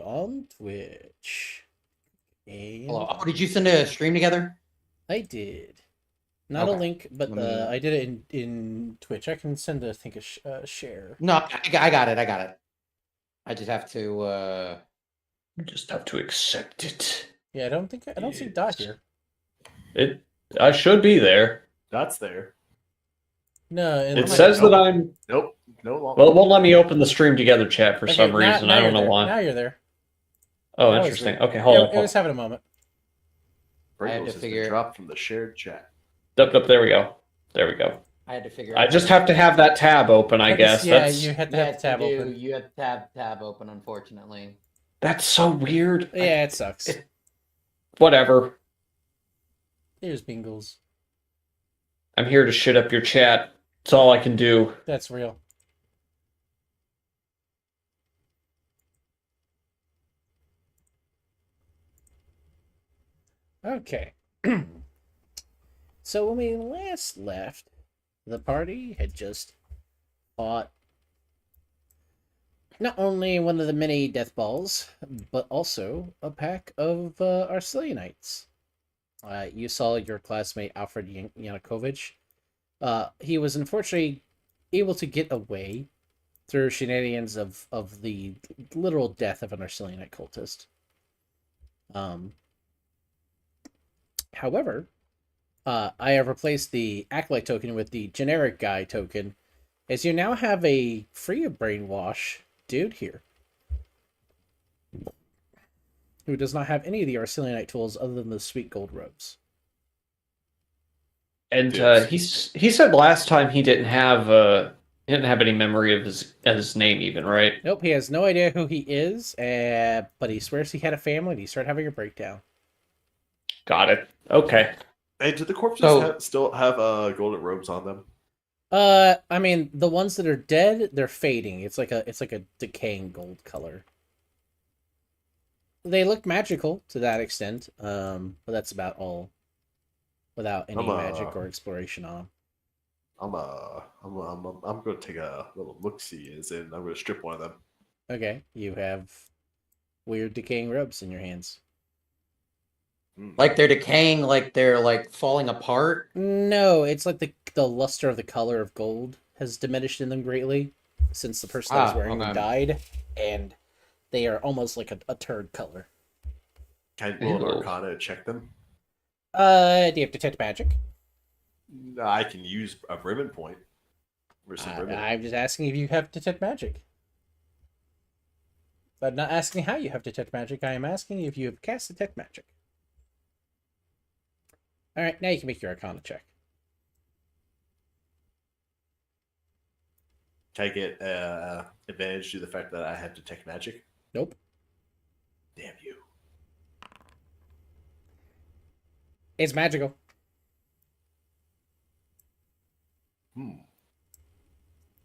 on Twitch. And Hello. Oh, did you send a stream together? I did. Not a Okay. link, but Let me- I did it in Twitch. I can send, I think, a share. No, I got it. I got it. I just have to. You just have to accept it. Yeah, I don't see Yes. Dot here. I should be there. That's there. No, and It says that I'm. Nope. No longer. Well, it won't let me open the stream together chat for Okay, some now- reason. now I don't you're know there. why. Now you're there. Oh, That was interesting. weird. Okay, hold It on. was having a moment. I had Pringles to has figure- been dropped from the shared chat. Up, there we go. There we go. I had to figure. I out just have to have that tab open, I guess. Yeah, That's you had to You have had the tab to do. open. You had to tab open. Unfortunately. that's so weird. Yeah, it sucks. Whatever. Here's Bingles. I'm here to shit up your chat. That's all I can do. That's real. Okay. So when we last left, the party had just fought not only one of the many death balls, but also a pack of Arcelianites. You saw your classmate Alfred Yanukovych. He was unfortunately able to get away through shenanigans of the literal death of an Arcelianite cultist. However, I have replaced the Acolyte token with the generic guy token, as you now have a free of brainwash dude here, who does not have any of the Arcelianite tools other than the sweet gold robes. And Yes. he said last time he didn't have any memory of his name even, right? Nope, he has no idea who he is, but he swears he had a family and he started having a breakdown. Got it. Okay. Hey, do the corpses So- still have golden robes on them? I mean, the ones that are dead, they're fading. It's like a decaying gold color. They look magical to that extent, but that's about all. Without any magic or exploration on them. I'm going to take a little look-see, as in I'm going to strip one of them. Okay, you have weird decaying robes in your hands. Like they're decaying. Like they're like falling apart. No, it's like the luster of the color of gold has diminished in them greatly since the person that was wearing them okay. died, and they are almost like a turd color. Can will an Ew. Arcana check them? Do you have detect magic? No, I can use a ribbon point. Where's some ribbon? I'm just asking if you have detect magic. I'm not asking how you have detect magic. I am asking if you have cast detect magic. All right, now you can make your Arcana check. Can I get advantage to the fact that I have detect magic? Nope. Damn you. It's magical.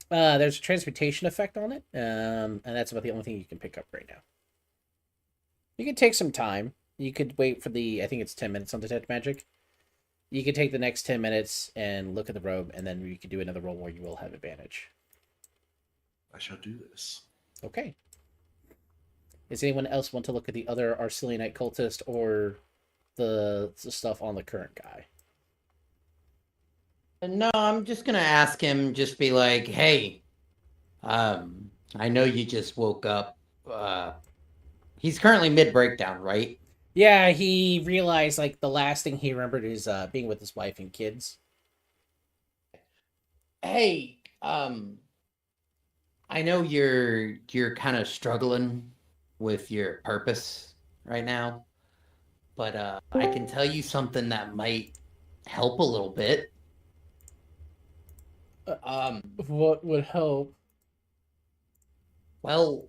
There's a transmutation effect on it, and that's about the only thing you can pick up right now. You could take some time. You could wait for I think it's 10 minutes on detect magic. You could take the next 10 minutes and look at the robe, and then you could do another roll where you will have advantage. I shall do this. Okay. Does anyone else want to look at the other Arcelianite cultist or the stuff on the current guy? No, I'm just gonna ask him. Just be like, hey, I know you just woke up. He's currently mid breakdown, right? Yeah, he realized like the last thing he remembered is being with his wife and kids. Hey, I know you're kind of struggling with your purpose right now, but I can tell you something that might help a little bit. What would help? Well,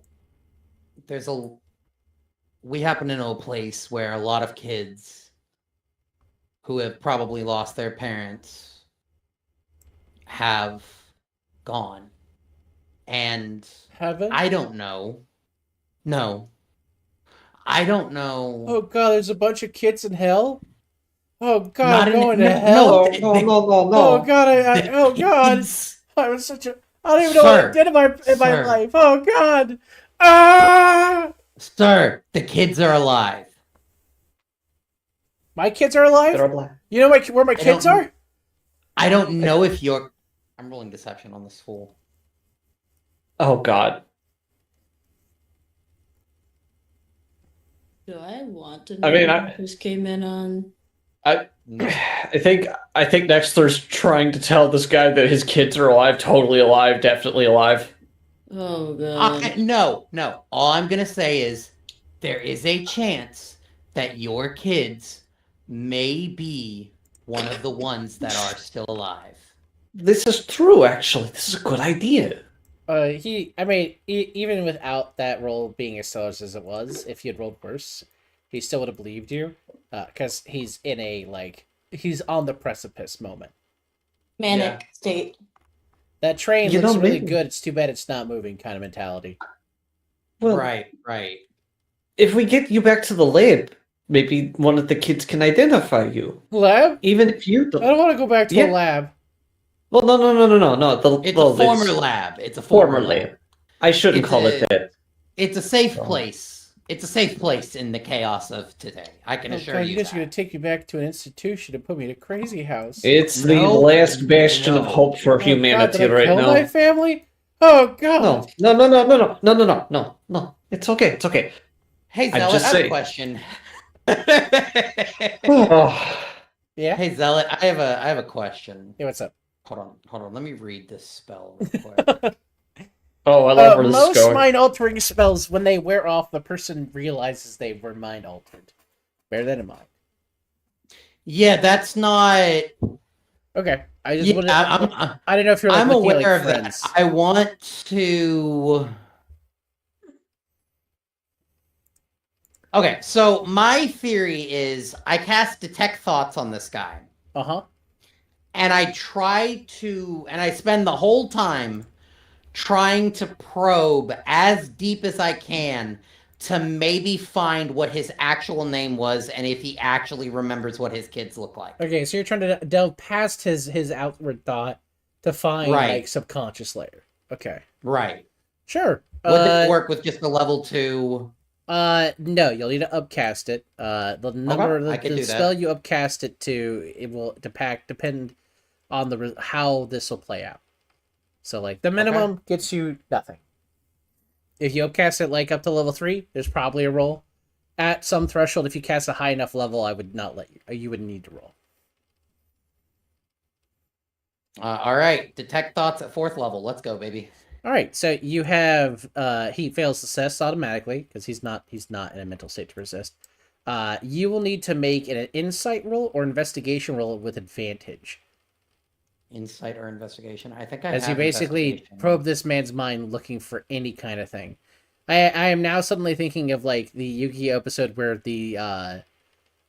we happen to know a place where a lot of kids who have probably lost their parents have gone. And Heaven? I don't know. No. I don't know. Oh god, there's a bunch of kids in hell? Oh god, Not I'm in- going no, to hell? no, no. Oh god, oh god! Kids- I was such a... I don't even know what I Sir, did in my sir. life. Oh god! Ah! Sir, the kids are alive. My kids are alive? That are black. You know where my kids don't- are? I don't know if you're... I'm rolling deception on this fool. Oh God. Do I want to I know mean, what just came in on? No. I think Nextler's trying to tell this guy that his kids are alive, totally alive, definitely alive. Oh god. No. All I'm gonna say is there is a chance that your kids may be one of the ones that are still alive. This is true, actually. This is a good idea. Even without that roll being as stellar as it was, if he had rolled worse, he still would have believed you. Because he's in he's on the precipice moment. Manic state. That train You looks know, really maybe- good. It's too bad it's not moving kind of mentality. Well, Right. if we get you back to the lab, maybe one of the kids can identify you, Lab? even if you I don't. don't want to go back to Yeah. a lab. Well, no. It's a former lab. It's a Former former lab. I shouldn't It's call a- it that. It's a safe Oh. place. It's a safe place in the chaos of today. I can assure God, you you guys are going that. to take me back to an institution and put me in a crazy house. It's the No, last bastion of no. hope for Oh, God, humanity did I right kill now. my family? Oh God! No. It's okay. Hey, I'm Zealot, just I have a saying. question. Oh, Yeah. Hey, Zealot, I have a question. Hey, what's up? Hold on. Let me read this spell real quick. I love where this is Most going. mind altering spells, when they wear off, the person realizes they were mind altered. Bear that in mind. Yeah, that's not. Okay, I just Yeah, wanted. I'm I don't know if you're like I'm looking at, aware like, of that. friends. I want to. Okay, so my theory is I cast Detect Thoughts on this guy, Uh-huh. and I spend the whole time trying to probe as deep as I can to maybe find what his actual name was and if he actually remembers what his kids look like. Okay, so you're trying to delve past his outward thought to find Right. like subconscious layer. Okay, Right. sure. Would it work with just a level 2? No, you'll need to upcast it. The number I can the do that. spell you upcast it to, it will depend on how this will play out. So like the minimum gets you nothing. If you upcast it like up to level 3, there's probably a roll. At some threshold, if you cast a high enough level, I would not let you. You would need to roll. All right, Detect Thoughts at 4th level. Let's go, baby. All right, so you have he fails assess automatically because he's not in a mental state to resist. You will need to make an insight roll or investigation roll with advantage, Insight or investigation? I think I as you have basically investigation. probe this man's mind looking for any kind of thing. I am now suddenly thinking of like the Yu-Gi-Oh episode where the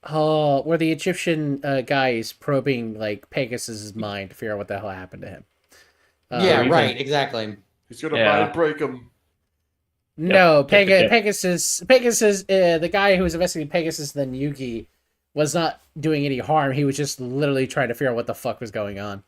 Egyptian guy is probing like Pegasus's mind to figure out what the hell happened to him. Yeah, even- right, exactly. He's gonna Yeah. mind break him. No, Yep. Pegasus, the guy who was investigating Pegasus and then Yugi was not doing any harm. He was just literally trying to figure out what the fuck was going on.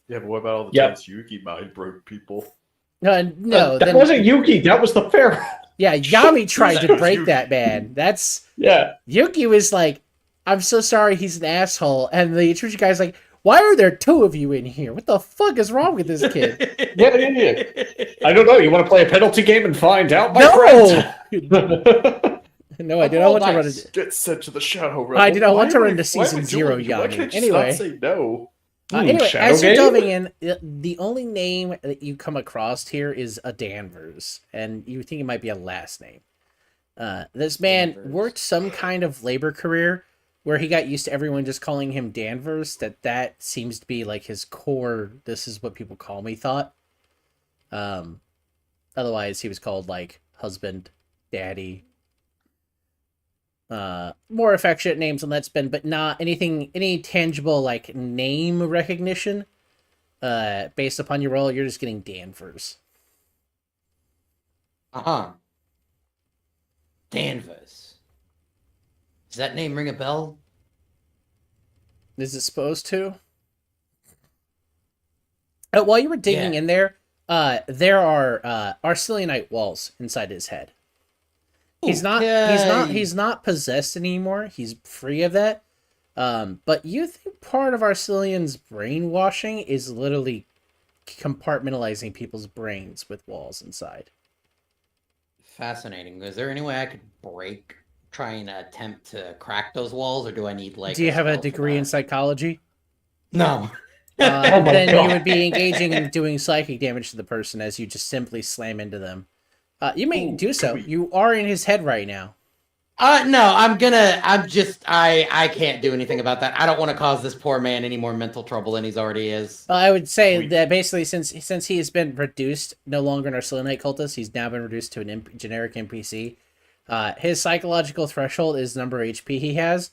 Yeah, but what about all the Yep. times Yugi mind broke people? No, that then, wasn't Yuki. That was the pharaoh. yeah, Yami tried That to was break Yugi. that man. That's Yeah. Yuki was like, I'm so sorry, he's an asshole. And the Egyptian guy's like, why are there two of you in here? What the fuck is wrong with this kid? Yeah. I don't know. You want to play a penalty game and find out, my No! friend? No, I do not want to run nice. into... Get sent to the Shadow Realm. I did not want to Why run are to we- why are season we 0, doing- Why Yanni. can't you Anyway. just not say no? Anyway, Shadow as you're game? delving in, the only name that you come across here is a Danvers, and you think it might be a last name. This man Danvers. worked some kind of labor career where he got used to everyone just calling him Danvers. That seems to be like his core, this is what people call me thought. Otherwise, he was called like husband, daddy, more affectionate names than that's been, but not any tangible like name recognition. Based upon your role, you're just getting Danvers. Uh-huh. Danvers. Does that name ring a bell? Is it supposed to? While you were digging Yeah. in there are Arcelianite walls inside his head. He's not possessed anymore. He's free of that. But you think part of Arcelian's brainwashing is literally compartmentalizing people's brains with walls inside. Fascinating. Is there any way I could try and attempt to crack those walls, or do I need like? Do you have a spell for degree in that? psychology? No. Oh my Then God. you would be engaging in doing psychic damage to the person as you just simply slam into them. You may Ooh, do so. can we- You are in his head right now. No, I can't do anything about that. I don't want to cause this poor man any more mental trouble than he's already is. I would say We- that basically, since he has been reduced, no longer an Arcelianite cultist, he's now been reduced to an generic NPC. His psychological threshold is number of HP he has.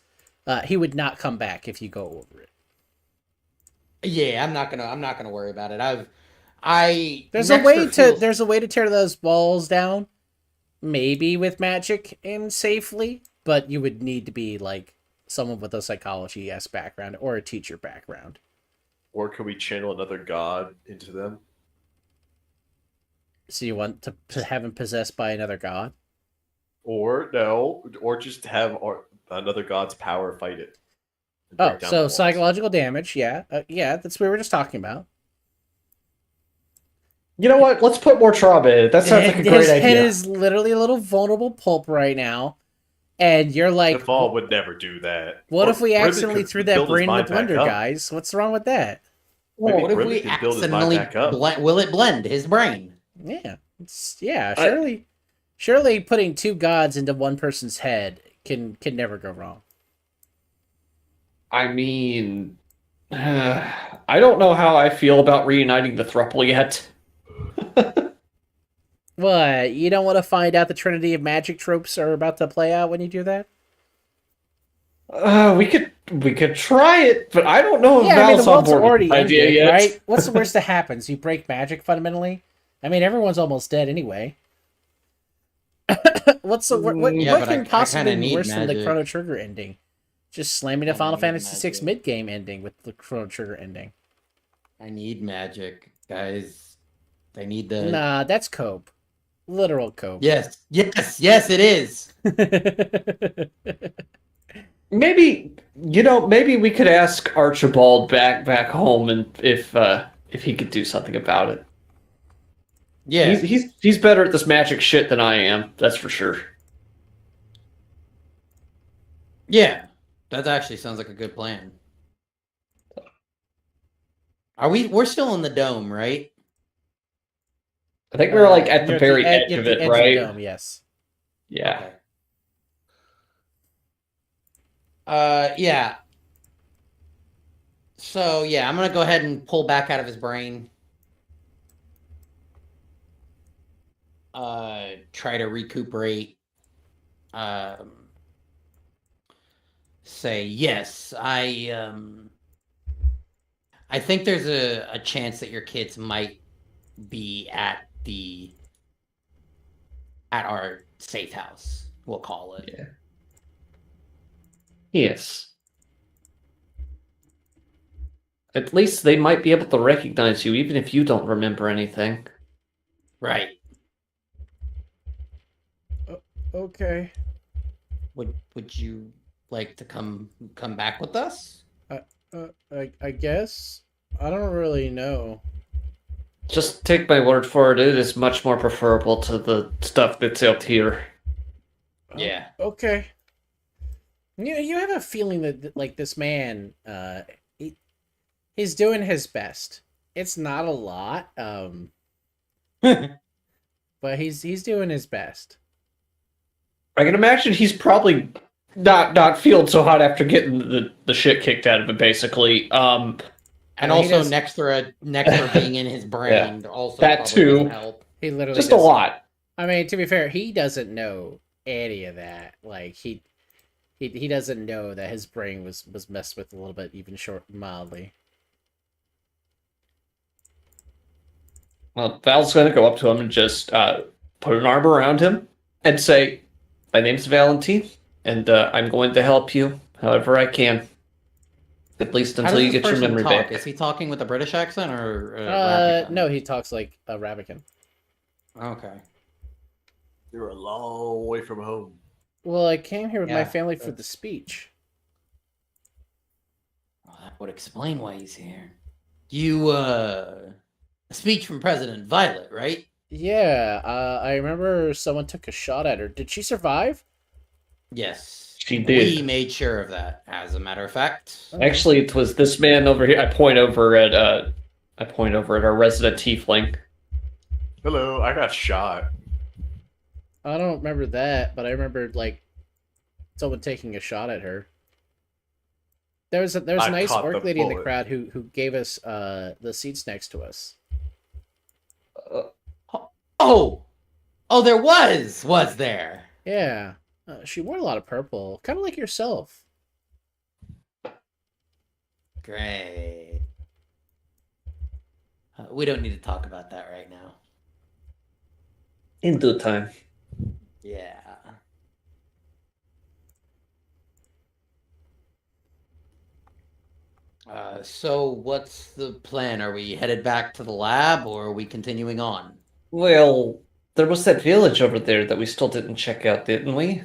He would not come back if you go over it. Yeah, I'm not gonna worry about it. There's a way to tear those walls down, maybe with magic and safely, but you would need to be like someone with a psychology background or a teacher background. Or can we channel another god into them? So you want to have him possessed by another god? Or no, or just have another god's power fight it. and Oh, break down the so walls. psychological damage, yeah, that's what we were just talking about. You know what? Let's put more trauma in it. That sounds like a great His head idea. is literally a little vulnerable pulp right now, and you're like, Defal would never do that. what Or if we Brimley accidentally could threw that build his brain in the mind back blender, up. guys? What's wrong with that? Maybe What if Brimley we can build his mind accidentally back up. will it blend his brain? Yeah, surely putting two gods into one person's head can never go wrong. I mean, I don't know how I feel about reuniting the throuple yet. What, you don't want to find out the Trinity of Magic tropes are about to play out when you do that? We could try it, but I don't know if Yeah, I mean, Val's the on world's board with already the idea ended, yet. right? What's the worst that happens? You break magic fundamentally? I mean, everyone's almost dead anyway. What Yeah, but can I possibly kinda be need worse than the magic. Chrono Trigger ending? Just slamming a I Final need Fantasy VI magic. mid-game ending with the Chrono Trigger ending. I need magic, guys. I need the. Nah, that's cope. Literal cope. Yes, it is. Maybe maybe we could ask Archibald back home, and if he could do something about it. Yeah, He's better at this magic shit than I am. That's for sure. yeah. That actually sounds like a good plan. We're still in the dome, right? I think we were like at You're the very edge you're of at it, the right? dome, yes. Yeah. Okay. Yeah. So yeah, I'm gonna go ahead and pull back out of his brain. Try to recuperate. Say yes. I think there's a chance that your kids might be at our safe house. We'll call it. Yeah. Yes. At least they might be able to recognize you, even if you don't remember anything. Right. Okay. Would you like to come back with us? I guess. I don't really know. Just take my word for it, it is much more preferable to the stuff that's out here. Yeah. Okay. You have a feeling that like this man, he's doing his best. It's not a lot, but he's doing his best. I can imagine he's probably not feeling so hot after getting the shit kicked out of him, basically. And He also does- next for being in his brain also That probably too. doesn't help. He literally Just a doesn't- lot. I mean, to be fair, he doesn't know any of that. Like he doesn't know that his brain was messed with a little bit, even mildly. Well, Val's gonna go up to him and just put an arm around him and say, "My name's Valentine, and I'm going to help you however I can. At least How until does you this get your person memory talk? back." Is he talking with a British accent or No, he talks like a Ravican. Okay. You're a long way from home. Well, I came here with my Yeah, family for the that's- speech. Well, that would explain why he's here. A speech from President Violet, right? Yeah, I remember someone took a shot at her. Did she survive? Yes. She We did. made sure of that, as a matter of fact. Okay. Actually, it was this man over here. I point over at our resident tiefling. Hello, I got shot. I don't remember that, but I remember like someone taking a shot at her. There was a I nice caught orc the lady in the bullet. crowd who gave us the seats next to us. Oh! Oh, there was there? Yeah, she wore a lot of purple, kind of like yourself. Great. We don't need to talk about that right now. In due time. Yeah. So what's the plan? Are we headed back to the lab or are we continuing on? Well, there was that village over there that we still didn't check out, didn't we?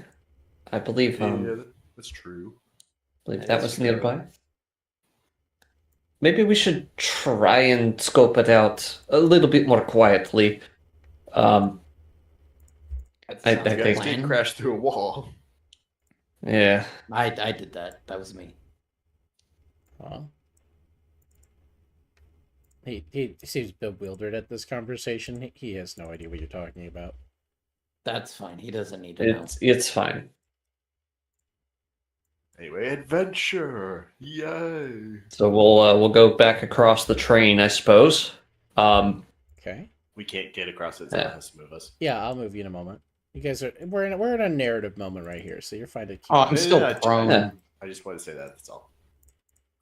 I believe Yeah, that's true. that That's was true. nearby. Maybe we should try and scope it out a little bit more quietly. That I sounds like You a guys think- did plan. crash through a wall. Yeah. I did that. That was me. Huh? He seems bewildered at this conversation. He has no idea what you're talking about. That's fine. He doesn't need to know. It's fine. Anyway, adventure! Yay! So we'll go back across the train, I suppose. Okay. We can't get across it, so Yeah. it has to move us. Yeah, I'll move you in a moment. You guys are we're in a narrative moment right here, so you're fine to keep. Oh, I'm Yeah, still yeah, prone. Yeah. I just wanted to say that, that's all.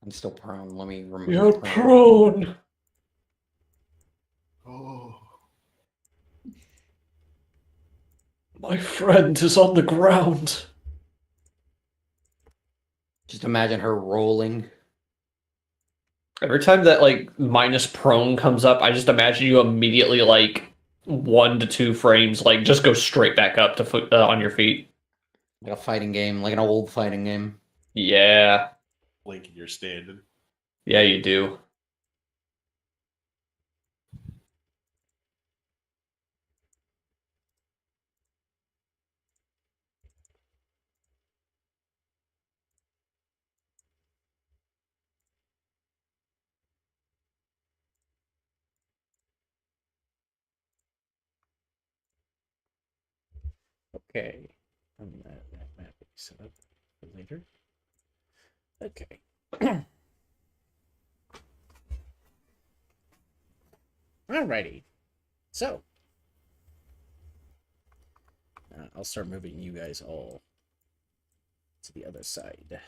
I'm still prone. Let me remove You're prone. prone. Oh. My friend is on the ground. Just imagine her rolling. Every time that like minus prone comes up, I just imagine you immediately like 1 to 2 frames like just go straight back up to foot on your feet. Like a fighting game, like an old fighting game. Yeah, Link, you're standing. yeah, you do. Okay. That map will be set up for later. Okay. Alrighty. So, I'll start moving you guys all to the other side.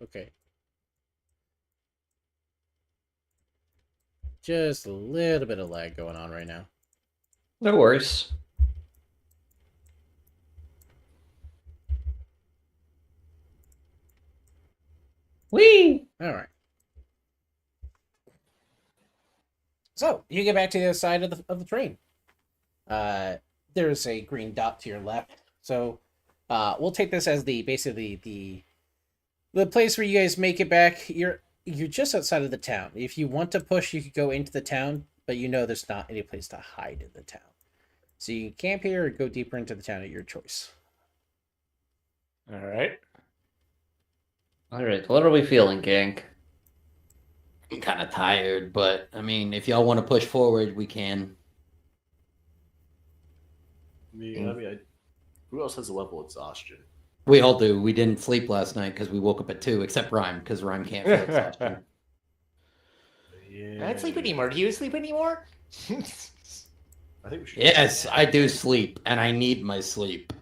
Okay. Just a little bit of lag going on right now. No worries. Whee! Alright. So, you get back to the other side of the train. There's a green dot to your left. So, we'll take this as basically the place where you guys make it back. You're just outside of the town. If you want to push, you could go into the town, but you know there's not any place to hide in the town. So you can camp here or go deeper into the town at your choice. All right. All right, what are we feeling, gang? I'm kind of tired, but I mean, if y'all want to push forward, we can. Who else has a level exhaustion? We all do. We didn't sleep last night because we woke up at 2, except Rhyme, because Rhyme can't feel exhaustion. Yeah. I don't sleep anymore. Do you sleep anymore? I think we should. Yes, I do sleep, and I need my sleep.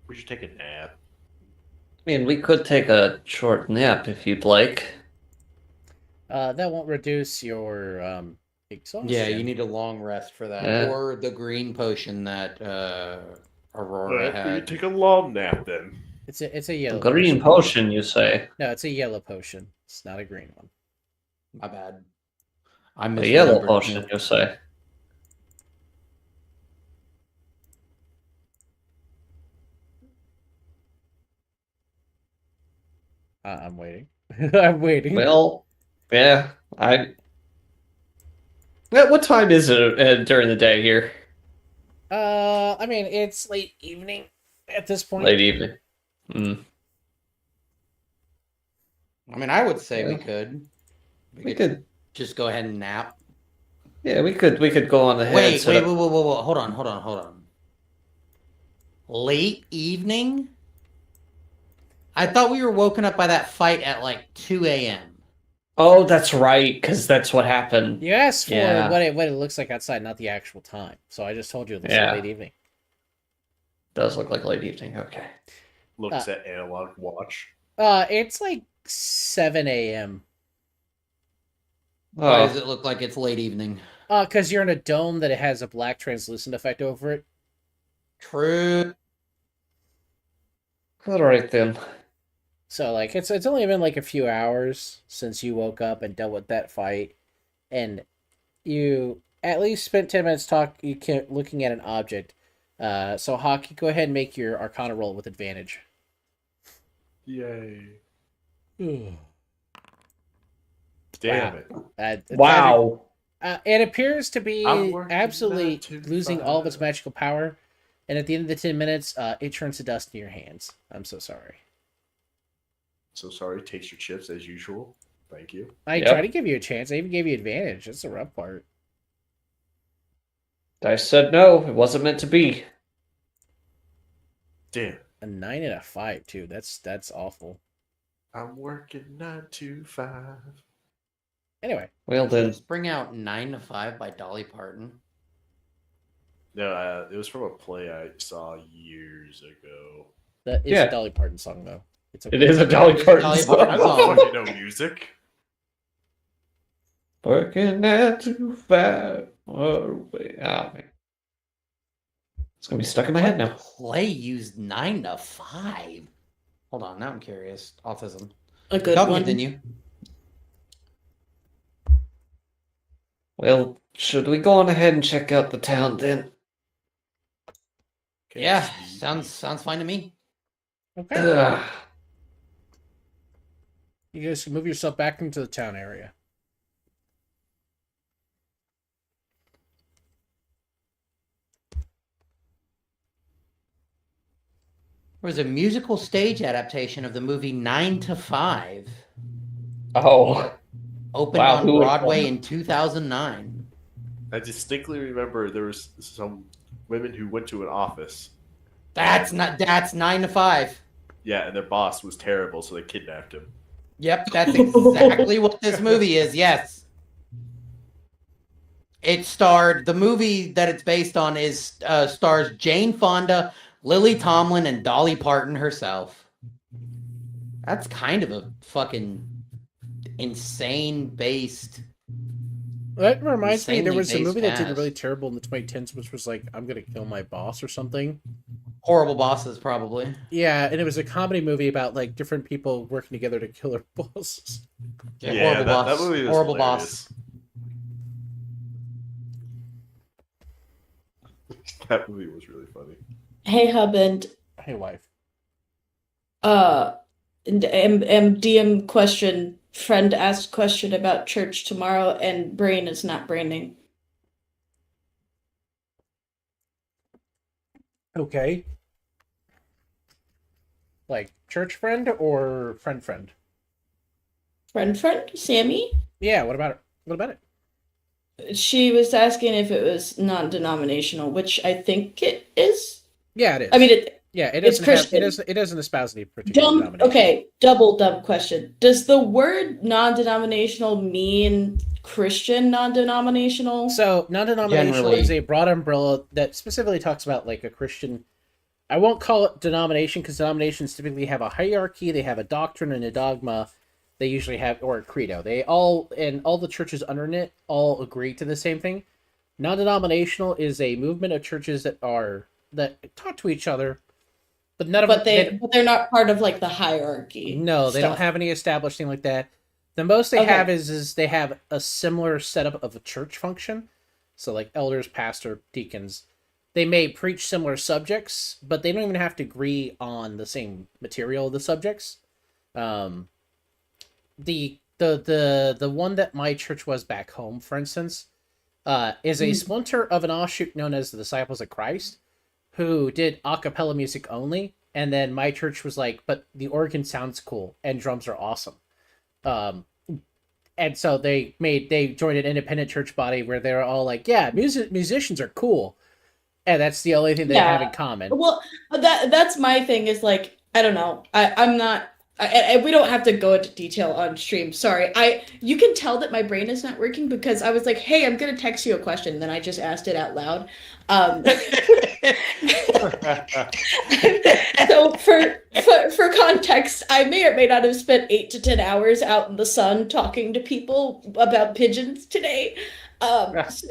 We should take a nap. I mean, we could take a short nap if you'd like. That won't reduce your Exhaustion. Yeah, you need a long rest for that, Yeah. or the green potion that Aurora Alright, we can had. take a long nap then. It's a A yellow green potion, you say? No, it's a yellow potion. It's not a green one. My bad. I A yellow misremembered. potion, you say? I'm waiting. I'm waiting. Well, yeah, What time is it during the day here? I mean, it's late evening at this point. Late evening. Mm. I mean, I would say we Yeah. could. We could, just go ahead and nap. yeah, we could go on ahead. Wait, set up- wait. Hold on. Late evening? I thought we were woken up by that fight at like 2 a.m. Oh, that's right, because that's what happened. You asked for Yeah. what it looks like outside, not the actual time. So I just told you it looks Yeah. like late evening. Does look like late evening. Okay. Looks at analog watch. It's like 7 a.m. Why Oh, does it look like it's late evening? Because you're in a dome that it has a black translucent effect over it. True. all right then. So like it's only been like a few hours since you woke up and dealt with that fight, and you at least spent 10 minutes looking at an object. So Hockey, go ahead and make your Arcana roll with advantage. Yay. Damn Damn it. Wow. It appears to be I'm working absolutely 9 to losing all of its 5. magical power, and at the end of the 10 minutes, it turns to dust in your hands. I'm so sorry. So sorry, takes your chips as usual. Thank you. I Yep. tried to give you a chance. I even gave you advantage. That's the rough part. Dice said no. It wasn't meant to be. Damn. A 9 and a 5 too. That's awful. I'm working 9 to 5. Anyway, Well then. Let's bring out 9 to 5 by Dolly Parton. No, it was from a play I saw years ago. that is Yeah. a Dolly Parton song though. It's It is a Dolly Parton Dolly song. Parton I don't song. fucking know music. Working at too far away. Ah, man. It's gonna be stuck in my head now. Play used 9 to 5. Hold on, now I'm curious. Autism. A good Y'all one. continue. Well, should we go on ahead and check out the town then? Okay, Yeah, Steve. sounds fine to me. okay. Ugh. You guys can move yourself back into the town area. There was a musical stage adaptation of the movie 9 to 5. Oh, Opened Wow, on who would've Broadway thought? in 2009. I distinctly remember there was some women who went to an office. That's 9 to 5. Yeah, and their boss was terrible, so they kidnapped him. Yep, that's exactly what this movie is. Yes. The movie that it's based on is stars Jane Fonda, Lily Tomlin, and Dolly Parton herself. That's kind of a fucking insane based. That reminds me, there Insanely was a movie that did based really terrible in the 2010s, which was like, I'm gonna kill my boss or something. Horrible bosses, probably. Yeah, and it was a comedy movie about like different people working together to kill their bosses. Horrible boss. that movie was Horrible hilarious. That movie was really funny. Hey, Huband. Hey, wife. DM question. Friend asked question about church tomorrow, and brain is not braining. Okay. Like church friend or friend? Friend, Sammy. Yeah. What about it? What about it? She was asking if it was non-denominational, which I think it is. Yeah, it is. I mean, it yeah, it it's doesn't have, Christian. it doesn't espouse any particular dumb. denomination. Okay, double dumb question. Does the word non-denominational mean Christian non-denominational? So non-denominational Generally. is a broad umbrella that specifically talks about like a Christian. I won't call it denomination because denominations typically have a hierarchy. They have a doctrine and a dogma. They usually have, or a credo. They all, and all the churches under it all agree to the same thing. Non-denominational is a movement of churches that talk to each other, but none of But them. they're not part of like the hierarchy. No, they don't stuff. have any established thing like that. The most they Okay. have is they have a similar setup of a church function. So like elders, pastor, deacons, they may preach similar subjects, but they don't even have to agree on the same material of the subjects. Um, the one that my church was back home, for instance, is a splinter of an offshoot known as the Disciples of Christ, who did a cappella music only. And then my church was like, but the organ sounds cool and drums are awesome. Um, and so they joined an independent church body where they were all like, yeah, musicians are cool. And that's the only thing they have in common. Well, that's my thing is like, I don't know. I'm not. We don't have to go into detail on stream. Sorry. You can tell that my brain is not working because I was like, "Hey, I'm gonna text you a question," and then I just asked it out loud. So for context, I may or may not have spent 8 to 10 hours out in the sun talking to people about pigeons today. It's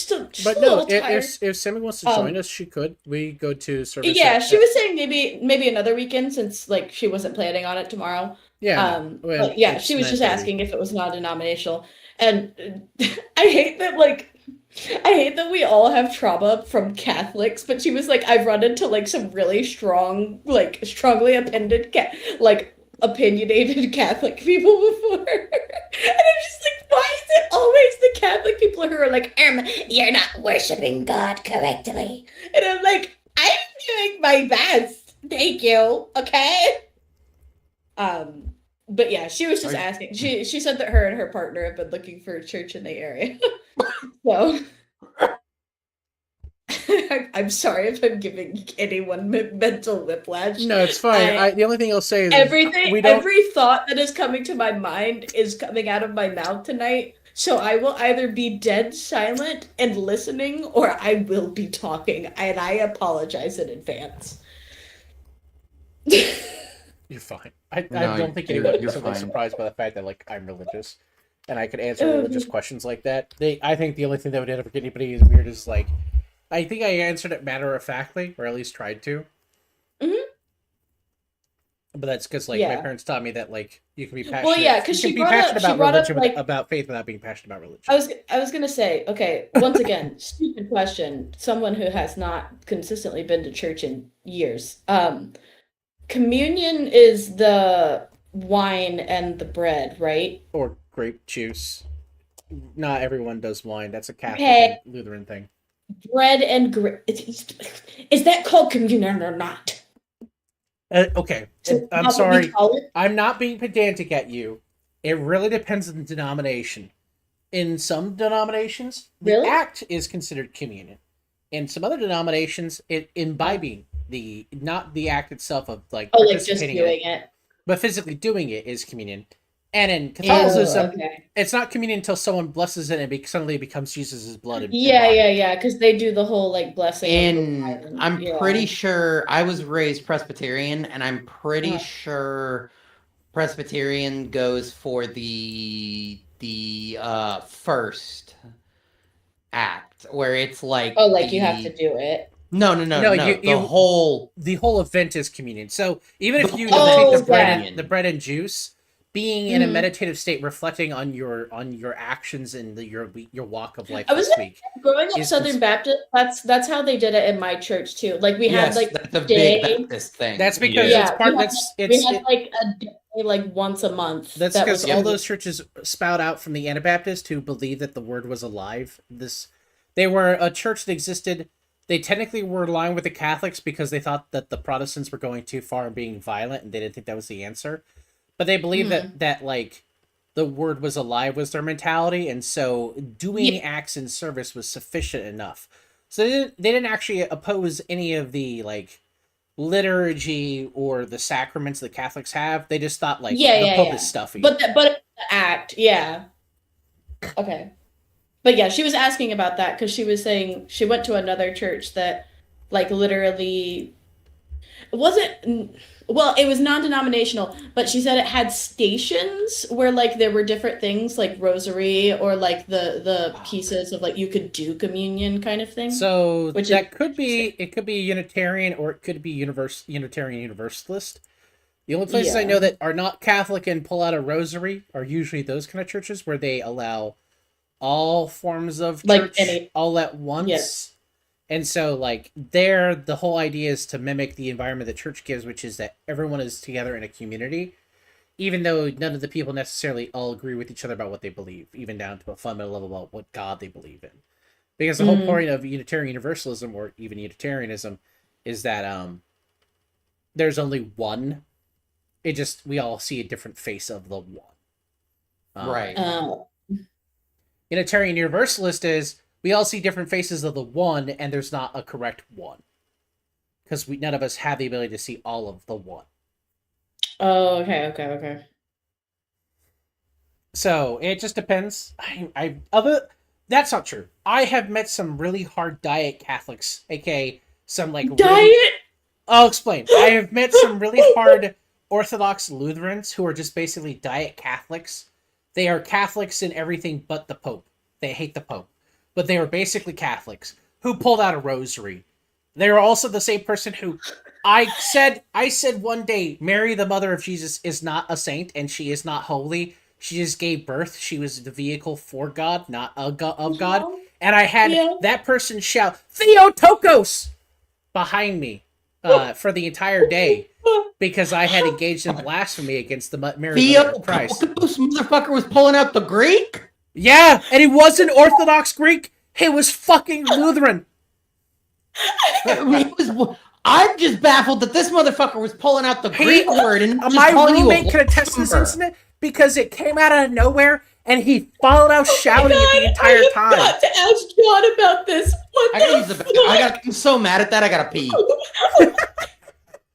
just But a no, little tired. if Sammy wants to join us, she could. We go to service. Yeah, she was saying maybe another weekend since like she wasn't planning on it tomorrow. Yeah. But yeah, she was just asking if it was non-denominational, and I hate that we all have trauma from Catholics. But she was like, I've run into like some really strongly opinionated Catholic people before, and I'm just like, why is it always the Catholic people who are like, you're not worshiping God correctly, and I'm like, I'm doing my best, thank you, okay. But yeah, she was just asking. She said that her and her partner have been looking for a church in the area. So I'm sorry if I'm giving anyone mental whiplash. No, it's fine. The only thing I'll say is every thought that is coming to my mind is coming out of my mouth tonight. So I will either be dead silent and listening, or I will be talking, and I apologize in advance. You're fine. I don't think anyone is surprised by the fact that like I'm religious, and I could answer religious questions like that. I think the only thing that would ever get anybody as weird is like, I think I answered it matter of factly, or at least tried to. Mm-hmm. But that's because my parents taught me that like you can be passionate. Well, yeah, because she brought up religion about faith without being passionate about religion. I was gonna say, okay, once again, stupid question. Someone who has not consistently been to church in years. Communion is the wine and the bread, right? Or grape juice. Not everyone does wine. That's a Catholic and Lutheran thing. Bread and grape. Is that called communion or not? Okay, I'm sorry. I'm not being pedantic at you. It really depends on the denomination. In some denominations, the act is considered communion. In some other denominations, imbibing not the act itself of like participating just doing it, but physically doing it is communion. And in Catholicism, it's not communion until someone blesses it and suddenly becomes Jesus' blood. Yeah, because they do the whole like blessing. And I'm pretty sure I was raised Presbyterian, and I'm pretty sure Presbyterian goes for the first act, where it's like you have to do it. No. The whole event is communion. So even if you take the bread and juice, being in a meditative state, reflecting on your actions and your walk of life this week. Growing up Southern Baptist, that's how they did it in my church too. Like we had like that's a big Baptist thing. That's because it's part. We had like a day like once a month. That's because all those churches spout out from the Anabaptists who believed that the word was alive. They were a church that existed. They technically were aligned with the Catholics because they thought that the Protestants were going too far and being violent, and they didn't think that was the answer. But they believed that like the word was alive was their mentality, and so doing acts in service was sufficient enough. So they didn't actually oppose any of the like liturgy or the sacraments the Catholics have. They just thought like the Pope is stuffy. But the act, okay. But yeah, she was asking about that because she was saying she went to another church that like literally wasn't well, it was non-denominational, but she said it had stations where like there were different things like rosary or like the pieces of like you could do communion kind of thing. So Which that is could be, it could be Unitarian or it could be Unitarian Universalist. The only places I know Yeah. that are not Catholic and pull out a rosary are usually those kind of churches where they allow all forms of Like church any- all at once. Yes. And so, like, there, the whole idea is to mimic the environment that church gives, which is that everyone is together in a community, even though none of the people necessarily all agree with each other about what they believe, even down to a fundamental level about what God they believe in. Because the whole point of Unitarian Universalism, or even Unitarianism, is that there's only one. It just, we all see a different face of the one. Right. Unitarian Universalist is we all see different faces of the one, and there's not a correct one, because none of us have the ability to see all of the one. Oh, okay. So it just depends. That's not true. I have met some really hard diet Catholics, aka some like Diet? I'll explain. I have met some really hard Orthodox Lutherans who are just basically diet Catholics. They are Catholics in everything but the Pope. They hate the Pope. But they are basically Catholics who pulled out a rosary. They are also the same person who I said one day Mary, the mother of Jesus, is not a saint and she is not holy. She just gave birth. She was the vehicle for God, not of God. And I had that person shout, Theotokos! Behind me for the entire day because I had engaged in blasphemy against the Mary Mother of Christ. This motherfucker was pulling out the Greek? Yeah, and he wasn't Orthodox Greek. He was fucking Lutheran. I'm just baffled that this motherfucker was pulling out the Greek word and just my calling you a roommate can attest to this blasphemer. incident because it came out of nowhere and he followed out shouting it the entire I have time. got to ask John about this. I'm so mad at that. I gotta pee.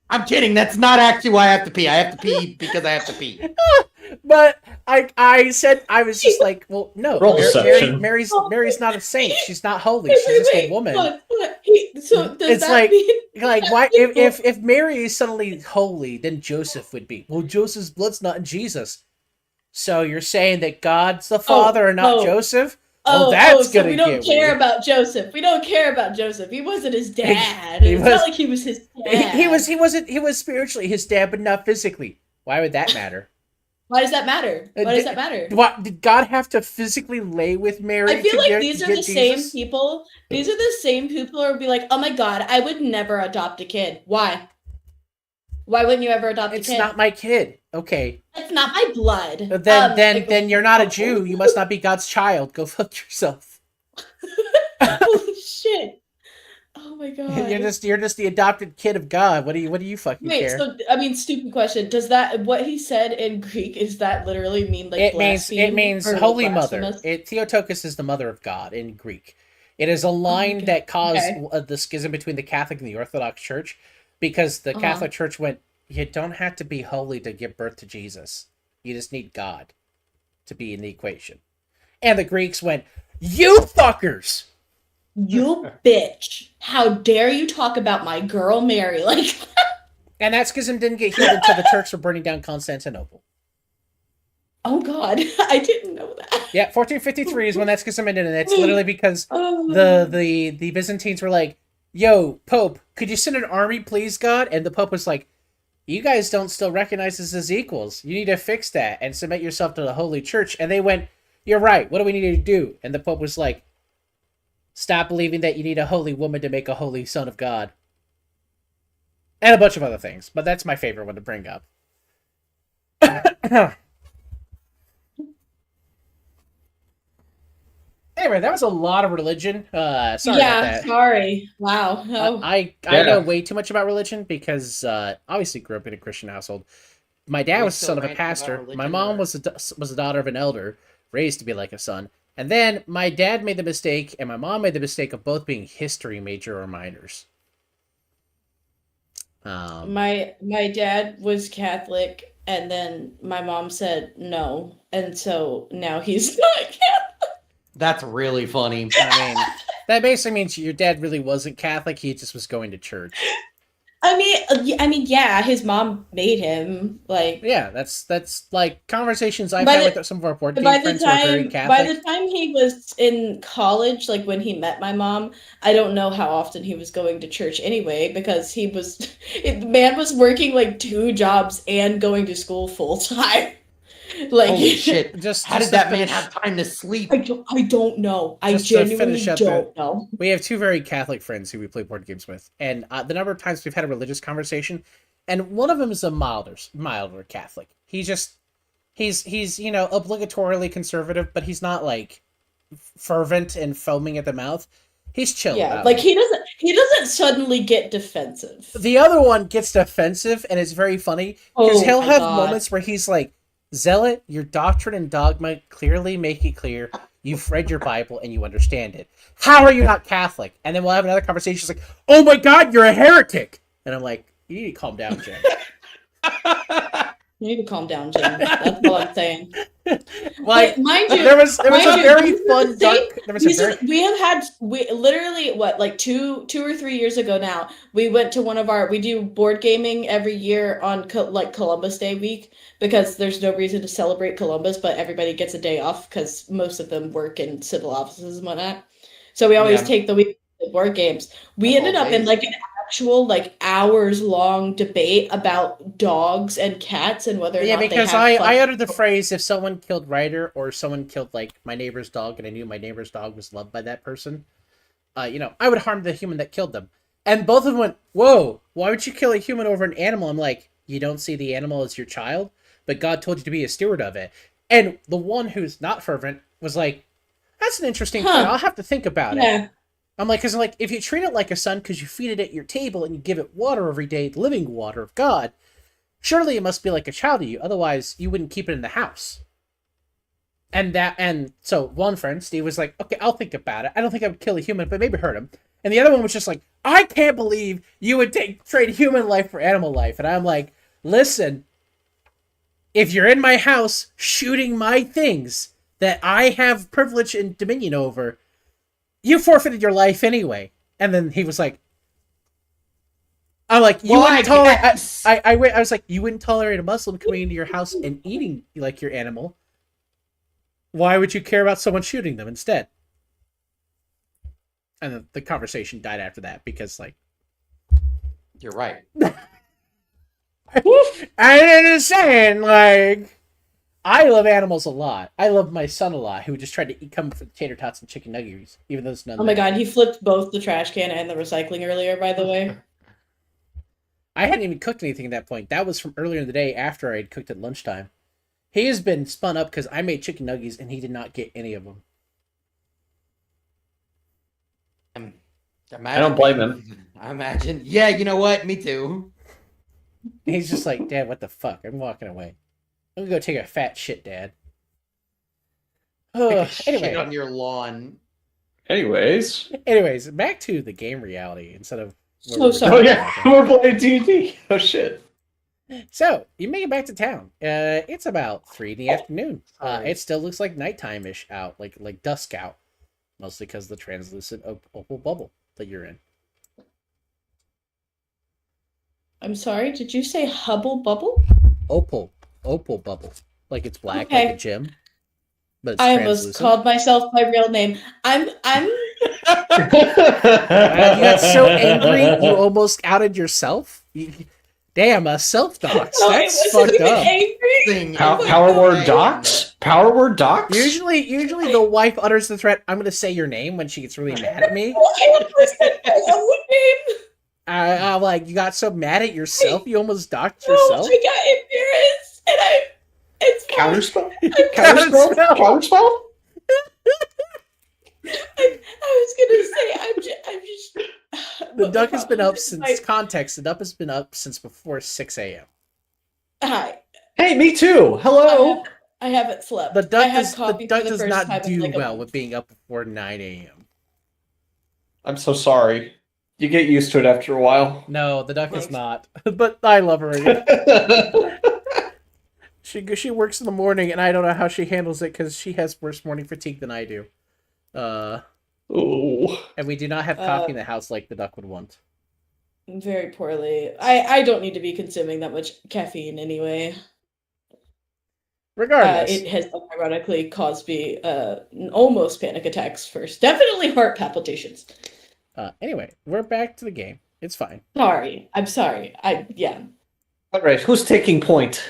I'm kidding. That's not actually why I have to pee. I have to pee because I have to pee. But I said, I was just like, well, no, Roll deception. Mary's not a saint. She's not holy. She's just a woman. So does It's that like- mean Like, why? If Mary is suddenly holy, then Joseph would be. Well, Joseph's blood's not in Jesus. So you're saying that God's the father and not Joseph? Well, that's so gonna we don't get care weird. about Joseph. We don't care about Joseph. He wasn't his dad. He It's was- not like he was his dad. He was spiritually his dad, but not physically. Why would that matter? Why does that matter? Why does that matter? What did God have to physically lay with Mary? I feel to like get- these are get the same Jesus? people. These are the same people who would be like, "Oh my god, I would never adopt a kid." Why? Why wouldn't you ever adopt It's a kid? not my kid. Okay, It's not my blood. then you're not a Jew. You must not be God's child. Go fuck yourself. Holy shit! Oh my god! You're just the adopted kid of God. What do you fucking Wait. care? So I mean, stupid question. Does that what he said in Greek? Is that literally mean like it means or holy mother. blasphemous? Theotokos is the mother of God in Greek. It is a line okay. that caused Okay. the schism between the Catholic and the Orthodox Church, because the Uh-huh. Catholic Church went, you don't have to be holy to give birth to Jesus. You just need God to be in the equation. And the Greeks went, you fuckers! You bitch! How dare you talk about my girl Mary? Like, And that schism didn't get healed until the Turks were burning down Constantinople. oh god, I didn't know that. Yeah, 1453 is when that schism ended, and it's literally because Oh, the Byzantines were like, yo, Pope, could you send an army, please, God? And the Pope was like, you guys don't still recognize us as equals. You need to fix that and submit yourself to the Holy Church. And they went, you're right. What do we need to do? And the Pope was like, stop believing that you need a holy woman to make a holy son of God. And a bunch of other things. But that's my favorite one to bring up. Anyway, that was a lot of religion. Sorry about that. sorry. Wow. Oh. I know way too much about religion because obviously grew up in a Christian household. My dad We was the still son of a ranting about pastor. religion, My mom or- was the daughter of an elder, raised to be like a son. And then my dad made the mistake, and my mom made the mistake of both being history major or minors. My dad was Catholic, and then my mom said no, and so now he's not Catholic. That's really funny. I mean, that basically means your dad really wasn't Catholic. He just was going to church. Yeah, his mom made him. Like, Yeah, that's like conversations I've By had the- with some of our board by game the friends who are very time by the Catholic. time he was in college, like when he met my mom, I don't know how often he was going to church anyway, because the man was working like 2 jobs and going to school full time. Like, Holy shit! Just How just did to that man finish- have time to sleep? I don't know. I Just to finish genuinely up the- don't know. We have two very Catholic friends who we play board games with, and the number of times we've had a religious conversation, and one of them is a milder Catholic. He's obligatorily conservative, but he's not like fervent and foaming at the mouth. He's chill Yeah, about like it. he doesn't suddenly get defensive. The other one gets defensive, and it's very funny because Oh he'll my have God. moments where he's like, "Zealot, your doctrine and dogma clearly make it clear you've read your Bible and you understand it. How are you not Catholic?" And then we'll have another conversation. She's like, "Oh my God, you're a heretic!" And I'm like, "You need to calm down, Jim." You need to calm down, Jim. That's all I'm saying. Like, But mind you, there was a mind you, very these are fun the same- dark. There was a very we have had literally what, like two or 3 years ago now. We went to we do board gaming every year on like Columbus Day week, because there's no reason to celebrate Columbus, but everybody gets a day off because most of them work in civil offices and whatnot. So we always Yeah. take the week of board games. We That's ended all up in day. like an actual like hours long debate about dogs and cats and whether or yeah, not because they have I uttered the phrase, if someone killed Ryder or someone killed like my neighbor's dog and I knew my neighbor's dog was loved by that person, I would harm the human that killed them. And both of them went, "Whoa, why would you kill a human over an animal?" I'm like, "You don't see the animal as your child, but God told you to be a steward of it." And the one who's not fervent was like, "That's an interesting Huh. point. I'll have to think about it." Yeah. I'm like, because like, if you treat it like a son because you feed it at your table and you give it water every day, the living water of God, surely it must be like a child to you. Otherwise, you wouldn't keep it in the house. And so one friend, Steve, was like, "Okay, I'll think about it. I don't think I would kill a human, but maybe hurt him." And the other one was just like, "I can't believe you would trade human life for animal life." And I'm like, "Listen, if you're in my house shooting my things that I have privilege and dominion over, you forfeited your life anyway." And then he was like, "I'm like, you Well, wouldn't tolerate." guess. I was like, "You wouldn't tolerate a Muslim coming into your house and eating like your animal. Why would you care about someone shooting them instead?" And then the conversation died after that because, like, You're right. I'm just saying, like, I love animals a lot. I love my son a lot, who just tried to come for the tater tots and chicken nuggets, even though it's none. Oh my God, he flipped both the trash can and the recycling earlier, by the way. I hadn't even cooked anything at that point. That was from earlier in the day after I had cooked at lunchtime. He has been spun up because I made chicken nuggets and he did not get any of them. I don't blame him. I imagine. Yeah, you know what? Me too. He's just like, "Dad, what the fuck? I'm walking away. I'm gonna go take a fat shit, Dad." Take a shit Anyway, on your lawn. Anyways. back to the game reality instead of. So Oh sorry. yeah, we're playing D&D. Oh shit. So you make it back to town. It's about 3 in the afternoon. Sorry. It still looks like nighttime-ish out, like dusk out, mostly because of the translucent opal bubble that you're in. I'm sorry, did you say Hubble Bubble? Opal bubble, like it's black, Okay. like a gem, but it's I translucent. almost called myself my real name. I'm You got so angry you almost outed yourself. Damn, a self-dox. Oh, I That's wasn't fucked even up. angry. Thing Power word docs? Power word docs? Usually the wife utters the threat, "I'm gonna say your name," when she gets really mad at me. I almost said my own name. I'm like, you got so mad at yourself, you almost doxed No, yourself. I got embarrassed, and it's fine. Counterspell? Counterspell. Counterspell? I was gonna say I'm just. The duck has been up since My- context. The duck has been up since before 6 a.m. Hi. Hey, me too. Hello. I haven't slept. The I duck had does coffee for the does first not time in do like a well month. with being up before 9 a.m. I'm so sorry. You get used to it after a while. No, the duck is Right. not. But I love her. She works in the morning, and I don't know how she handles it because she has worse morning fatigue than I do. Ooh. And we do not have coffee in the house like the duck would want. very poorly. I don't need to be consuming that much caffeine anyway. Regardless, It has ironically caused me almost panic attacks first. Definitely heart palpitations. anyway, we're back to the game. It's fine. Sorry. I'm sorry. Yeah. All right, who's taking point?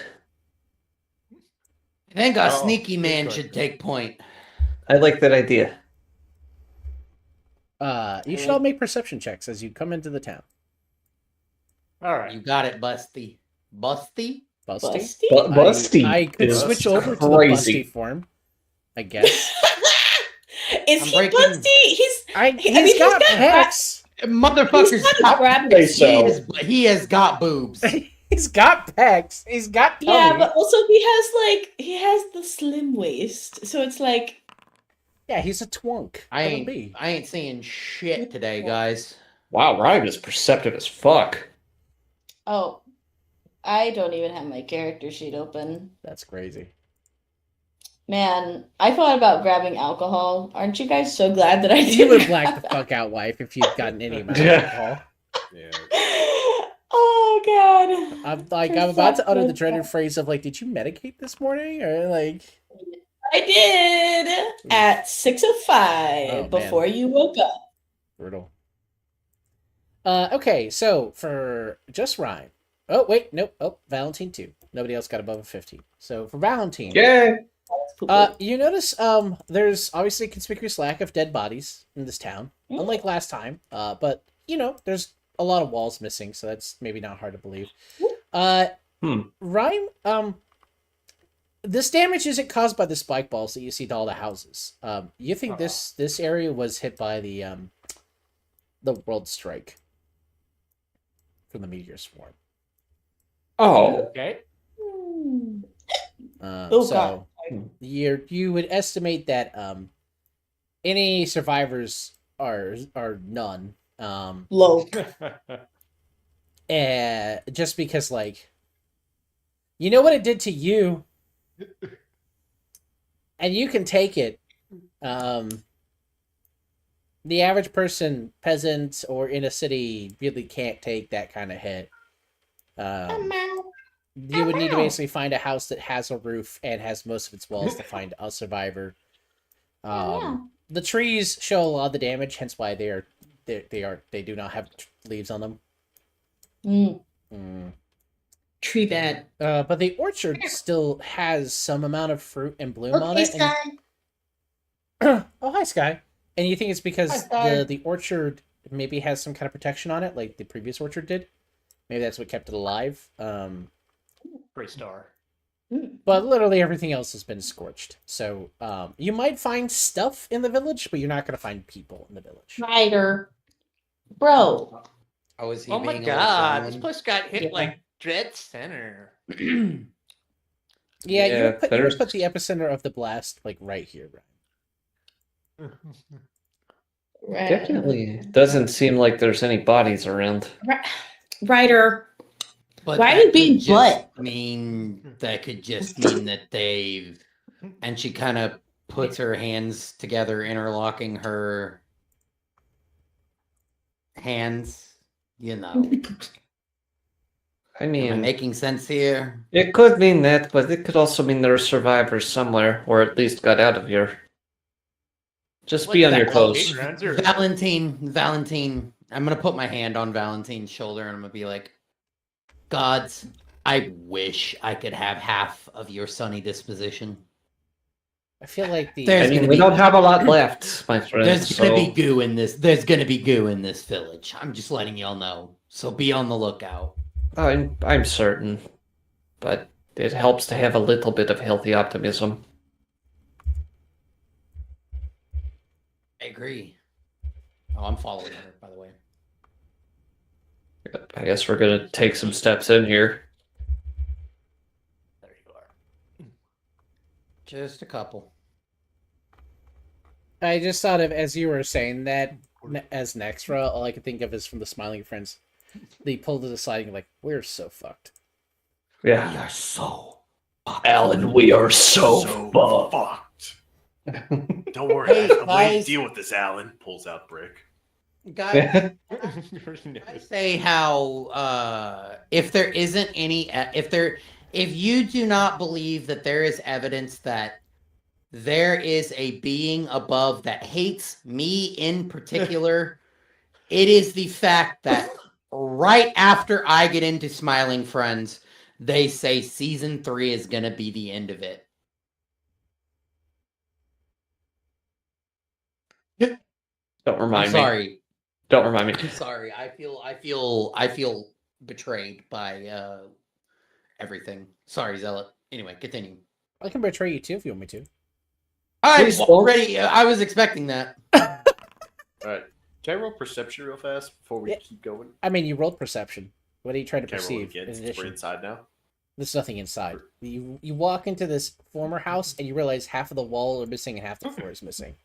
I think a Oh, sneaky good man question. should take point. I like that idea. You should all make perception checks as you come into the town. All right. You got it, Busty. Busty? Busty? Busty? Busty I could is switch over to the crazy. Busty form, I guess. Is I'm he breaking- busty? He's got pecs. Motherfucker's He's got got grab- Say so. he has got boobs. He's got pecs. He's got tummy. Yeah, but also he has the slim waist, so it's like Yeah, he's a twunk. I of a ain't bee. I ain't seeing shit today, guys. Wow, Ryan is perceptive as fuck. oh, I don't even have my character sheet open. That's crazy. Man, I thought about grabbing alcohol. Aren't you guys so glad that I did? You would have blacked the fuck out, wife, if you'd gotten any amount of Yeah. alcohol. Yeah. Oh god. I'm about to utter the dreaded phrase of like, did you medicate this morning? Or like I did at 6:05 Oh, man. before you woke up. brutal. Okay, so for just Ryan. Oh wait, nope. Oh, Valentine too. Nobody else got above a 50. So for Valentine, Yay! you notice there's obviously a conspicuous lack of dead bodies in this town, unlike last time. But there's a lot of walls missing, so that's maybe not hard to believe. Ryan, this damage isn't caused by the spike balls that you see to all the houses. You think this area was hit by the world strike from the meteor swarm. Oh, Okay. Oh, So God. you would estimate that any survivors are none. Low. Just because you know what it did to you, and you can take it. The average person, peasant, or in a city really can't take that kind of hit. You would need to basically find a house that has a roof and has most of its walls to find a survivor. The trees show a lot of the damage, hence why they do not have leaves on them. Tree bad. But the orchard still has some amount of fruit and bloom on it. Oh, hi, Sky. And you think it's because Hi, Sky. the orchard maybe has some kind of protection on it, like the previous orchard did? Maybe that's what kept it alive. Great star. But literally everything else has been scorched. So you might find stuff in the village, but you're not going to find people in the village. Ryder. Bro. Oh, is he Oh my being a god, this little place got hit Yeah. like dead center. villain? Yeah, you would put there's- the epicenter of the blast right here, right? definitely doesn't seem like there's any bodies around. Ryder. But Why that did being could just butt? that could just mean that they've and she kind of puts her hands together, interlocking her hands. I Am I mean, making sense here? it could mean that, but it could also mean there are survivors somewhere, or at least got out of here. Just be on your toes. Valentine, I'm gonna put my hand on Valentine's shoulder and I'm gonna be like, Gods, I wish I could have half of your sunny disposition. I feel like the There's I mean, gonna we be- don't have a lot left, my friend. There's gonna be So goo in this. There's gonna be goo in this village. I'm just letting y'all know. So be on the lookout. I'm certain, but it helps to have a little bit of healthy optimism. I agree. Oh, I'm following her, by the way. I guess we're gonna take some steps in here. There you are. Just a couple. I just thought of, as you were saying that, as Nextra, all I could think of is from the Smiling Friends. They pulled it aside and you're like, we're so fucked. Yeah, We are so. Alan, we are so fucked. Don't worry, Hey, I'm waiting guys. to deal with this. Alan pulls out Brick. Guys, Yours I knows. say how if there isn't any if you do not believe that there is evidence that there is a being above that hates me in particular, it is the fact that right after I get into Smiling Friends, they say season 3 is gonna be the end of it. Don't I'm remind me. sorry. Don't remind me. I'm sorry. I feel betrayed by everything. Sorry, Zealot. Anyway, continue. I can betray you too if you want me to. I'm Please don't. already. I was expecting that. All right. Can I roll perception real fast before we Yeah. keep going? I mean, you rolled perception. What are you trying to Can I roll it perceive again in since we're addition? inside now? There's nothing inside. You walk into this former house and you realize half of the wall are missing and half the floor is missing.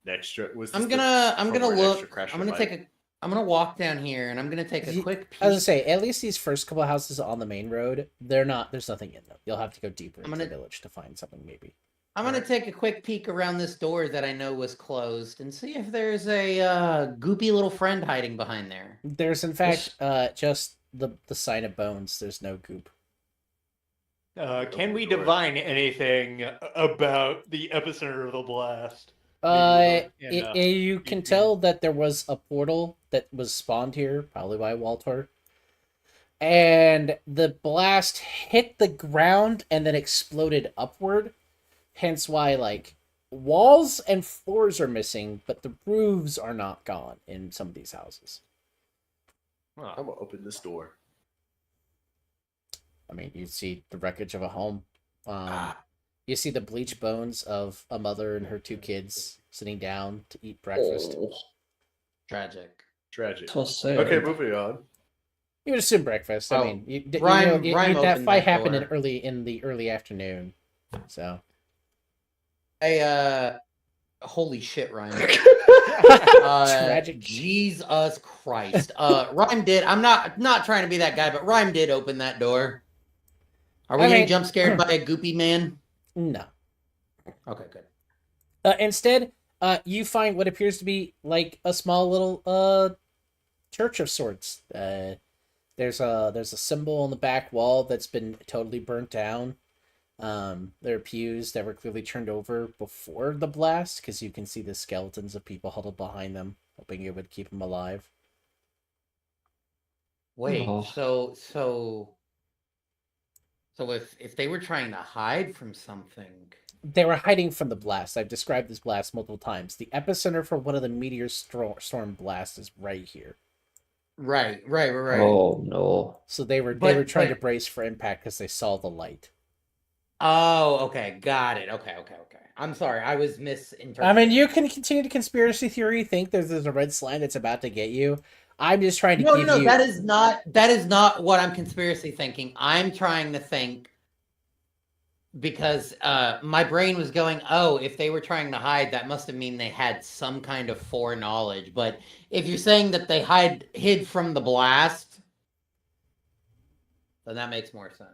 I'm gonna look. Crash I'm gonna take a. I'm gonna walk down here and I'm gonna take a quick peek. As I say, at least these first couple of houses on the main road, there's nothing in them. You'll have to go deeper into the village to find something, maybe. I'm gonna take a quick peek around this door that I know was closed and see if there's a goopy little friend hiding behind there. There's in fact just the sign of bones. There's no goop. Can we divine anything about the epicenter of the blast? You can tell that there was a portal that was spawned here, probably by Walter. And the blast hit the ground and then exploded upward. Hence why, like, walls and floors are missing, but the roofs are not gone in some of these houses. Huh. I'm gonna open this door. I mean, you see the wreckage of a home. You see the bleached bones of a mother and her 2 kids sitting down to eat breakfast. Oh, Tragic. Tragic. so sad. Okay, moving on. You would assume breakfast. I Oh, mean, Rhyme that opened fight that happened door. in the early afternoon. So, Hey, holy shit, Rhyme. tragic. Jesus Christ. Rhyme did. I'm not trying to be that guy, but Rhyme did open that door. Are we I getting mean- jump scared by a goopy man? No. Okay, good. Instead, you find what appears to be like a small little church of sorts. There's a symbol on the back wall that's been totally burnt down. There are pews that were clearly turned over before the blast, because you can see the skeletons of people huddled behind them, hoping it would keep them alive. Wait, Oh. so if they were trying to hide from something, They were hiding from the blast. I've described this blast multiple times. The epicenter for one of the meteor storm blasts is right here. right. Oh no. So they were But- trying to but- brace for impact because they saw the light. Oh, okay, got it. Okay. I'm sorry, I was misinterpreting. I mean, you can continue to conspiracy theory, think there's a red slime that's about to get you. I'm just trying to No, give no, you. that is not what I'm conspiracy thinking. I'm trying to think because my brain was going, oh, if they were trying to hide, that must have mean they had some kind of foreknowledge. But if you're saying that they hid from the blast, then that makes more sense.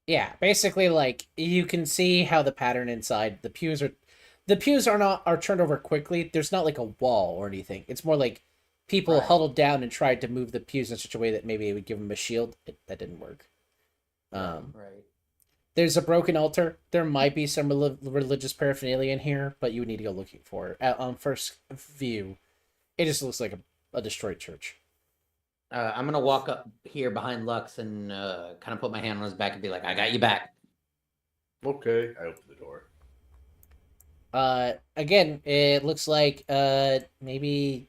Yeah, basically, like, you can see how the pattern inside the pews are turned over quickly. There's not like a wall or anything. It's more like people Right. huddled down and tried to move the pews in such a way that maybe it would give them a shield. That didn't work. Right. There's a broken altar. There might be some religious paraphernalia in here, but you would need to go looking for it. On first view, it just looks like a destroyed church. I'm gonna walk up here behind Lux and kind of put my hand on his back and be like, "I got you back." Okay, I open the door. Again, it looks like maybe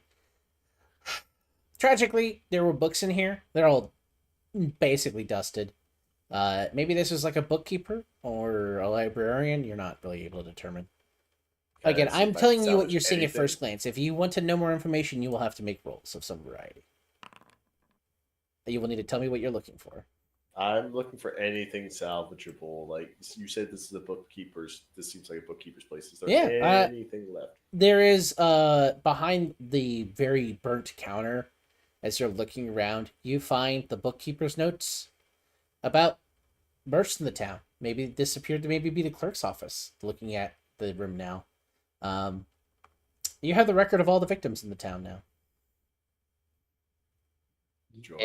tragically there were books in here. They're all basically dusted. Maybe this was like a bookkeeper or a librarian. You're not really able to determine. Can I Again, see if I'm I can telling you what salvage you're seeing at anything? first glance. If you want to know more information, you will have to make rolls of some variety. You will need to tell me what you're looking for. I'm looking for anything salvageable. Like you said, this is a bookkeeper's. This seems like a bookkeeper's place. Is there Yeah, anything left? There is behind the very burnt counter, as you're looking around, you find the bookkeeper's notes about bursts in the town. Maybe this appeared to maybe be the clerk's office. Looking at the room now, You have the record of all the victims in the town now. Enjoy.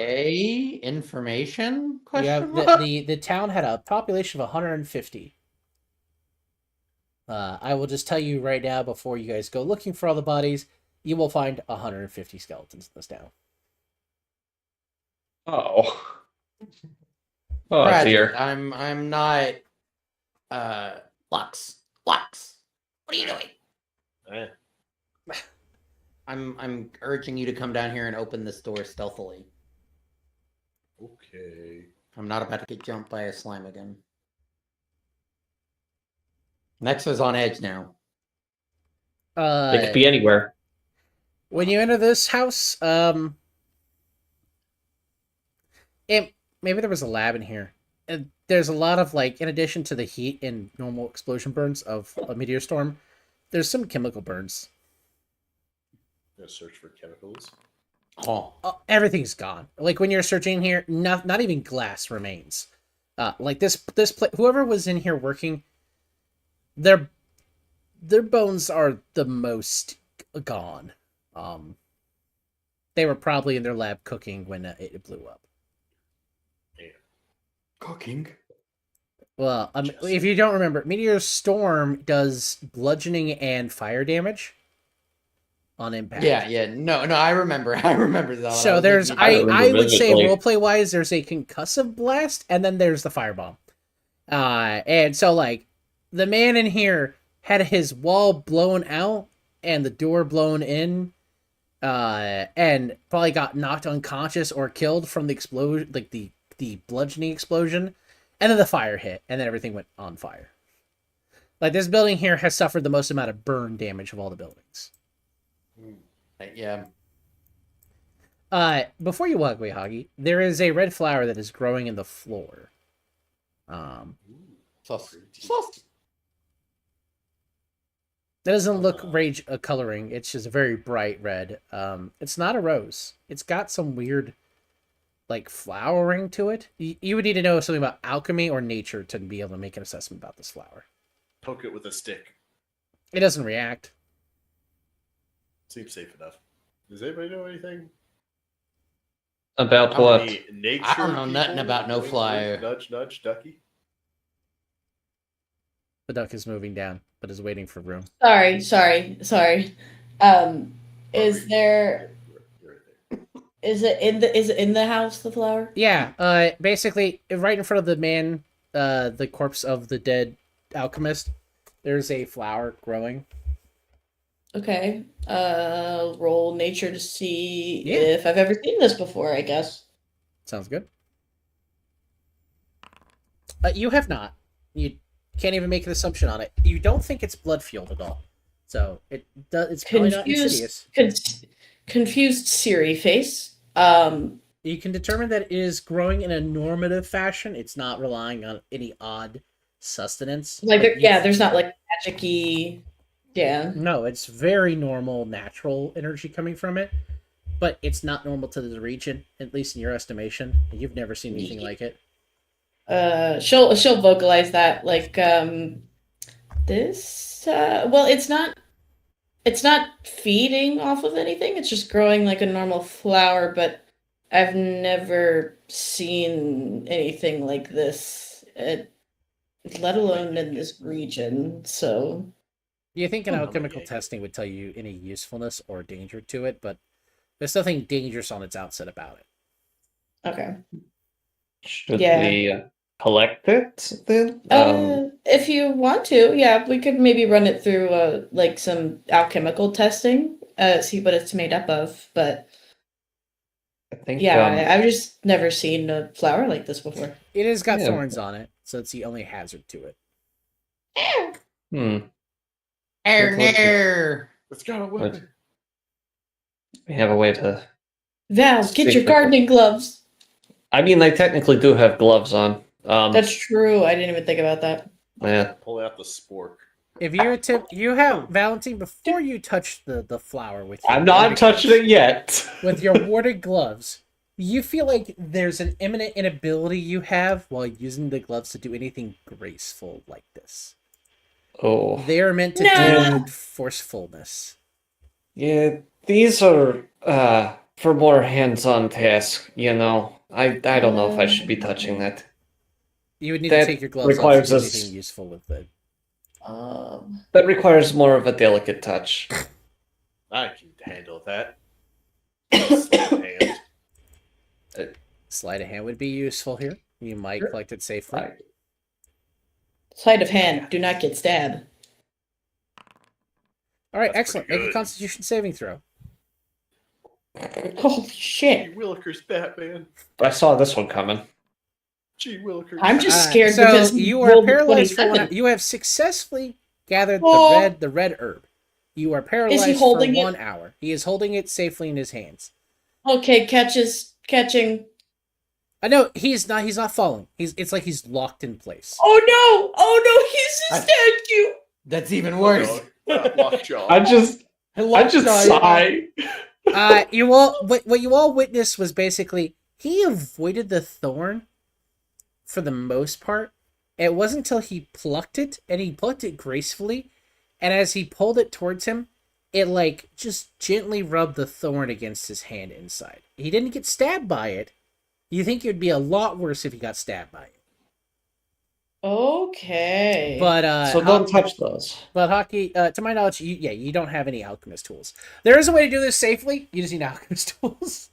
Information? You have Question mark? the town had a population of 150. I will just tell you right now, before you guys go looking for all the bodies, you will find 150 skeletons in this town. Oh. Oh Tragic. dear. I'm not. Lux. What are you doing? Eh, I'm urging you to come down here and open this door stealthily. okay. I'm not about to get jumped by a slime again. Nexa's on edge now. They could be anywhere. When you enter this house, maybe there was a lab in here. And there's a lot of, like, in addition to the heat and normal explosion burns of a meteor storm, there's some chemical burns. Gonna search for chemicals. Oh, Everything's gone. Like, when you're searching here, not even glass remains. Like this whoever was in here working, their bones are the most gone. They were probably in their lab cooking when it blew up. Cooking. Well, if you don't remember, Meteor Storm does bludgeoning and fire damage on impact. yeah. No, I remember. I remember that. So there's, I remember I would say vividly. roleplay wise, there's a concussive blast, and then there's the firebomb. And so, like, the man in here had his wall blown out and the door blown in, and probably got knocked unconscious or killed from the explosion, like the bludgeoning explosion, and then the fire hit, and then everything went on fire. Like, this building here has suffered the most amount of burn damage of all the buildings. Yeah. Before you walk away, Hoggy, there is a red flower that is growing in the floor. Sus. That doesn't look rage coloring. It's just a very bright red. It's not a rose. It's got some weird, like, flowering to it. You would need to know something about alchemy or nature to be able to make an assessment about this flower. Poke it with a stick. It doesn't react. Seems safe enough. Does anybody know anything? About How what? Any nature I don't know nothing people? about no Wink, wink, flyer. Nudge, nudge, ducky. The duck is moving down, but is waiting for room. Sorry. Is there? You're right there. Is it in the house? The flower? Yeah. Basically, right in front of the man, the corpse of the dead alchemist, there's a flower growing. Okay. Roll nature to see Yeah. if I've ever seen this before. I guess. Sounds good. You have not. You can't even make an assumption on it. You don't think it's blood fueled at all. So it's probably not insidious. Confused Siri face. You can determine that it is growing in a normative fashion. It's not relying on any odd sustenance. Like But there's not like magic-y. Yeah. No, it's very normal, natural energy coming from it. But it's not normal to the region, at least in your estimation. You've never seen anything like it. She'll vocalize that like this. Well, it's not feeding off of anything. It's just growing like a normal flower, but I've never seen anything like this, let alone in this region. So, You think an Oh, alchemical yeah. testing would tell you any usefulness or danger to it, but there's nothing dangerous on its outset about it. okay. Should Yeah. we collect it then? If you want to, yeah, we could maybe run it through like some alchemical testing, see what it's made up of. But I think. yeah, I've just never seen a flower like this before. It has got Yeah. thorns on it, so it's the only hazard to it. Hmm. Air. It's got a What? weapon. We have a way to. Val, get your Safely. gardening gloves. I mean, they technically do have gloves on. That's true. I didn't even think about that. Yeah. Pull out the spork. If you attempt, you have Valentine before you touch the flower with. Your I'm not warded touching gloves- it yet. With your warded gloves, you feel like there's an imminent inability you have while using the gloves to do anything graceful like this. Oh. They are meant to No. do forcefulness. Yeah, these are for more hands-on tasks, you know. I don't know if I should be touching that. You would need to That take your gloves off to requires do us- anything useful with it. That requires more of a delicate touch. I can handle that. Sleight of hand. Sleight of hand would be useful here. You might Sure. collect it safely. I- Sleight of hand. Do not get stabbed. All right, That's excellent. pretty Make a good. Constitution saving throw. Holy Gee shit! Willikers, Batman. I saw this one coming. Gee Willikers. I'm just scared so because he you are rolled a paralyzed for 1 hour. 27. You have successfully gathered Oh. the red herb. You are paralyzed holding for it? 1 hour. He is holding it safely in his hands. Okay, catching. No, he's not. He's not falling. It's like he's locked in place. Oh no! He's a statue. That's even worse. Lockjaw. I just sigh. You all. What you all witnessed was basically he avoided the thorn for the most part. It wasn't until he plucked it, and he plucked it gracefully, and as he pulled it towards him, it like just gently rubbed the thorn against his hand inside. He didn't get stabbed by it. You think it would be a lot worse if he got stabbed by it. Okay. But So don't touch those. But Hockey, to my knowledge, you don't have any alchemist tools. There is a way to do this safely. You just need alchemist tools.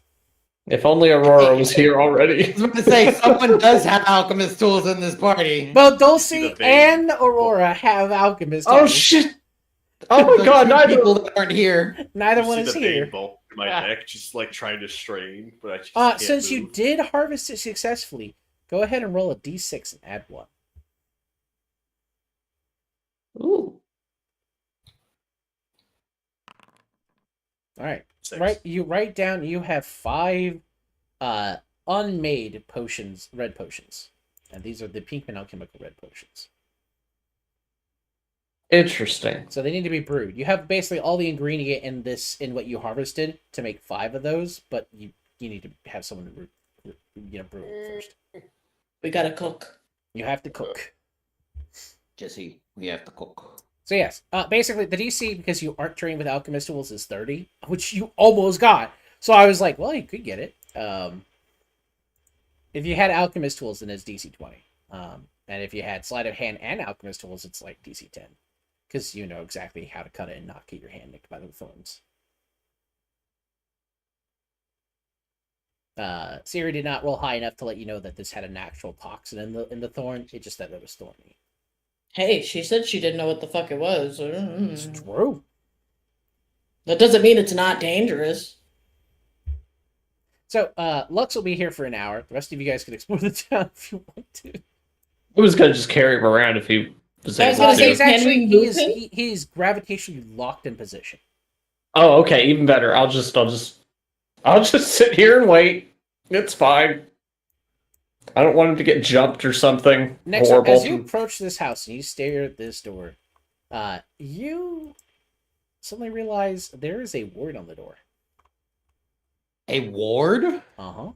If only Aurora was here already. I was about to say, someone does have alchemist tools in this party. Both See Dulcie the vein. and Aurora have alchemist Oh tools. shit! Oh my The god, two neither. people that aren't here. Neither You one see is the here. vein bulk in my neck, just like trying to strain, but I just can't Since you move. did harvest it successfully, go ahead and roll a d6 and add 1. Ooh. All right. Six. Right. You write down. You have 5 unmade potions, red potions, and these are the Pinkman alchemical red potions. Interesting. So they need to be brewed. You have basically all the ingredient in what you harvested to make 5 of those, but you need to have someone brew it first. we gotta cook. You have to cook. Jesse, we have to cook. So yes, basically the DC, because you aren't trained with alchemist tools, is 30, which you almost got. So I was like, well, you could get it. If you had alchemist tools, then it's DC 20. And if you had sleight of hand and alchemist tools, it's like DC 10. Because you know exactly how to cut it and not get your hand nicked by the thorns. Siri did not roll high enough to let you know that this had an actual toxin in the thorn. It just said that it was thorny. Hey, she said she didn't know what the fuck it was. It's true. That doesn't mean it's not dangerous. So, Lux will be here for an hour. The rest of you guys can explore the town if you want to. I was gonna just carry him around if he was I was able gonna say, to. He's actually can we move him? he's gravitationally locked in position. Oh, okay, even better. I'll just sit here and wait. It's fine. I don't want him to get jumped or something Next up, horrible. as you approach this house and you stare at this door, you suddenly realize there is a ward on the door. A ward? Uh-huh.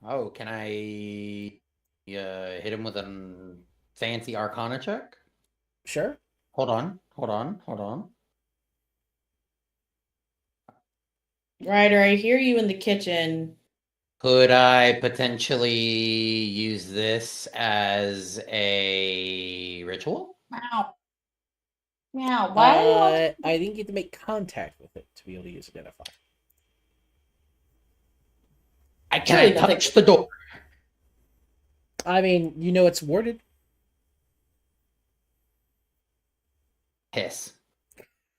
Oh, can I hit him with a fancy Arcana check? Sure. Hold on. Ryder, I hear you in the kitchen. Could I potentially use this as a ritual? Meow. Meow. Why? I think you have to make contact with it to be able to use Identify. Can I Surely nothing- touch the door? I mean, you know it's warded. Piss.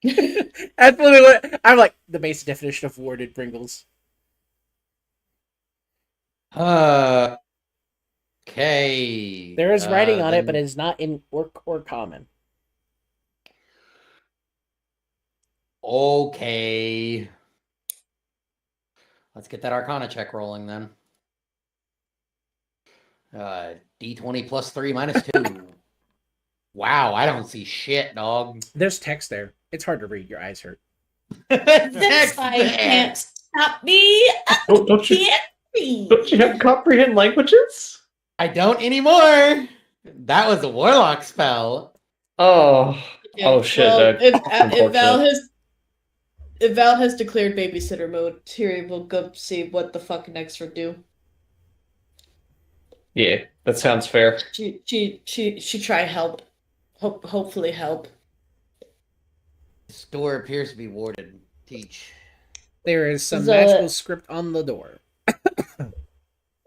That's literally what I'm like. The basic definition of warded Pringles. Okay. There is writing on it, but then- it's not in orc or common. Okay. Let's get that Arcana check rolling then. D20 plus 3 minus 2. Wow, I don't see shit, dog. There's text there. It's hard to read. Your eyes hurt. This I can't stop me. Don't you Can't be. have comprehend languages? I don't anymore. That was a warlock spell. Oh, Yeah, oh shit! well, that's if Val unfortunate. has Val has declared babysitter mode. Tiri will go see what the fuck Nextford do. Yeah, that sounds fair. She try help. Hopefully help. This door appears to be warded. Teach. There is some So- magical script on the door.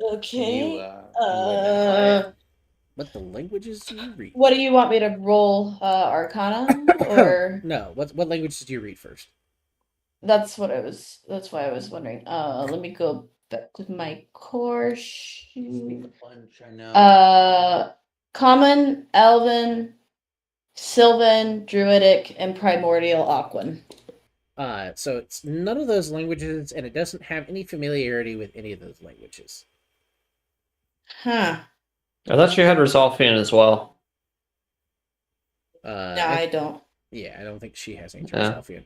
Okay. Identify it? What the languages do you read? What do you want me to roll? Arcana or No, what language did you read first? that's why I was wondering. Let me go back to my core sheet. Bunch, I know. Common, Elven, Sylvan, Druidic, and Primordial Aquan. So it's none of those languages, and it doesn't have any familiarity with any of those languages. Huh. I thought you had Resolfian as well. No, I don't. Yeah, I don't think she has Ancient Yeah. Resolfian.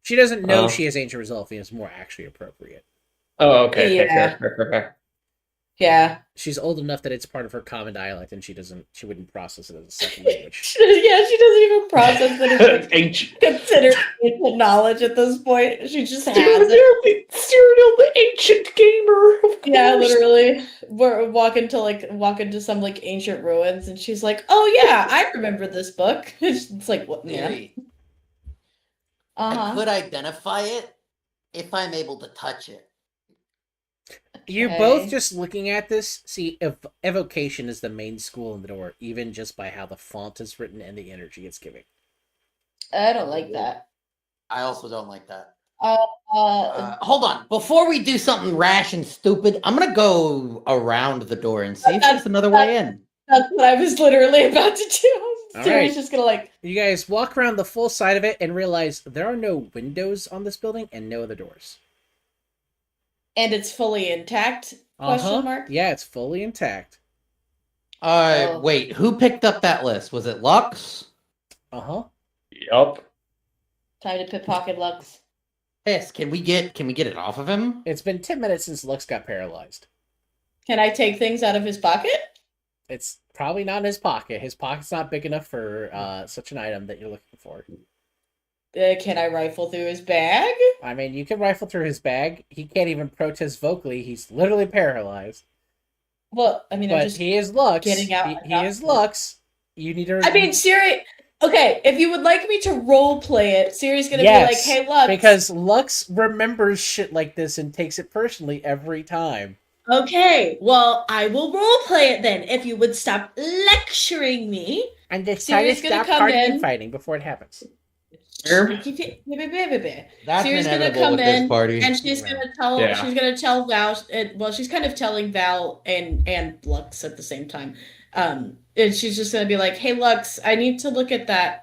She doesn't know Oh. she has Ancient Resolfian. It's more actually appropriate. Oh, okay. Yeah. Fair. Yeah. She's old enough that it's part of her common dialect, and she wouldn't process it as a second language. Yeah, she doesn't even process it as Ancient. considered ancient knowledge at this point. She just has it. Cyril, the ancient gamer. Of Yeah, course. literally. We're walk into some like ancient ruins, and she's like, "Oh yeah, I remember this book." It's like, what? Yeah. Theory. Uh I huh. could identify it if I'm able to touch it. You're both just looking at this. See, evocation is the main school in the door, even just by how the font is written and the energy it's giving. I don't like that. I also don't like that. Uh, Hold on. Before we do something rash and stupid, I'm gonna go around the door and see if there's another way in. that's what I was literally about to do. All Sarah's right. just gonna like. You guys walk around the full side of it and realize there are no windows on this building and no other doors. And it's fully intact? Question mark. Yeah, it's fully intact. Oh. Wait, who picked up that list? Was it Lux? Uh-huh. Yup. Time to pickpocket Lux. Yes, can we get it off of him? It's been 10 minutes since Lux got paralyzed. Can I take things out of his pocket? It's probably not in his pocket. His pocket's not big enough for such an item that you're looking for. Can I rifle through his bag? I mean, you can rifle through his bag. He can't even protest vocally. He's literally paralyzed. Well, I mean, I'm But just he is Lux. getting out He enough. is Lux. You need to... I mean, Siri. Okay, if you would like me to role play it, Siri's gonna Yes, be like, "Hey, Lux." because Lux remembers shit like this and takes it personally every time. Okay, well, I will role play it then. If you would stop lecturing me. And just try to Siri's gonna stop come partying in. and fighting before it happens. Herb? Siri's That's gonna inevitable come with this in, party. and she's gonna tell. Yeah. She's gonna tell Val. Well, she's kind of telling Val and Lux at the same time. And she's just gonna be like, "Hey, Lux, I need to look at that.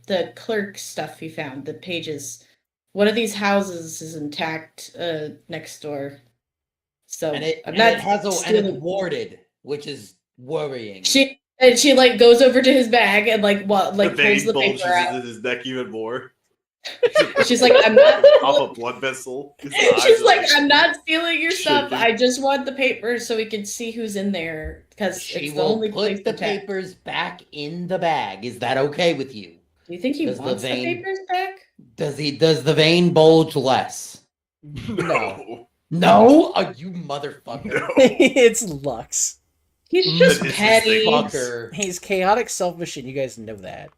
The clerk stuff you found. The pages. One of these houses is intact. Next door. So And it, I'm and not it has and stealing- it's warded, which is worrying. She like goes over to his bag and like pulls the vein the bulges paper out. into his neck even more. She's like, "I'm not." Off a blood vessel. His eyes She's are like, "I'm not stealing your stuff. shaking. I just want the paper so we can see who's in there because She it's the will only place put the to check." papers back in the bag. Is that okay with you? Do you think he Does the wants the vein- papers back? Does the vein bulge less? No. No? Oh, you motherfucker. No. It's Lux. He's That just is petty. distinct. Fucker. He's chaotic, selfish, and you guys know that.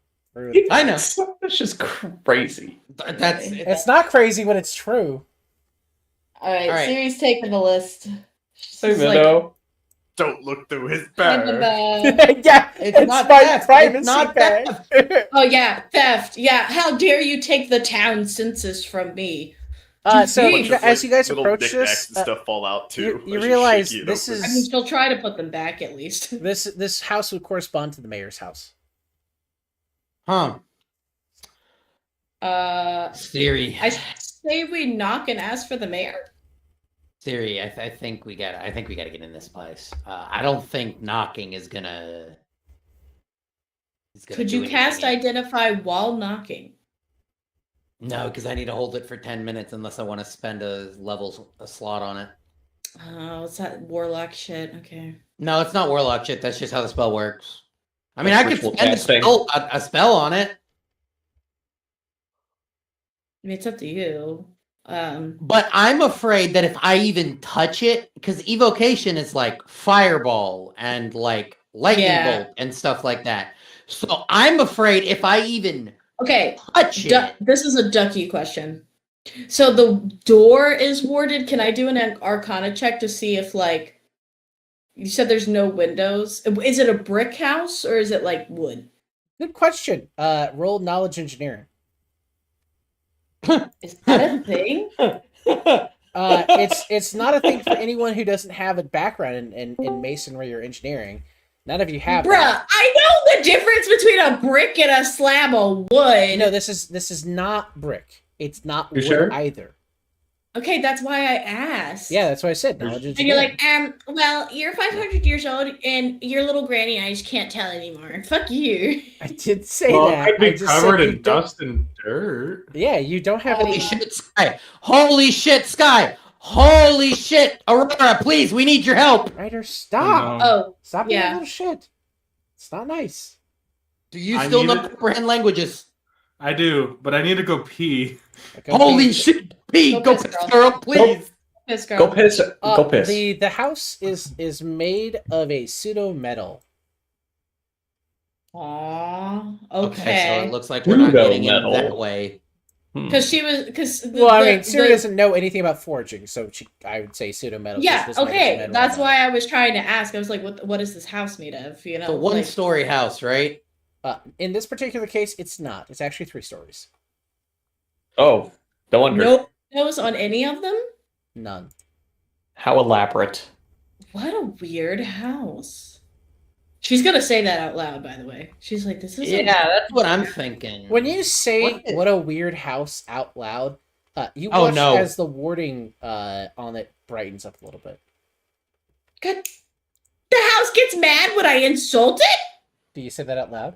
I know. That's just crazy. That's It's not crazy when it's true. All right, All right. Siri's taking the list. Hey, She's like, Minnow. Don't look through his "Hand them bag. back." Yeah, It's not theft. It's not theft. Oh yeah, theft. Yeah, how dare you take the town census from me? So Bunch you, as you guys little approach knickknacks this, and stuff fall out too. you as realize shake it this open. I mean, is she'll try to put them back at least. this house would correspond to the mayor's house. Huh. Siri. I say we knock and ask for the mayor. Siri, I think we gotta get in this place. I don't think knocking is gonna. Could do you cast anything. identify while knocking? No, because I need to hold it for 10 minutes unless I want to spend a slot on it. Oh, it's that warlock shit. Okay. No, it's not warlock shit. That's just how the spell works. I mean, That's I could ritual spend casting. a spell on it. I mean, it's up to you. But I'm afraid that if I even touch it, because evocation is like fireball and like lightning Yeah. bolt and stuff like that. So I'm afraid if I even Okay. touch it, This is a ducky question. So the door is warded. Can I do an Arcana check to see if, like, you said there's no windows? Is it a brick house or is it like wood? Good question. Roll knowledge engineering. Is that a thing? It's not a thing for anyone who doesn't have a background in masonry or engineering. None of you have Bruh, that. I know the difference between a brick and a slab of wood. No, this is not brick. It's not You wood sure? either. Okay, that's why I asked. Yeah, that's what I said. Knowledge And you're engineering. like, well, you're 500 years old and your little granny eyes can't tell anymore. Fuck you. I did say Well, that. I'd I be just covered said you in don't- dust and dirt. Yeah, you don't have holy any. shit, Sky! Holy shit, Sky! Holy shit, Aurora! Please, we need your help. Ryder, stop! No. Oh, Stop being a yeah. little shit. It's not nice. Do you I still know needed- comprehend languages? I do, but I need to go pee. Okay, Holy please. shit! P, Go go piss, piss, girl. girl, please. piss girl. Go piss. Uh, Go piss. The house is made of a pseudo metal. Aw, So okay. it looks like we're not Pseudo getting in metal. that way. Because she was, because Well, I mean, Siri doesn't know anything about forging, so I would say pseudo metal. 'cause Yeah, this might have okay. metal That's on it. why I was trying to ask. I was like, what is this house made of? You know, It's a one-story house, right? In this particular case, it's not. It's actually 3 stories. Oh, no wonder. Nope. Windows on any of them? None. How elaborate. What a weird house. She's gonna say that out loud, by the way. She's like, this is Yeah, that's what I'm thinking. When you say What? "what a weird house" out loud, you Oh, watch no. as the wording on it brightens up a little bit. God, the house gets mad when I insult it? Do you say that out loud?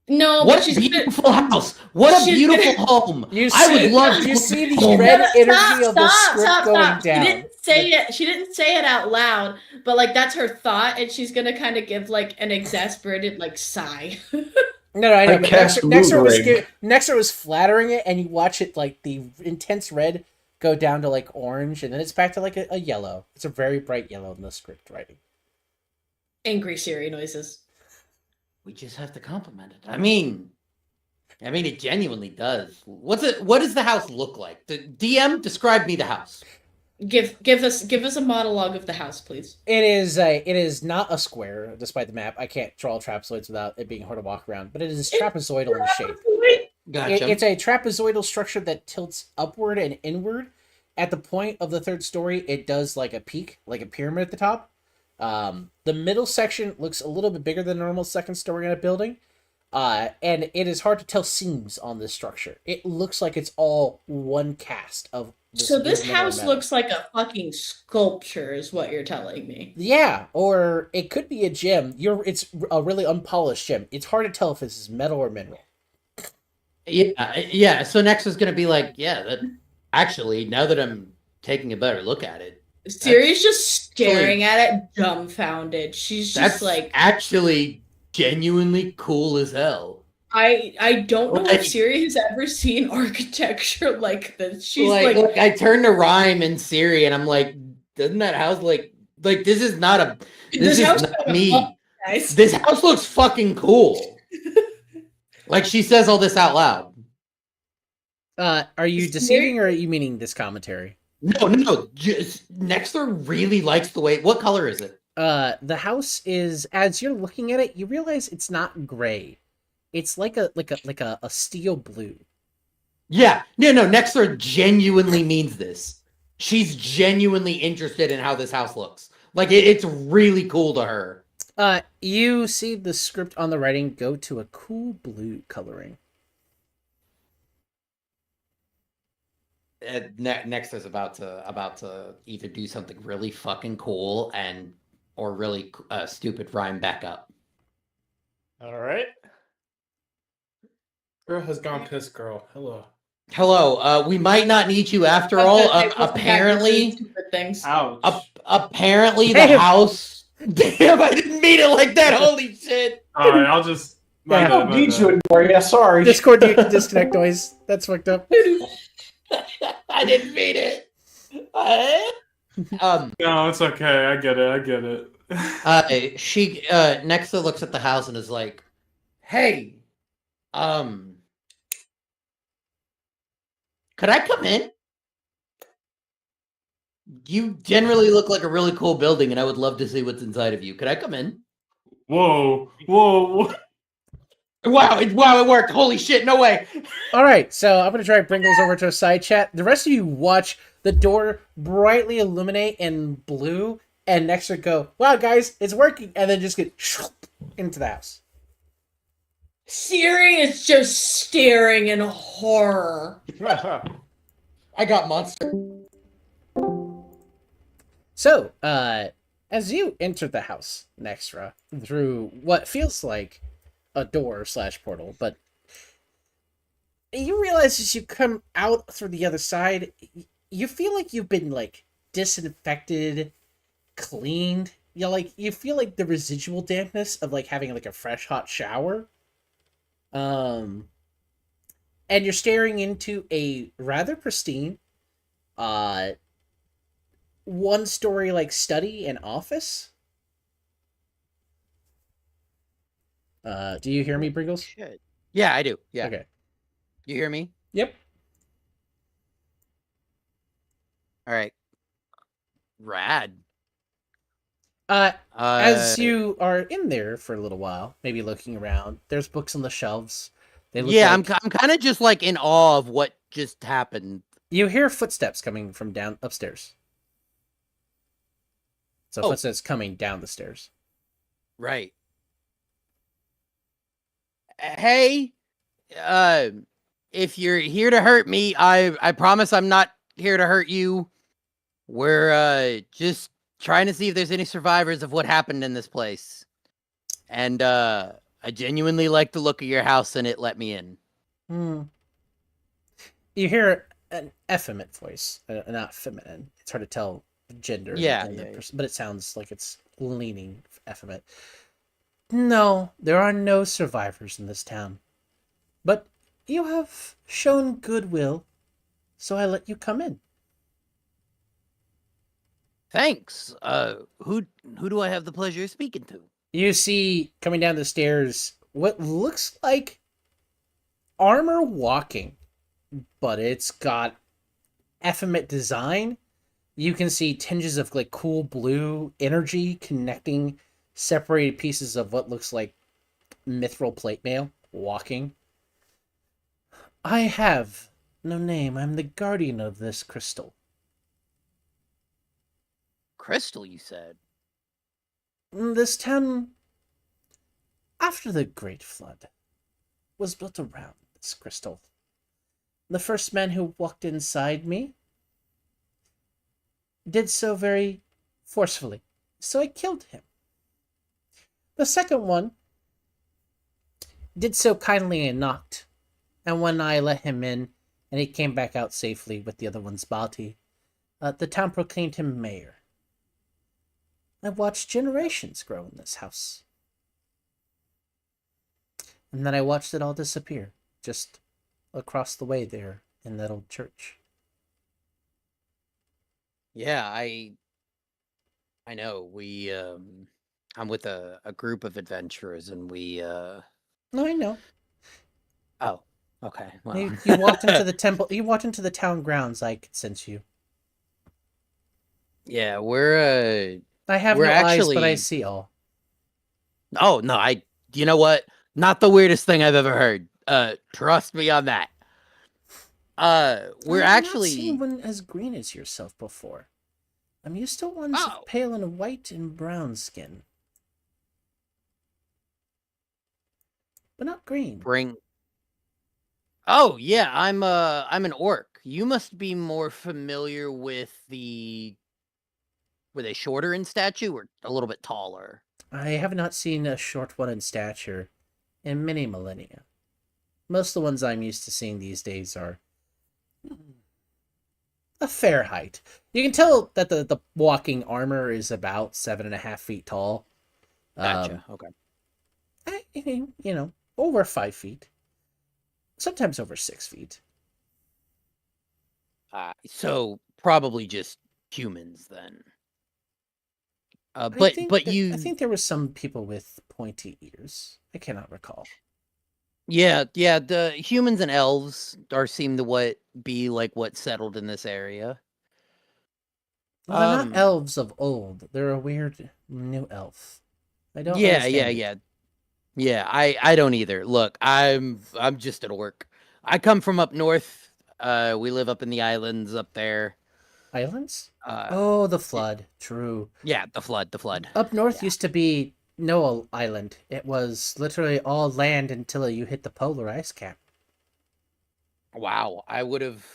No, What but a she's beautiful house! What a she's beautiful home! You I would see- love you to see live the in a red home. energy of the script going down. She didn't say it. She didn't say it out loud, but like that's her thought, and she's gonna kind of give like an exasperated like sigh. No, I know. I But cast Nexter was flattering it, and you watch it like the intense red go down to like orange, and then it's back to like a yellow. It's a very bright yellow in the script writing. Angry Siri noises. We just have to compliment it. I mean, it genuinely does. What does the house look like? The DM, describe me the house. Give us a monologue of the house, please. It is not a square, despite the map. I can't draw trapezoids without it being hard to walk around, but it is trapezoidal in shape. Gotcha. It's a trapezoidal structure that tilts upward and inward. At the point of the 3rd story, it does like a peak, like a pyramid at the top. The middle section looks a little bit bigger than a normal 2nd story in a building. And it is hard to tell seams on this structure. It looks like it's all one cast of. So this metal house metal. looks like a fucking sculpture, is what you're telling me. Yeah, or it could be a gem. It's a really unpolished gem. It's hard to tell if this is metal or mineral. Yeah. So next is gonna be like, yeah, that actually, now that I'm taking a better look at it, Siri's just staring at it, dumbfounded. She's just that's like, actually genuinely cool as hell. I don't know Like- if Siri has ever seen architecture like this. She's like, like, look, I turned to Rhyme and Siri, and I'm like, doesn't that house like this is not a this house is not kinda me. fucked, guys. This house looks fucking cool. Like she says all this out loud. Are you Is deceiving or are you meaning this commentary? No. Just Nexter really likes the way. What color is it? The house is, as you're looking at it, you realize it's not gray. It's like a steel blue. Yeah, no. Nexter genuinely means this. She's genuinely interested in how this house looks. Like it's really cool to her. You see the script on the writing go to a cool blue coloring. Nexter's about to either do something really fucking cool or really stupid rhyme back up. All right. Girl has gone piss, girl. Hello, we might not need you after I was all. gonna say, let's go back to Apparently, stupid things. Ouch. apparently the Damn. house. Damn, I didn't mean it like that. Holy shit! Alright, I'll just My Yeah. bad, don't my need bad. you anymore. Yeah, sorry. Discord disconnect noise. That's fucked up. I didn't mean it. No, it's okay. I get it. I get it. She Nexa looks at the house and is like, "Hey, could I come in? You generally look like a really cool building, and I would love to see what's inside of you. Could I come in?" Whoa, whoa. Wow, it worked. Holy shit, no way. All right, so I'm gonna drive Pringles over to a side chat. The rest of you watch the door brightly illuminate in blue, and next to go, "Wow, guys, it's working!" and then just get into the house. Siri is just staring in horror. I got monster. So, as you enter the house, Nextra, through what feels like a door / portal, but you realize as you come out through the other side, you feel like you've been like disinfected, cleaned. You feel like the residual dampness of like having like a fresh hot shower. And you're staring into a rather pristine, one-story like study and office. Do you hear me, Briggles? Shit. Yeah, I do. Yeah. Okay. You hear me? Yep. All right. Rad. As you are in there for a little while, maybe looking around, there's books on the shelves. They look Yeah, like... I'm kind of just like in awe of what just happened. You hear footsteps coming from down upstairs. So Oh. footsteps coming down the stairs. Right. Hey, if you're here to hurt me, I promise I'm not here to hurt you. We're just trying to see if there's any survivors of what happened in this place. And I genuinely like the look of your house, and it let me in. You hear an effeminate voice, not feminine. It's hard to tell gender. Yeah, in the yeah. but it sounds like it's leaning effeminate. No, there are no survivors in this town. But you have shown goodwill, so I let you come in. Thanks. Who do I have the pleasure of speaking to? You see coming down the stairs what looks like armor walking, but it's got effeminate design. You can see tinges of like cool blue energy connecting separated pieces of what looks like mithril plate mail walking. I have no name. I'm the guardian of this crystal. Crystal, you said? This town, after the Great Flood, was built around this crystal. The first man who walked inside me did so very forcefully, so I killed him. The second one did so kindly and knocked, and when I let him in and he came back out safely with the other one's body, the town proclaimed him mayor. I've watched generations grow in this house. And then I watched it all disappear, just across the way there in that old church. Yeah, I know. I'm with a group of adventurers, and No, I know. Oh, okay. Well. You walked into the temple. You walked into the town grounds. I could sense you. Yeah, we're I have We're no eyes, but I actually- see all. Oh no, you know what? Not the weirdest thing I've ever heard. Trust me on that. We're I've actually not seen one as green as yourself before. I'm used to ones Oh. with pale and white and brown skin, but not green. bring. Oh yeah, I'm an orc. You must be more familiar with were they shorter in stature or a little bit taller? I have not seen a short one in stature in many millennia. Most of the ones I'm used to seeing these days are a fair height. You can tell that the walking armor is about 7.5 feet tall. Gotcha. Okay. You know, over 5 feet, sometimes over 6 feet. So probably just humans then. I But think but I you think there were some people with pointy ears. I cannot recall. yeah, the humans and elves seem to be like what settled in this area. Well, they're not elves of old. They're a weird new elf. I don't understand it. Yeah, I don't either. Look, I'm just at work. I come from up north. We live up in the islands up there. Islands? Uh, Oh, the flood. True. yeah, the flood. Up north Yeah. used to be no island. It was literally all land until you hit the polar ice cap. Wow, I would have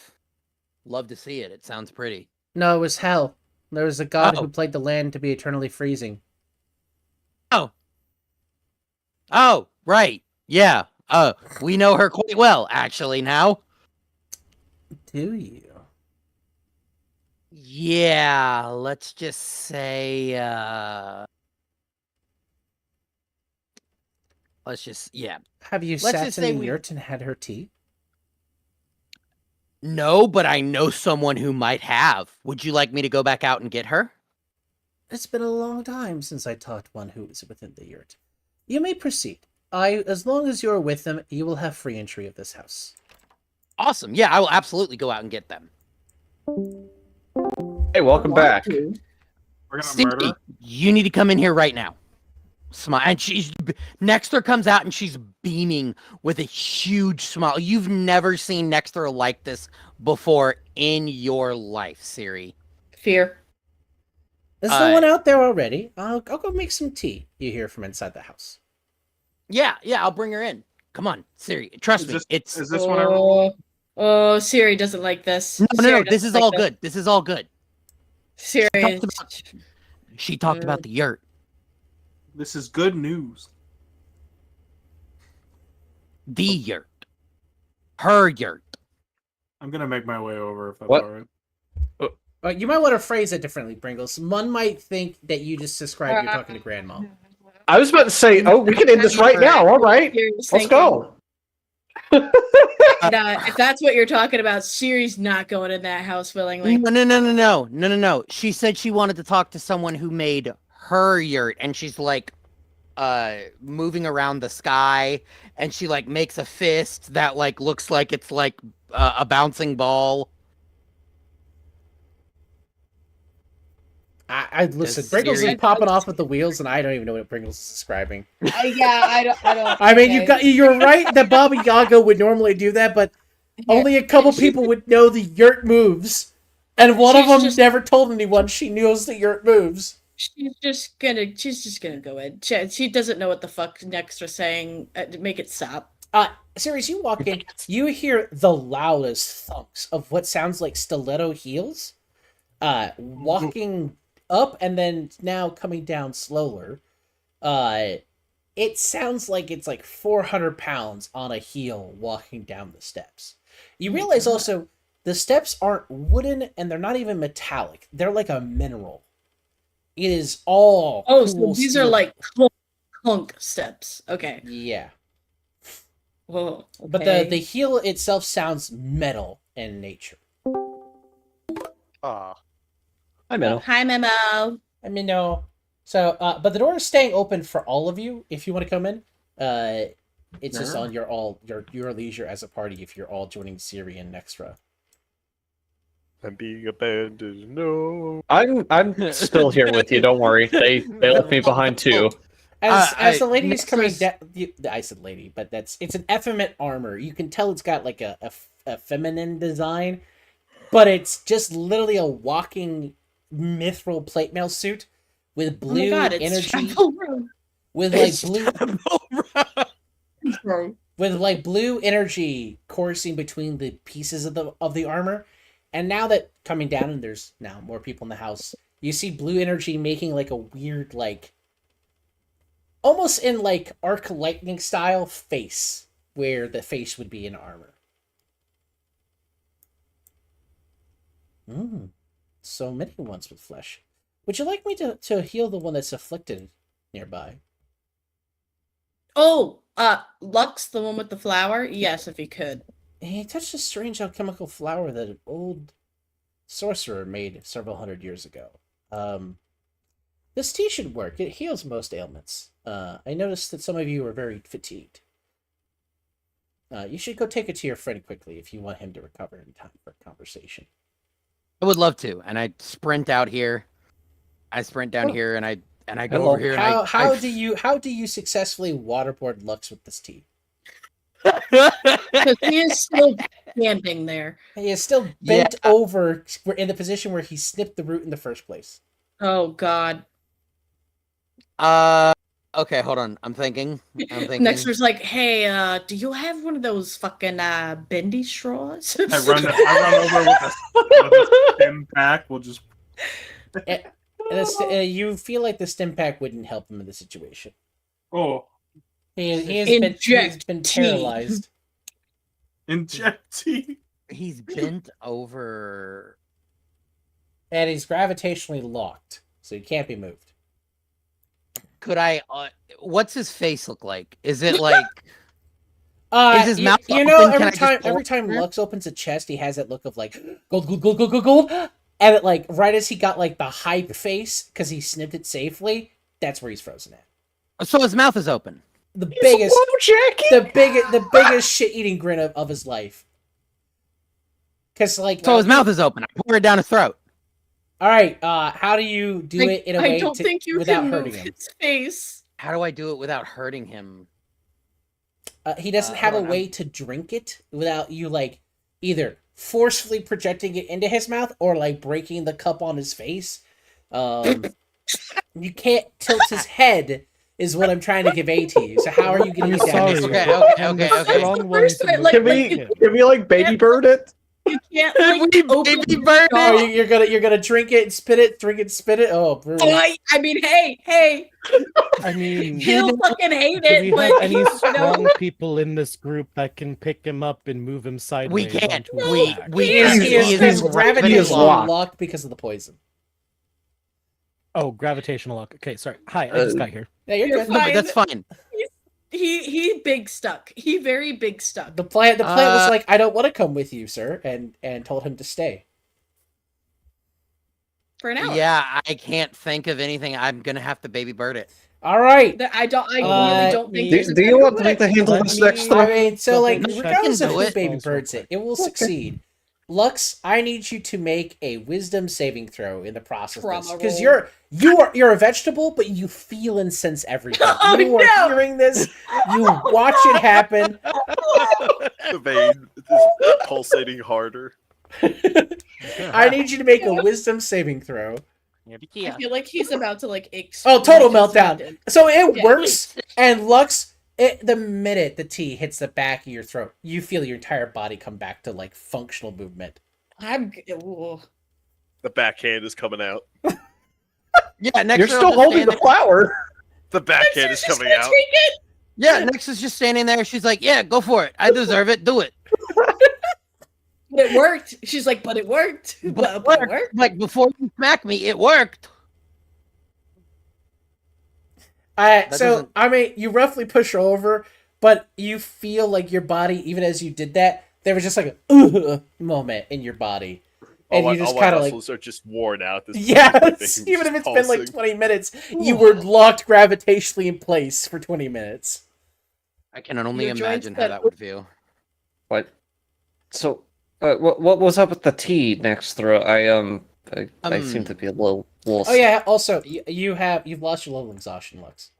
loved to see it. It sounds pretty. No, it was hell. There was a god Oh. who played the land to be eternally freezing. Oh, right. Yeah. We know her quite well, actually, now. Do you? Yeah, let's just say, yeah. Have you Let's sat just in say the we- yurt and had her tea? No, but I know someone who might have. Would you like me to go back out and get her? It's been a long time since I taught one who is within the yurt. You may proceed. As long as you are with them, you will have free entry of this house. Awesome. Yeah, I will absolutely go out and get them. Hey, welcome back. We're gonna Stevie, murder. you need to come in here right now. Smile. And Nexter comes out and she's beaming with a huge smile. You've never seen Nexter like this before in your life, Siri. Fear. There's no one out there already. I'll go make some tea, you hear from inside the house. Yeah, I'll bring her in. Come on, Siri. Trust me. Is this one I roll? Oh, Siri doesn't like this. No. Siri This doesn't is like all good. This is all good. Siri. She talked about the yurt. This is good news. The yurt. Her yurt. I'm gonna make my way over if that's What? alright. You might want to phrase it differently, Pringles. One might think that you just described you're talking to Grandma. I was about to say, oh, we can end this right now. All right, let's go. If that's what you're talking about, Siri's not going in that house willingly. No. She said she wanted to talk to someone who made her yurt, and she's like moving around the sky, and she like makes a fist that like looks like it's like a bouncing ball. I listen. Pringles is popping off with the wheels, and I don't even know what Pringles is describing. Yeah, I don't. I mean, you're right that Baba Yaga would normally do that, but only a couple people would know the yurt moves, and one of them never told anyone she knows the yurt moves. She's just gonna go in. She doesn't know what the fuck next are saying. Make it stop. Sirius, you walk in, you hear the loudest thumps of what sounds like stiletto heels, walking up and then now coming down slower. It sounds like it's like 400 pounds on a heel walking down the steps. You realize also the steps aren't wooden and they're not even metallic. They're like a mineral. It is all so these steel. are like clunk steps. Okay. Yeah. Whoa. Okay. But the heel itself sounds metal in nature. Hi, Memo. Hi, Memo. I mean, no. So, but the door is staying open for all of you if you want to come in. It's just on your leisure as a party if you're all joining Siri and Nextra. I'm being abandoned. No. I'm still here with you. Don't worry. They left me behind too. As the lady is coming Nextra's- down, I said lady, but it's an effeminate armor. You can tell it's got like a feminine design, but it's just literally a walking mithril plate mail suit with blue energy, with like blue energy coursing between the pieces of the armor. And now that coming down and there's now more people in the house, you see blue energy making like a weird like almost in like arc lightning style face where the face would be in armor. So many ones with flesh. Would you like me to heal the one that's afflicted nearby? Oh, Lux, the one with the flower? Yes, if he could. He touched a strange alchemical flower that an old sorcerer made several hundred years ago. This tea should work. It heals most ailments. I noticed that some of you are very fatigued. You should go take it to your friend quickly if you want him to recover in time for a conversation. I would love to, and I sprint out here. I sprint down here, and I go Hello. over here. How do you successfully waterboard Lux with this tea? Because he is still standing there. He is still bent over. We're in the position where he snipped the root in the first place. Oh God. Okay, hold on. I'm thinking. Nexter's like, hey, do you have one of those fucking bendy straws? I run over with a stim pack. We'll just. You feel like the stim pack wouldn't help him in the situation. Oh. He's been paralyzed. Inject tea. He's bent over. And he's gravitationally locked, so he can't be moved. Could I? What's his face look like? Is it like? Is his mouth you know, open? every time Lux opens a chest, he has that look of like gold, gold, gold, gold, gold, gold, and it, like right as he got like the hype face because he snipped it safely, that's where he's frozen at. So his mouth is open. The biggest shit-eating grin of his life. Because like, so his mouth is open. I pour it down his throat. All right. How do you do it in a way without hurting him? His face. How do I do it without hurting him? He doesn't have a way to drink it without you like either forcefully projecting it into his mouth or like breaking the cup on his face. You can't tilt his head. Is what I'm trying to give A to you. So how are you getting it down? Okay. Can we like baby bird it? You can't like baby bird it. Oh, you're gonna drink it, spit it, drink it, spit it. Oh, brutal. I mean, hey. I mean, He'll fucking hate do it. we But have any strong people in this group that can pick him up and move him sideways? We can't. onto his back? He is gravitational locked because of the poison. Oh, gravitational lock. Okay, sorry. Hi, I just got here. Yeah, you're good. No, but that's fine. He big stuck. He very big stuck. The plant was like, I don't want to come with you, sir, and told him to stay. For an hour. Yeah, I can't think of anything. I'm gonna have to baby bird it. All right. I really don't think. Do you want to make the handle this next I time? mean, so like, Check regardless of into who it. baby birds it, it will succeed. Lux, I need you to make a wisdom saving throw in the process because you're a vegetable, but you feel and sense everything. You are hearing this, you watch it happen. The vein is pulsating harder. I need you to make a wisdom saving throw. I feel like he's about to like Oh, total meltdown. So it works, and Lux, the minute the tea hits the back of your throat, you feel your entire body come back to like functional movement. Ooh. The backhand is coming out. Yeah, next You're still holding the flower. The backhand is coming out. Yeah, Nyx is just standing there. She's like, "Yeah, go for it. I deserve it. Do it." But it worked. She's like, but it worked. But it worked. Like before you smack me, it worked. I mean, you roughly push her over, but you feel like your body, even as you did that, there was just like a moment in your body. And you just kind of like muscles are just worn out. This yes, even if it's been like 20 minutes, you were locked gravitationally in place for 20 minutes. I can only imagine how that would feel. What? So, what was up with the tea next throw? I seem to be a little. Oh yeah. Also, you've lost your level of exhaustion, Lux.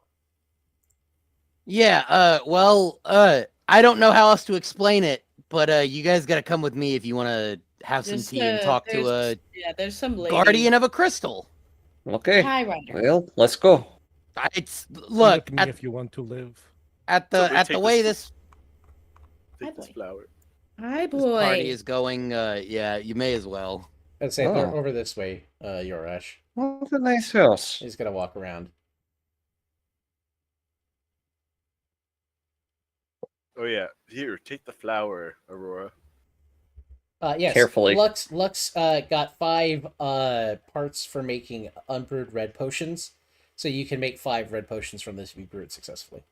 Yeah. I don't know how else to explain it, but you guys got to come with me if you want to have some tea and talk to a there's some lady. guardian of a crystal. Okay. Hi, Ryder. Well, let's go. Look, if you want to live. At the way this flower. Hi, this boy. party is going, yeah, you may as well. I'd say over this way, Yorash. What a nice house. He's gonna walk around. Oh yeah, here, take the flower, Aurora. Yes. Carefully. Lux got 5 parts for making unbrewed red potions, so you can make 5 red potions from this if you brew it successfully.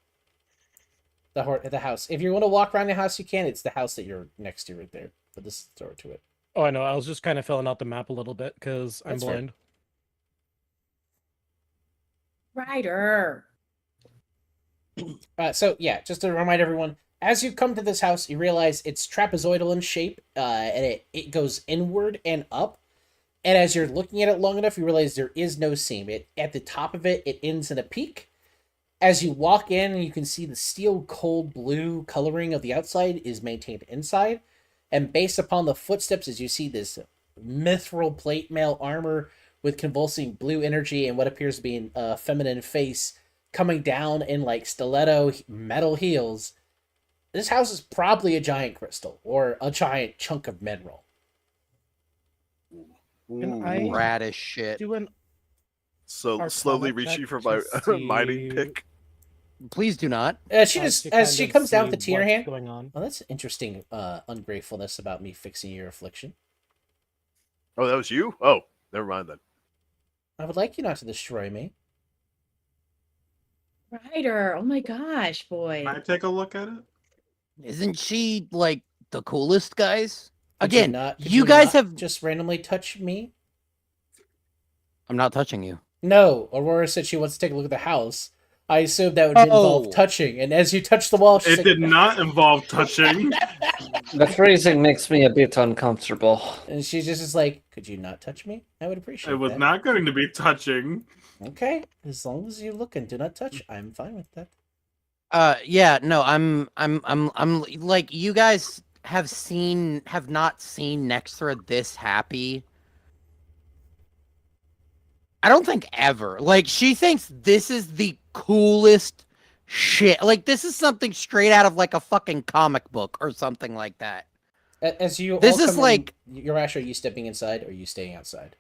the house. If you want to walk around the house, you can. It's the house that you're next to right there. But this is the door to it. Oh, I know. I was just kind of filling out the map a little bit because I'm That's fair. blind. Ryder. So yeah, just to remind everyone, as you come to this house, you realize it's trapezoidal in shape, and it goes inward and up. And as you're looking at it long enough, you realize there is no seam. It at the top of it, it ends in a peak. As you walk in, you can see the steel cold blue coloring of the outside is maintained inside. And based upon the footsteps, as you see this mithril plate mail armor with convulsing blue energy and what appears to be a feminine face coming down in like stiletto metal heels, this house is probably a giant crystal or a giant chunk of mineral. Can I Rad as shit. do an So Arcana slowly check reaching for to my mining see- pick. Please do not. She just to as kind she of comes down see with the tea in her what's hand. going on? Well, that's interesting. Ungratefulness about me fixing your affliction. Oh, that was you? Oh, never mind then. I would like you not to destroy me. Ryder. Oh my gosh, boy. Can I take a look at it? Isn't she like the coolest, guys? Could Again, could you guys not have. just randomly touch me. I'm not touching you. No, Aurora said she wants to take a look at the house. I assumed that would involve Oh. touching, and as you touch the wall, she's It like, did not involve touching. The phrasing makes me a bit uncomfortable. and she just is like, "Could you not touch me? I would appreciate It was that." not going to be touching. Okay, as long as you look and do not touch, I'm fine with that. Yeah, no, I'm like, you guys have not seen Nextra this happy. I don't think ever. Like, she thinks this is the coolest shit. Like, this is something straight out of like a fucking comic book or something like that. As you This all is come like- in, you're actually, are you stepping inside or are you staying outside?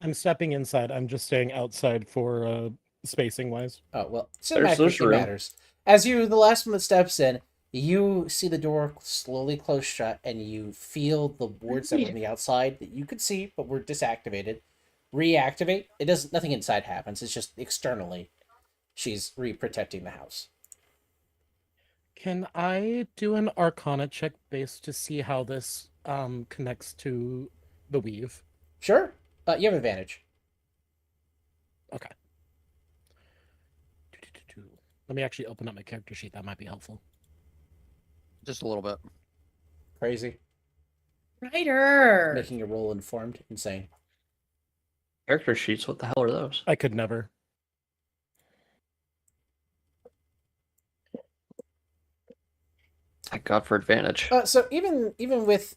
I'm stepping inside. I'm just staying outside for spacing wise. Oh well, There's cinematically room. matters. As you, the last one that steps in, you see the door slowly close shut, and you feel the wards that were on the outside that you could see but were disactivated reactivate. It doesn't. Nothing inside happens. It's just externally, she's re-protecting the house. Can I do an Arcana check base to see how this connects to the weave? Sure. You have advantage. Okay. Let me actually open up my character sheet. That might be helpful. Just a little bit. Crazy. Ryder. Making a roll informed. Insane. Character sheets, what the hell are those? I could never. Thank God for advantage. So even with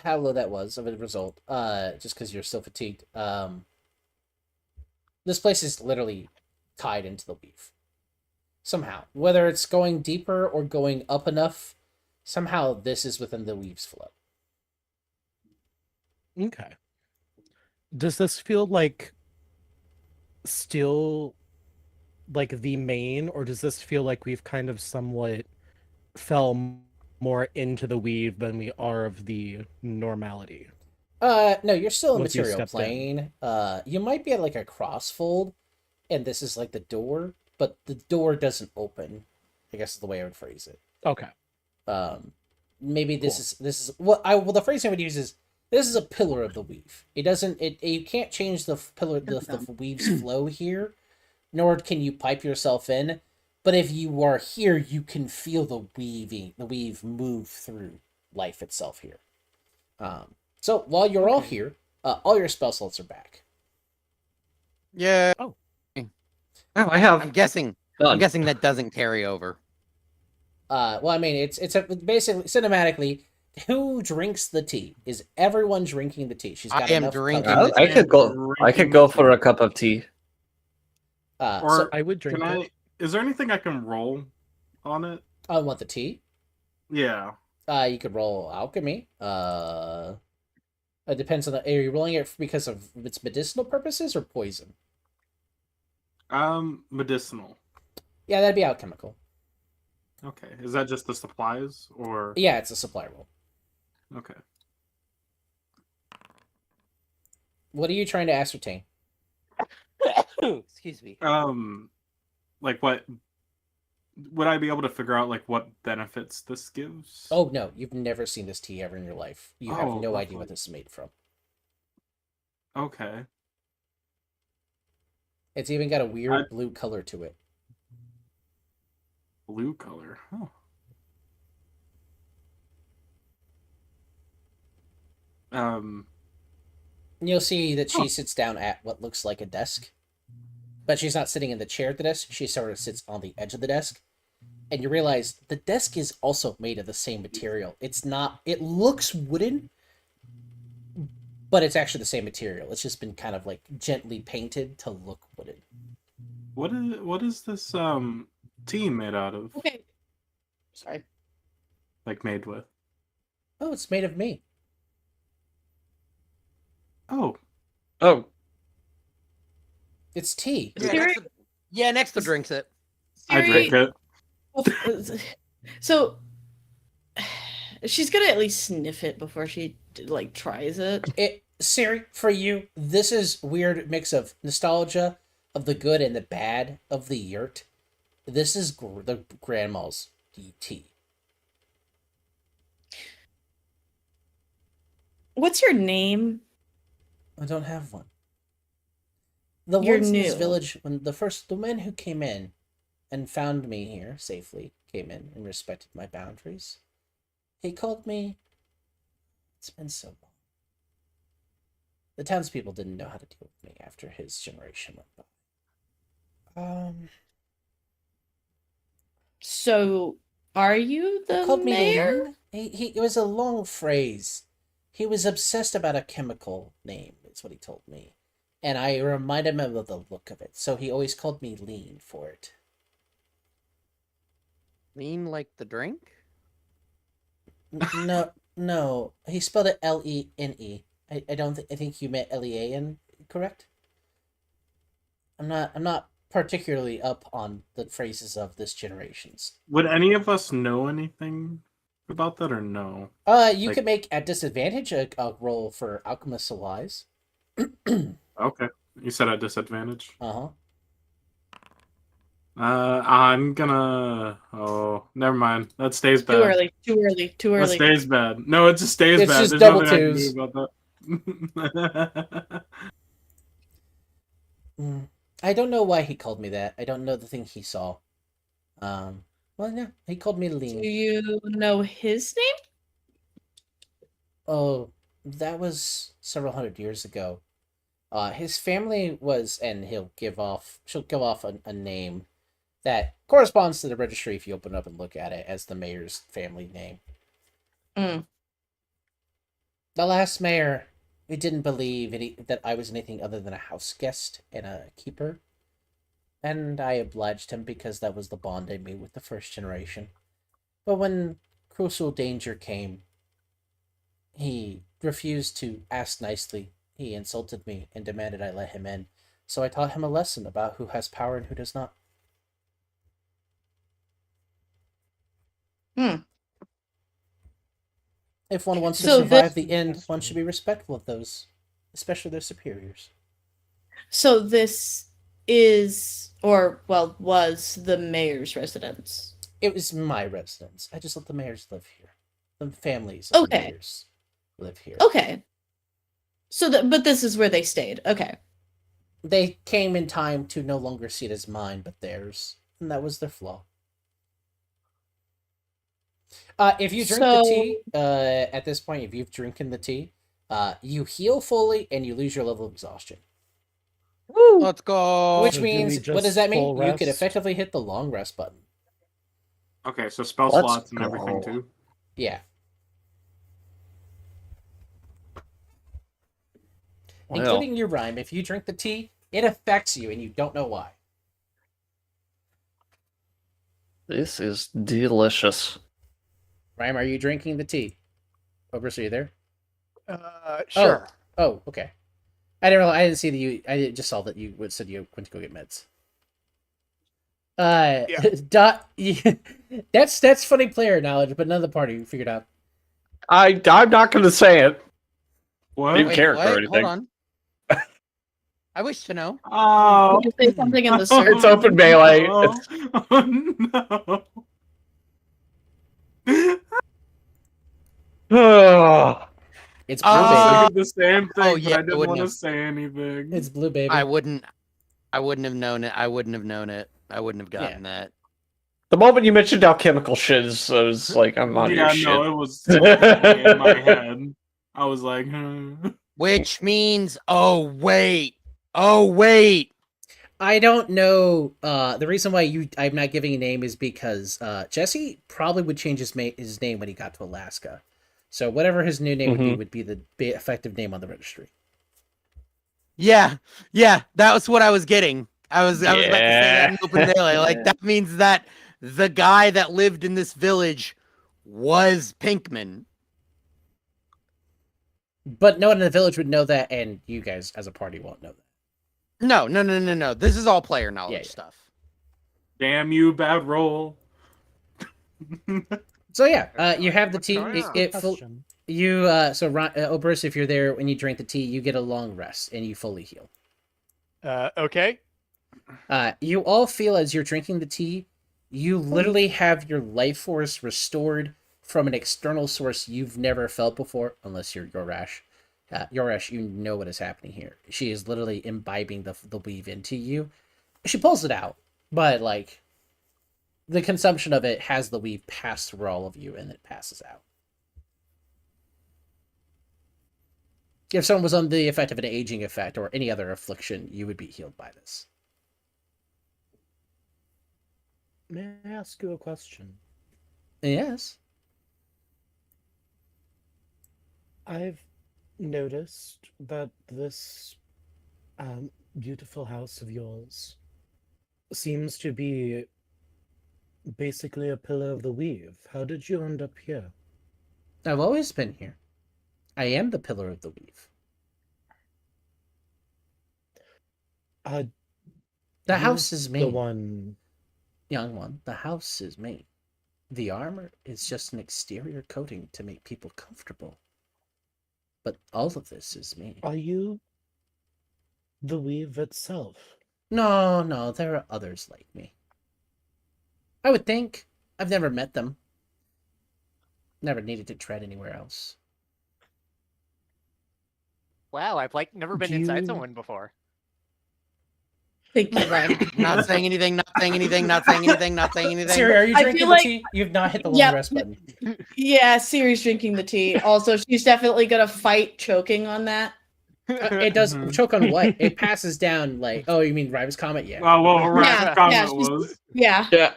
how low that was of a result, just because you're still fatigued, this place is literally tied into the weave. Somehow, whether it's going deeper or going up enough, somehow this is within the weave's flow. Okay. Does this feel like still like the main, or does this feel like we've kind of somewhat fell more into the weave than we are of the normality? No, you're still in Once you material stepped in. plane. You might be at like a crossfold, and this is like the door, but the door doesn't open. I guess is the way I would phrase it. Okay. Maybe this Cool. is what I well the phrase I would use is this is a pillar of the weave. It doesn't you can't change the pillar the weave's flow here, nor can you pipe yourself in. But if you are here, you can feel the weave move through life itself here. So while you're all here, all your spell slots are back. Yeah. Oh, I have I'm guessing done. that doesn't carry over. Well, I mean, it's basically cinematically. Who drinks the tea? Is everyone drinking the tea? She's got I am enough drinking cover. the I could go for a cup of tea. Or So I would drink can it. Is there anything I can roll on it? I want the tea. Yeah. You could roll alchemy. It depends on the. Are you rolling it because of its medicinal purposes or poison? Medicinal. Yeah, that'd be alchemical. Okay. Is that just the supplies or? Yeah, it's a supply roll. Okay. What are you trying to ascertain? Excuse me. Like what would I be able to figure out like what benefits this gives? Oh no, you've never seen this tea ever in your life. You have Oh, no idea lovely. what this is made from. Okay. It's even got a weird blue color to it. Blue color. Oh. You'll see that she sits down at what looks like a desk, but she's not sitting in the chair at the desk. She sort of sits on the edge of the desk, and you realize the desk is also made of the same material. It's not. It looks wooden, but it's actually the same material. It's just been kind of like gently painted to look wooden. What is this tea made out of? Okay. Sorry. Like made with? Oh, it's made of me. Oh. Oh. It's tea. Yeah, next to drinks it. I drink it. So she's gonna at least sniff it before she like tries it. Siri, for you, this is weird mix of nostalgia of the good and the bad of the yurt. This is the grandma's tea. What's your name? I don't have one. The You're ones in this new. village, when the men who came in and found me here safely came in and respected my boundaries. He called me. It's been so long. The townspeople didn't know how to deal with me after his generation went by. So, are you the Called me mayor? Lean. It was a long phrase. He was obsessed about a chemical name, is what he told me. And I reminded him of the look of it, so he always called me Lean for it. Lean like the drink? No. He spelled it Lene. I don't I think you meant Lean, correct? I'm not particularly up on the phrases of this generation's. Would any of us know anything about that or no? You could make at disadvantage a roll for alchemist supplies. Okay. You said at disadvantage? Uh-huh. I'm gonna... Oh, never mind. That stays bad. Too early. That stays bad. No, it just stays It's bad. just There's double nothing I can twos. do about that. I don't know why he called me that. I don't know the thing he saw. Well, yeah, he called me Lean. Do you know his name? Oh, that was several hundred years ago. His family was, and she'll give off a name that corresponds to the registry if you open up and look at it as the mayor's family name. Mm. The last mayor, he didn't believe that I was anything other than a house guest and a keeper. And I obliged him because that was the bond I made with the first generation. But when crucial danger came, he refused to ask nicely. He insulted me and demanded I let him in. So I taught him a lesson about who has power and who does not. If one wants to survive the end, one should be respectful of those, especially their superiors. So this is, or well, was the mayor's residence. It was my residence. I just let the mayors live here. The families of the mayors live here. Okay. So, but this is where they stayed. Okay. They came in time to no longer see it as mine, but theirs, and that was their flaw. If you drink the tea, at this point, if you've drinking the tea, you heal fully and you lose your level of exhaustion. Woo! Let's go. Which means, what does that mean? You could effectively hit the long rest button. Okay, so spell slots and everything too? Yeah. Well. Including your rhyme. If you drink the tea, it affects you and you don't know why. This is delicious. Rhyme, are you drinking the tea? Oberst, are you there? Sure. Oh, okay. I didn't see that you. I just saw that you said you went to go get meds. Dot. That's funny player knowledge, but none of the party figured out. I'm not going to say it. What? New character or anything. Hold on. I wish to know. Oh, Did you say something in the search? It's open melee. Oh, oh no. It's blue, I was baby. thinking the same thing, oh, but yeah, I I didn't wouldn't want to have. say anything. It's blue, baby. I wouldn't have known it. I wouldn't have known it. I wouldn't have gotten that. The moment you mentioned alchemical shiz, I was like, I'm on your Yeah, shit. no, it was totally in my head. I was like, Which means, oh wait. I don't know. The reason why I'm not giving a name is because Jesse probably would change his name when he got to Alaska. So whatever his new name would be the effective name on the registry. Yeah, that was what I was getting. I was about to say that in open melee. Like that means that the guy that lived in this village was Pinkman. But no one in the village would know that, and you guys as a party won't know that. No. This is all player knowledge stuff. damn you, bad roll. So yeah, you have the tea. Question. Oberus, if you're there when you drink the tea, you get a long rest and you fully heal. Okay. You all feel as you're drinking the tea, you literally have your life force restored from an external source you've never felt before, unless you're Yorash. Yorash, you know what is happening here. She is literally imbibing the weave into you. She pulls it out, but like the consumption of it has the weave pass through all of you and it passes out. If someone was on the effect of an aging effect or any other affliction, you would be healed by this. May I ask you a question? Yes. I've noticed that this beautiful house of yours seems to be basically a pillar of the weave. How did you end up here? I've always been here. I am the pillar of the weave. The house is me. The one... Young one, the house is me. The armor is just an exterior coating to make people comfortable. But all of this is me. Are you the weave itself? No, there are others like me. I would think. I've never met them. Never needed to tread anywhere else. Wow, I've never been inside someone before. Thank you, Ryan. Not saying anything. Siri, are you I drinking feel the like- tea? You've not hit the long rest button. Yeah, Siri's drinking the tea. Also, she's definitely gonna fight choking on that. It does choke on what? It passes down like. Oh, you mean Rive's Comet? Yeah. Oh, well, Yeah, comment yeah, was. Yeah. Yeah.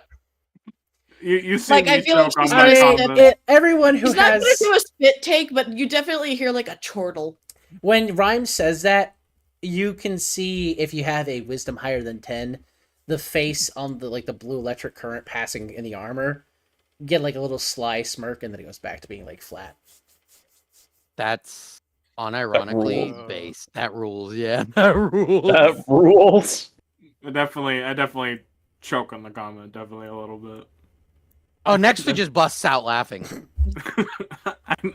You see Like, me I feel like choke she's on gonna my step comment. Everyone who She's not has. gonna do a spit take, but you definitely hear like a chortle. When Rhyme says that, you can see if you have a wisdom higher than 10, the face on the blue electric current passing in the armor get like a little sly smirk, and then it goes back to being like flat. That's unironically rules. based. That rules, yeah. That rules. That rules. I definitely choke on the comment, definitely a little bit. Oh, Nexta just busts out laughing.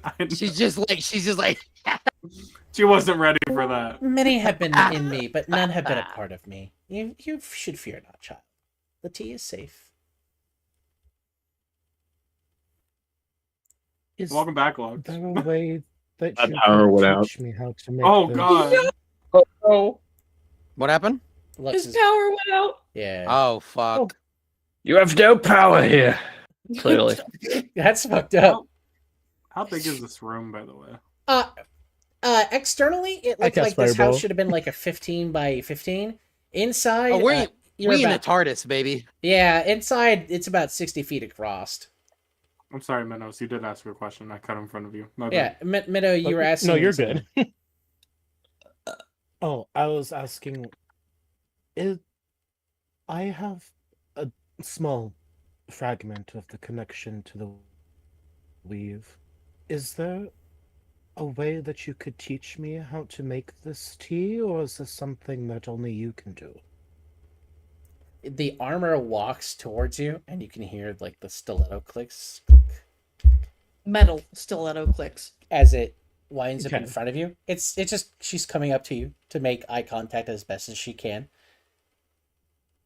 I She's just like she wasn't ready for that. Many have been in me, but none have been a part of me. You should fear not, child. The tea is safe. Is Welcome back, Lux. there a way that That you power could went out. teach me how to make Oh this? god. Oh, what happened? Lux His is, power went out. yeah. Oh fuck. you have no power here. Clearly. That's fucked up. How big is this room, by the way? Externally, it I looked cast like this Fireball. house should have been like a 15 by 15. Inside, Oh, we you're in the about, TARDIS, baby. yeah, inside it's about 60 feet across. I'm sorry, Minos. You did ask a question. I cut in front of you. My Yeah, bad. Minnow, you were asking. No, you're something. good. Oh, I was asking. I have a small fragment of the connection to the weave. Is there a way that you could teach me how to make this tea, or is this something that only you can do? The armor walks towards you, and you can hear like the stiletto clicks Metal stiletto clicks. as it winds up in Okay. front of you. It's just she's coming up to you to make eye contact as best as she can.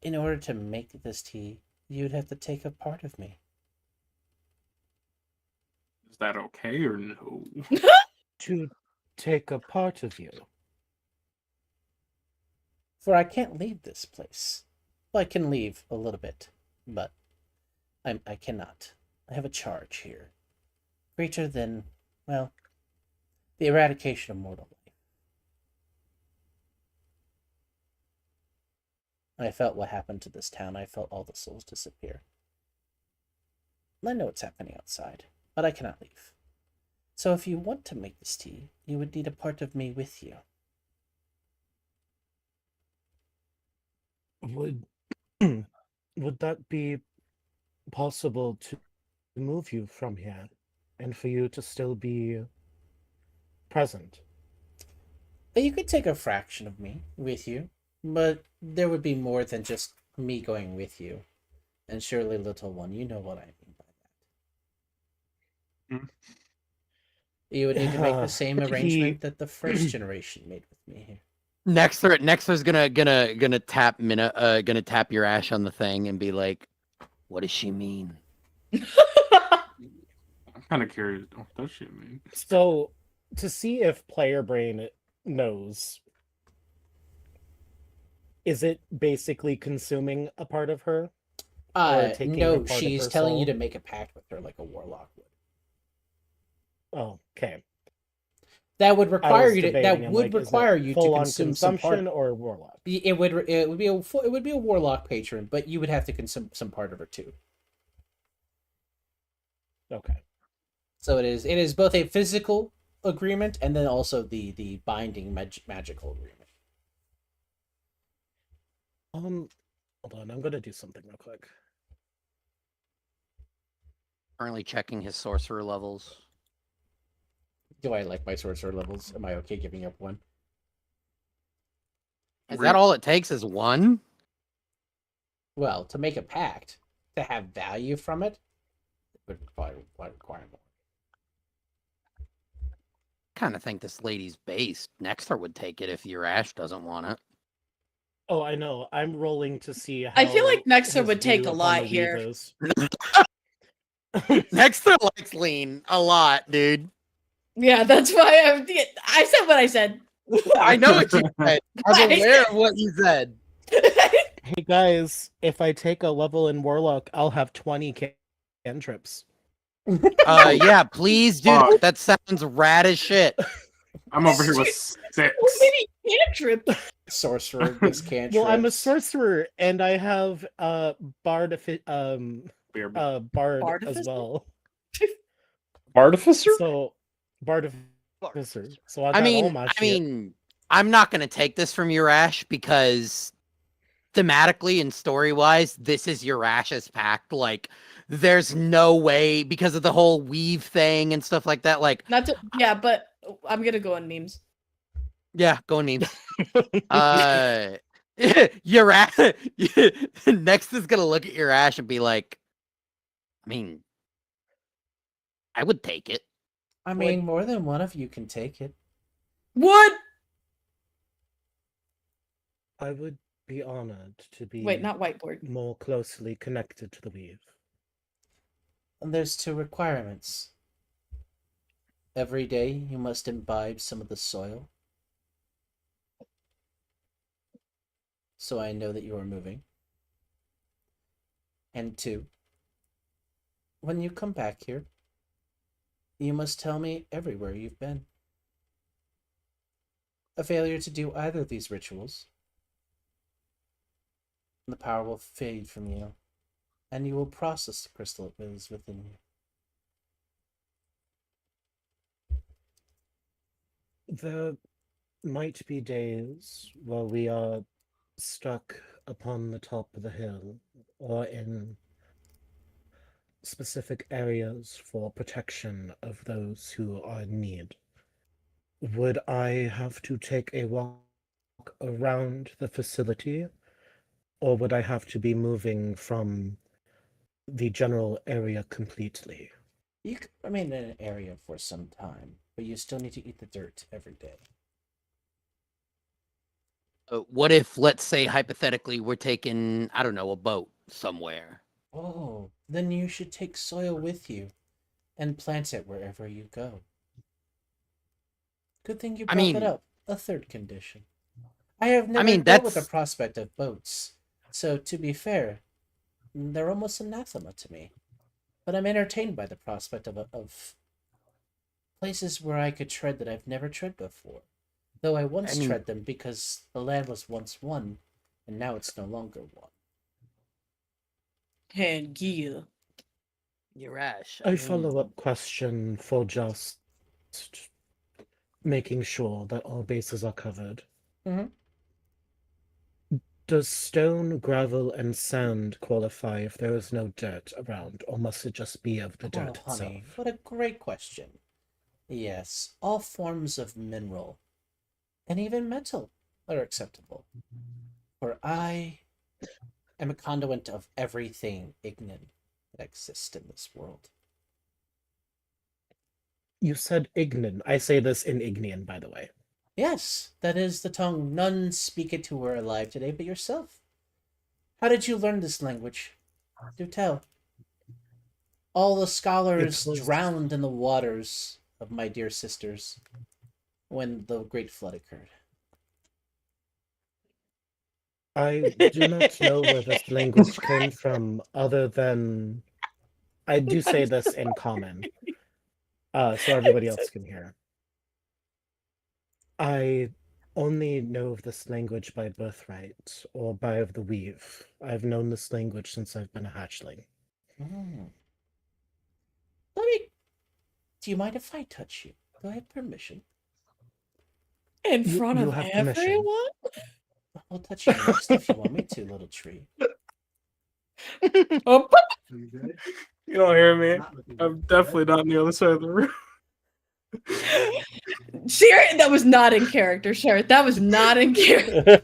In order to make this tea, you'd have to take a part of me. Is that okay or no? To take a part of you. For I can't leave this place. Well, I can leave a little bit, but I cannot. I have a charge here. Greater than, well, the eradication of mortal life. I felt what happened to this town. I felt all the souls disappear. I know what's happening outside, but I cannot leave. So if you want to make this tea, you would need a part of me with you. Would would that be possible to move you from here and for you to still be present? You could take a fraction of me with you, but there would be more than just me going with you. And surely, little one, you know what I mean by that. Hmm. You would need to make the same He- arrangement that the first generation made with me here. Nexther's gonna tap gonna tap your ash on the thing and be like, "What does she mean?" I'm kind of curious. What does she mean? So, to see if player brain knows, is it basically consuming a part of her? taking her No, part of she's her telling you soul? to make a pact with her like a warlock would. Oh, okay. That would I require was you to. debating, That I'm would like, is it require you to full-on consume some part. consumption or warlock? It would be a warlock patron, but you would have to consume some part of her too. Okay. So it is both a physical agreement and then also the binding magical agreement. Hold on, I'm gonna do something real quick. Currently checking his sorcerer levels. Do I like my sorcerer levels? Am I okay giving up one? Is that all it takes? Is one? Well, to make a pact, to have value from it, would require more. Kind of think this lady's based. Nexter would take it if your ash doesn't want it. Oh, I know. I'm rolling to see how I feel like Nexter his would take view a upon lot the weave here. is. Nexter likes lean a lot, dude. Yeah, that's why I said what I said. I know what you said. I'm aware of what you said. Hey guys, if I take a level in Warlock, I'll have 20 cantrips. Yeah, please, dude. Fuck. That sounds rad as shit. I'm over here with 6. Maybe cantrip. Sorcerer gets cantrips. Well, I'm a sorcerer and I have bard bard as well. Artificer? So bardificer. So I got I all mean, my I shit. mean, I'm not gonna take this from Urash because thematically and story-wise, this is Urash's pact. Like, there's no way because of the whole weave thing and stuff like that. Like, Yeah, but I'm gonna go on memes. yeah, go on memes. Urash next is gonna look at Urash and be like, I mean, I would take it. I mean, more than one of you can take it. What? I would be honored to be Wait, not whiteboard. more closely connected to the weave. And there's 2 requirements. Every day you must imbibe some of the soil. So I know that you are moving. And 2, when you come back here, you must tell me everywhere you've been. A failure to do either of these rituals, the power will fade from you, and you will process the crystal that is within you. There might be days where we are stuck upon the top of the hill or in specific areas for protection of those who are in need. Would I have to take a walk around the facility, or would I have to be moving from the general area completely? You could remain in an area for some time but you still need to eat the dirt every day. What if, let's say, hypothetically, we're taking, I don't know, a boat somewhere? Oh, then you should take soil with you and plant it wherever you go. Good thing you I brought that mean- up. A third condition. I have never mean, dealt with the that's- prospect of boats, so to be fair, they're almost anathema to me. But I'm entertained by the prospect of places where I could tread that I've never tread before. Though I once mean- tread them because the land was once one, and now it's no longer one. And yeah. Yurash, A follow-up question for just making sure that all bases are covered. Mhm. Does stone, gravel, and sand qualify if there is no dirt around, or must it just be of the dirt Oh, honey, itself? what a great question. Yes, all forms of mineral and even metal are acceptable. For I am a conduit of everything ignan that exists in this world. You said Ignan. I say this in Ignian, by the way. Yes, that is the tongue. None speak it who are alive today but yourself. How did you learn this language? Do tell. All the scholars was- drowned in the waters of my dear sisters when the great flood occurred. I do not know where this language came from, other than I do say this in common, so everybody else can hear. I only know of this language by birthright or by of the weave. I've known this language since I've been a hatchling. Mm. Let me. Do you mind if I touch you? Do I have permission? In You- front you of have permission. everyone? I'll touch you next if you want me to, little tree. Oh, You don't hear me. I'm definitely not on the other side of the room. Sharon, that was not in character, Sharon. That was not in character.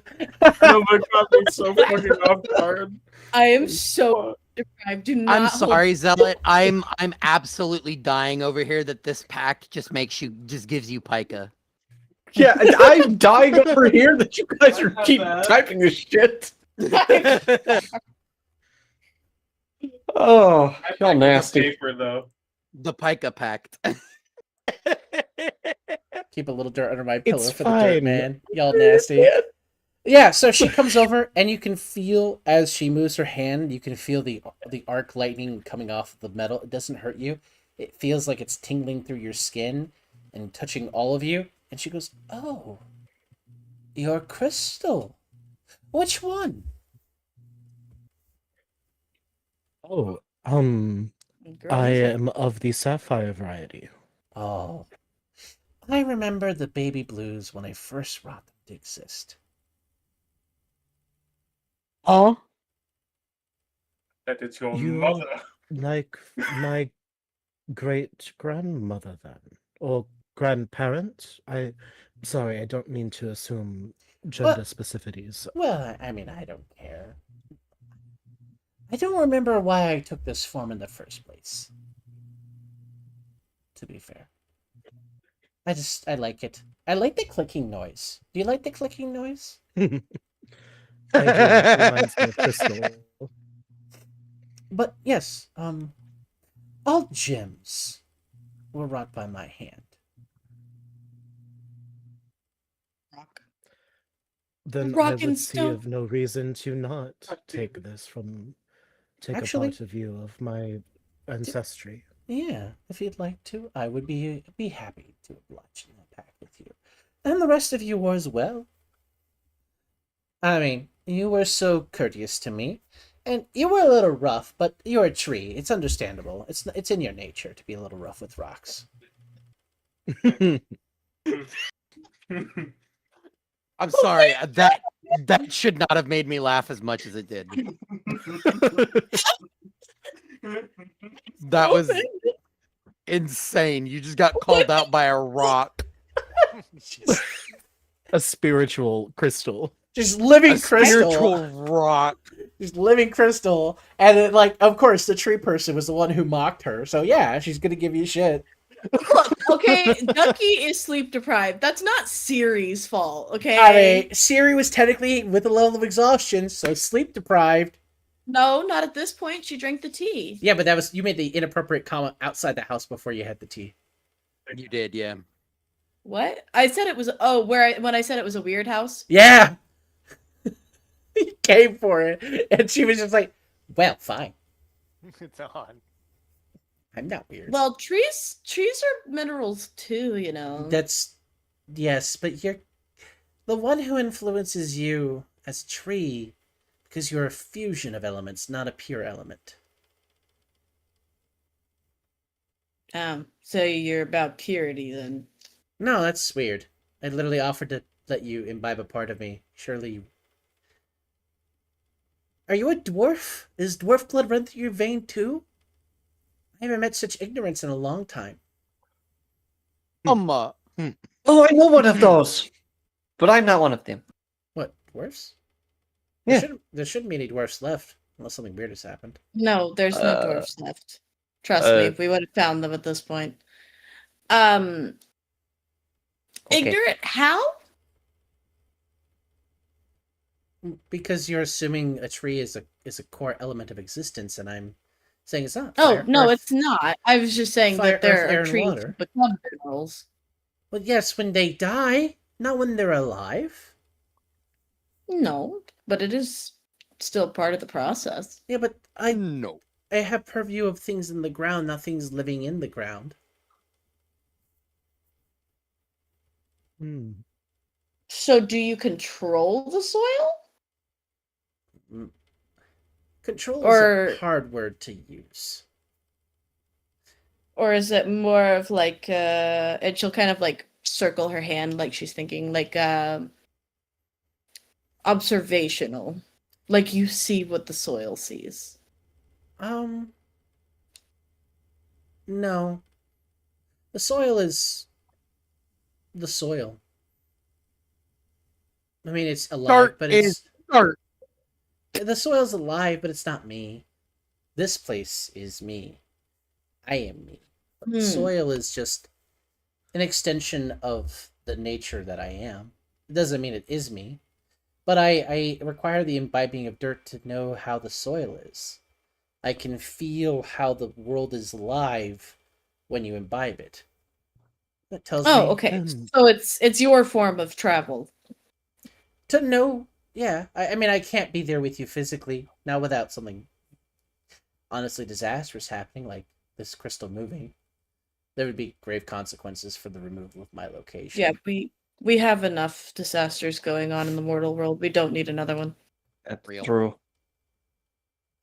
No, but it got me so fucking off guard. I am so deprived. Do not. I'm hold- sorry, Zealot. I'm absolutely dying over here that this pact just gives you pica. Yeah, and I'm dying over here that you guys are keep typing this shit. Oh, y'all nasty. Paper, though. The pica pact. Keep a little dirt under my pillow It's for the dirt, fine. man. Y'all nasty. Yeah, so she comes over, and you can feel as she moves her hand, you can feel the arc lightning coming off of the metal. It doesn't hurt you. It feels like it's tingling through your skin and touching all of you. And she goes, "Oh, your crystal. Which one?" Oh, Girl, I he's like, am of the sapphire variety. Oh, I remember the baby blues when I first brought them to exist. Oh, That it's your You- mother. Like my great grandmother, then, or grandparent. Sorry, I don't mean to assume gender specificities. Well, I mean, I don't care. I don't remember why I took this form in the first place. To be fair. I like it. I like the clicking noise. Do you like the clicking noise? I do. It reminds me of Crystal. But yes, all gems were wrought by my hand. Then I Rock would and see stone. of no reason to not take this take Actually- a part of you of my ancestry. Yeah, if you'd like to, I would be happy to oblige in that pact with you. And the rest of you as well. I mean, you were so courteous to me, and you were a little rough, but you're a tree. It's understandable. It's in your nature to be a little rough with rocks. I'm sorry. That should not have made me laugh as much as it did. That was insane. You just got called out by a rock. A spiritual crystal. Just living A crystal. spiritual rock. Just living crystal. And then, like, of course, the tree person was the one who mocked her. So yeah, she's gonna give you shit. Look, okay, Ducky is sleep deprived. That's not Siri's fault, okay? I mean, Siri was technically with a level of exhaustion, so sleep deprived. No, not at this point. She drank the tea. Yeah, but that was you made the inappropriate comment outside the house before you had the tea. You did, yeah. What? I said it was when I said it was a weird house. Yeah. He came for it, and she was just like, "Well, fine. It's on. I'm not weird." Well, trees are minerals too, you know. That's yes, but you're the one who influences you as a tree because you're a fusion of elements, not a pure element. So you're about purity then. No, that's weird. I literally offered to let you imbibe a part of me. Surely you... Are you a dwarf? Is dwarf blood run through your vein too? I haven't met such ignorance in a long time. Oh, I know one of those, but I'm not one of them. What, dwarfs? Yeah. There shouldn't be any dwarfs left, unless something weird has happened. No, there's no dwarfs left. Trust me, we would have found them at this point. Okay. Ignorant how? Because you're assuming a tree is a core element of existence, and I'm saying it's not. Oh, Fire, no, earth- it's not. I was just saying fire, that there earth, air, are and trees water. that become minerals. Well, yes, when they die, not when they're alive. No, but it is still part of the process. Yeah, but I No. have purview of things in the ground, not things living in the ground. Hmm. So do you control the soil? Control Or- is a hard word to use. Or is it more of like and she'll kind of like circle her hand like she's thinking like observational. Like you see what the soil sees. No. The soil is the soil. I mean, it's alive, Start but is it's start. the soil's alive, but it's not me. This place is me. I am me. But the Hmm. soil is just an extension of the nature that I am. It doesn't mean it is me, but I require the imbibing of dirt to know how the soil is. I can feel how the world is alive when you imbibe it. That tells Oh, me okay. So it's your form of travel. to know. Yeah, I mean, I can't be there with you physically, not without something honestly disastrous happening, like this crystal moving. There would be grave consequences for the removal of my location. Yeah, we have enough disasters going on in the mortal world. We don't need another one. That's Real. true.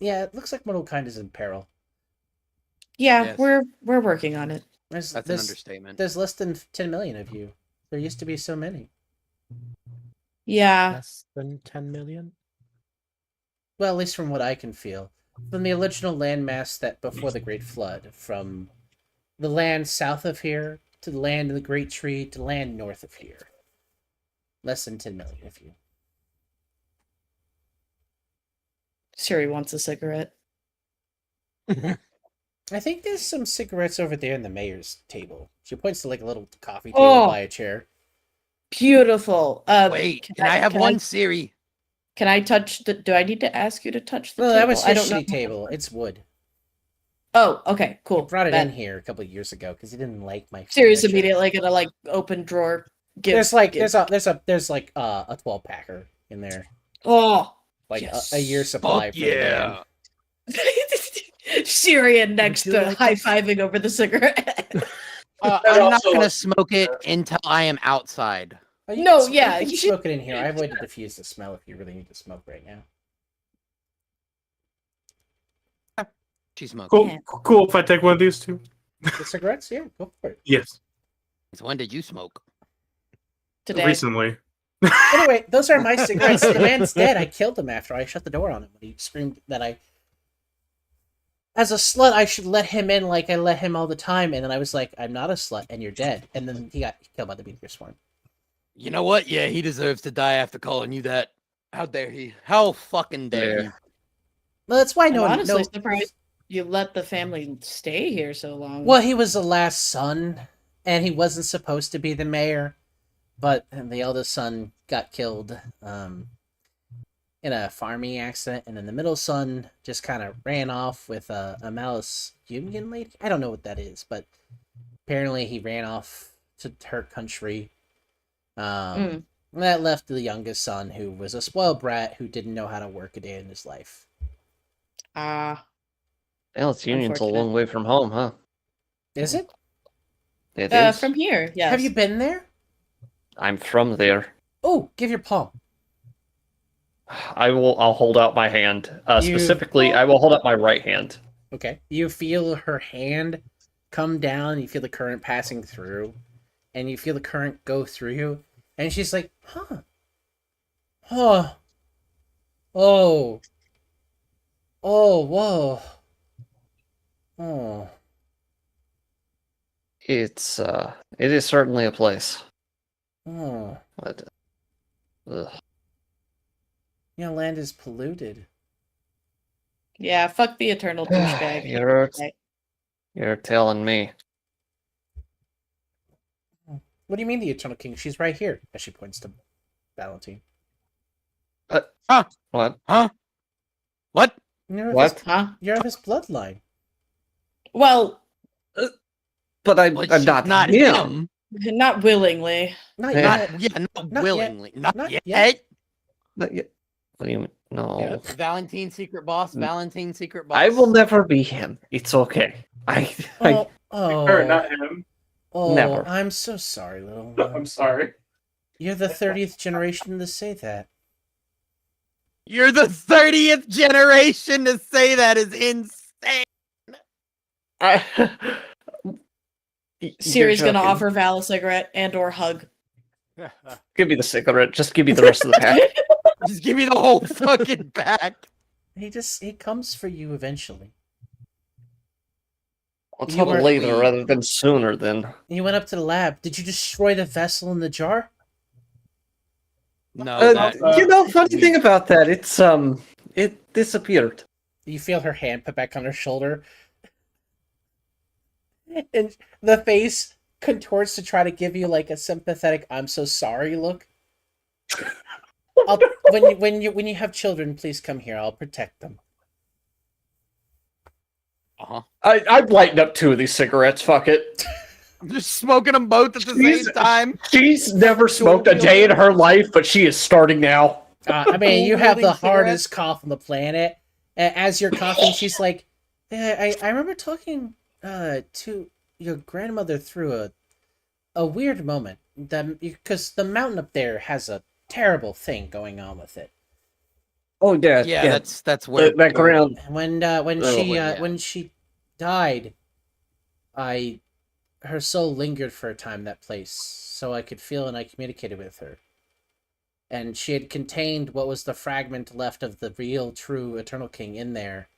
Yeah, it looks like mortal kind is in peril. Yeah, Yes. we're working on it. There's That's an understatement. There's less than 10 million of you. There used to be so many. Yeah. Less than 10 million? Well, at least from what I can feel. From the original landmass that before the Great Flood, from the land south of here to the land of the Great Tree to land north of here. Less than 10 million of you. Siri wants a cigarette. I think there's some cigarettes over there in the mayor's table. She points to like a little coffee table by a chair. Beautiful. Wait, can I have one, Siri? Can I touch the? Do I need to ask you to touch the No, table? that was I his don't know. shitty table. It's wood. Oh, okay, cool. He brought it Bet. in here a couple of years ago because he didn't like my. Siri's furniture. immediately gonna like open drawer. There's like a 12 packer in there, Oh, like yes. a year supply. Fuck for the man. Syrian next you to like high this? fiving over the cigarette. I'm not gonna smoke it until I am outside. Oh, you No, can, yeah, you can you smoke it in here. I avoid to diffuse the smell if you really need to smoke right now. She smokes. Cool, Yeah. cool. If I take one of these two, The cigarettes, yeah, go for it. yes. So when did you smoke? Today. Recently, Anyway, those are my cigarettes. The man's dead. I killed him after I shut the door on him when he screamed that I. As a slut, I should let him in like I let him all the time, and then I was like, "I'm not a slut, and you're dead." And then he got killed by the meteor swarm. You know what? Yeah, he deserves to die after calling you that. How dare he? How fucking dare he? Well, that's why I'm no one. honestly No, surprised you let the family stay here so long? Well, he was the last son, and he wasn't supposed to be the mayor, but the eldest son got killed in a farming accident, and then the middle son just kind of ran off with a Malice Union lady. I don't know what that is, but apparently he ran off to her country. That left the youngest son, who was a spoiled brat who didn't know how to work a day in his life. Ah, Alice Union's a Unfortunate. long way from home, huh? Is it? It is. from here, yes. Have you been there? I'm from there. Oh, give your palm. I'll hold out my hand. You- Specifically, I will hold out my right hand. Okay. You feel her hand come down, you feel the current passing through, and you feel the current go through you, and she's like, huh. Oh. Oh. Oh, whoa. Oh. It is certainly a place. Oh. But, ugh. You know, land is polluted. Yeah, fuck the eternal douchebag. You're telling me. What do you mean the Eternal King? She's right here. As she points to Valentine. What? Huh? What? You're of What? his, Huh? you're of his bloodline. Well, But I'm She's not him. him. not willingly. Not Yeah. yet. Yeah, not Not willingly. yet. Not, Not yet. yet. Not yet. What do you mean? No. Yeah. Valentine secret boss. Valentine secret boss. I will never be him. It's okay. Oh, oh, Her, not him. oh, never. I'm so sorry, little I'm one. sorry. You're the 30th generation to say that. You're the 30th generation to say that is insane. Siri's You're gonna joking. offer Val a cigarette and or hug. Give me the cigarette. Just give me the rest of the pack. Just give me the whole fucking pack. He comes for you eventually. Let's You have were- it later rather than sooner. Then You went up to the lab. Did you destroy the vessel in the jar? No, funny thing about that, it disappeared. You feel her hand put back on her shoulder. And the face contorts to try to give you like a sympathetic "I'm so sorry" look. When you have children, please come here. I'll protect them. I'd lighten up 2 of these cigarettes. Fuck it. I'm just smoking them both at the same time. She's never smoked a day in her life, but she is starting now. I mean, you have the Holding hardest cough on the planet. As you're coughing, she's like, I remember talking to your grandmother through a weird moment. Because the mountain up there has a terrible thing going on with it. Oh yeah, Yeah, that's where the background. When yeah. when she died, her soul lingered for a time in that place, so I could feel and I communicated with her. And she had contained what was the fragment left of the real, true Eternal King in there,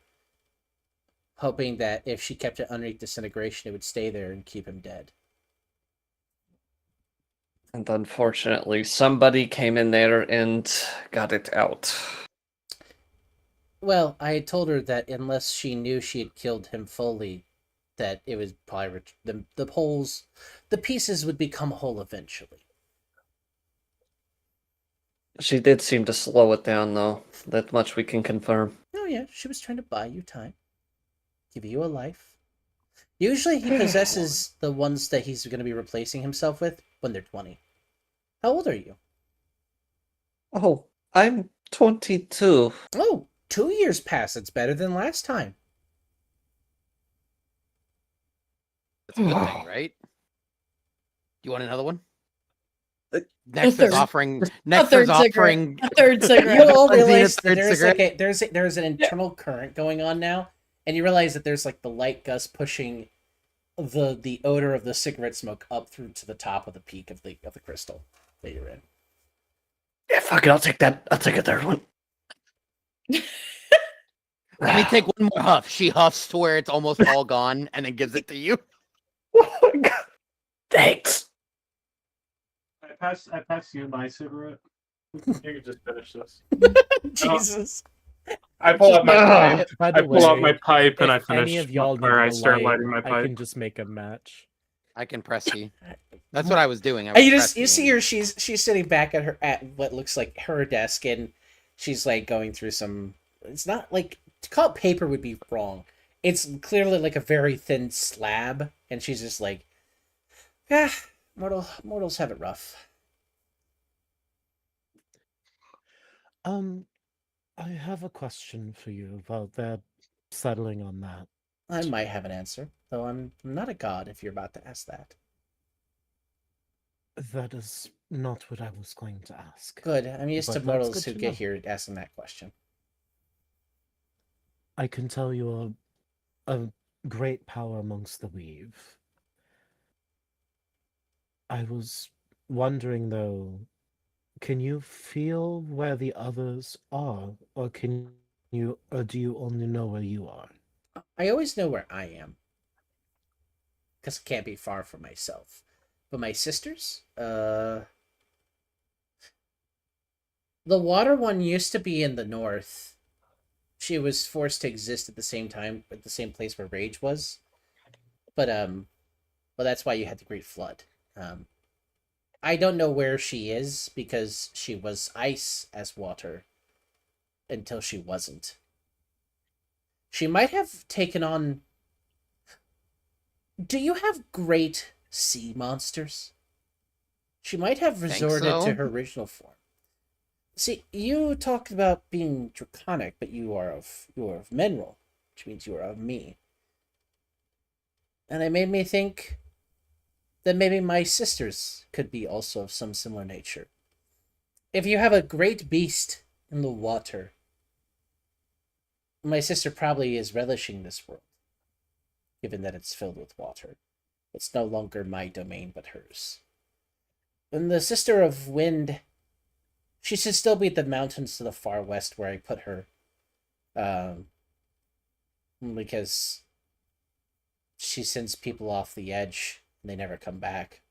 hoping that if she kept it underneath disintegration, it would stay there and keep him dead. And unfortunately, somebody came in there and got it out. Well, I had told her that unless she knew she had killed him fully, that it was probably the pieces would become whole eventually. She did seem to slow it down, though. That much we can confirm. Oh yeah, she was trying to buy you time, give you a life. Usually he possesses the ones that he's going to be replacing himself with when they're 20. How old are you? Oh, I'm 22. Oh, 2 years passed. It's better than last time. That's a good thing, right? You want another one? A Next third. is offering. A Next third is offering. cigarette. A third You cigarette. all I've seen a realize that third there's cigarette. there's an internal current going on now, and you realize that there's like the light gust pushing the odor of the cigarette smoke up through to the top of the peak of the crystal that you're in. Yeah, fuck it. I'll take that. I'll take a third one. Let me take one more huff. She huffs to where it's almost all gone, and then gives it to you. Thanks. I pass you my cigarette. You can just finish this. Jesus. I pull out my Ugh. pipe. By I the pull out my way, pipe and I if any finish, of y'all need or I a start light, lighting my I pipe. can just make a match. I can press key. That's what I was doing. I was And you press see keying. her. She's sitting back at what looks like her desk, and she's like going through some. It's not like to call it paper would be wrong. It's clearly like a very thin slab, and she's just like, "Ah, mortals have it rough." I have a question for you while they're settling on that. I might have an answer, though I'm not a god. If you're about to ask that, That is not what I was going to ask. good. I'm used to But that's mortals good who to get know. here asking that question. I can tell you a great power amongst the weave. I was wondering though, can you feel where the others are, or do you only know where you are? I always know where I am, because I can't be far from myself. But my sisters, the water one used to be in the north. She was forced to exist at the same time at the same place where Rage was. But well, that's why you had the Great Flood. Um, I don't know where she is because she was ice as water until she wasn't. She might have taken on. Do you have great sea monsters? She might have Think resorted to so? her original form. See, you talked about being draconic, but you are of mineral, which means you are of me. And it made me think that maybe my sisters could be also of some similar nature. If you have a great beast in the water, my sister probably is relishing this world, given that it's filled with water. It's no longer my domain, but hers. And the sister of wind, she should still be at the mountains to the far west where I put her. Um, because she sends people off the edge and they never come back.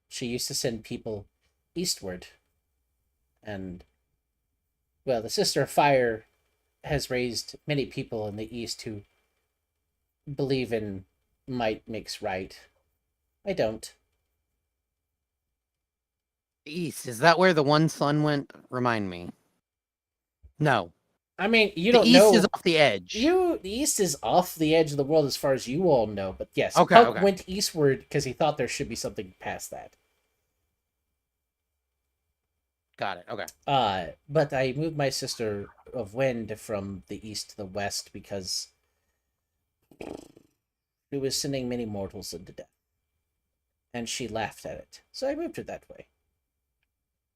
She used to send people eastward, and well, the Sister of Fire has raised many people in the east who believe in might makes right. I don't. East, is that where the one sun went? Remind me. No. I mean, you The don't east know. is off the edge. The east is off the edge of the world as far as you all know, but yes, Okay, Puck okay. went eastward because he thought there should be something past that. Got it. Okay. But I moved my Sister of Wind from the east to the west because it was sending many mortals into death. And she laughed at it, so I moved her that way.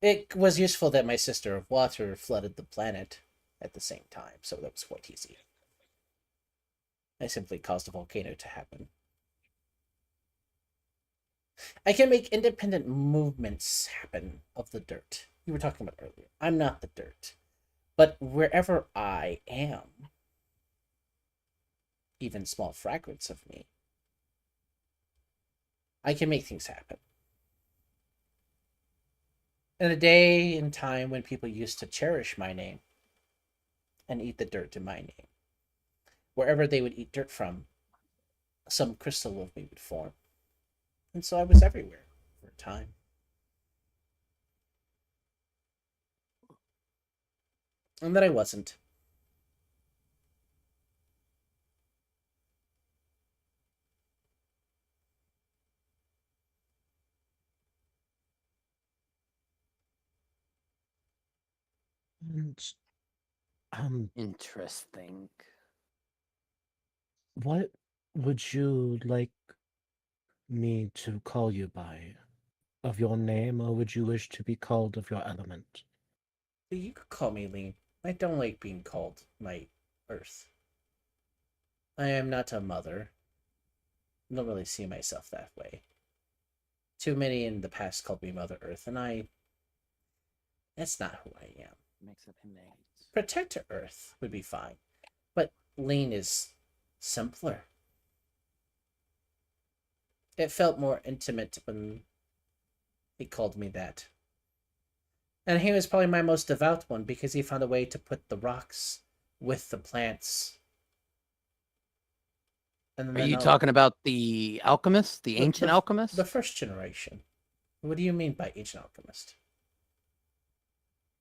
It was useful that my Sister of Water flooded the planet at the same time, so that was quite easy. I simply caused a volcano to happen. I can make independent movements happen of the dirt. You were talking about earlier. I'm not the dirt. But wherever I am, even small fragments of me, I can make things happen. In a day and time when people used to cherish my name and eat the dirt in my name, wherever they would eat dirt from, some crystal of me would form. And so I was everywhere for a time. And then I wasn't. And Interesting. what would you like me to call you by? Of your name, or would you wish to be called of your element? You could call me Lean. I don't like being called my Earth. I am not a mother. I don't really see myself that way. Too many in the past called me Mother Earth, and that's not who I am. Makes up names. Protector Earth would be fine, but Lean is simpler. It felt more intimate when he called me that. And he was probably my most devout one because he found a way to put the rocks with the plants. And Are then you talking about the alchemist, the ancient alchemist? the first generation. What do you mean by ancient alchemist?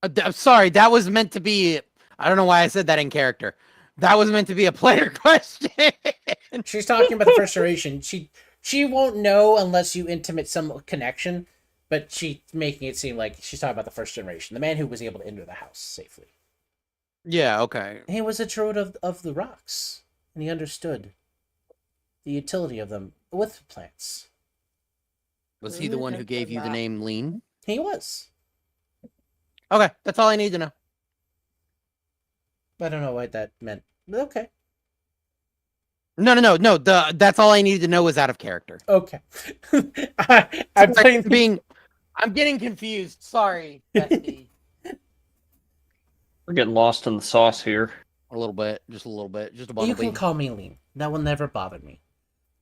I'm sorry, that was meant to be. I don't know why I said that in character. That was meant to be a player question. She's talking about the first generation. She won't know unless you intimate some connection, but she's making it seem like she's talking about the first generation, the man who was able to enter the house safely. Yeah, okay. He was a druid of the rocks, and he understood the utility of them with plants. Was he the one who gave you the name Lean? He was. Okay, that's all I need to know. I don't know what that meant. But okay. No. That's all I needed to know was out of character. Okay. I'm getting confused. Sorry, Bestie. We're getting lost in the sauce here. A little bit, just a little bit, just a You bumblebee. can call me Lean. That will never bother me.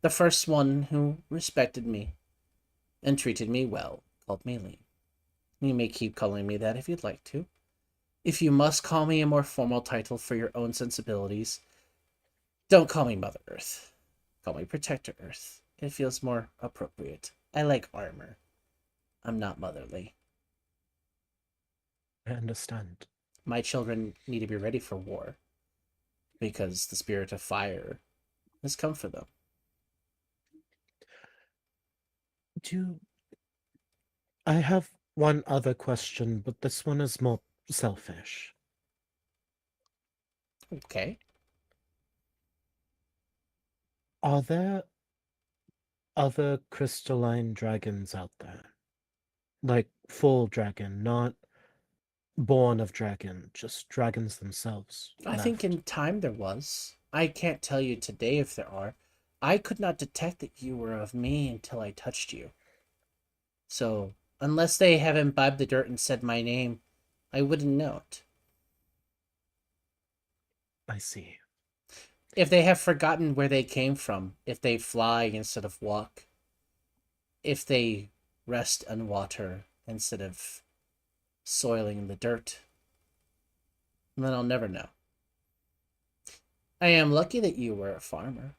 The first one who respected me and treated me well called me Lean. You may keep calling me that if you'd like to. If you must call me a more formal title for your own sensibilities, don't call me Mother Earth. Call me Protector Earth. It feels more appropriate. I like armor. I'm not motherly. I understand. My children need to be ready for war because the spirit of fire has come for them. I have one other question, but this one is more selfish. Okay. Are there other crystalline dragons out there? Like full dragon, not born of dragon, just dragons themselves. I think in time there was. I can't tell you today if there are. I could not detect that you were of me until I touched you. So, unless they have imbibed the dirt and said my name, I wouldn't know it. I see. If they have forgotten where they came from, if they fly instead of walk, if they rest on water instead of soiling the dirt, then I'll never know. I am lucky that you were a farmer.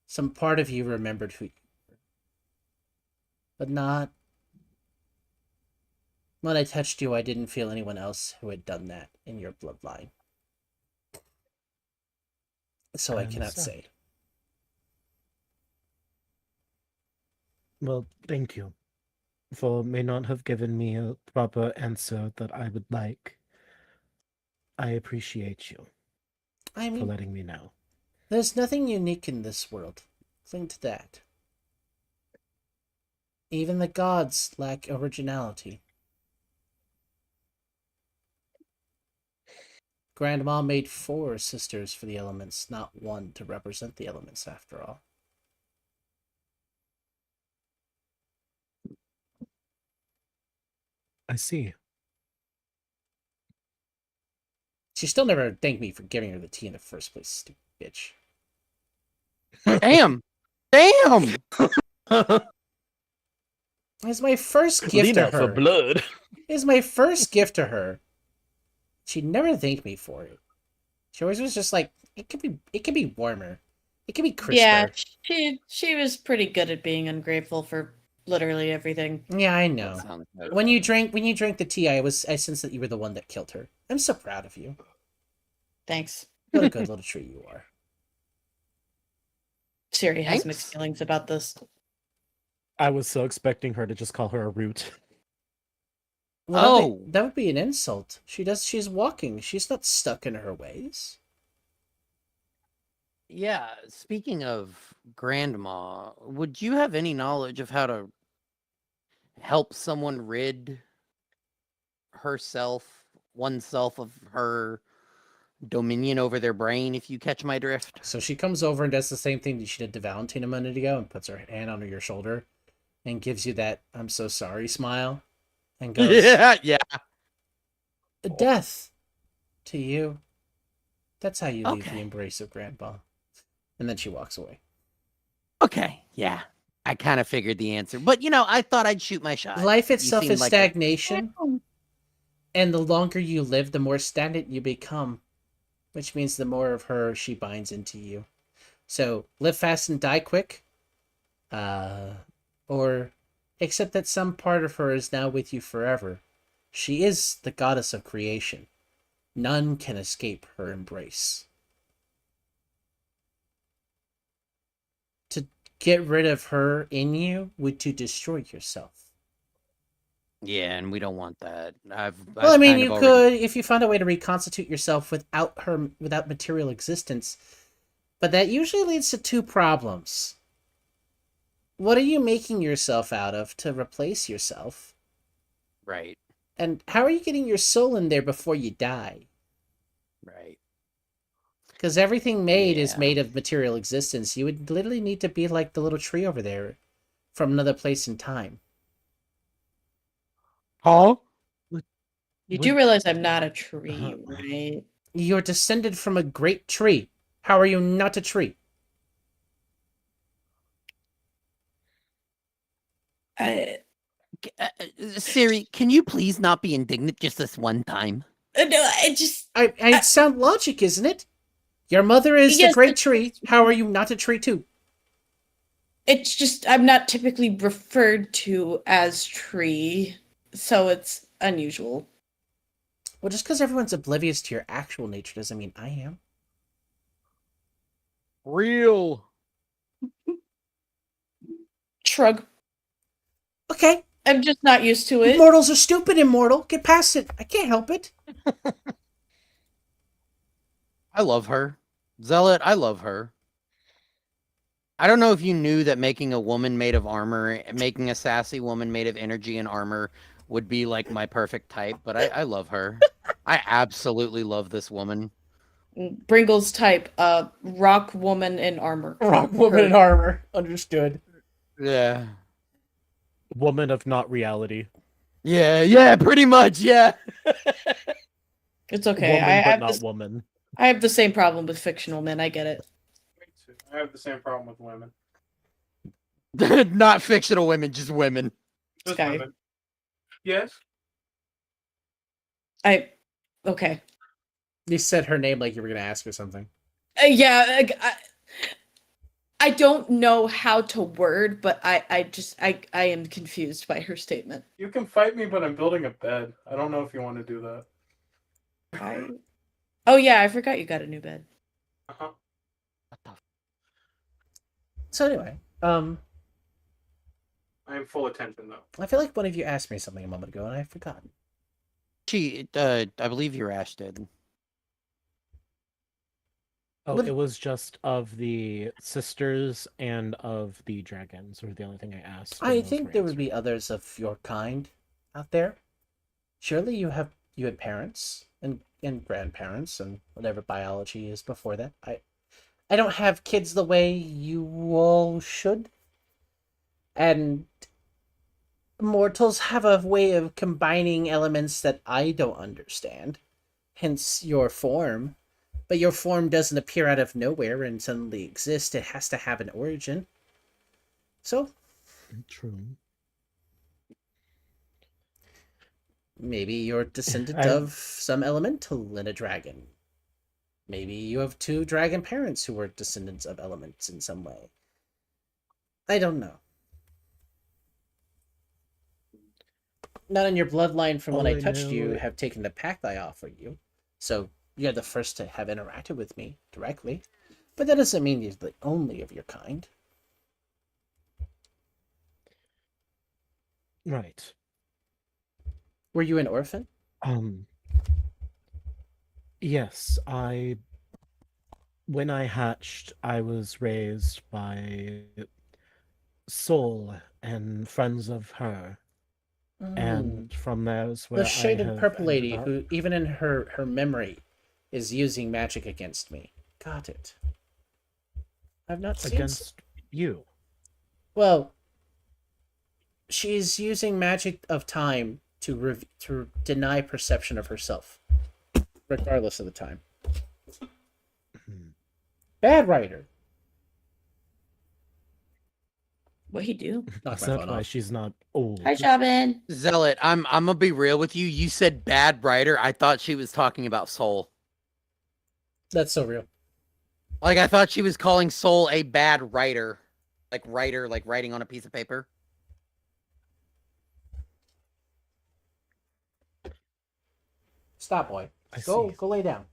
Some part of you remembered who you were. But not... When I touched you, I didn't feel anyone else who had done that in your bloodline. So I cannot say. Well, thank you. For may not have given me a proper answer that I would like. I appreciate you I for mean, letting me know. there's nothing unique in this world. Cling to that. Even the gods lack originality. Grandma made 4 sisters for the elements, not 1 to represent the elements after all. I see. She still never thanked me for giving her the tea in the first place, stupid bitch. Damn! Damn! It's my first gift to her. for blood. It's my first gift to her. She never thanked me for it. She always was just like, it could be warmer. It could be crisper. Yeah, she was pretty good at being ungrateful for literally everything. Yeah, I know. Sounds good. When you drank the tea, I sensed that you were the one that killed her. I'm so proud of you. Thanks. What a good little tree you are. Siri has Thanks. mixed feelings about this. I was so expecting her to just call her a root. Well, that would be an insult. She's walking. She's not stuck in her ways. Yeah, speaking of grandma, would you have any knowledge of how to help someone rid oneself of her dominion over their brain, if you catch my drift? So she comes over and does the same thing that she did to Valentine a minute ago and puts her hand on your shoulder and gives you that I'm so sorry smile and goes, Yeah. Death to you. That's how you leave the Okay. embrace of Grandpa. And then she walks away. Okay, yeah. I kind of figured the answer. But, I thought I'd shoot my shot. Life You itself seemed is like stagnation. And the longer you live, the more stagnant you become, which means the more of her she binds into you. So live fast and die quick, or accept that some part of her is now with you forever. She is the goddess of creation. None can escape her embrace. To get rid of her in you would to destroy yourself. Yeah, and we don't want that. Well, I I've mean, kind of you already... could if you found a way to reconstitute yourself without her, without material existence. But that usually leads to two problems. What are you making yourself out of to replace yourself? Right, And how are you getting your soul in there before you die? right. Because everything made is Yeah. made of material existence. You would literally need to be like the little tree over there from another place in time. Huh? You do realize I'm not a tree, right? You're descended from a great tree. How are you not a tree? I, Siri, can you please not be indignant just this one time? no, I just. It's sound logic, isn't it? Your mother is the Yes, great tree. How are you not a tree too? It's just I'm not typically referred to as tree, so it's unusual. Well, just because everyone's oblivious to your actual nature doesn't mean I am. Real. Shrug. Okay. I'm just not used to it. Mortals are stupid, immortal. Get past it. I can't help it. I love her. Zealot, I love her. I don't know if you knew that making a woman made of armor, making a sassy woman made of energy and armor would be like my perfect type, but I love her. I absolutely love this woman. Bringle's type, rock woman in armor. Rock woman in armor. Understood. Yeah. Woman of not reality. Yeah, pretty much, yeah. It's okay. Woman, I but have not this, woman. I have the same problem with fictional men. I get it. I have the same problem with women. Not fictional women, just women. Just Okay. women. Yes. Okay. You said her name like you were going to ask her something. Yeah, I don't know how to word, but I am confused by her statement. You can fight me, but I'm building a bed. I don't know if you want to do that. Oh yeah, I forgot you got a new bed. Uh-huh. So anyway, I am full attention though. I feel like one of you asked me something a moment ago and I've forgotten. I believe your Ash did. Oh, What- it was just of the sisters and of the dragons were the only thing I asked. and I those think were there would be answered. others of your kind out there. Surely you had parents and grandparents and whatever biology is before that. I don't have kids the way you all should. And mortals have a way of combining elements that I don't understand. Hence your form. But your form doesn't appear out of nowhere and suddenly exist. It has to have an origin. So True. maybe you're descendant I- of some elemental in a dragon. Maybe you have two dragon parents who were descendants of elements in some way. I don't know. None in your bloodline from when All I I touched you know- have taken the pact I offer you. So you're the first to have interacted with me directly. But that doesn't mean you're the only of your kind. Right. Were you an orphan? Yes, when I hatched, I was raised by Soul and friends of her. And from there is where The shaded I have purple lady ended up. who, even in her memory, is using magic against me. Got it. I've not seen... Against you. Well, she's using magic of time to deny perception of herself, regardless of the time. Bad writer. What he do? Knock Is my that phone why off. she's not old? Hi, Shaman. Zealot, I'm gonna be real with you. You said bad writer. I thought she was talking about Soul. That's so real. Like I thought she was calling Soul a bad writer. Like writing on a piece of paper. Stop, boy. I Go see. go lay down.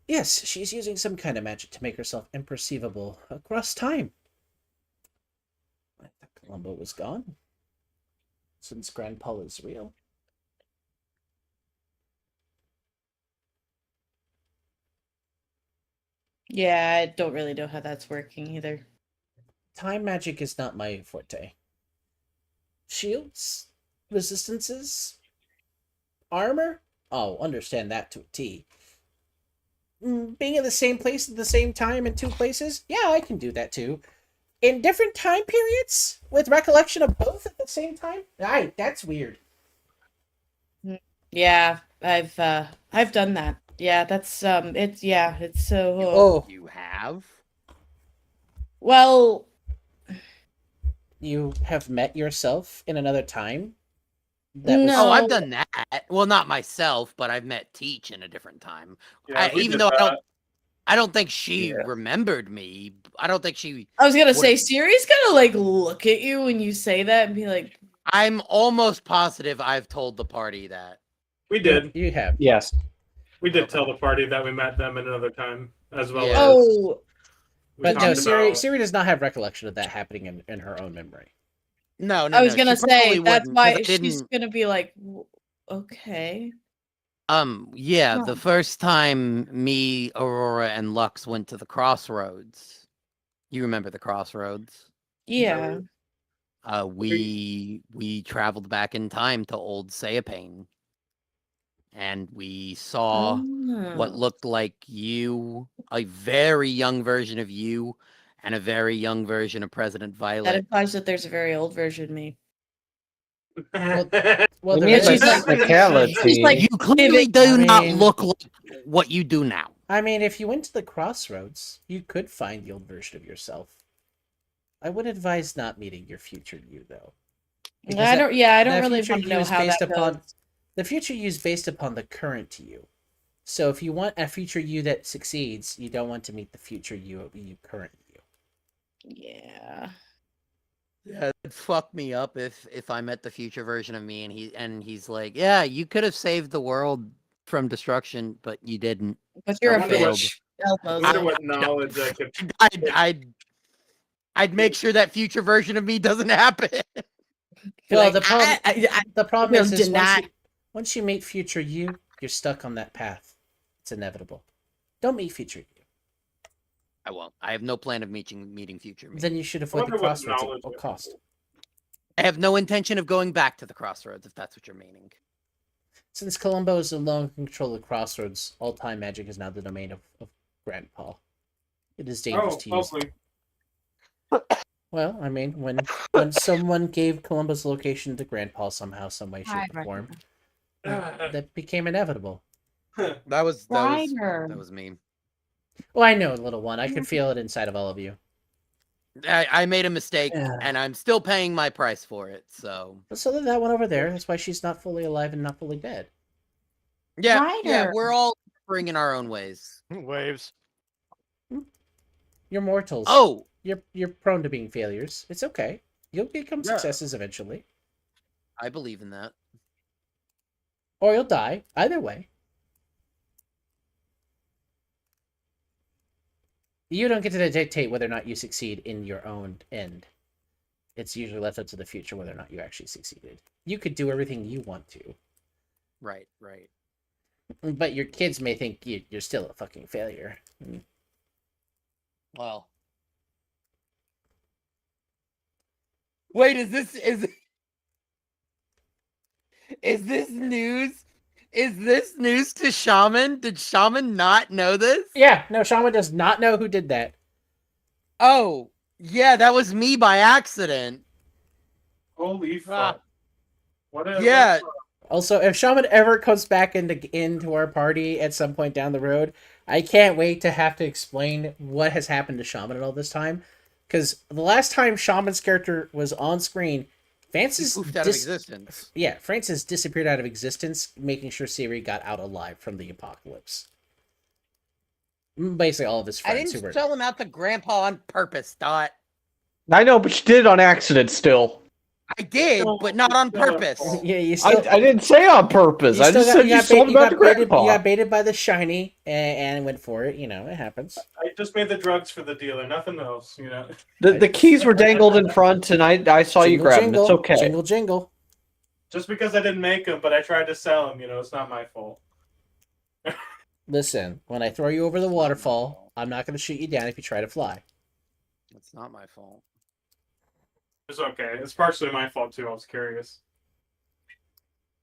Yes, she's using some kind of magic to make herself imperceivable across time. I thought Columbo was gone. Since Grandpa is real. Yeah, I don't really know how that's working either. Time magic is not my forte. Shields? Resistances? Armor? Oh, understand that to a T. Being in the same place at the same time in two places? Yeah, I can do that too. In different time periods? With recollection of both at the same time? Aye, that's weird. Yeah, I've done that. Yeah, that's it's so Oh, You have? well, you have met yourself in another time? Oh, I've No. done that. Well, not myself, but I've met Teach in a different time. Yeah, we Even did though that. I don't think she Yeah. remembered me. I don't think she. I was gonna say Would've- Siri's gonna like look at you when you say that and be like, I'm almost positive I've told the party that. We did. You have. Yes. We did tell the party that we met them at another time, as well Yeah. as "Oh, we But no, talked Siri, about. Siri does not have recollection of that happening in her own memory. No, I was no, gonna she probably say that's wouldn't, 'cause why I she's didn't. gonna be like, okay." Yeah, Oh. the first time me, Aurora, and Lux went to the crossroads. You remember the crossroads? Yeah. We traveled back in time to old Sayapane. And we saw what Oh. looked like you, a very young version of you, and a very young version of President That Violet. implies that there's a very old version of me. Well, We there need is. she's like- technicality. she's like- You clearly Vivid- do not mean- look like what you do now. I mean, if you went to the crossroads, you could find the old version of yourself. I would advise not meeting your future you, though. Because I don't. Yeah, I don't that really future want to you know is how based that upon- goes. The future you is based upon the current you. So if you want a future you that succeeds, you don't want to meet the future you current you. Yeah. Yeah, it'd fuck me up if I met the future version of me and he's like, yeah, you could have saved the world from destruction, but you didn't. But you're I a wonder what- fish. I wonder Elbows. what knowledge I could. I'd make sure that future version of me doesn't happen. Well, Like, the problem, the problem will is once deny- once you meet future you, you're stuck on that path. It's inevitable. Don't meet future you. I won't. I have no plan of meeting future me. Then you should I avoid the wonder what crossroads at knowledge all I cost. could- I have no intention of going back to the crossroads, if that's what you're meaning. Since Columbo is alone in control of the crossroads, all time magic is now the domain of Grandpa. It is dangerous Oh, to use. hopefully. Well, I mean, when someone gave Columbo's location to Grandpa somehow, some way, shape, or form, that became inevitable. That was Ryder. that was me. Well, I know, little one. I could feel it inside of all of you. I made a mistake, Yeah. and I'm still paying my price for it. So But so did that one over there. That's why she's not fully alive and not fully dead. yeah, Ryder. we're all suffering in our own ways. Waves. You're mortals. Oh, You're prone to being failures. It's okay. You'll become Yeah. successes eventually. I believe in that. Or you'll die. Either way. You don't get to dictate whether or not you succeed in your own end. It's usually left up to the future whether or not you actually succeeded. You could do everything you want to, Right, right. but your kids may think you're still a fucking failure. Well, wait, is this news? Is this news to Shaman? Did Shaman not know this? Yeah, no, Shaman does not know who did that. Oh, yeah, that was me by accident. Holy Ah. fuck. What a, Yeah. Also, if Shaman ever comes back into our party at some point down the road, I can't wait to have to explain what has happened to Shaman in all this time. because the last time Shaman's character was on screen, Francis Poofed out of existence. Yeah, Francis disappeared out of existence, making sure Siri got out alive from the apocalypse. Basically, all of his I friends didn't who were. sell him out to Grandpa on purpose, Dot. I know, but you did it on accident still. I did, but not on purpose. Yeah, you still. I didn't say on purpose. You I still just got, said you sold him out to baited, Grandpa. you got baited by the shiny and went for it. You know, it happens. I just made the drugs for the dealer, nothing else, you know. The keys were dangled in front, and I saw you grab them. It's okay. Jingle, jingle. Just because I didn't make them, but I tried to sell them, it's not my fault. Listen, when I throw you over the waterfall, I'm not going to shoot you down if you try to fly. It's not my fault. It's okay. It's partially my fault, too. I was curious.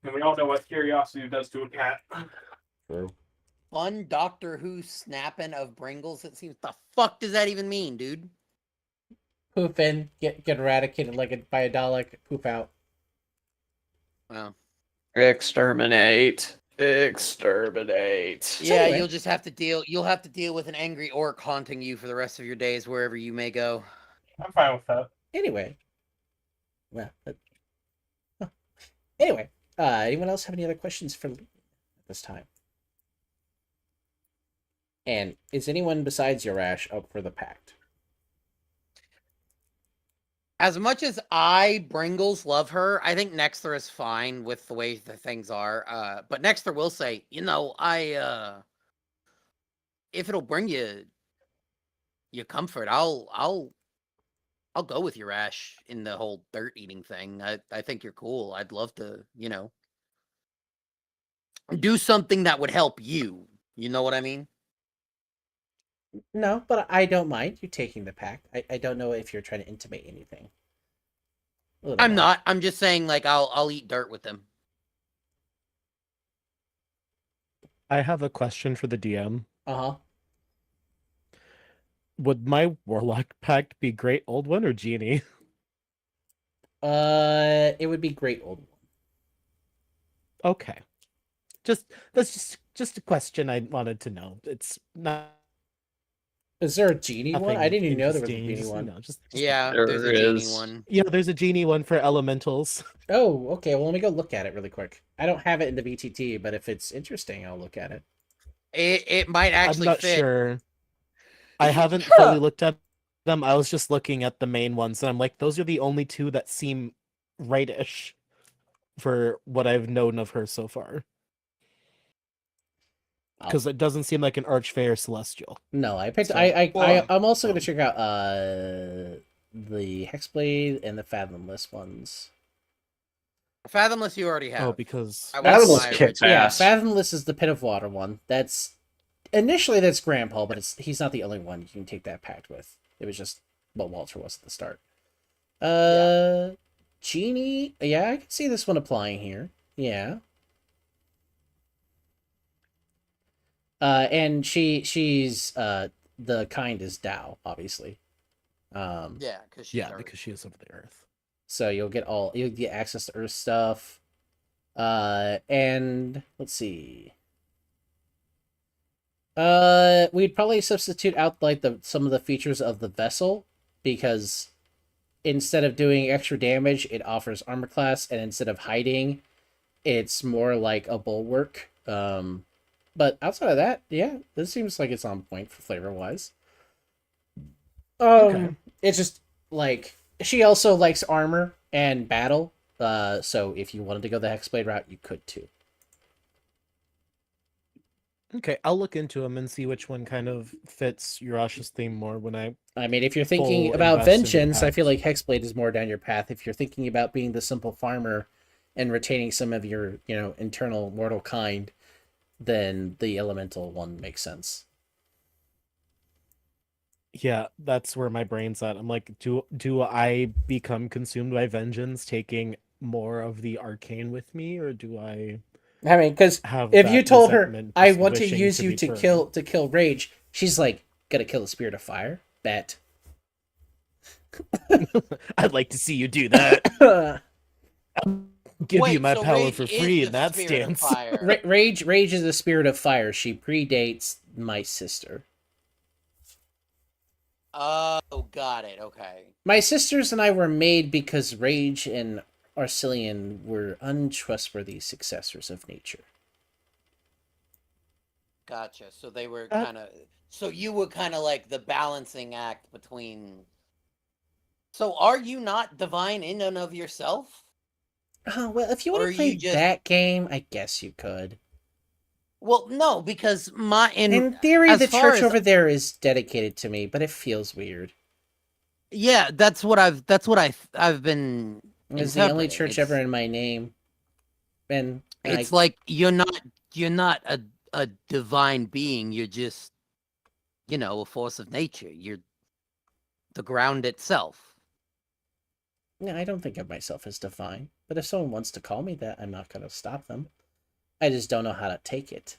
And we all know what curiosity does to a cat. True. Fun Doctor Who snapping of Bringles. It seems. The fuck does that even mean, dude? Poof in, get eradicated by a Dalek. Poop out. Wow. Exterminate. Yeah, anyway. you'll just have to deal. You'll have to deal with an angry orc haunting you for the rest of your days, wherever you may go. I'm fine with that. Anyway. Well. Anyway. Anyone else have any other questions for Lee at this time? And is anyone besides Yarash up for the pact? As much as I, Bringles, love her, I think Nexter is fine with the way the things are. But Nexter will say, if it'll bring you comfort, I'll go with your Ash in the whole dirt eating thing. I think you're cool. I'd love to, do something that would help you. You know what I mean? No, but I don't mind you taking the pact. I don't know if you're trying to intimate anything. I'm not. I'm just saying, I'll eat dirt with them. I have a question for the DM. Uh-huh. Would my Warlock pact be Great Old One or Genie? It would be Great Old One. Okay. That's just a question I wanted to know. It's not. Is there a genie one? I didn't even know there was a interesting, genie one. Yeah, There there's a genie is. one. Yeah, there's a genie one for elementals. Oh, okay. Well, let me go look at it really quick. I don't have it in the VTT, but if it's interesting, I'll look at it. It might actually I'm not fit. sure. I haven't fully looked at them. I was just looking at the main ones, and I'm like, those are the only two that seem rightish for what I've known of her so far. Because it doesn't seem like an Archfey or Celestial. No, I picked. So- I'm also going to check out the Hexblade and the Fathomless ones. Fathomless, you already have. Oh, because I went Fathomless with my kicks original. Yeah, ass. Fathomless is the Pit of Water one. That's Grandpa, but he's not the only one you can take that pact with. It was just what Walter was at the start. Genie. Yeah, I can see this one applying here. Yeah. And she's the kind is Dao, obviously. Yeah, because because she is of the Earth. So you'll get access to Earth stuff. And let's see. We'd probably substitute out some of the features of the vessel, because instead of doing extra damage, it offers armor class, and instead of hiding, it's more like a bulwark. But outside of that, yeah, this seems like it's on point for flavor wise. Okay. It's just like she also likes armor and battle. So if you wanted to go the Hexblade route, you could too. Okay, I'll look into them and see which one kind of fits Urash's theme more when I... I mean, if you're thinking Full about invest in the vengeance, I feel like pact. Hexblade is more down your path. If you're thinking about being the simple farmer and retaining some of your, internal mortal kind, then the elemental one makes sense. Yeah, that's where my brain's at. I'm like, do I become consumed by vengeance taking more of the arcane with me, or do I I mean, because have if that you told her, resentment I just want to wishing use you be to permanent? kill Rage, she's like, gonna kill the spirit of fire? Bet. I'd like to see you do that. Give you Wait, my so power Rage for is free the in that spirit of stance. fire. Rage is the spirit of fire. She predates my sister. Oh, got it. Okay. My sisters and I were made because Rage and Arcelian were untrustworthy successors of nature. Gotcha. So they were Uh, kind of. So you were kind of like the balancing act between. So are you not divine in and of yourself? Oh, well, if you Or want are to play you just- that game, I guess you could. Well, no, because In theory, as the far church as- over there is dedicated to me, but it feels weird. yeah, that's what I've been. It's the only interpreting. church ever in my name, and It's like you're not a divine being. You're just, a force of nature. You're the ground itself. no, I don't think of myself as divine. But if someone wants to call me that, I'm not going to stop them. I just don't know how to take it.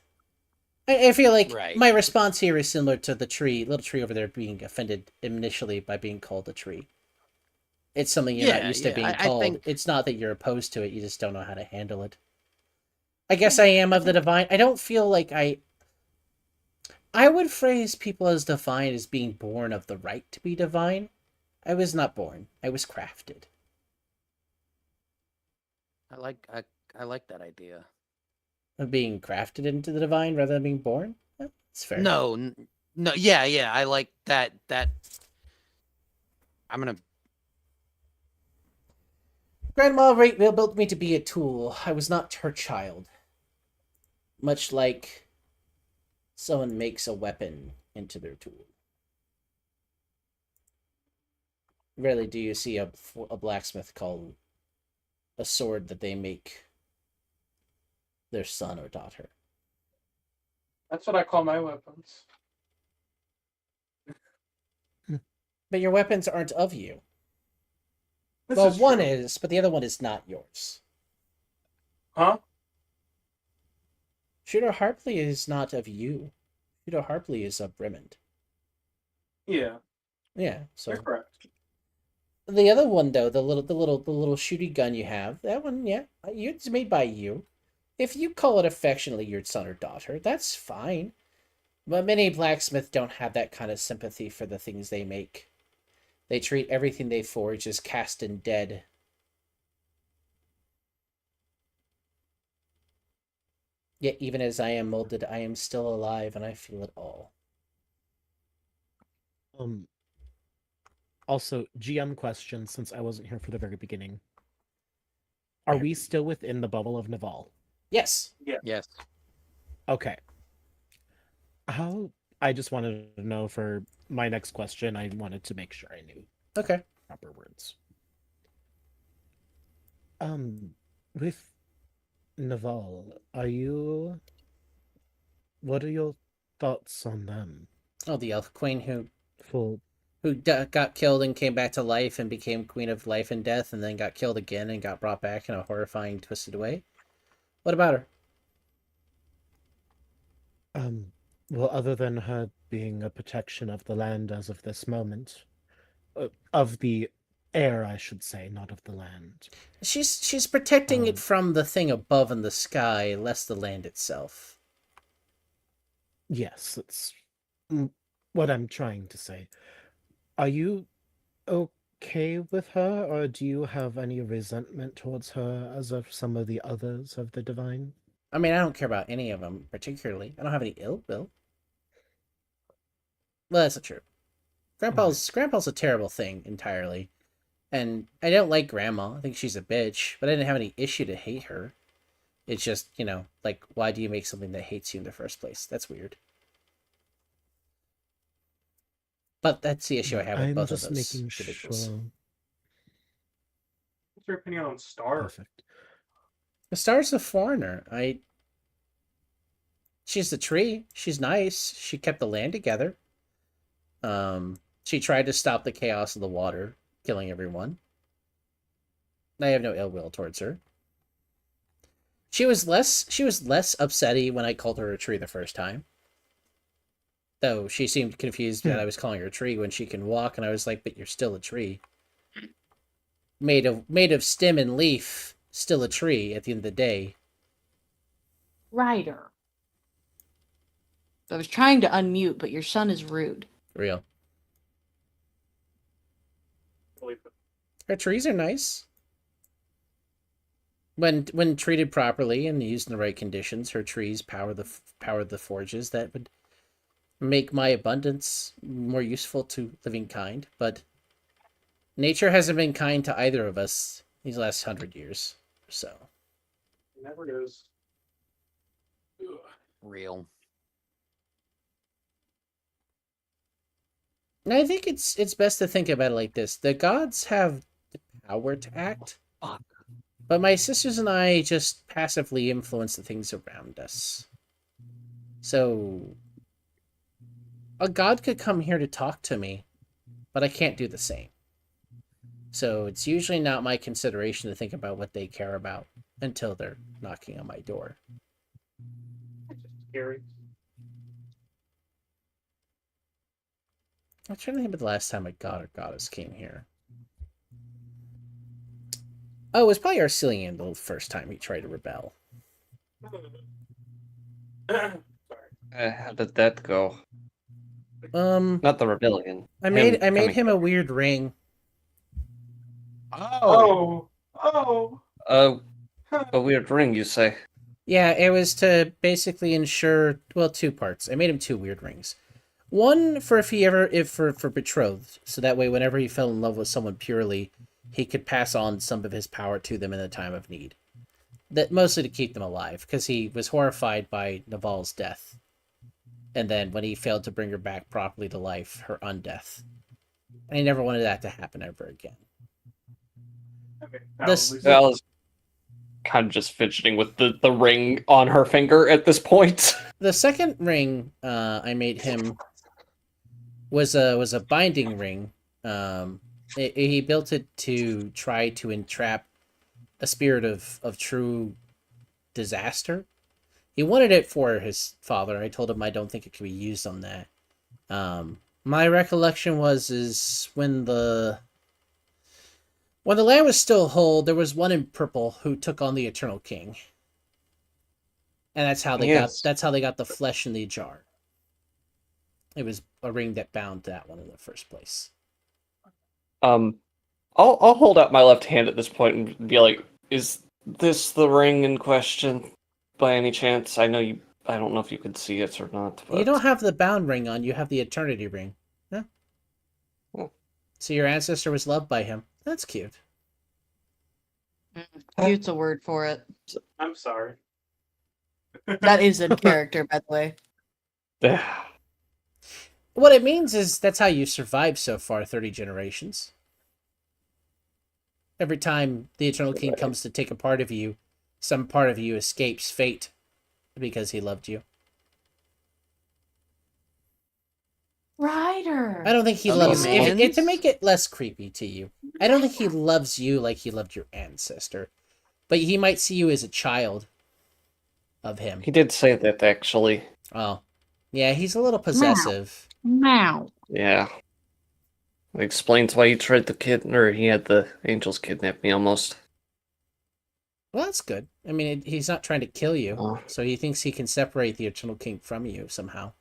I feel like Right. my response here is similar to the little tree over there being offended initially by being called a tree. It's something you're not Yeah, used to yeah, being I called. think- It's not that you're opposed to it, you just don't know how to handle it. I guess I am of the divine. I don't feel like I would phrase people as divine as being born of the right to be divine. I was not born. I was crafted. I like that idea. Of being crafted into the divine rather than being born? It's fair. No, yeah, I like that. I'm gonna. Grandma Rachel built me to be a tool. I was not her child. Much like someone makes a weapon into their tool. Rarely do you see a blacksmith call a sword that they make their son or daughter. That's what I call my weapons. But your weapons aren't of you. This Well, is one true. is, but the other one is not yours. Huh? Shooter Harpley is not of you. Shooter Harpley is of Brimond. Yeah, Yeah, so you're correct. the other one though, the little shooty gun you have, that one, yeah, it's made by you. If you call it affectionately your son or daughter, that's fine. But many blacksmiths don't have that kind of sympathy for the things they make. They treat everything they forge as cast and dead. Yet even as I am molded, I am still alive and I feel it all. Also, GM question, since I wasn't here for the very beginning. Are we still within the bubble of Naval? Yes. Yes. Okay. I just wanted to know for my next question, I wanted to make sure I knew Okay. proper words. With Naval, what are your thoughts on them? Oh, the elf queen Full got killed and came back to life and became queen of life and death and then got killed again and got brought back in a horrifying, twisted way. What about her? Well, other than her being a protection of the land as of this moment, of the air, I should say, not of the land. She's protecting it from the thing above in the sky, less the land itself. Yes, that's what I'm trying to say. Are you okay with her, or do you have any resentment towards her as of some of the others of the divine? I mean, I don't care about any of them particularly. I don't have any ill will. Well, that's not true. Grandpa's a terrible thing entirely. And I don't like Grandma. I think she's a bitch, but I didn't have any issue to hate her. It's just, like, why do you make something that hates you in the first place? That's weird. But that's the issue I have with I'm both just of those making individuals. sure. What's your opinion on Star? Perfect. The Star's a foreigner. She's the tree. She's nice. She kept the land together. She tried to stop the chaos of the water, killing everyone. I have no ill will towards her. She was less upsetty when I called her a tree the first time. Though she seemed confused that I was calling her a tree when she can walk, and I was like, but you're still a tree. Made of stem and leaf, still a tree at the end of the day. Ryder. I was trying to unmute, but your son is rude. Real. Her trees are nice. When treated properly and used in the right conditions, her trees power the forges that would make my abundance more useful to living kind. But nature hasn't been kind to either of us these last 100 years or so. It never is. Ugh. Real. And I think it's best to think about it like this: the gods have the power to act, but my sisters and I just passively influence the things around us. So a god could come here to talk to me, but I can't do the same. So it's usually not my consideration to think about what they care about until they're knocking on my door. It's just scary. I'm trying to think of the last time a god or goddess came here. Oh, it was probably Arcelian the first time he tried to rebel. Sorry. How did that go? Not the rebellion. I made coming him a weird ring. Oh. A weird ring, you say? Yeah, it was to basically ensure, well, two parts. I made him two weird rings. One for for betrothed, so that way whenever he fell in love with someone purely, he could pass on some of his power to them in a time of need. That mostly to keep them alive, because he was horrified by Naval's death. And then when he failed to bring her back properly to life, her undeath. And he never wanted that to happen ever again. Okay. Val is kind of just fidgeting with the ring on her finger at this point. The second ring I made him was a binding ring. He built it to try to entrap a spirit of true disaster. He wanted it for his father. I told him I don't think it could be used on that. My recollection is when the land was still whole, there was one in purple who took on the Eternal King, and that's how they got the flesh in the jar. It was a ring that bound that one in the first place. I'll hold out my left hand at this point and be like, "Is this the ring in question, by any chance? I don't know if you can see it or not. But... You don't have the bound ring on. You have the Eternity ring. Huh? Oh. So your ancestor was loved by him. That's cute. Cute's a word for it. I'm sorry. That is in character, by the way. What it means is that's how you survived so far 30 generations. Every time the Eternal King comes to take a part of you, some part of you escapes fate because he loved you. Ryder. I don't think he Some loves humans? it to make it less creepy to you. I don't think he loves you like he loved your ancestor, but he might see you as a child of him. He did say that, actually. Oh, yeah, he's a little possessive. Meow. Yeah. It explains why he tried he had the angels kidnap me almost. Well, that's good. I mean, he's not trying to kill you, Oh. so he thinks he can separate the Eternal King from you somehow.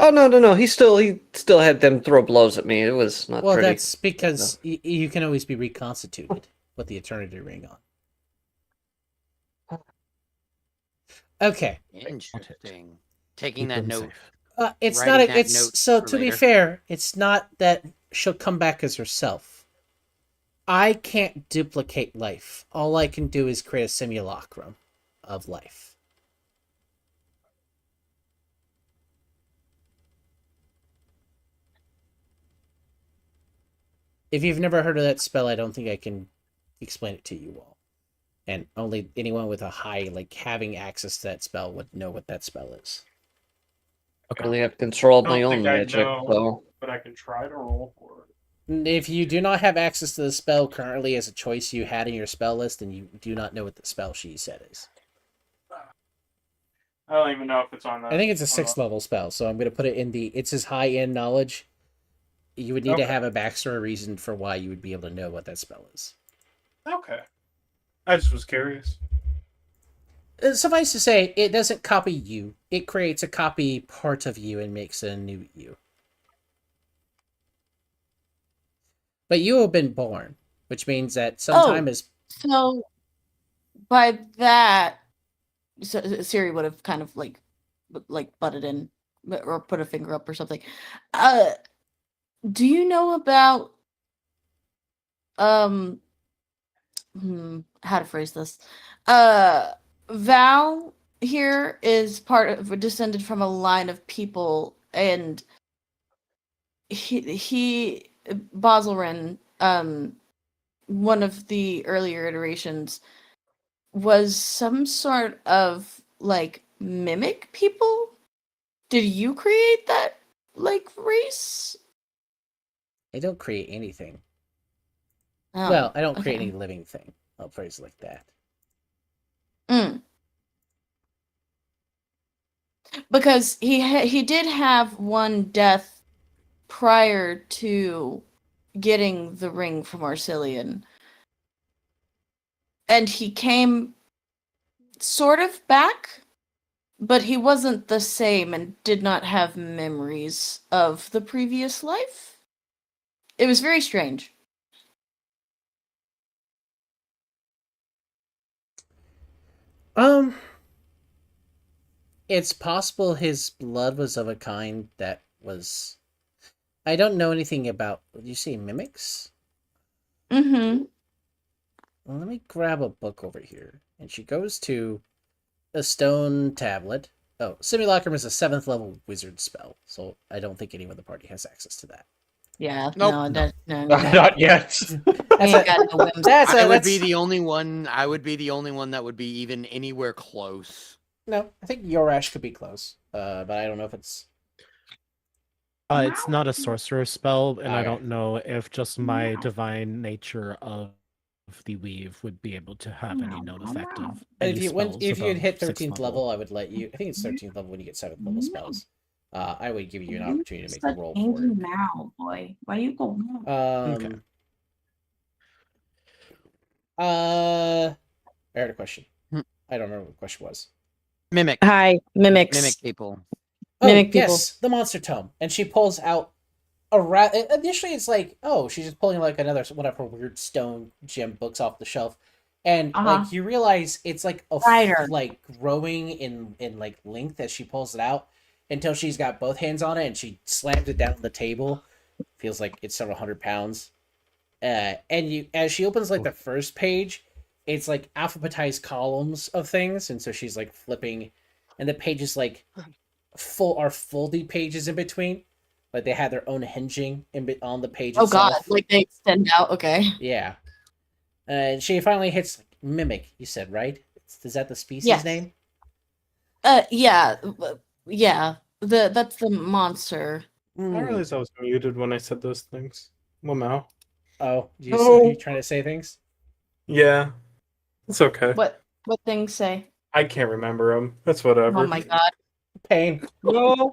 Oh, no. He still had them throw blows at me. It was not Well, pretty. that's because you can always be reconstituted with the Eternity Ring on. Okay. Interesting. Taking Keep that them note. safe. It's Writing not that it's note so for to be later. fair, it's not that she'll come back as herself. I can't duplicate life. All I can do is create a simulacrum of life. If you've never heard of that spell, I don't think I can explain it to you all. And only anyone with a high, having access to that spell would know what that spell is. I really have control of I my don't own think I magic, know. so... But I can try to roll for it. If you do not have access to the spell currently as a choice you had in your spell list, then you do not know what the spell she said is. I don't even know if it's on that. I think it's a on 6th level spell, so I'm going to put it in it's his high-end knowledge. You would need to Okay. have a backstory reason for why you would be able to know what that spell is. Okay. I just was curious. Suffice to say, it doesn't copy you. It creates a copy part of you and makes a new you. But you have been born. which means that some time is. So by that, Siri would have kind of like butted in or put a finger up or something. Do you know about how to phrase this? Val here is descended from a line of people, and he Basilrin, one of the earlier iterations, was some sort of like mimic people. Did you create that like race? I don't create anything. Oh, Well, I don't create okay. any living thing. I'll phrase it like that. Because he did have one death prior to getting the ring from Arcelian. And he came sort of back, but he wasn't the same and did not have memories of the previous life. It was very strange. It's possible his blood was of a kind that was. I don't know anything about. Did you say mimics? Mm-hmm. Well, let me grab a book over here. And she goes to a stone tablet. Oh, Simulacrum is a 7th level wizard spell, so I don't think anyone in the party has access to that. Yeah, Nope. no. Not yet. We ain't got no whims. I would be the only one. I would be the only one that would be even anywhere close. No, I think Yorash could be close, but I don't know if it's. It's not a sorcerer spell, and I Okay. don't know if just my divine nature of the weave would be able to have any known effect of any If you spells if you'd above hit 6th 13th level, I would let you. I think it's 13th level when you get 7th level spells. I would give you an opportunity to make a roll for it. Now, boy, why you go? Okay. I heard a question. I don't remember what the question was. Mimic. Hi, mimics. Mimic people. Oh, Mimic people. yes, the monster tome. And she pulls out initially it's like, oh, she's just pulling like another one of her weird stone gem books off the shelf. And like you realize it's like a like growing in like length as she pulls it out until she's got both hands on it and she slams it down on the table. Feels like it's several 100 pounds. And you as she opens like the first page, it's like alphabetized columns of things, and so she's like flipping, and the pages like folded pages in between, like they had their own hinging on the page Oh itself. god, like they extend out. Okay. Yeah. And she finally hits like, mimic. You said right? Is that the species name? Yeah. That's the monster. I realized I was muted when I said those things. Wow. Oh, are you trying to say things? Yeah, it's okay. What things say? I can't remember them. That's whatever. Oh my god. Pain. No.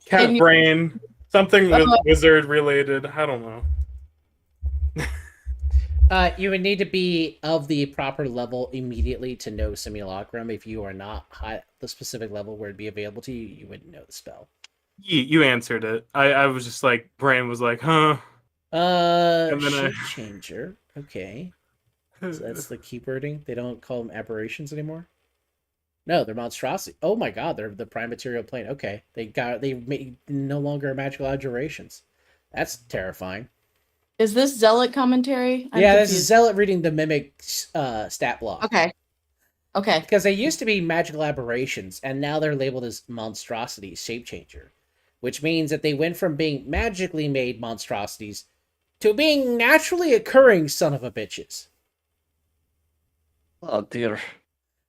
Cat brain. Something wizard related. I don't know. You would need to be of the proper level immediately to know Simulacrum. If you are not high, the specific level where it'd be available to you, you wouldn't know the spell. You answered it. I was just like, brain was like, huh. And then Shape changer. Okay. So that's the keywording. They don't call them aberrations anymore. No, they're monstrosity. Oh my god, they're the prime material plane. Okay, they no longer magical adjurations. That's terrifying. Is this zealot commentary? I'm this confused. is zealot reading the mimic stat block. Okay. Because they used to be magical aberrations, and now they're labeled as monstrosities, shape changer, which means that they went from being magically made monstrosities to being naturally occurring son of a bitches. Oh dear.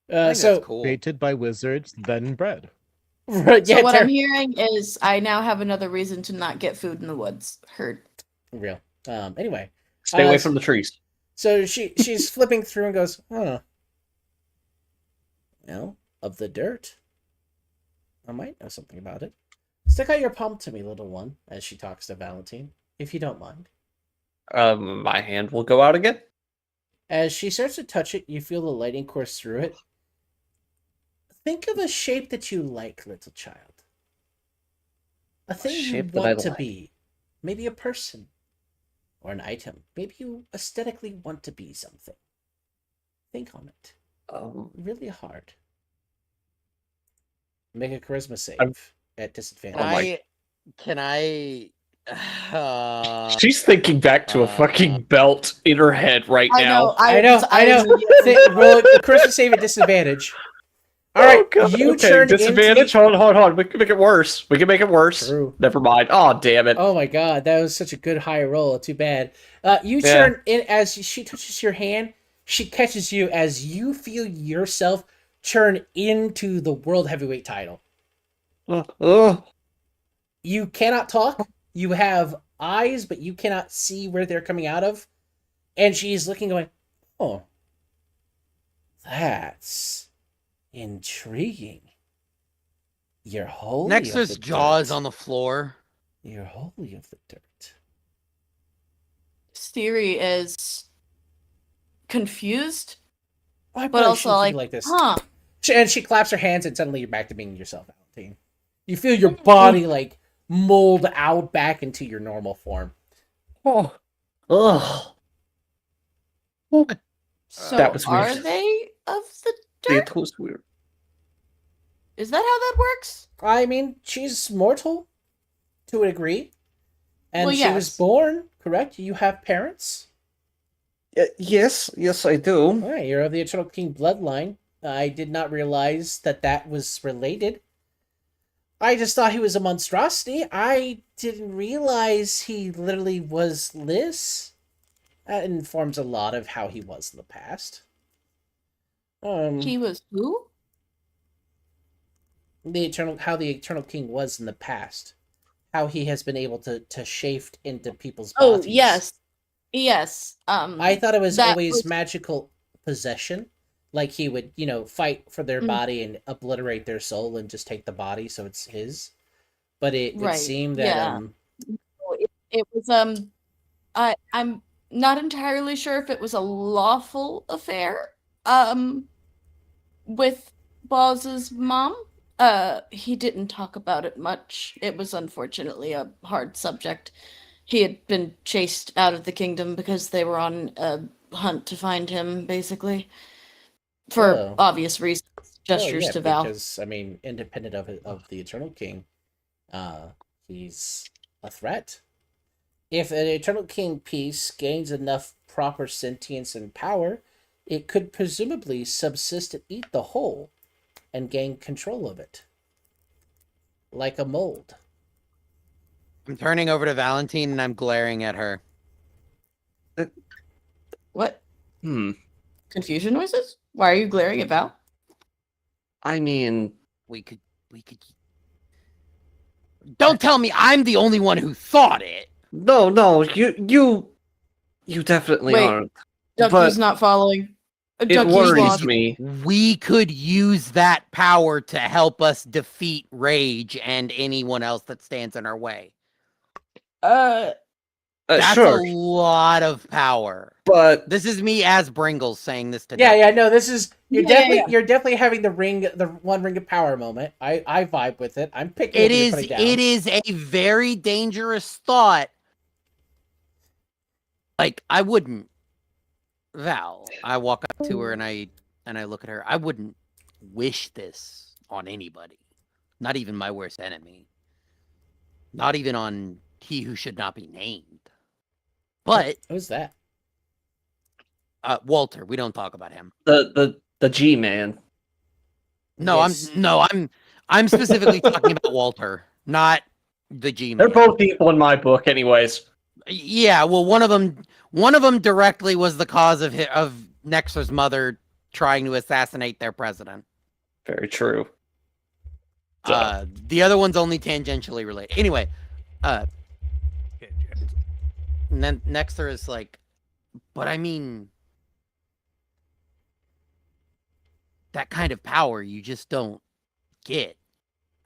So cool. Created by wizards, then bred. So what I'm hearing is I now have another reason to not get food in the woods. Heard. Real. Anyway. Stay away from the trees. So she's flipping through and goes, huh. Well, of the dirt. I might know something about it. Stick out your palm to me, little one, as she talks to Valentine, if you don't mind. My hand will go out again. As she starts to touch it, you feel the lightning course through it. Think of a shape that you like, little child. A thing you want to be. Maybe a person. or an item. Maybe you aesthetically want to be something. Think on it. Really hard. Make a charisma save at disadvantage. Can I? She's thinking back to a fucking belt in her head right I now. know. I know. Roll a charisma save at disadvantage. All right, you turn disadvantage. into... Hold on. We can make it worse. True. Never mind. Oh, damn it. Oh my god, that was such a good high roll. Too bad. You Yeah. turn in as she touches your hand. She catches you as you feel yourself turn into the world heavyweight title. You cannot talk. You have eyes, but you cannot see where they're coming out of. And she's looking, going, "Oh, that's intriguing. You're holy Nexter's of the jaw is dirt. on the floor. You're holy of the dirt." Steri is confused, I but probably also shouldn't keep like, it like this. huh? And she claps her hands, and suddenly you're back to being yourself, Valentine. You feel your body like mold out back into your normal form. Oh. Ugh. So That was weird. are they of the It was weird. Is that how that works? I mean, she's mortal to a degree. And Well, she was yes. born, correct? You have parents? Yes, I do. All right, you're of the Eternal King bloodline. I did not realize that was related. I just thought he was a monstrosity. I didn't realize he literally was this. That informs a lot of how he was in the past. He was who? How the Eternal King was in the past. How he has been able to shape into people's Oh, bodies. yes. I thought it was that always was- magical possession. Like he would, fight for their body and obliterate their soul and just take the body so it's his. But it would Right, seem that yeah. It was I'm not entirely sure if it was a lawful affair with Boz's mom. He didn't talk about it much. It was unfortunately a hard subject. He had been chased out of the kingdom because they were on a hunt to find him, basically. For Oh. obvious reasons. Gestures yeah, to Val. because independent of the Eternal King, he's a threat. If an Eternal King piece gains enough proper sentience and power, it could presumably subsist and eat the whole, and gain control of it, like a mold. I'm turning over to Valentine and I'm glaring at her. What? Hmm. Confusion noises? Why are you glaring at Val? I mean, We could. Don't tell me I'm the only one who thought it. no, you definitely Wait, aren't. Ducky's not following. It Ducky's worries lost. me. We could use that power to help us defeat Rage and anyone else that stands in our way. That's Sure, a lot of power. but This is me as Bringles saying this to Yeah, Ducky. no, this is you're Yeah. definitely having the one ring of power moment. I vibe with it. I'm picking It what you're is putting down. it is a very dangerous thought. Like, I wouldn't, Val. I walk up to her and I look at her. I wouldn't wish this on anybody. Not even my worst enemy. Not even on he who should not be named. But Who's that? Walter, we don't talk about him. the G man. No, Yes. I'm specifically talking about Walter, not the G They're man. both people in my book, anyways. Yeah, well, one of them directly was the cause of Nexer's mother trying to assassinate their president. Very true. The other one's only tangentially related. Anyway, and then Nexer is like, but I mean, that kind of power you just don't get.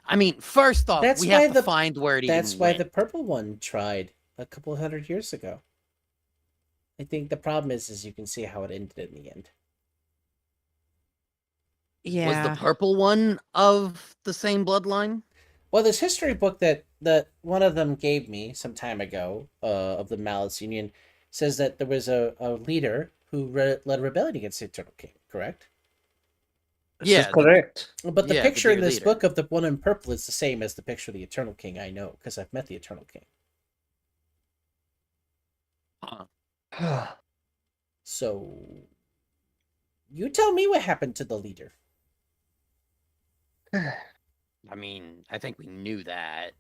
I mean, first off, That's we why have to find where it That's even why went. the purple one tried a couple 100 years ago. I think the problem is you can see how it ended in the end. Was the purple one of the same bloodline? Well, this history book that one of them gave me some time ago of the Malice Union says that there was a leader who led a rebellion against the Eternal King, correct? This Yeah, is correct. But the Yeah, the picture in dear this leader. book of the one in purple is the same as the picture of the Eternal King. I know because I've met the Eternal King. So, you tell me what happened to the leader. I mean, I think we knew that.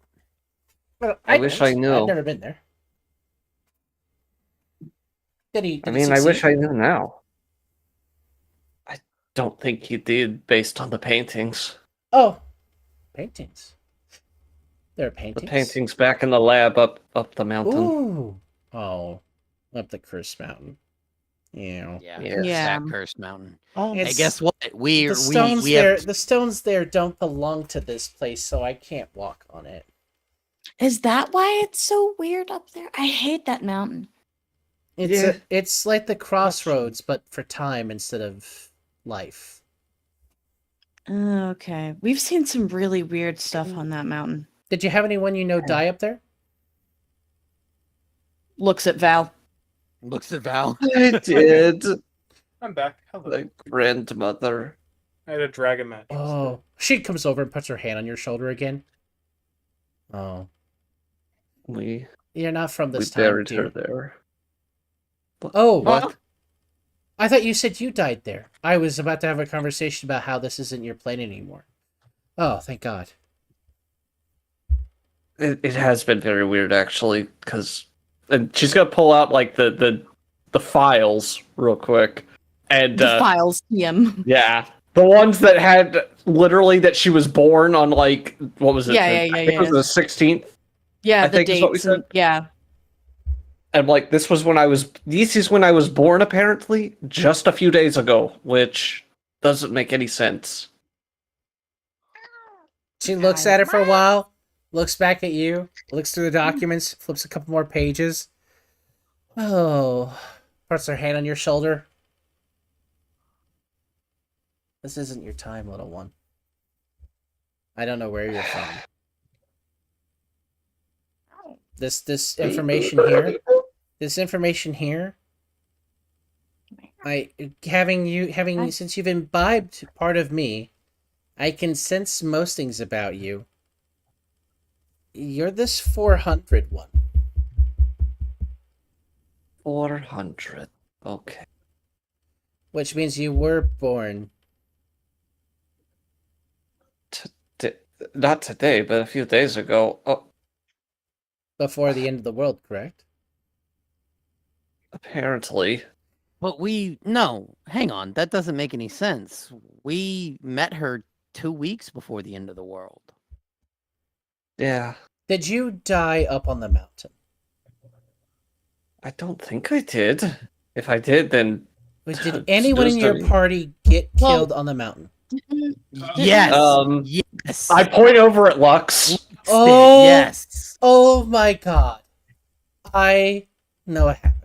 Well, I wish I don't. knew. I've never been there. Did he? I Did he mean, I wish succeed? I knew now. I don't think he did based on the paintings. Oh, paintings. There are The paintings. paintings back in the lab up the mountain. Ooh. Oh, up the cursed mountain. Yeah. Yeah. Yes. Yeah. That cursed mountain. Oh, Hey, It's- guess what? The stones there. have The stones there don't belong to this place, so I can't walk on it. Is that why it's so weird up there? I hate that mountain. It's like the crossroads, but for time instead of life. Okay. We've seen some really weird stuff on that mountain. Did you have anyone you know die up there? Looks at Val. looks at Val. I did. I'm back. Hello. The grandmother. I had a dragon match. Oh, she comes over and puts her hand on your shoulder again. Oh, We you're not from we this time, buried her dude. there. Oh, What? I thought you said you died there. I was about to have a conversation about how this isn't your plane anymore. Oh, thank God. It has been very weird actually, because and she's gonna pull out like the files real quick, and The files, TM. yeah, the ones that had literally that she was born on like what was it? Yeah, I yeah, think it was yeah. the 16th. Yeah, I the think is what we dates. And, yeah. And like this was when I was this is when I was born apparently just a few days ago, which doesn't make any sense. She looks at it for a while, looks back at you, looks through the documents, flips a couple more pages. Oh, puts her hand on your shoulder. This isn't your time, little one. I don't know where you're from. This information here. Having since you've imbibed part of me, I can sense most things about you. You're this 400 one. 400. Okay. Which means you were born. Not today, but a few days ago. Oh, Before the end of the world, correct? apparently. But no, hang on. That doesn't make any sense. We met her 2 weeks before the end of the world. Yeah. Did you die up on the mountain? I don't think I did. If I did, then Did anyone in your party get killed on the mountain? Yes. yes. I point over at Lux. Oh, yes. Oh my God. I know what happened.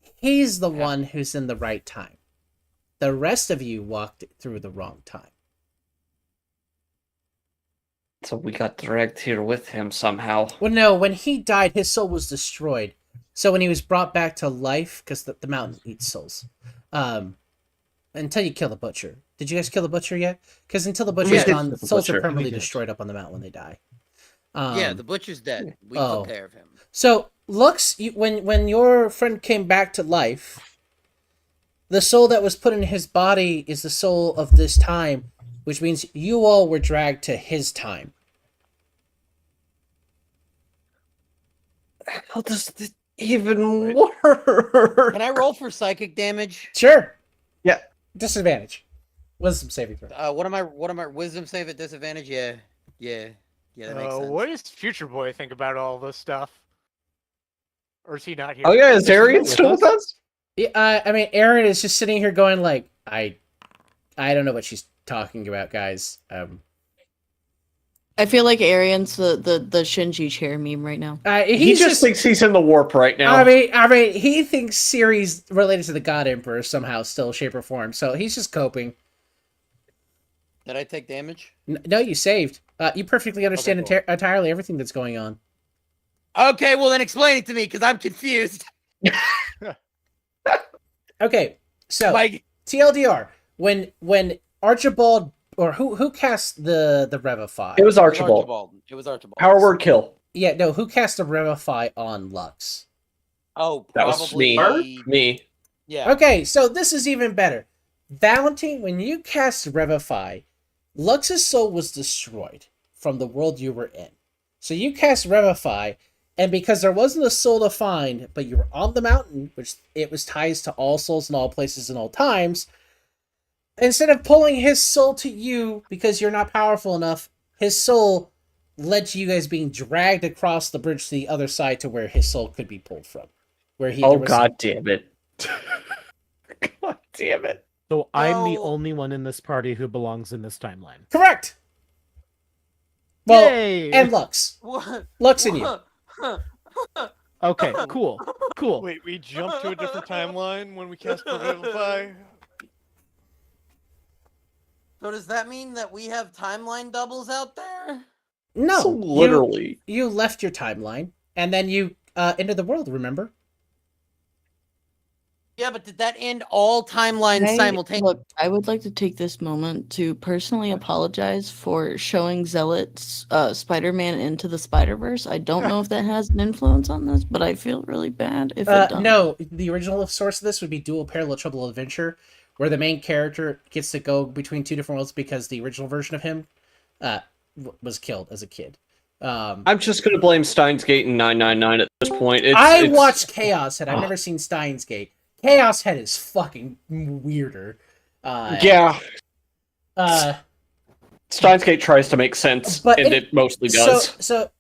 He's the one who's in the right time. The rest of you walked through the wrong time. So we got dragged here with him somehow. Well, no, when he died, his soul was destroyed. So when he was brought back to life, because the mountain eats souls, until you kill the butcher. Did you guys kill the butcher yet? Because until the butcher's gone, souls are permanently destroyed up on the mountain when they die. Yeah, the butcher's dead. We took care of him. So Lux, when your friend came back to life, the soul that was put in his body is the soul of this time, which means you all were dragged to his time. How does this even work? Can I roll for psychic damage? Sure. Yeah. Disadvantage. Wisdom saving throw. What am I wisdom save at disadvantage? Yeah. That makes sense. What does Future Boy think about all this stuff? Or is he not here? Oh yeah, is Arian still with us? Yeah, I mean, Aaron is just sitting here going like, I don't know what she's talking about, guys. I feel like Arian's the Shinji chair meme right now. He just thinks he's in the warp right now. I mean, he thinks Siri's related to the God Emperor somehow, still, shape, or form. So he's just coping. Did I take damage? No, you saved. You perfectly understand Okay, cool. entirely everything that's going on. Okay, well then explain it to me because I'm confused. Okay, so Like, TLDR, when Archibald or who cast the Revify? It was Archibald. It was Archibald. Power word kill. Yeah, no, who cast the Revify on Lux? Oh, That was probably me. Yeah. Okay, so this is even better. Valentine, when you cast Revify, Lux's soul was destroyed from the world you were in. So you cast Revify, and because there wasn't a soul to find, but you were on the mountain, which it was ties to all souls in all places and all times, instead of pulling his soul to you because you're not powerful enough, his soul led to you guys being dragged across the bridge to the other side to where his soul could be pulled from. Where he Oh, there was- god damn it. God damn it. So I'm the No. only one in this party who belongs in this timeline. Correct! Well, Yay! and Lux. What? Lux and you. Okay, cool. Cool. Wait, we jumped to a different timeline when we cast Revivify? So does that mean that we have timeline doubles out there? No, So literally. You left your timeline, and then you entered the world, remember? Yeah, but did that end all timelines simultaneously? Look, I would like to take this moment to personally apologize for showing Zealot's Spider-Man into the Spider-Verse. I don't know if that has an influence on this, but I feel really bad if it does. No, the original source of this would be Dual Parallel Trouble Adventure, where the main character gets to go between two different worlds because the original version of him was killed as a kid. I'm just gonna blame Steins Gate and 999 at this point. I watched Chaos Head. I've never seen Steins Gate. Chaos Head is fucking weirder. Yeah. Steins Gate tries to make sense, But and it mostly does. So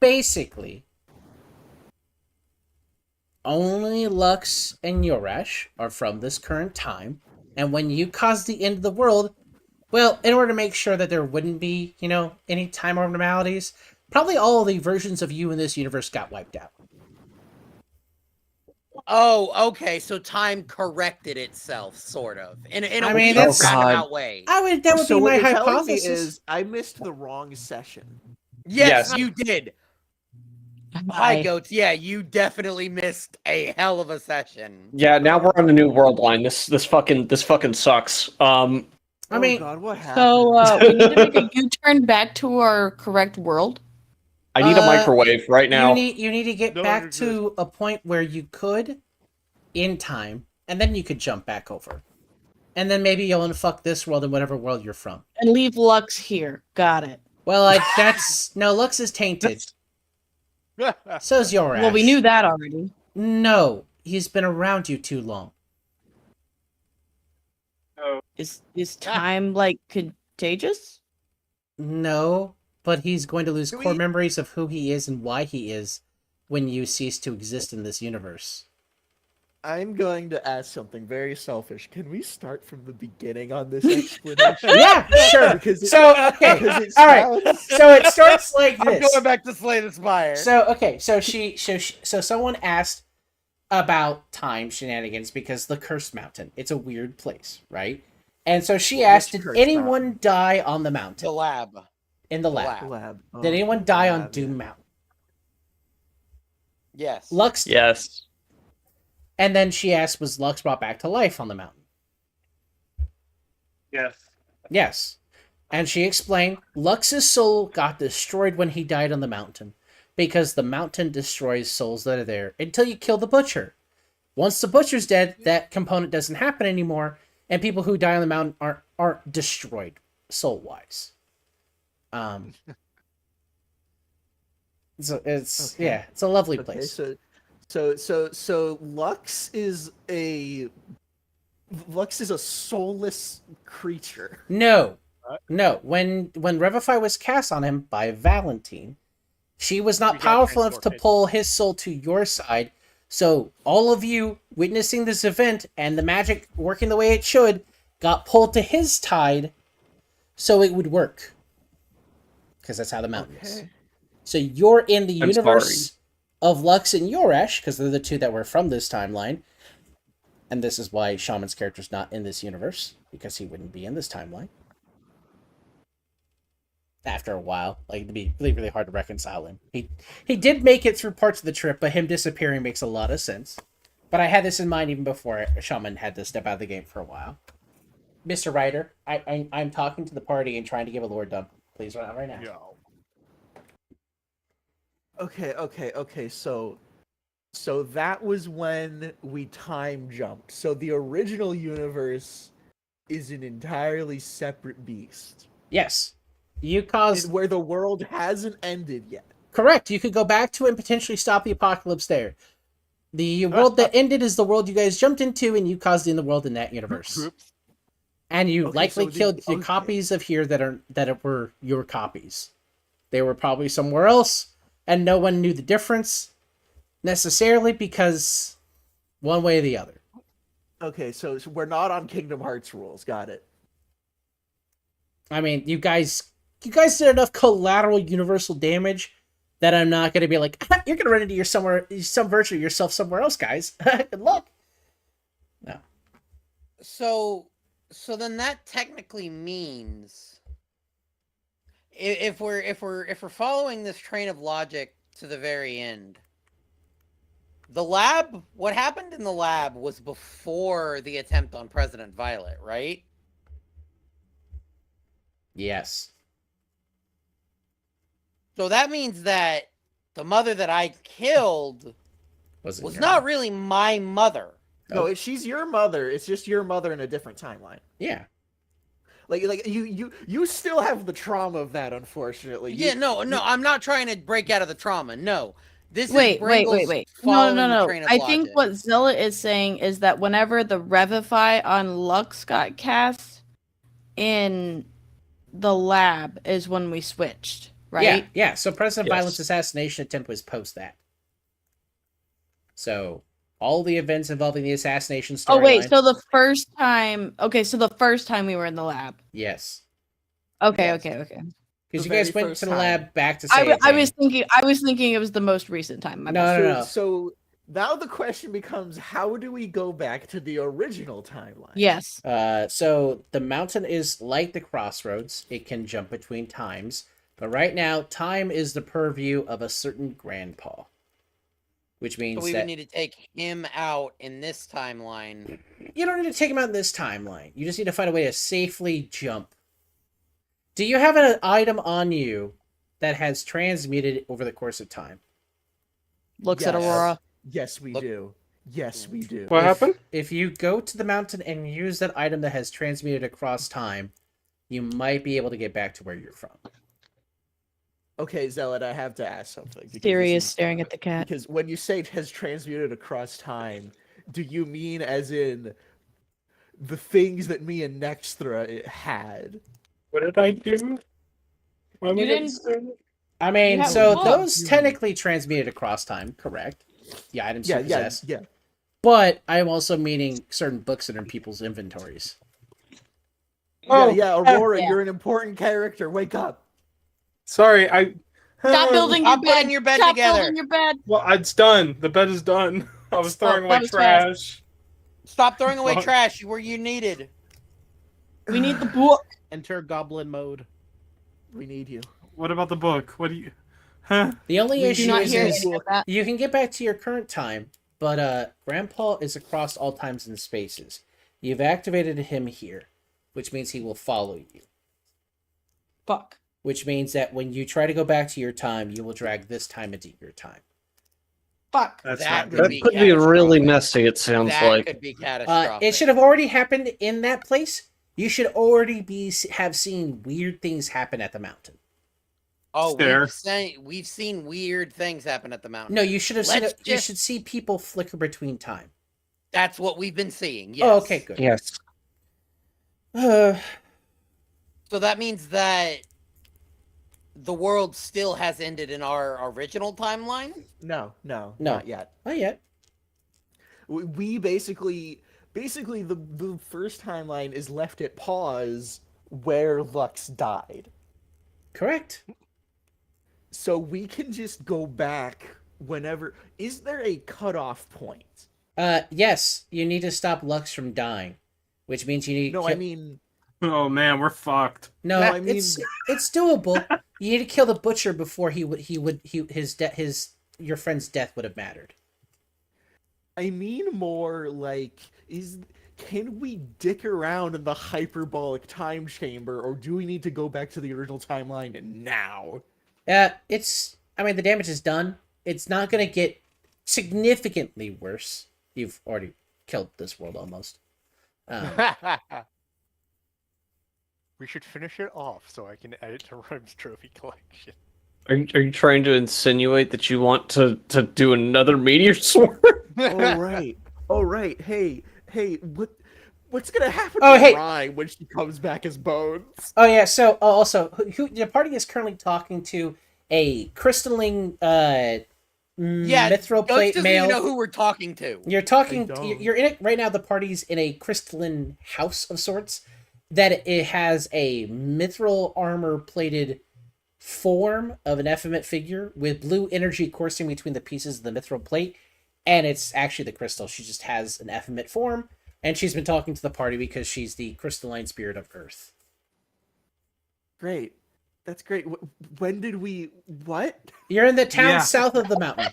basically, only Lux and Yoresh are from this current time, and when you cause the end of the world, well, in order to make sure that there wouldn't be, any time abnormalities, probably all the versions of you in this universe got wiped out. Oh, okay. So time corrected itself, sort of. In a I mean, weird that's- roundabout way. That would so be what my you're telling me hypothesis. is I missed the wrong session. Yes, Yes. you did. Hi, Goats. Yeah, you definitely missed a hell of a session. Yeah, now we're on a new world line. This fucking sucks. I mean, oh God, what happened? So we need to make a U-turn back to our correct world. I need a microwave right now. You need to get Don't back exist. to a point where you could, in time, and then you could jump back over. And then maybe you'll unfuck this world and whatever world you're from. And leave Lux here. Got it. Well, no, Lux is tainted. So's Yorash. Well, we knew that already. No, he's been around you too long. Is time like contagious? No, but he's going to lose Can core we- memories of who he is and why he is when you cease to exist in this universe. I'm going to ask something very selfish. Can we start from the beginning on this explanation? Yeah, sure. Because it- So, okay, because it all right. sounds- So it starts like I'm this. going back to Slay the Spire. So okay, so someone asked about time shenanigans because the Cursed Mountain. It's a weird place, right? And so she asked, did Cursed anyone Mountain? die on the mountain? the lab. In the the lab. lab. Lab. Oh, Did anyone die on lab, Doom yeah. Mountain? Yes. Lux did. Yes. And then she asked, was Lux brought back to life on the mountain? Yes. Yes. And she explained, Lux's soul got destroyed when he died on the mountain, because the mountain destroys souls that are there until you kill the butcher. Once the butcher's dead, that component doesn't happen anymore, and people who die on the mountain aren't destroyed soul-wise. So it's Okay. it's a lovely Okay, place. so Lux is a soulless creature. No. When Revify was cast on him by Valentine, she was not We got powerful enough to transported. pull his soul to your side. So all of you witnessing this event and the magic working the way it should got pulled to his tide so it would work. Because that's how the mountain is. Okay. So you're in the I'm universe of Lux and Yoresh, because they're the two that were from this timeline. And this is why Shaman's character's not in this universe, because he wouldn't be in this timeline. After a while, like it'd be really, really hard to reconcile him. He did make it through parts of the trip, but him disappearing makes a lot of sense. But I had this in mind even before Shaman had to step out of the game for a while. Mr. Ryder, I'm talking to the party and trying to give a lore dump. Please run out right now. Yo. Okay. So that was when we time jumped. So the original universe is an entirely separate beast. Yes. You caused... Where the world hasn't ended yet. Correct. You could go back to it and potentially stop the apocalypse there. The world that ended is the world you guys jumped into, and you caused in the world in that universe. And you likely killed the copies of here that were your copies. They were probably somewhere else, and no one knew the difference necessarily because one way or the other. Okay, so we're not on Kingdom Hearts rules. Got it. I mean, you guys did enough collateral universal damage that I'm not going to be like, you're going to run into some version of yourself somewhere else, guys. Good luck. No. So then that technically means if we're following this train of logic to the very end, the lab, what happened in the lab was before the attempt on President Violet, right? Yes. So that means that the mother that I killed was not really my mother. No, she's your mother. It's just your mother in a different timeline. Yeah. Like you still have the trauma of that, unfortunately. No, I'm not trying to break out of the trauma. No. Wait. No. I think what Zealot is saying is that whenever the Revivify on Lux got cast in the lab is when we switched, right? Yeah. So President Violet's assassination attempt was post that. So all the events involving the assassination storyline. Oh wait, so the first time we were in the lab. Yes. Okay. Because you guys went to the lab back to say I was thinking it was the most recent time. No. So now the question becomes, how do we go back to the original timeline? Yes. So the mountain is like the crossroads. It can jump between times. But right now, time is the purview of a certain grandpa. Which means so we would need to take him out in this timeline. You don't need to take him out in this timeline. You just need to find a way to safely jump. Do you have an item on you that has transmuted over the course of time? Looks at Aurora. Yes, we do. Yes, we do. What happened? If you go to the mountain and use that item that has transmuted across time, you might be able to get back to where you're from. Okay, Zealot, I have to ask something. Siri is staring at the cat. Because when you say it has transmuted across time, do you mean as in the things that me and Nextra had? What did I do? You didn't. I mean, so those technically transmuted across time, correct? The items you possess. Yeah. But I'm also meaning certain books that are in people's inventories. Aurora, you're an important character. Wake up. Sorry, Stop building your bed. Stop together. building your bed. Well, it's done. The bed is done. I was throwing away trash. Stop throwing away trash. You were needed. We need the book. Enter goblin mode. We need you. What about the book? What do you... The only issue is you can get back to your current time, but Grandpa is across all times and spaces. You've activated him here, which means he will follow you. Fuck. Which means that when you try to go back to your time, you will drag this time into your time. Fuck. That could be really messy, it sounds like. That could be catastrophic. It should have already happened in that place. You should already have seen weird things happen at the mountain. Oh, we've seen weird things happen at the mountain. No, you should have seen. You should see people flicker between time. That's what we've been seeing. Yes. Oh, okay, good. Yes. So that means that the world still has ended in our original timeline? No, not yet. Not yet. We basically the first timeline is left at pause where Lux died. Correct. So we can just go back whenever. Is there a cutoff point? Yes. You need to stop Lux from dying, which means you need. No, I mean, Oh man, we're fucked. No, I mean- it's doable. You need to kill the butcher before your friend's death would have mattered. I mean more like can we dick around in the hyperbolic time chamber, or do we need to go back to the original timeline now? I mean, the damage is done. It's not gonna get significantly worse. You've already killed this world almost. We should finish it off so I can add it to Rhyme's trophy collection. Are you trying to insinuate that you want to do another meteor sword? Oh right. Hey, what's gonna happen Oh, to hey. Rhyme when she comes back as Bones? Oh yeah. So also, the party is currently talking to a crystalline mithril Ghost plate doesn't male. even know who we're talking to. You're talking. I don't. You're in it right now. The party's in a crystalline house of sorts. That it has a mithril armor plated form of an effeminate figure with blue energy coursing between the pieces of the mithril plate, and it's actually the crystal. She just has an effeminate form, and she's been talking to the party because she's the crystalline spirit of Earth. Great. That's great. When did we? What? You're in the town Yeah. south of the mountain.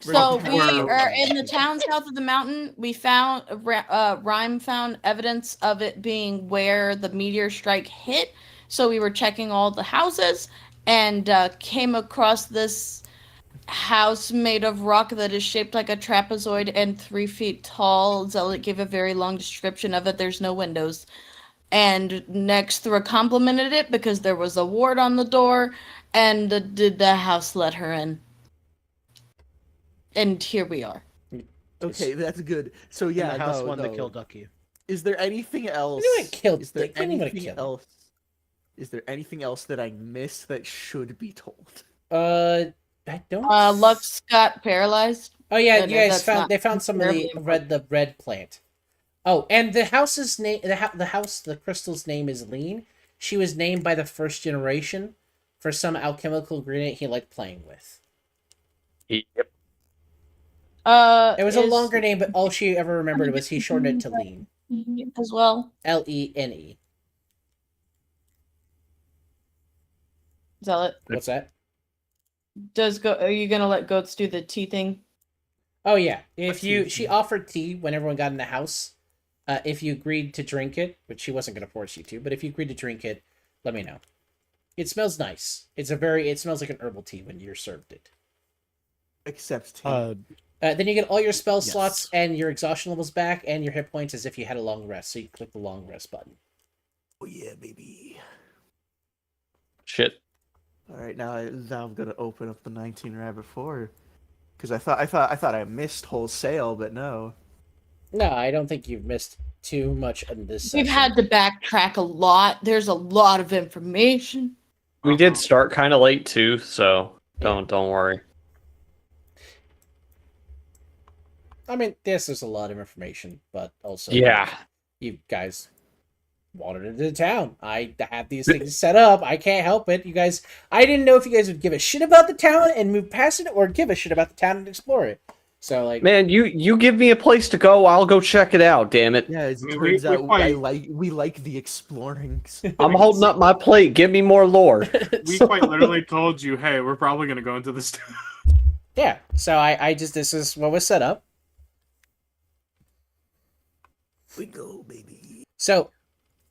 So Fuck, we we're- are in the town south of the mountain. We found Rhyme found evidence of it being where the meteor strike hit. So we were checking all the houses and came across this house made of rock that is shaped like a trapezoid and 3 feet tall. Zealot gave a very long description of it. There's no windows. And next through complimented it because there was a ward on the door, and the house let her in. And here we are. Okay, that's good. So In yeah, the house no, one no. that killed Ducky. Is there anything else? Anyone killed- Is there like, anyone anything killed him. else? Is there anything else that I missed that should be told? I don't. Lux got paralyzed. Oh yeah, No, you no, guys that's found not they found some of terribly the red plant. Oh, and the house's name, the crystal's name is Lean. She was named by the first generation for some alchemical ingredient he liked playing with. Yep. It was a longer name, but all she ever remembered was he shortened it to Lean. as well. Lene. Zealot. What's that? Are you gonna let goats do the tea thing? Oh yeah, she offered tea when everyone got in the house. If you agreed to drink it, which she wasn't going to force you to, but if you agreed to drink it, let me know. It smells nice. It smells like an herbal tea when you're served it. Except tea. Then you get all your spell Yes. slots and your exhaustion levels back and your hit points as if you had a long rest. So you click the long rest button. Oh yeah, baby. Shit. All right, now I'm gonna open up the 19 Rabbit 4 because I thought I missed wholesale, but no. No, I don't think you've missed too much in this. We've session. had to backtrack a lot. There's a lot of information. We did start kind of late too, so don't worry. I mean, there's a lot of information, but also Yeah. you guys wandered into the town. I had these things set up. I can't help it. You guys, I didn't know if you guys would give a shit about the town and move past it, or give a shit about the town and explore it. So like, Man, you give me a place to go, I'll go check it out. Damn it! Yeah, it I mean, turns we out quite- we like the exploring. I'm holding up my plate. Give me more lore. We quite literally told you, hey, we're probably gonna go into this town. yeah. So I just this is what was set up. We go, baby. So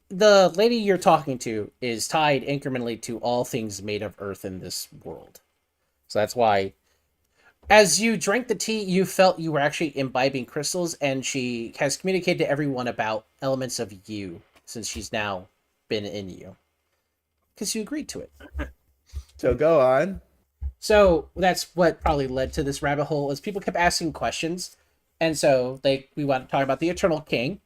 the lady you're talking to is tied incrementally to all things made of earth in this world. So that's why, as you drank the tea, you felt you were actually imbibing crystals, and she has communicated to everyone about elements of you since she's now been in you. Because you agreed to it. So go on. So that's what probably led to this rabbit hole, is people kept asking questions. And so we want to talk about the Eternal King.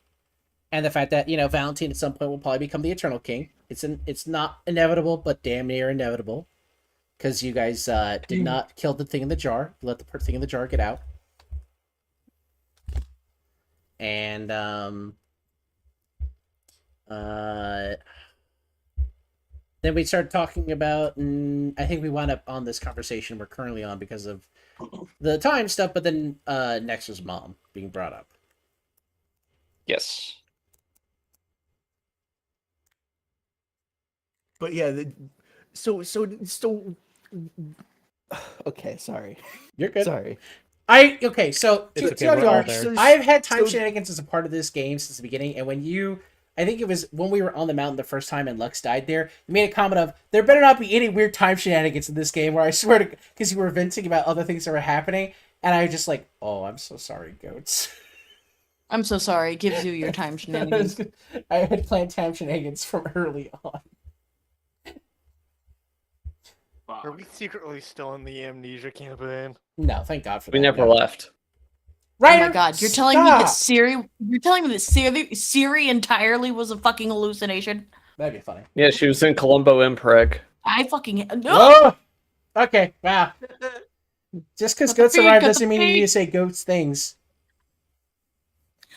And the fact that, Valentine at some point will probably become the Eternal King. It's not inevitable, but damn near inevitable. Because you guys did not kill the thing in the jar. You let the thing in the jar get out. And then we started talking about, and I think we wound up on this conversation we're currently on because of the time stuff, but then Nexus' mom being brought up. Yes. But yeah, so. Okay, sorry. You're good. Sorry. Okay, so It's okay, TLDR, we're all there. I've had time So- shenanigans as a part of this game since the beginning, and I think it was when we were on the mountain the first time and Lux died there, you made a comment of, there better not be any weird time shenanigans in this game, where I swear to, because you were venting about other things that were happening, and I was just like, oh, I'm so sorry, goats. I'm so sorry. It gives you your time shenanigans. I had planned time shenanigans from early on. Are we secretly still in the amnesia campaign? No, thank God for that. We never no. left. Right? Oh my god, you're telling me that Siri entirely was a fucking hallucination? That'd be funny. Yeah, she was in Columbo Impreg. I fucking no. Oh! Okay, wow. Just because Cut the goats feed, arrive cut the doesn't mean you need to feed. say goats things.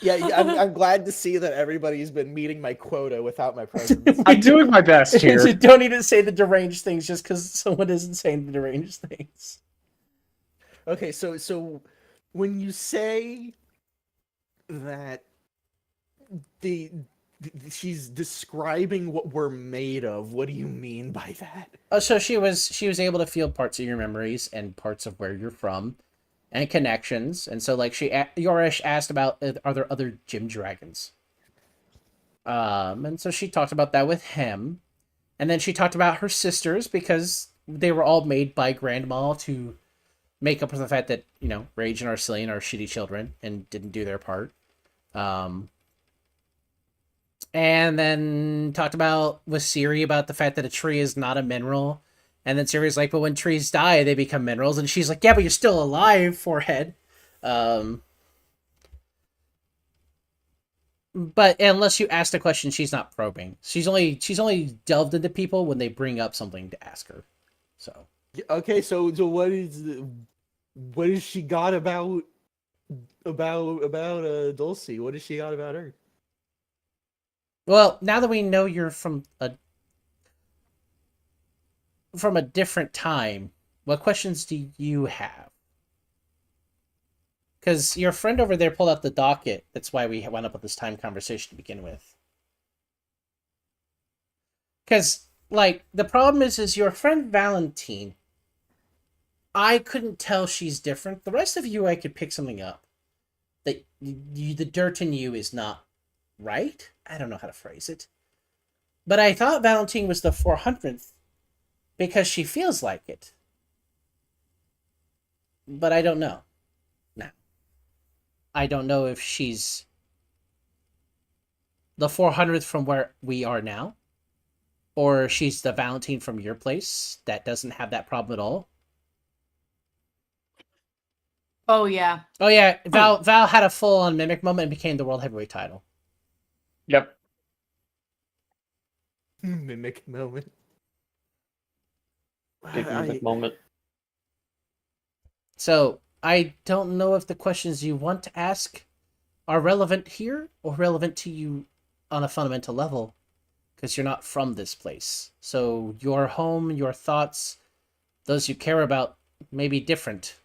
Yeah, I'm glad to see that everybody's been meeting my quota without my presence. I'm doing my best You here. don't need to say the deranged things just because someone isn't saying the deranged things. Okay, so when you say that she's describing what we're made of, what do you mean by that? So she was able to feel parts of your memories and parts of where you're from, and connections. And so like Yorish asked about, are there other gym dragons? And so she talked about that with him, and then she talked about her sisters because they were all made by Grandma to make up for the fact that, you know, Rage and Arcelian are shitty children and didn't do their part. And then talked about with Siri about the fact that a tree is not a mineral. And then Siri's like, but when trees die, they become minerals. And she's like, yeah, but you're still alive, forehead. But unless you ask the question, she's not probing. She's only delved into people when they bring up something to ask her. So Okay, so what is she got about Dulcie? What has she got about her? well, now that we know you're from a different time, what questions do you have? Because your friend over there pulled out the docket. That's why we wound up with this time conversation to begin with. Because, like, the problem is your friend Valentine, I couldn't tell she's different. The rest of you, I could pick something up. That the dirt in you is not right? I don't know how to phrase it. But I thought Valentine was the 400th because she feels like it. But I don't know. Now, I don't know if she's the 400th from where we are now, or she's the Valentine from your place that doesn't have that problem at all. Oh yeah. Oh yeah, Val had a full-on mimic moment and became the world heavyweight title. Yep. Mimic moment. Big mimic moment. So I don't know if the questions you want to ask are relevant here or relevant to you on a fundamental level, because you're not from this place. So your home, your thoughts, those you care about may be different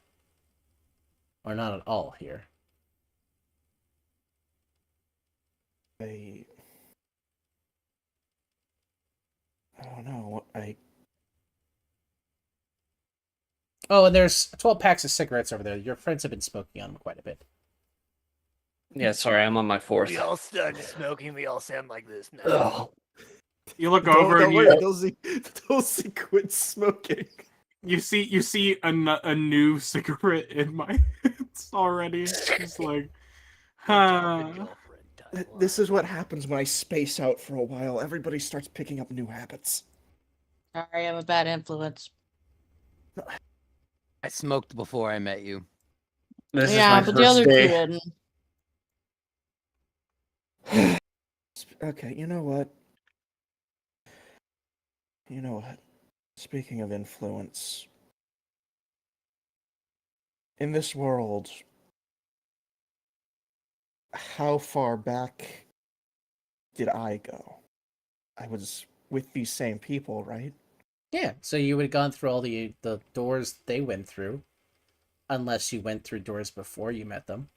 or not at all here. I don't know. Oh, and there's 12 packs of cigarettes over there. Your friends have been smoking on them quite a bit. Yeah, sorry, I'm on my fourth. We all started smoking. We all sound like this now. Ugh. You look over Don't and worry, you Dulcie quit smoking. you see a new cigarette in my hands already. Just like, huh. This is what happens when I space out for a while. Everybody starts picking up new habits. Sorry, I'm a bad influence. I smoked before I met you. This Yeah, is but my the first other two day. didn't. Okay, you know what? Speaking of influence, in this world, how far back did I go? I was with these same people, right? Yeah, so you would have gone through all the doors they went through, unless you went through doors before you met them.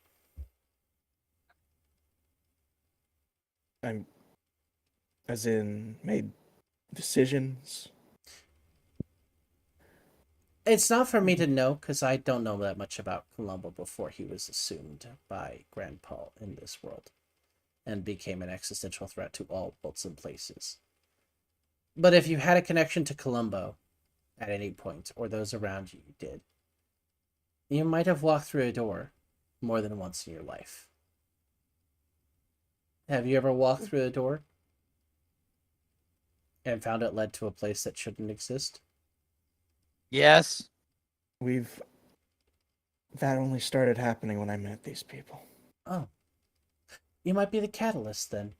As in, made decisions? It's not for me to know because I don't know that much about Columbo before he was assumed by Grandpa in this world and became an existential threat to all worlds and places. But if you had a connection to Columbo at any point, or those around you did, you might have walked through a door more than once in your life. Have you ever walked through a door and found it led to a place that shouldn't exist? Yes. That only started happening when I met these people. Oh. You might be the catalyst then.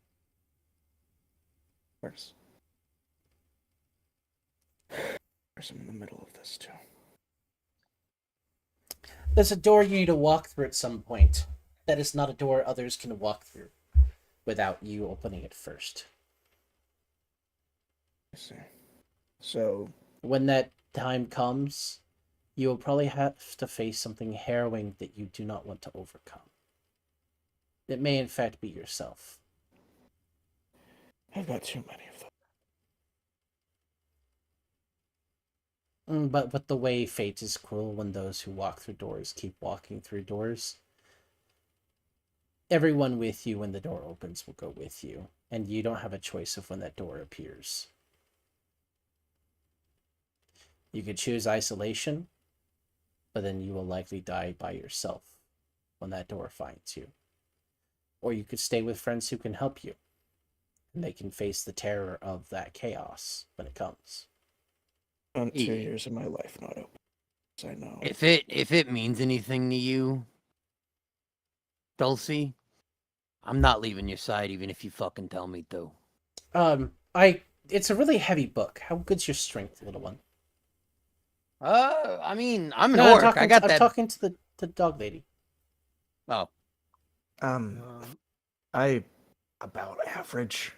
Of course. I'm in the middle of this too. There's a door you need to walk through at some point. That is not a door others can walk through without you opening it first. I see. So when that time comes, you will probably have to face something harrowing that you do not want to overcome. It may in fact be yourself. I've got too many of them. But with the way fate is cruel when those who walk through doors keep walking through doors, everyone with you when the door opens will go with you, and you don't have a choice of when that door appears. You could choose isolation, but then you will likely die by yourself when that door finds you. Or you could stay with friends who can help you, and they can face the terror of that chaos when it comes. 2 years of my life not open. I know. If it means anything to you, Dulcie, I'm not leaving your side even if you fucking tell me to. It's a really heavy book. How good's your strength, little one? I mean, I'm an orc. I'm talking to the dog lady. Oh. I about average.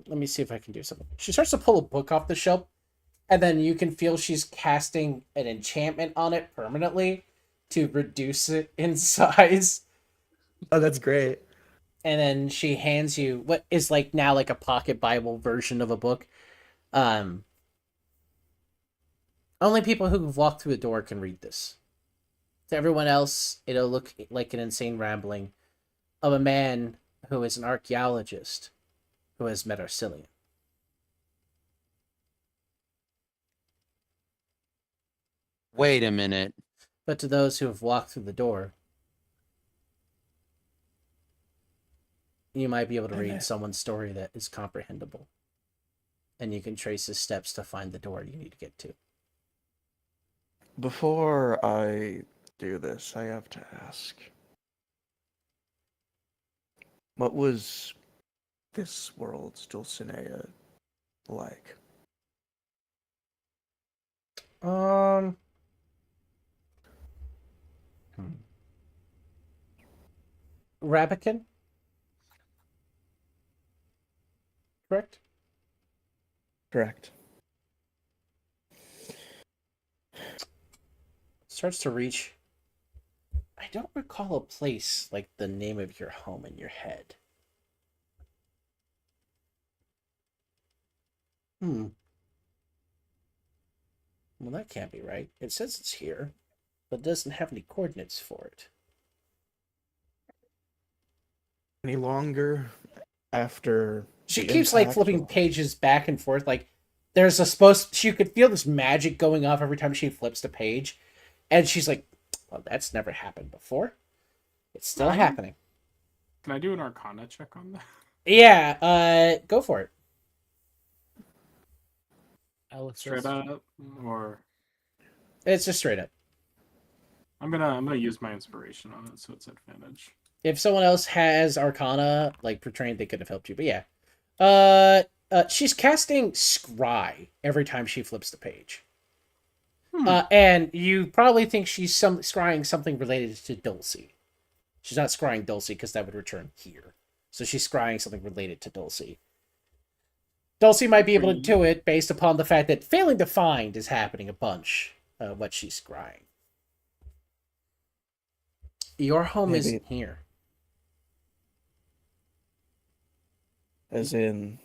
Let me see if I can do something. She starts to pull a book off the shelf, and then you can feel she's casting an enchantment on it permanently to reduce it in size. Oh, that's great. And then she hands you what is like now like a pocket Bible version of a book. Only people who've walked through the door can read this. To everyone else, it'll look like an insane rambling of a man who is an archaeologist who has met Arcillian. Wait a minute. But to those who have walked through the door, you might be able to read someone's story that is comprehensible. And you can trace his steps to find the door you need to get to. Before I do this, I have to ask. What was this world's Dulcinea like? Rabican? Correct? Correct. Starts to reach. I don't recall a place like the name of your home in your head. Well, that can't be right. It says it's here, but it doesn't have any coordinates for it. Any longer after she keeps like flipping pages back and forth. Like there's she could feel this magic going off every time she flips the page, and she's like, "Well, that's never happened before. It's still happening." Can I do an Arcana check on that? Yeah, go for it. Straight up, or it's just straight up. I'm gonna use my inspiration on it, so it's advantage. If someone else has Arcana, like portraying, they could have helped you. But yeah, she's casting Scry every time she flips the page. And you probably think she's scrying something related to Dulcie. She's not scrying Dulcie because that would return here. So she's scrying something related to Dulcie. Dulcie might be able to do it based upon the fact that failing to find is happening a bunch. What she's scrying. Your home isn't here. As in,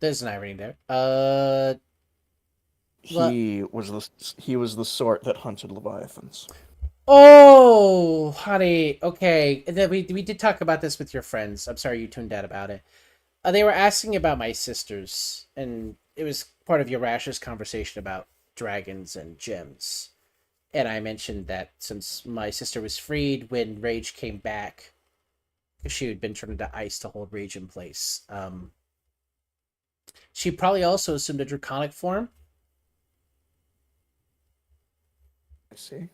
There's an irony there. He was the sort that hunted leviathans. Oh, honey. Okay, we did talk about this with your friends. I'm sorry you tuned out about it. They were asking about my sisters, and it was part of Yarash's conversation about dragons and gems. And I mentioned that since my sister was freed when Rage came back, she had been turned into ice to hold Rage in place. She probably also assumed a draconic form. I see.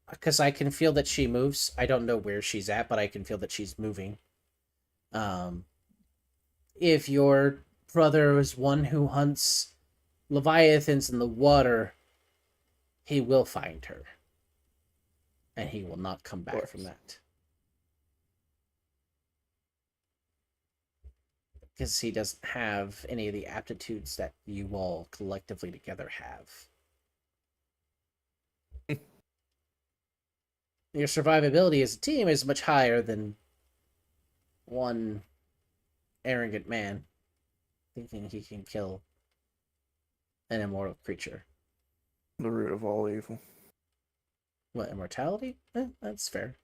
Because I can feel that she moves. I don't know where she's at, but I can feel that she's moving. If your brother is one who hunts leviathans in the water, he will find her. And he will not come back from that. Because he doesn't have any of the aptitudes that you all collectively together have. Your survivability as a team is much higher than one arrogant man thinking he can kill an immortal creature. The root of all evil. What, immortality? That's fair.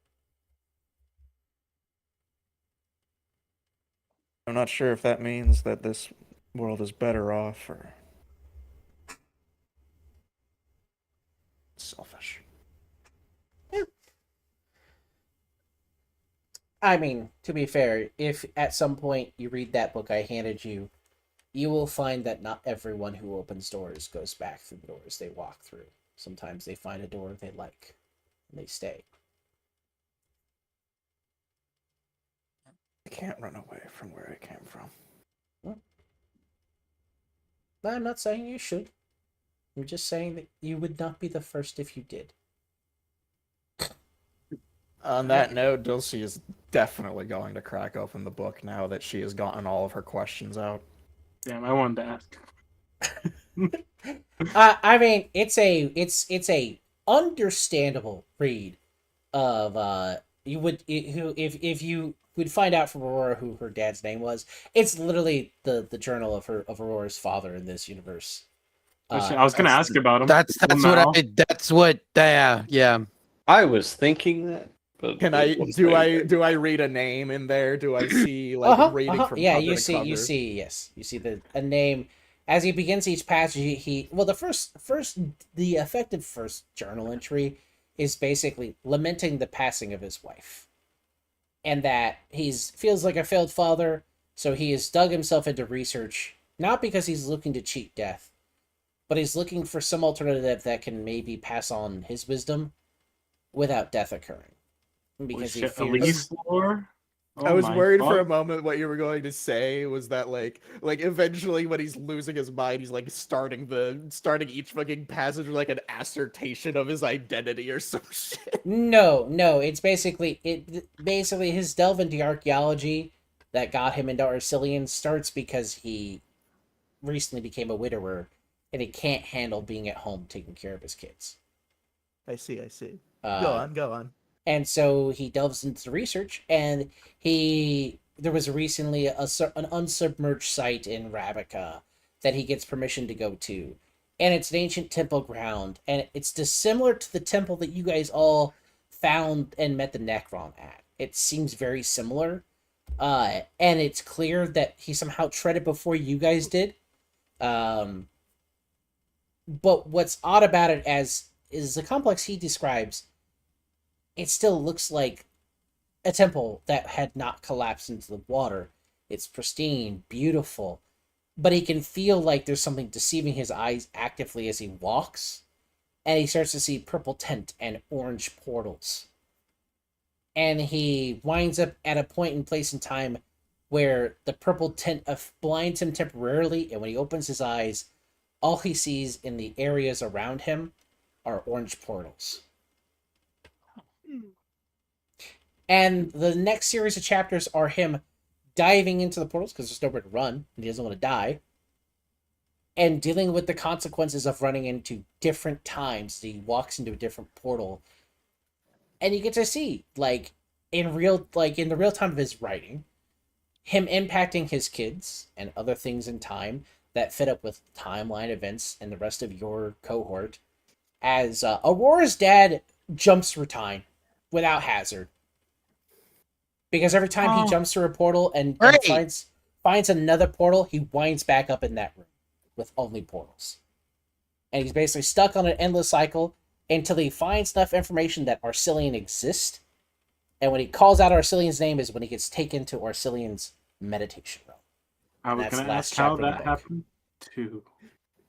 I'm not sure if that means that this world is better off or selfish. I mean, to be fair, if at some point you read that book I handed you, you will find that not everyone who opens doors goes back through the doors they walk through. Sometimes they find a door they like, and they stay. I can't run away from where I came from. Well, I'm not saying you should. I'm just saying that you would not be the first if you did. On that note, Dulcie is definitely going to crack open the book now that she has gotten all of her questions out. Damn, I wanted to ask. I mean, it's a understandable read of you would if you would find out from Aurora who her dad's name was. It's literally the journal of Aurora's father in this universe. I was gonna ask about him. That's what yeah. I was thinking that. But Can I do I read a name in there? Do I see reading from yeah, cover you to see cover? you see a name as he begins each passage. He well, the effective first journal entry is basically lamenting the passing of his wife, and that feels like a failed father, so he has dug himself into research, not because he's looking to cheat death, but he's looking for some alternative that can maybe pass on his wisdom without death occurring. Because he fears... I was worried for a moment what you were going to say was that like eventually when he's losing his mind, he's like starting each fucking passage with like an assertion of his identity or some shit. No, it's basically his delve into archaeology that got him into Arcelian starts because he recently became a widower and he can't handle being at home taking care of his kids. I see. Go on. And so he delves into the research, and there was recently an unsubmerged site in Ravnica that he gets permission to go to. And it's an ancient temple ground, and it's dissimilar to the temple that you guys all found and met the Necron at. It seems very similar, and it's clear that he somehow treaded before you guys did. But what's odd about it is the complex he describes, it still looks like a temple that had not collapsed into the water. It's pristine, beautiful, but he can feel like there's something deceiving his eyes actively as he walks, and he starts to see purple tint and orange portals. And he winds up at a point in place in time where the purple tint blinds him temporarily, and when he opens his eyes, all he sees in the areas around him are orange portals. And the next series of chapters are him diving into the portals because there's nowhere to run and he doesn't want to die, and dealing with the consequences of running into different times. He walks into a different portal, and you get to see in the real time of his writing, him impacting his kids and other things in time that fit up with timeline events and the rest of your cohort. As Aurora's dad jumps through time without hazard, because every time he Oh. jumps through a portal and Great. finds another portal, he winds back up in that room with only portals, and he's basically stuck on an endless cycle until he finds enough information that Arcelian exists. And when he calls out Arcelian's name is when he gets taken to Arcelian's meditation realm. I was That's going to last ask how chapter of the that book. happened too.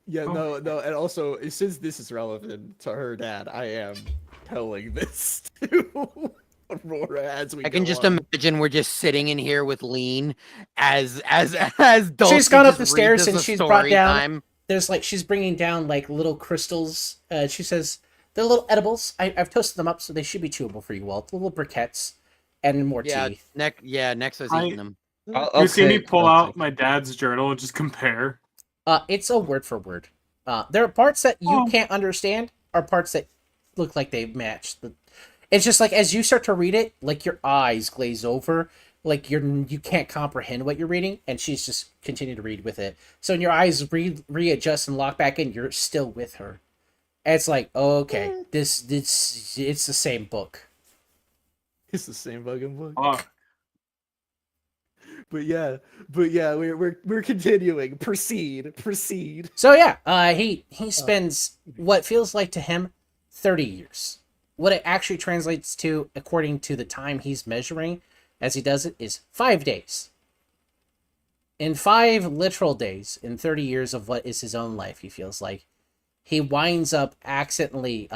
Yeah, Oh. no, and also since this is relevant to her dad, I am telling this to Aurora as we. I can go just on. imagine we're just sitting in here with Lean as Dulcie She's gone up just the reads stairs us and a she's brought story down. time. There's like she's bringing down like little crystals. She says they're little edibles. I've toasted them up so they should be chewable for you all. Little briquettes and more Yeah, tea. Nexa's I- eating them. You see me pull out my dad's journal and just compare. It's a word for word. There are parts that you Oh. can't understand, or parts that look like they match. It's just like as you start to read it, like your eyes glaze over, like you can't comprehend what you're reading, and she's just continuing to read with it. So when your eyes readjust and lock back in, you're still with her. And it's like, okay, this it's the same book. It's the same fucking book. Oh. But yeah, we're continuing. Proceed. So yeah, he spends what feels like to him 30 years. What it actually translates to, according to the time he's measuring as he does it, is 5 days. In 5 literal days, in 30 years of what is his own life, he feels like, he winds up accidentally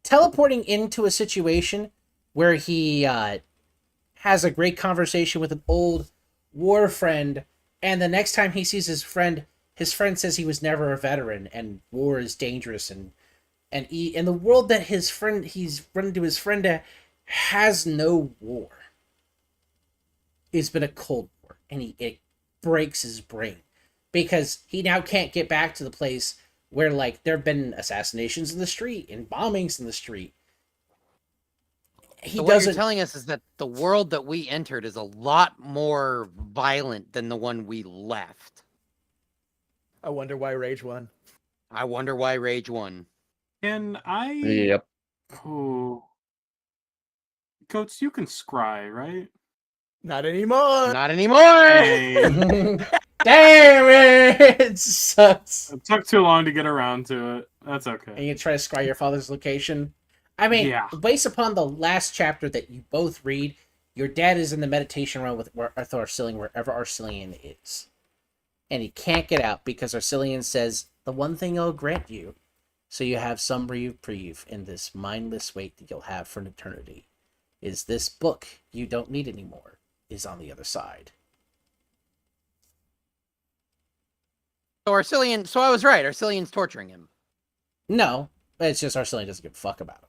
teleporting into a situation where he has a great conversation with an old war friend, and the next time he sees his friend says he was never a veteran and war is dangerous, and in the world that he's run into his friend has no war. It's been a cold war, and it breaks his brain because he now can't get back to the place where like there have been assassinations in the street and bombings in the street. So what you're telling us is that the world that we entered is a lot more violent than the one we left. I wonder why Rage won. I wonder why Rage won. Can I? Yep. Oh. Coach, you can scry, right? Not anymore. Not anymore. Hey. Damn it! Sucks. It took too long to get around to it. That's okay. And you try to scry your father's location. I mean, Yeah. based upon the last chapter that you both read, your dad is in the meditation realm with Arcelian, wherever Arcelian is. And he can't get out because Arcelian says, the one thing I'll grant you, so you have some reprieve in this mindless wait that you'll have for an eternity, is this book you don't need anymore is on the other side. So Arcelian, so I was right. Arcelian's torturing him. No, it's just Arcelian doesn't give a fuck about him.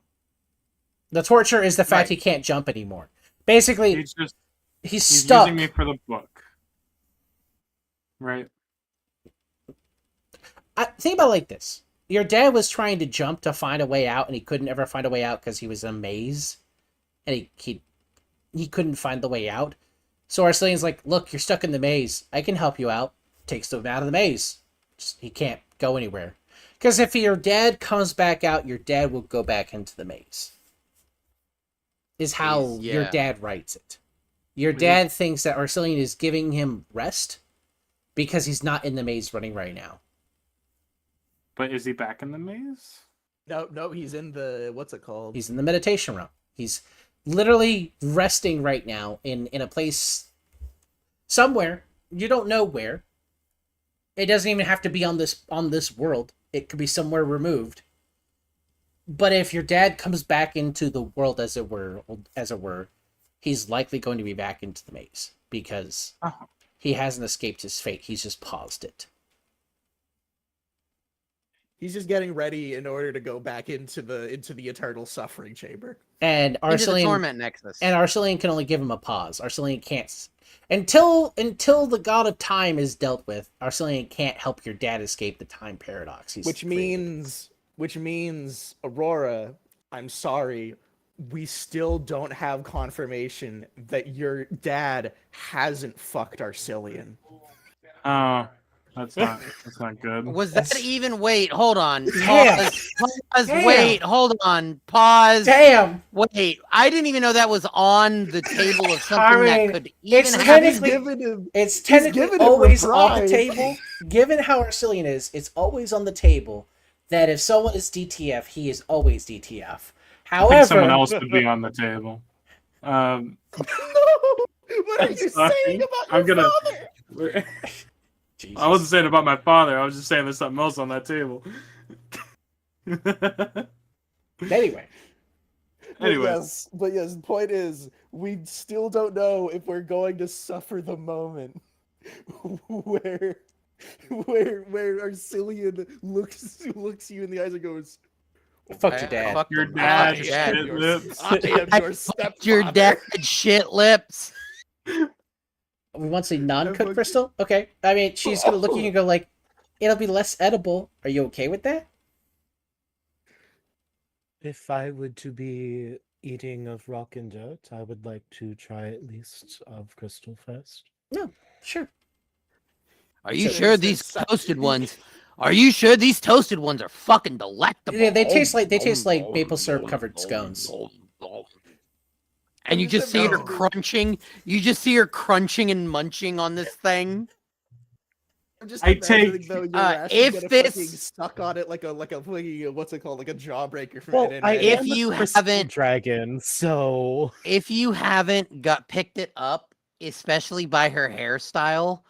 The torture is the fact he can't jump anymore. Basically, he's stuck. Using me for the book. Right. Think about it like this. Your dad was trying to jump to find a way out, and he couldn't ever find a way out because he was in a maze. And he couldn't find the way out. So Arcelian's like, look, you're stuck in the maze. I can help you out. Takes him out of the maze. He can't go anywhere. Because if your dad comes back out, your dad will go back into the maze. Is how your dad writes it. Your dad thinks that Arcelian is giving him rest because he's not in the maze running right now. But is he back in the maze? No, he's in the what's it called? He's in the meditation realm. He's literally resting right now in a place somewhere. You don't know where. It doesn't even have to be on this world. It could be somewhere removed. But if your dad comes back into the world as it were, he's likely going to be back into the maze because he hasn't escaped his fate. He's just paused it. He's just getting ready in order to go back into the eternal suffering chamber. And Into the Arcelian torment nexus. And Arcelian can only give him a pause. Arcelian can't until the god of time is dealt with. Arcelian can't help your dad escape the time paradox. Which means Aurora, I'm sorry, we still don't have confirmation that your dad hasn't fucked Arcillian. Oh, that's not good. Was that That's- even? Wait, hold on. Damn. Pause. Damn. Wait, hold on. Pause. Damn. Wait, I didn't even know that was on the table of something mean, that could even it's happen. technically it's he's technically giving him always on the reprise. table. Given how Arcillian is, it's always on the table that if someone is DTF, he is always DTF. I think However, someone else would be on the table. No! What are you Sorry. saying about I'm your gonna- father? I wasn't saying about my father. I was just saying there's something else on that table. Anyway, Anyways. But yes, the point is, we still don't know if we're going to suffer the moment where Arcillian looks you in the eyes and goes, fuck your dad. Fuck Your him. dad, Fuck your dad. shit lips. I am I your fucked your stepfather. dad shit lips. We want to say non-cooked fucking- crystal. Okay, I mean she's gonna look at you and go like, "It'll be less edible." Are you okay with that? If I were to be eating of rock and dirt, I would like to try at least of crystal first. No, sure. Are you So sure there's these such- toasted ones? Are you sure these toasted ones are fucking delectable? Yeah, they taste like maple syrup covered scones. And you just see her imagine- crunching. You just see her crunching and munching on this thing. I'm just I imagining, take- though, your ass if gonna this- fucking stuck on it like a fucking, what's it called, like a jawbreaker from Well, NNA. I If am you a crystal haven't- dragon, so If you haven't picked it up, especially by her hairstyle,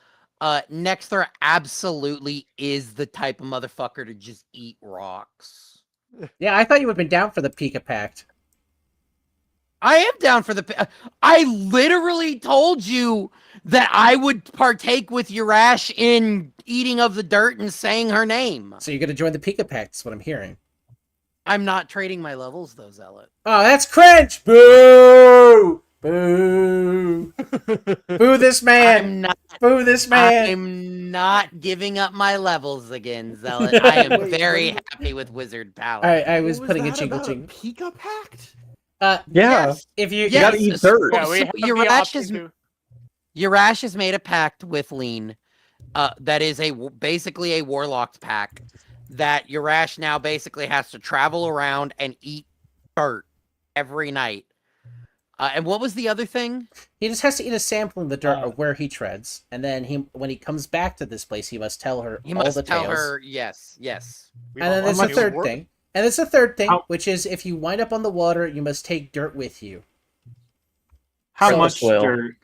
Nexthra absolutely is the type of motherfucker to just eat rocks. Yeah, I thought you would have been down for the Pika Pact. I am down for I literally told you that I would partake with Yurash in eating of the dirt and saying her name. So you're gonna join the Pika Pact? That's what I'm hearing. I'm not trading my levels, though, Zealot. Oh, that's cringe! Boo! Boo! Boo this man! I'm not. Boo this man! I'm not giving up my levels again, Zealot. I am Wait, very what happy with Wizard Palace. I was What putting a that jingle about? jingle. Pika Pact? Yeah. If you Yes, gotta eat dirt. Yeah, we so have the Yurash option has to. Yurash has made a pact with Lean. That is basically a warlocked pact. That Yurash now basically has to travel around and eat dirt every night. And what was the other thing? He just has to eat a sample in the dirt of where he treads, and then when he comes back to this place, he must tell her He all must the tell tales. her yes. We And then all there's want a to third work. thing. And it's a third thing, How- which is if you wind up on the water, you must take dirt with you. How So much will. dirt?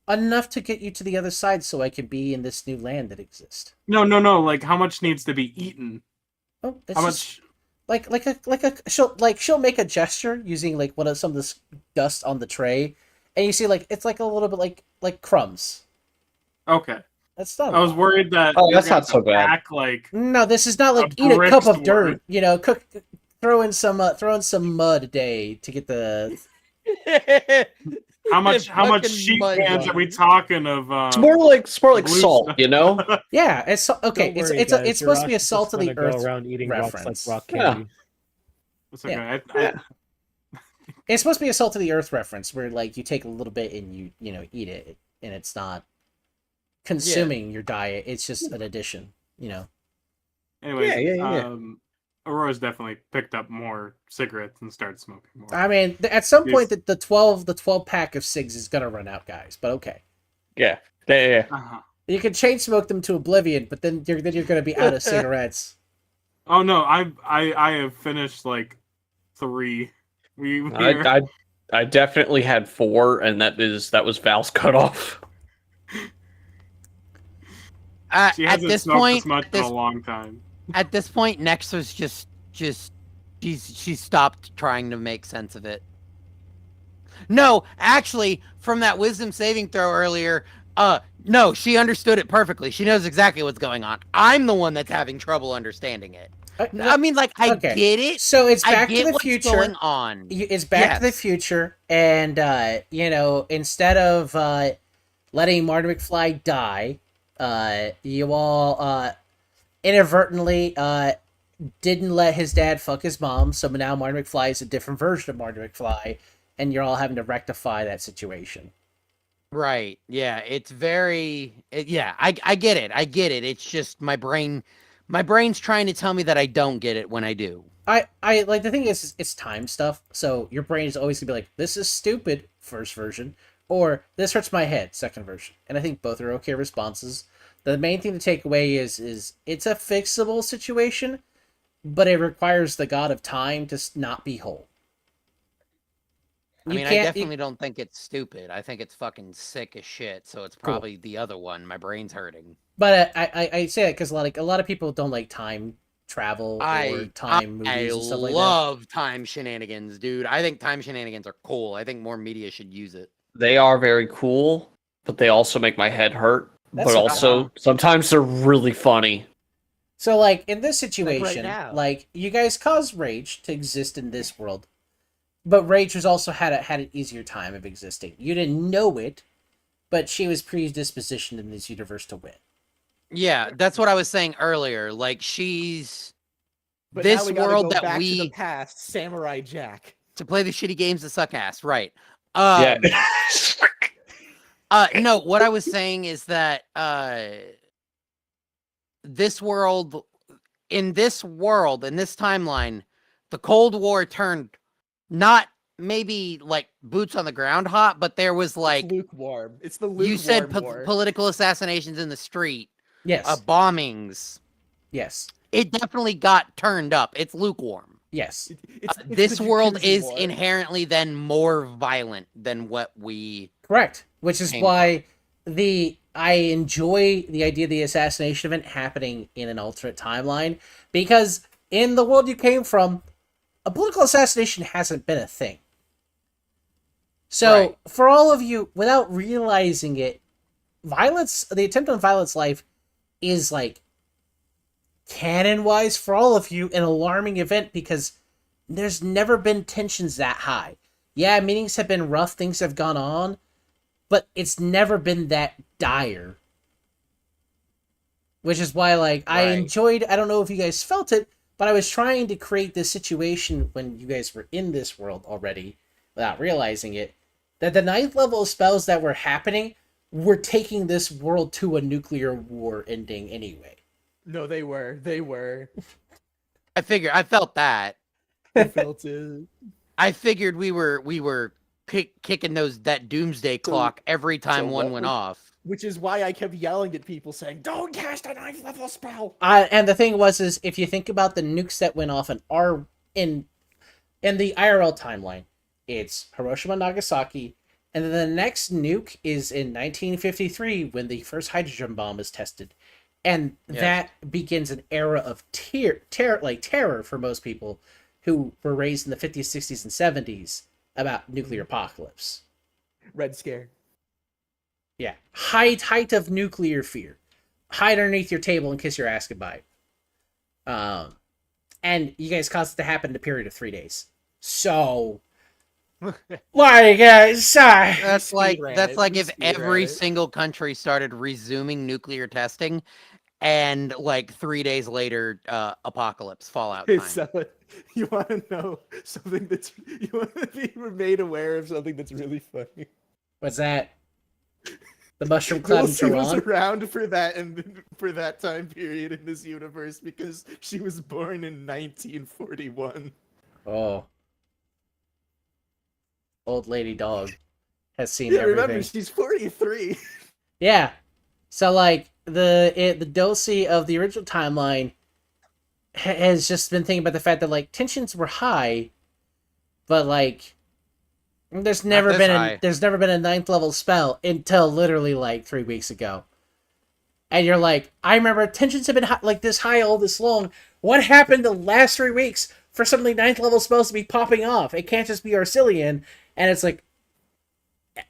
Enough to get you to the other side so I can be in this new land that exists. No. Like how much needs to be eaten? Oh, it's How just much? she'll make a gesture using like some of this dust on the tray, and you see like it's like a little bit like crumbs. Okay. That's not. I was worried that. Oh, you're that's gonna not so bad. Pack, like No, this is not like A eat a cup brick's of dirt. worth. You know, throw in some mud a day to get the. how much Fucking sheep mud cans run. are we talking of? It's more like blue salt, stuff. you know? Yeah, it's okay. don't worry, It's guys, supposed to be a Yurash is salt just of the gonna go earth around eating reference. rocks like rock Yeah. candy. It's okay. Yeah. Yeah. It's supposed to be a salt of the earth reference, where like you take a little bit and you eat it, and it's not consuming your diet. It's just an addition. Anyways, Yeah. Aurora's definitely picked up more cigarettes and started smoking more. I mean, at some Yes. point, the 12 pack of cigs is gonna run out, guys. But okay, Yeah. Yeah. Uh-huh. you can chain smoke them to oblivion, but then you're gonna be out of cigarettes. Oh no, I have finished like 3. I definitely had 4, and that was Val's cutoff. She At hasn't this smoked point, this much in a long time. at this point, Nexa's just she's stopped trying to make sense of it. No, actually, from that wisdom saving throw earlier, no, she understood it perfectly. She knows exactly what's going on. I'm the one that's having trouble understanding it. I mean, like, I Okay. get it. So it's I Back get to the what's Future. going on. It's Back to the Yes. Future, and instead of letting Marty McFly die, you all inadvertently didn't let his dad fuck his mom, so now Marty McFly is a different version of Marty McFly, and you're all having to rectify that situation. Right. Yeah. It's very. Yeah. I get it. I get it. It's just my brain's trying to tell me that I don't get it when I do. I like the thing is it's time stuff, so your brain is always gonna be like, this is stupid, first version, or this hurts my head, second version. And I think both are okay responses. The main thing to take away is it's a fixable situation, but it requires the god of time to not be whole. I definitely don't think it's stupid. I think it's fucking sick as shit. So it's probably the other one. My brain's hurting. But I say that because a lot of people don't like time travel or time movies and stuff like that. I love time shenanigans, dude. I think time shenanigans are cool. I think more media should use it. They are very cool, but they also make my head hurt. But also, sometimes they're really funny. So, like, in this situation, right you guys caused Rage to exist in this world, but Rage was also had an easier time of existing. You didn't know it, but she was predispositioned in this universe to win. Yeah, that's what I was saying earlier. Like, she's But this now we gotta world go that back to we the past, Samurai Jack. to play the shitty games that suck ass, right? Yeah. No, what I was saying is that this world, in this timeline, the Cold War turned not maybe like boots on the ground hot, but there was like It's lukewarm. It's the lukewarm you said war. political assassinations in the street. Yes. Bombings. Yes. It definitely got turned up. It's lukewarm. Yes. It's this the world Jacuzzi is war. inherently then more violent than what we... Correct. Which is why I enjoy the idea of the assassination event happening in an alternate timeline, because in the world you came from, a political assassination hasn't been a thing. So, for all of you, without realizing it, the attempt on Violet's life is, like, canon-wise, for all of you, an alarming event, because there's never been tensions that high. Yeah, meetings have been rough, things have gone on, but it's never been that dire. Which is why, like, I enjoyed, I don't know if you guys felt it, but I was trying to create this situation when you guys were in this world already, without realizing it, that the 9th level of spells that were happening were taking this world to a nuclear war ending anyway. No, they were. They were. I felt that. I felt it. I figured we were kicking that doomsday clock every time one went off. Which is why I kept yelling at people saying, "Don't cast a 9th level spell!" And the thing was, if you think about the nukes that went off in the IRL timeline, it's Hiroshima, Nagasaki, and then the next nuke is in 1953 when the first hydrogen bomb is tested. And that begins an era of terror for most people who were raised in the 50s, 60s, and 70s about nuclear apocalypse. Red Scare. Yeah. Height of nuclear fear. Hide underneath your table and kiss your ass goodbye. And you guys caused it to happen in a period of 3 days. So... That's like if every single country started resuming nuclear testing, and like 3 days later, apocalypse, fallout time. So, you want to know something you want to be made aware of something that's really funny. What's that? The mushroom cloud in Tehran? was around for that and for that time period in this universe because she was born in 1941. Oh. Old lady dog has seen everything. Remember, she's 43. Yeah. So, like, the Dulcie of the original timeline has just been thinking about the fact that, like, tensions were high, but, like, there's never been a 9th level spell until literally, like, 3 weeks ago. And you're like, I remember tensions have been like this high all this long. What happened the last 3 weeks for suddenly 9th level spells to be popping off? It can't just be Arcelian. And it's like,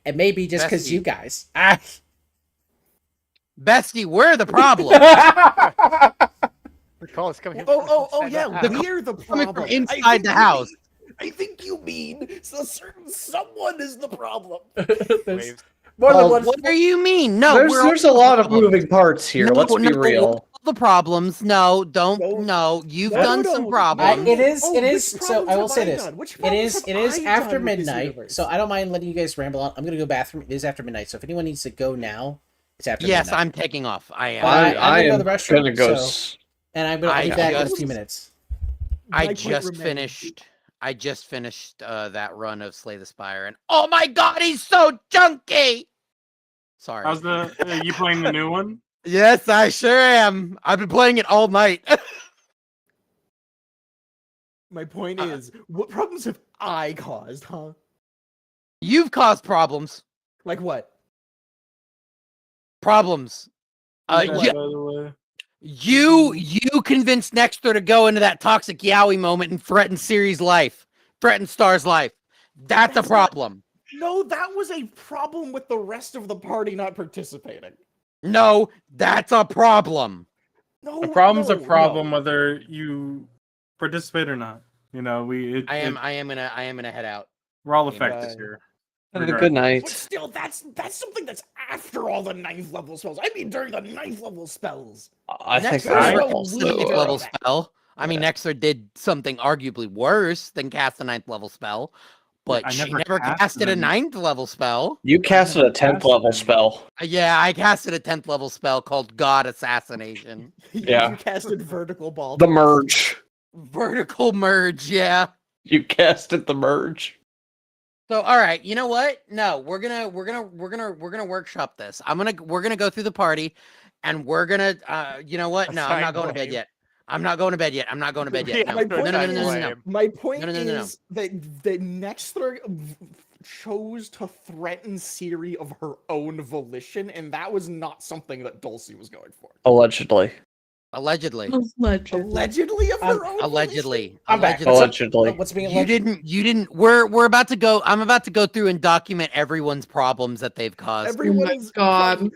it may be just because you guys. Bestie, we're the problem. The call is coming. Oh, yeah, we're the problem. From inside the house. I think you mean someone is the problem. More than one. What do you mean? No, there's a lot of moving parts here. Let's be real. the problems. No, don't. No. No, you've No, done no, some no. problems. It is. Oh, It which is. So problems I will have say I this. done? Which It problems is. have It is I after done with this midnight. universe? So I don't mind letting you guys ramble on. I'm gonna go bathroom. It is after midnight. So if anyone needs to go now, it's after Yes, midnight. I'm taking off. I am. But I'm gonna go to the restroom. gonna go. And I'll be back in a few minutes. I My point just remains. finished. I just finished that run of Slay the Spire, and oh my god, he's so junky. Sorry. How's you playing the new one? Yes, I sure am. I've been playing it all night. My point is, what problems have I caused, huh? You've caused problems. Like what? Problems. Who's that, Yeah. by the way? You convinced Nexter to go into that toxic yaoi moment and threaten Siri's life, threaten Star's life. That's a problem. No, that was a problem with the rest of the party not participating. No, that's a problem. No, A problem's a no, problem no. whether you participate or not. You know, I am gonna head out. we're all affected here. Have a good regardless. night. But still, that's something that's after all the 9th level spells. I mean, during the 9th level spells. I think Nexter that's was also a 9th level that. spell. I mean, Nexter did something arguably worse than cast a 9th level spell, but I she never never casted a 9th level spell. You casted a 10th level spell. Yeah, I casted a 10th level spell called God Assassination. Yeah. You casted vertical ball. The merge. Vertical merge, yeah. You casted the merge. So all right, you know what? No, we're gonna workshop this. We're gonna go through the party, and we're gonna you know what? No, I'm not going to bed yet. I'm not going to bed yet. I'm not going to bed yet. No, My no, point no, no, no, no, no. My point No. is that the Nextler chose to threaten Siri of her own volition, and that was not something that Dulcie was going for. Allegedly. Allegedly. Allegedly of her own Allegedly. I'm back. Allegedly. What's being You alleged? didn't. We're about to go. I'm about to go through and document everyone's problems that they've caused. Everyone my is God.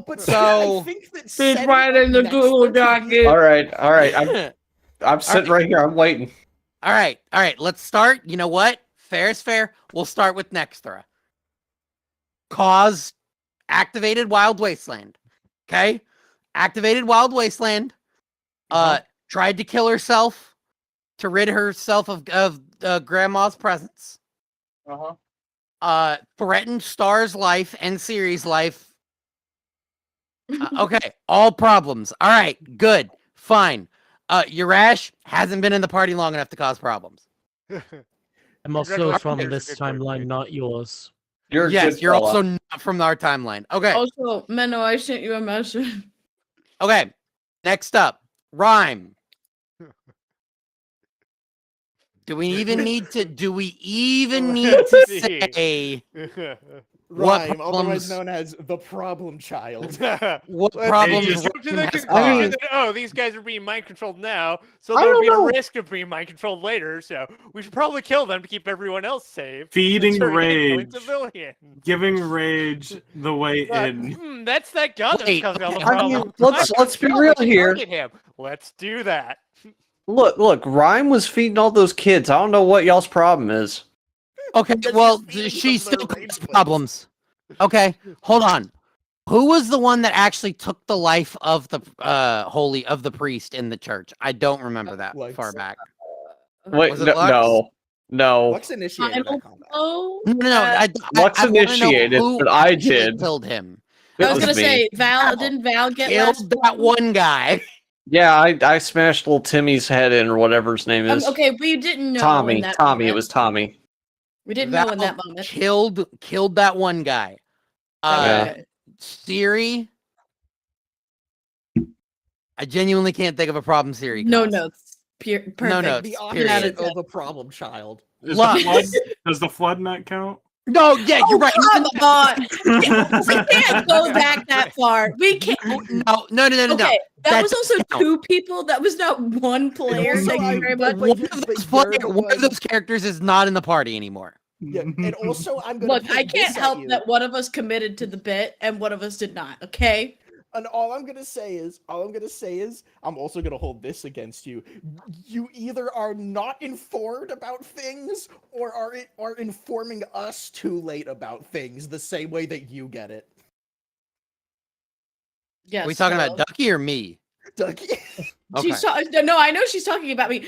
But So- I think that It's setting right up in the Nextler Google to be- document. All right. I'm sitting right here. I'm waiting. All right. Let's start. You know what? Fair is fair. We'll start with Nextra. Cause activated Wild Wasteland. Okay? Activated Wild Wasteland. Tried to kill herself to rid herself of Grandma's presence. Threatened Star's life and Siri's life. Okay, all problems. All right, good, fine. Urash hasn't been in the party long enough to cause problems. I'm also Congratulations, from there's a this good word, timeline, Mike. not yours. You're a Yes, good you're fella. also not from our timeline. Okay, Also, Menno, I sent you a message. okay. Next up, Rhyme. Do we even need to See. say what Rhyme, otherwise problems? known as the problem child. What Let's problems just jump to the Rhyme has conclusion caused? that, oh, these guys are being mind controlled now, so I there'll don't be a know. risk of being mind controlled later, so we should probably kill them to keep everyone else safe. Feeding Since we're killing rage. civilians. Giving rage the way in. That's that gun that's Wait, causing all the okay, I mean, problems. let's be Yeah, real let's here. target him. Let's do that. Look, Rhyme was feeding all those kids. I don't know what y'all's problem is. Okay, Because well, he's feeding she them their still rage caused bullets. problems. Okay, hold on. Who was the one that actually took the life of the priest in the church? I don't remember that Lux. far back. Wait, Was it Lux? no. Lux initiated that combat. Oh, No. Lux I wanna know initiated, who but I actually did. killed him. It I was gonna me. say didn't Val get last? Killed that one guy. Yeah, I smashed little Timmy's head in, or whatever his name is. Okay, we didn't know in Tommy. that Tommy. moment. It was Tommy. We didn't know in Val that moment. Killed that one guy. Okay. Siri. I genuinely can't think of a problem Siri No caused. notes. Perfect. No notes. The Period. opposite of a problem child. Is Lux. the flood, does the flood not count? No, yeah, you're right. Come on. We can't go back that far. We can't. No. Okay, that That was also doesn't count. 2 people. That was not one player. also, Thank you very much. One of those characters is not in the party anymore. Yeah, and also I'm gonna Look, put I this can't at help you. that one of us committed to the bit and one of us did not. Okay. And all I'm gonna say is, I'm also gonna hold this against you. You either are not informed about things, or are informing us too late about things, the same way that you get it. Yes. Are we talking Harold. about Ducky or me? Ducky. Okay. She's no, I know she's talking about me.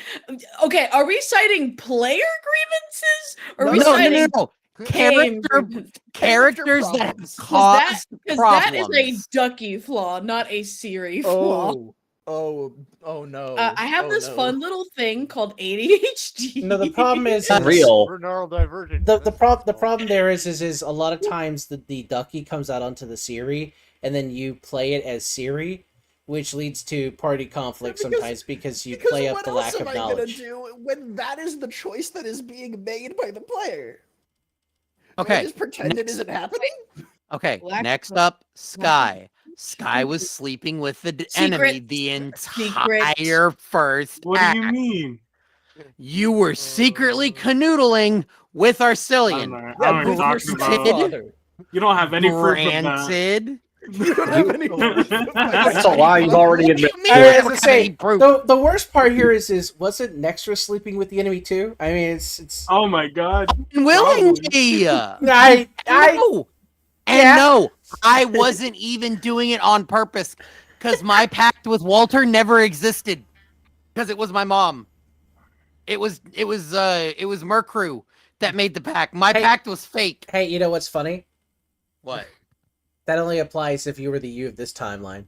Okay, are we citing player grievances? Or are we no, citing no. game Character, grievances? characters that have problems. caused Because problems. that is a Ducky flaw, not a Siri flaw. Oh no. I have Oh, this no. fun little thing called ADHD. No, the problem is Real. We're neurodivergent. the problem there is a lot of times the Ducky comes out onto the Siri, and then you play it as Siri, which leads to party conflict sometimes because you play up what the else lack of am I knowledge. gonna do when that is the choice that is being made by the player? Do I Okay. just pretend it isn't happening? Okay. Lack Next of- up, Sky. Sky was sleeping with the enemy the entire first What do you act. mean? You were secretly canoodling with Arcillion. I don't know what you're talking about. Granted, You don't have any proof of that. granted. You don't have any proof of that. That's a lie. You've already admitted Me, to I it. was don't gonna have say any proof. the worst part here is wasn't Nextra sleeping with the enemy too? I mean, it's Oh my god. Willingly. I No. And Yeah. no, I wasn't even doing it on purpose because my pact with Walter never existed because it was my mom. It was Mercrew that made the pact. My Hey. pact was fake. hey, you know what's funny? What? That only applies if you were the you of this timeline.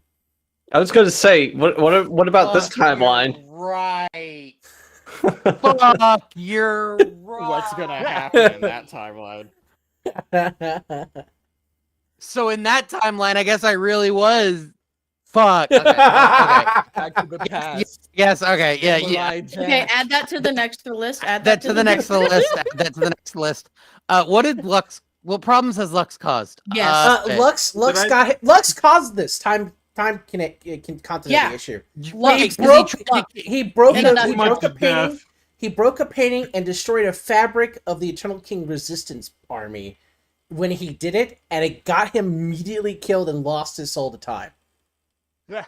I was going to say, what about this timeline? Right. Fuck, you're right. What's gonna happen in that timeline? So in that timeline, I guess I really was. Fuck. Okay. Back to the past. Yes. Okay. Yeah. Yeah. Samurai Okay, Jack. add that to the next list. Add That to the next list. Add that to the next list. What did Lux? What problems has Lux caused? Yes. Okay. Lux caused this time continuity Yeah. issue. Lux. He broke In a a nutshell. painting. He broke a painting and destroyed a fabric of the Eternal King Resistance Army when he did it, and it got him immediately killed and lost his soul to time. Yeah.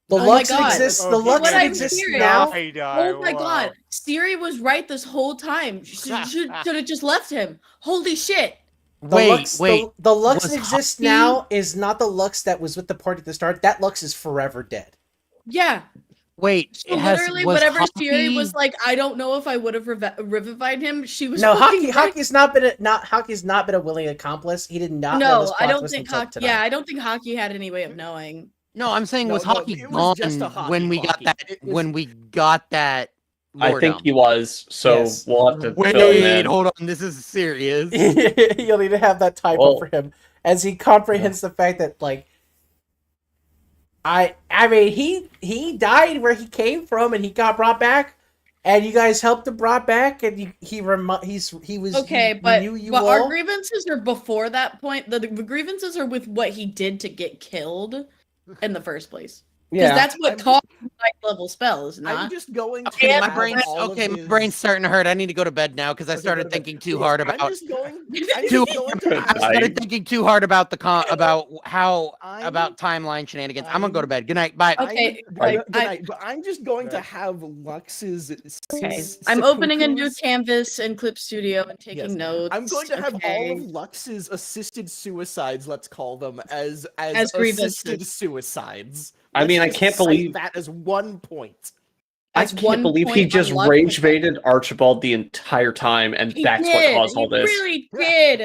The Oh my Lux God. exists. The Okay. Lux What I'm exists hearing- now. Oh my god, Siri was right this whole time. She should have just left him. Holy shit. The Wait, Lux, wait. The Lux Was that exists Hockey- now is not the Lux that was with the party at the start. That Lux is forever dead. Yeah. Wait. So literally, whatever Siri was like, I don't know if I would have revivified him. She was No, fucking right. Hockey's not been a willing accomplice. He did not know this No, plot I don't twist think until Hockey. tonight. Yeah, I don't think Hockey had any way of knowing. No, I'm saying No, was no, Hockey it was just a gone hockey when we got clocky. that? It was- When we got that. I think lordom? he was, so Yes. we'll have to fill him Wait, in. hold on. This is serious. You'll need to have that type Well- up for him as he comprehends the fact that I mean he died where he came from and he got brought back and you guys helped him brought back and he was Okay, he but knew you our all. grievances are before that point. The grievances are with what he did to get killed in the first place. Because Yeah. that's what I'm caused high level spells, I'm not. just going to Okay, my have brain's all of okay. My his- brain's starting to hurt. I need to go to bed now because I Okay, started go to bed. thinking too hard about. I'm just going. I'm Too- just going to I have. started thinking too hard about about how I'm- about timeline shenanigans. I'm gonna go to bed. Good night. Bye. Okay, Good night, but I'm just going to have Lux's. Okay. I'm opening a new seppukus- canvas in Clip Studio and taking Yes. notes. I'm going to have all okay? of Lux's assisted suicides, let's call them, as As grievances. assisted suicides. I mean, I Let's can't just cite believe- that as one point. I As can't one believe he point just on Lux. rage baited Archibald the entire time, and He that's what did. caused all He this. really did.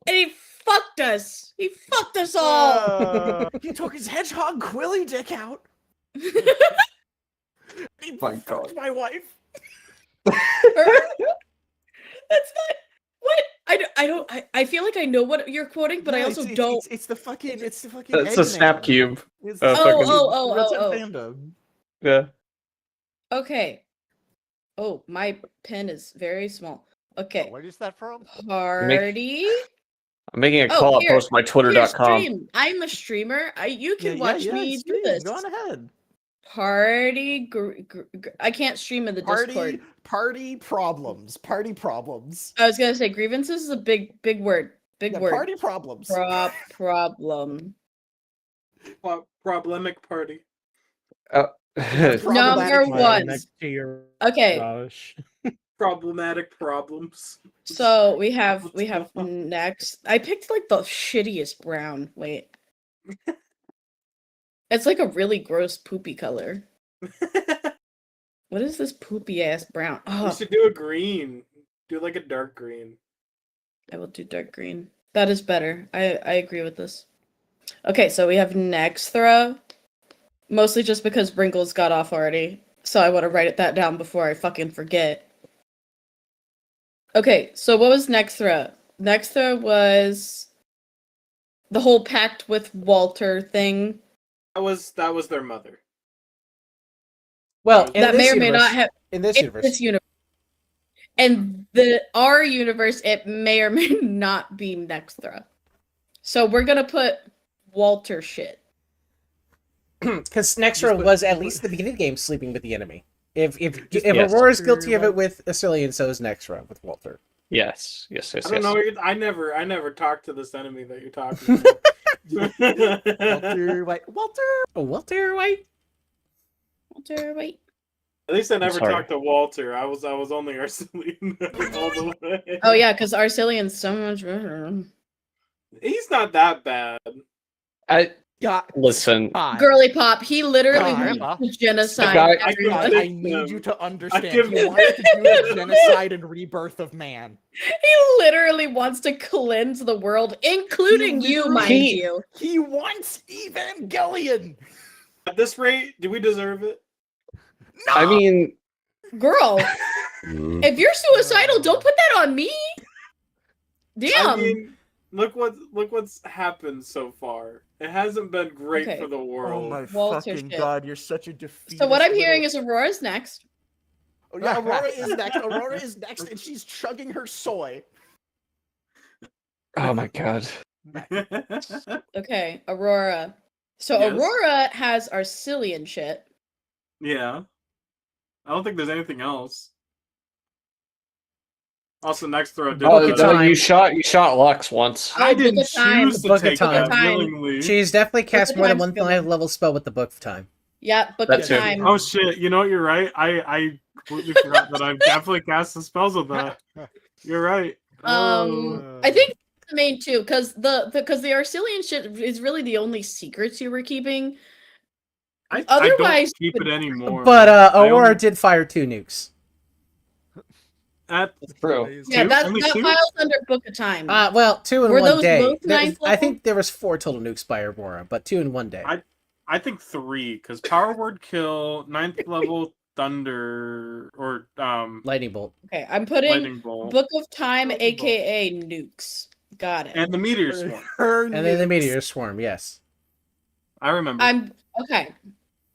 And he fucked us. He fucked us all. He took his hedgehog Quilly dick out. He My fucked God. my wife. That's not what I feel like I know what you're quoting, but I No, also it's, don't. It's the fucking. It's the fucking. It's a snap Eggman. cube. It's Oh, the fucking- oh. Red Fandom. Yeah. Okay. Oh, my pen is very small. Okay. What is that from? Party. I'm making a Oh, call at here. postmytwitter.com. Stream. I'm a streamer. You can watch me do stream, this. Go on ahead. Party. I can't stream in the Discord. Party problems. Party problems. I was gonna say grievances is a big word. Big Yeah, word. party problems. Problem. Problemic party. Number Problematic one. Next to your Okay. gosh. Problematic problems. So we have next. I picked like the shittiest brown. Wait. It's like a really gross poopy color. What is this poopy ass brown? You Oh, should do a green. Do like a dark green. I will do dark green. That is better. I agree with this. Okay, so we have next throw. Mostly just because Brinkles got off already. So I want to write that down before I fucking forget. Okay, so what was next throw? Next throw was the whole pact with Walter thing. That was their mother. Well, in That this may or may universe, not have in this universe. And our universe, it may or may not be next throw. So we're gonna put Walter shit. Because Nexra was at least at the beginning of the game sleeping with the enemy. If Yes. Aurora's guilty of it with Asilian, so is Nexra with Walter. Yes. I don't know. I never talked to this enemy that you're talking about. Walter White. Walter White. Walter White. At least I never sorry. talked to Walter. I was only Arcelian all the way. Oh yeah, because Arcelian's so much better. He's not that bad. Listen. Girly pop, he literally God. wants to genocide guy- everyone. I need you to understand. give He him- wants to do a genocide and rebirth of man. He literally wants to cleanse the world, including you, mind you. He wants Evangelion. At this rate, do we deserve it? No! I mean, Girl, if you're suicidal, don't put that on me. Damn. I mean, look what's happened so far. It hasn't been great Okay. for the Oh world. my Walter fucking shit. god, you're such a defeatist. So what I'm little- hearing is Aurora's next. Oh, yeah, Aurora is next. Aurora is next, and she's chugging her soy. oh my god. Okay, Aurora. So Yes. Aurora has Arcelian shit. Yeah. I don't think there's anything else. Also, next throw did Book of that. Time. You shot Lux once. I Oh, Book didn't of Time. choose to Book of take Time. that willingly. She's definitely cast of more than Time's one good. level spell with the Book of Time. Yeah, Book That of too. Time. Oh shit! You know what? You're right. I completely forgot that I've definitely cast the spells with that. You're right. I think the main two, because the Arcelian shit is really the only secrets you were keeping. I Otherwise, don't keep it anymore. But I Aurora only- did fire 2 nukes. That's true. Yeah, Two? that Only two? files under Book of Time. Well, 2 in Were one those day. both ninth I level? think there was 4 total nukes by Aurora, but 2 in one day. I think 3 because Power Word Kill, 9th level Thunder or Lightning bolt. Okay, I'm putting Lightning Bolt, Book of Time, aka nukes. Got it. and the Meteor Swarm. And then the meteor swarm. Yes. I remember. I'm okay.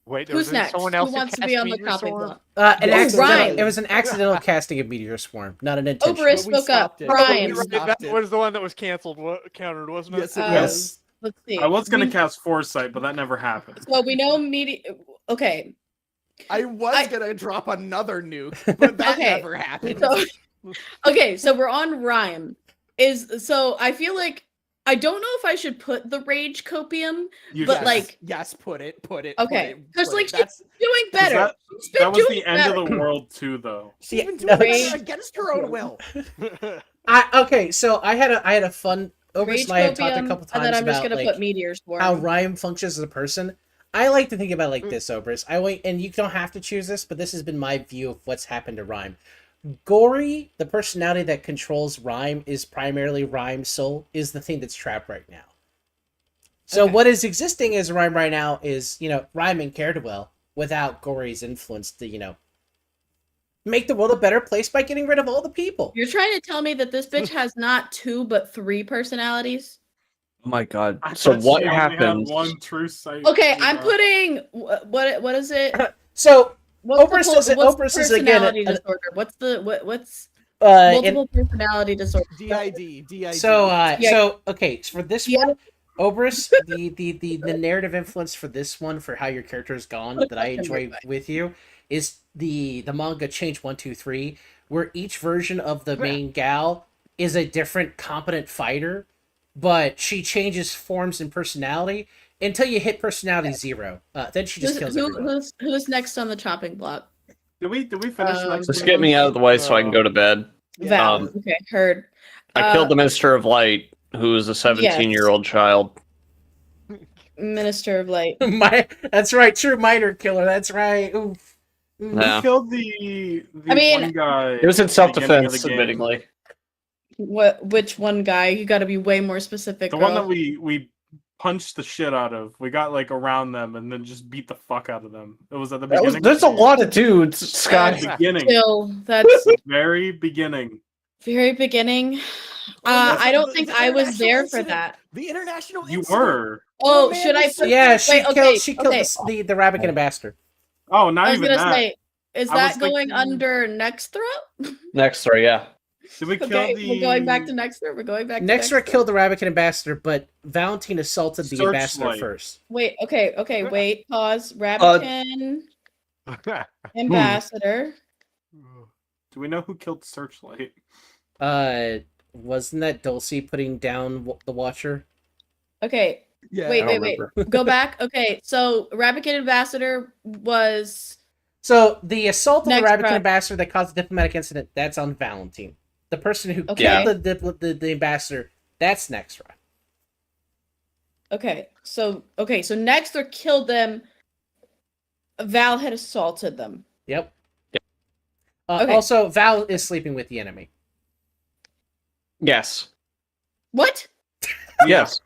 Wait, Who's next? someone Who else wants to cast be on the Meteor chopping Sword? block? Ryan. Ryan. It was an accidental casting of meteor swarm, not an intentional. Oberus, we spoke up. stopped it. Ryan. We stopped That it. was the one that was canceled, countered, wasn't it? Yes, it Uh, was. Let's see. I was gonna We- cast Foresight, but that never happened. So we know Okay. I was gonna drop another nuke, but that Okay. never happened. So, okay, so we're on Rhyme. I feel like I don't know if I should put the Rage Copium, You but should. like yes, put it. okay, because like she's That's doing better. That- She's been That was doing the end better. of the world too, though. she's Yeah, been doing no, better it's- against her own will. Okay, so I had a fun. Oberus Rage and I have talked a Copium, couple and then times I'm just about gonna like put Meteor Swarm. how Rhyme functions as a person. I like to think about it like this, Oberus. And you don't have to choose this, but this has been my view of what's happened to Rhyme. Gory, the personality that controls Rhyme, is primarily Rhyme's soul, is the thing that's trapped right now. So Okay. what is existing as Rhyme right now is, Rhyme and Caredwell without Gory's influence to, make the world a better place by getting rid of all the people. You're trying to tell me that this bitch has not 2 but 3 personalities? Oh my god. I So thought what she only had happens? one true sight. Okay, I'm putting what is it? So What's Oberus the, is- what's Oberus the is again personality a- disorder? What's in- multiple personality disorder? DID. So okay, so for this Yeah. one, Oberus, the narrative influence for this one, for how your character is gone, that I enjoy with you, is the manga Change 123, where each version of the main gal is a different competent fighter, but she changes forms and personality until you hit personality 0. Then she just kills everyone. Who's next on the chopping block? Did we finish next? Just get me out of the way so I can go to bed. Val. Okay, heard. I killed the Minister of Light, who is a 17-year-old child. Minister of Light. That's right, true minor killer. That's right. Oof. Who Yeah. killed the I mean- one guy? It was in at the beginning of self-defense, the game? admittingly. Which one guy? You got to be way more specific. The one that girl. we punched the shit out of. We got like around them and then just beat the fuck out of them. It was at the beginning. There's a lot of dudes, Scott. At the beginning. Still, that's The very beginning. very beginning. I don't think I was there for that. The international You incident. were. Oh, man should I? was Put, Yeah, she wait, killed. okay, She killed okay. the rabbit ambassador. Oh, not I was even gonna that. say, is I that was going thinking- under next throw? Next story, yeah. Did we kill Okay, the? we're going back to next throw. We're going back. to Nextra killed the rabbit ambassador, but Valentine assaulted the ambassador Searchlight. first. Wait. Okay. Wait. Pause. Rabbitkin ambassador. Do we know who killed Searchlight? Wasn't that Dulcie putting down the Watcher? Okay. Yeah. Wait. Go back. Okay. So Rabbitkin ambassador was. So the assault on the Next rabbit rep. ambassador that caused the diplomatic incident, that's on Valentine. The person who Okay. killed the ambassador, that's Nextra. Okay. So Nexter killed them. Val had assaulted them. Yep. Okay. Also, Val is sleeping with the enemy. Yes. What? Yes.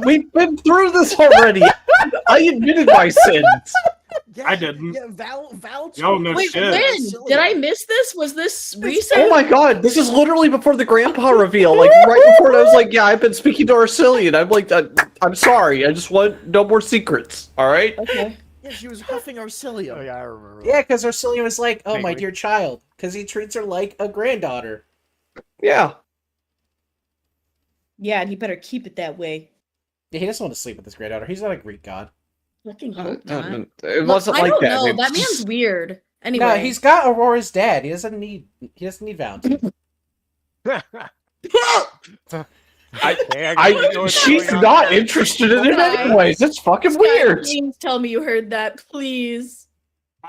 We've been through this already. I admitted my sins. Yeah, I didn't. Yeah, Val. Yo, no Wait, shit. when? Did I miss this? Was this recent? Oh my god, this is literally before the grandpa reveal. Like, right before it, I was like, yeah, I've been speaking to Arcelian. I'm like, I'm sorry. I just want no more secrets. All right? Okay. Yeah, she was huffing Arcelium. Oh yeah, I remember. Yeah, because Arcelian was like, "Oh, my Vaguely. dear child," because he treats her like a granddaughter. Yeah. Yeah, and he better keep it that way. Yeah, he doesn't want to sleep with his granddaughter. He's not a Greek god. Fucking hope not. It Look, wasn't I like don't that. know. It That was man's just- weird. Anyway, No, he's got Aurora's dad. He doesn't need Valentine. she's not interested in it anyways. That's fucking weird. Please tell me you heard that, please.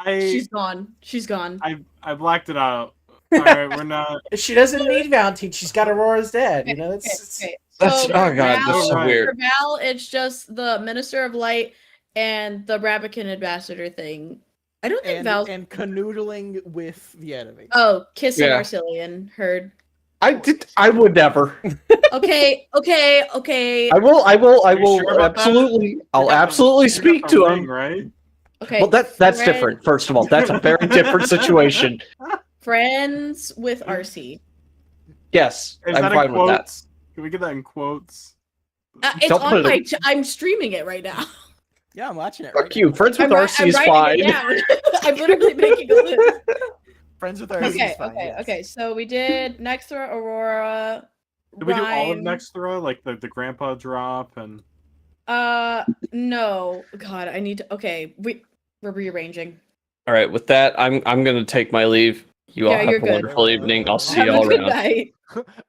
She's gone. She's gone. I blacked it out. All right, we're not. She doesn't need Valentine. She's got Aurora's dad. You know, that's Okay. That's So oh for god, this is so Val- weird. For Val, it's just the Minister of Light and the Rabbitkin ambassador thing. I don't think Val's. And canoodling with the enemy. Oh, kissing Yeah. Arcelian. Heard. I would never. Okay. I will sure about that? absolutely I'll You got the- absolutely you got speak the to ring, him. right? Okay. Well that's Friend- different. First of all, that's a very different situation. Friends with RC. Yes, Is I'm that fine in with that. quotes? Can we get that in quotes? It's Don't put on it my. in- I'm streaming it right now. Yeah, I'm watching it. Fuck Right you. Friends with I'm RC is writing fine. it down. I'm literally making a list. now. Friends with RC Okay, is fine. yes. okay. So we did Nextra, Aurora. Did we do all of Rhyme. next throw, like the grandpa drop and? No. God, I need to. Okay, we're rearranging. All right, with that, I'm gonna take my leave. You all Yeah, have you're a good. wonderful evening. I'll see Have you a all good around. night.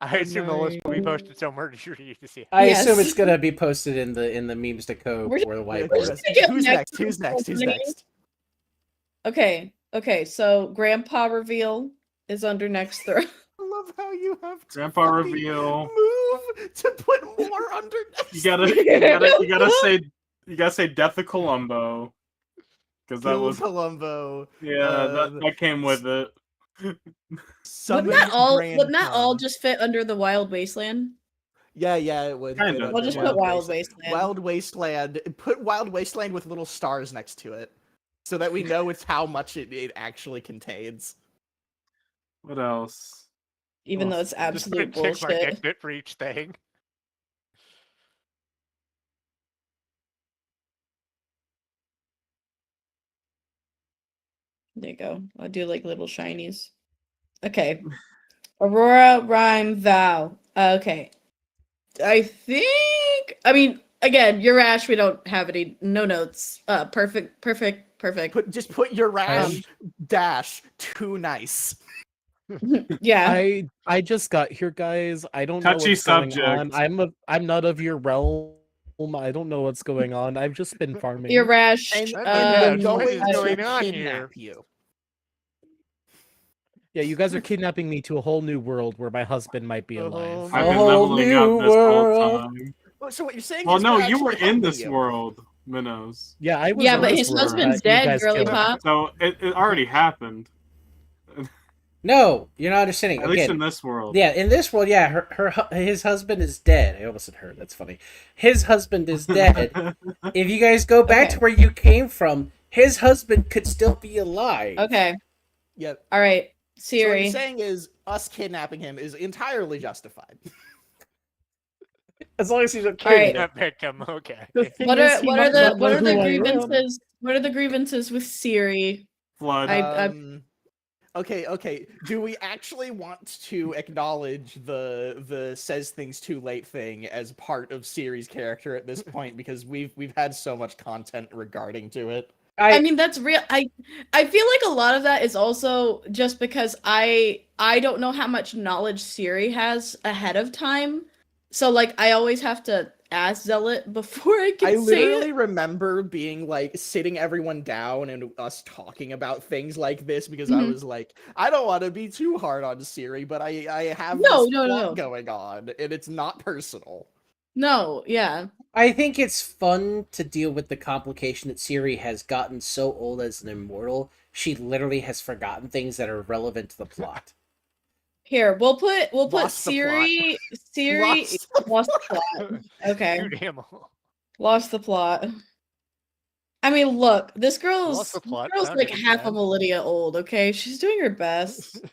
I assume the list will be posted somewhere for you to see. I Yes. assume it's gonna be posted in the memes to code We're- or the Wait, whiteboard. just gonna get Who's next next? Who's next? Who's opening. next? Okay. So Grandpa reveal is under next throw. I love how you have to Grandpa fucking reveal. move to put more under. You gotta say Death of Columbo, because that Kill was Columbo. that came with it. Wouldn't that all just fit under the Wild Wasteland? Yeah, it would. Kind fit of. under We'll just put Wild Wasteland. Wild Wasteland. Put Wild Wasteland with little stars next to it, so that we know it's how much it actually contains. What else? Even though it's Just put a absolute tick mark bullshit. next to it for each thing. There you go. I'll do like little shinies. Okay. Aurora, Rhyme, Val. Okay. I think. I mean, again, your Ash. We don't have any no notes. Perfect. Just put your rash dash too nice. Yeah. I just got here, guys. I don't Touchy know what's subject. going on. I'm not of your realm. I don't know what's going on. I've just been farming. Your Rash. And Yeah, we're what is going going to on kidnap you. Yeah, you guys are kidnapping me to a whole new world where my husband might be alive. I've A been whole leveling new up this whole world. time. So what you're saying Well, is no, we're you were actually in helping this you. world, Minnows. Yeah, I was Yeah, in but this his world, husband's but you dead, guys girly killed him. pop. So it already happened. No, you're not understanding. At least Again, in this world. yeah, in this world, yeah, his husband is dead. I almost said her. That's funny. His husband is dead. If you guys go back Okay. to where you came from, his husband could still be alive. Okay. Yep. All right. So what Siri. you're saying is us kidnapping him is entirely justified. As long as he's okay All right. with it. Victim. Okay. The thing What is, are he what are might the not what know are the who I am. grievances? What are the grievances with Siri? Flood. Okay. Do we actually want to acknowledge the says things too late thing as part of Siri's character at this point because we've had so much content regarding to it? I mean that's real. I feel like a lot of that is also just because I don't know how much knowledge Siri has ahead of time. So like I always have to ask Zealot before I can I say literally it. remember being like sitting everyone down and us talking about things like this because I Mhm. was like, I don't want to be too hard on Siri, but I have No, this no, plot no. going on and it's not personal. No, yeah. I think it's fun to deal with the complication that Siri has gotten so old as an immortal, she literally has forgotten things that are relevant to the plot. Here, we'll put Lost the plot. Siri lost the plot. Okay. Shoot him. Lost the plot. I mean, look, this girl's Lost the plot, this girl's found like it half a again. millennia old, okay? She's doing her best.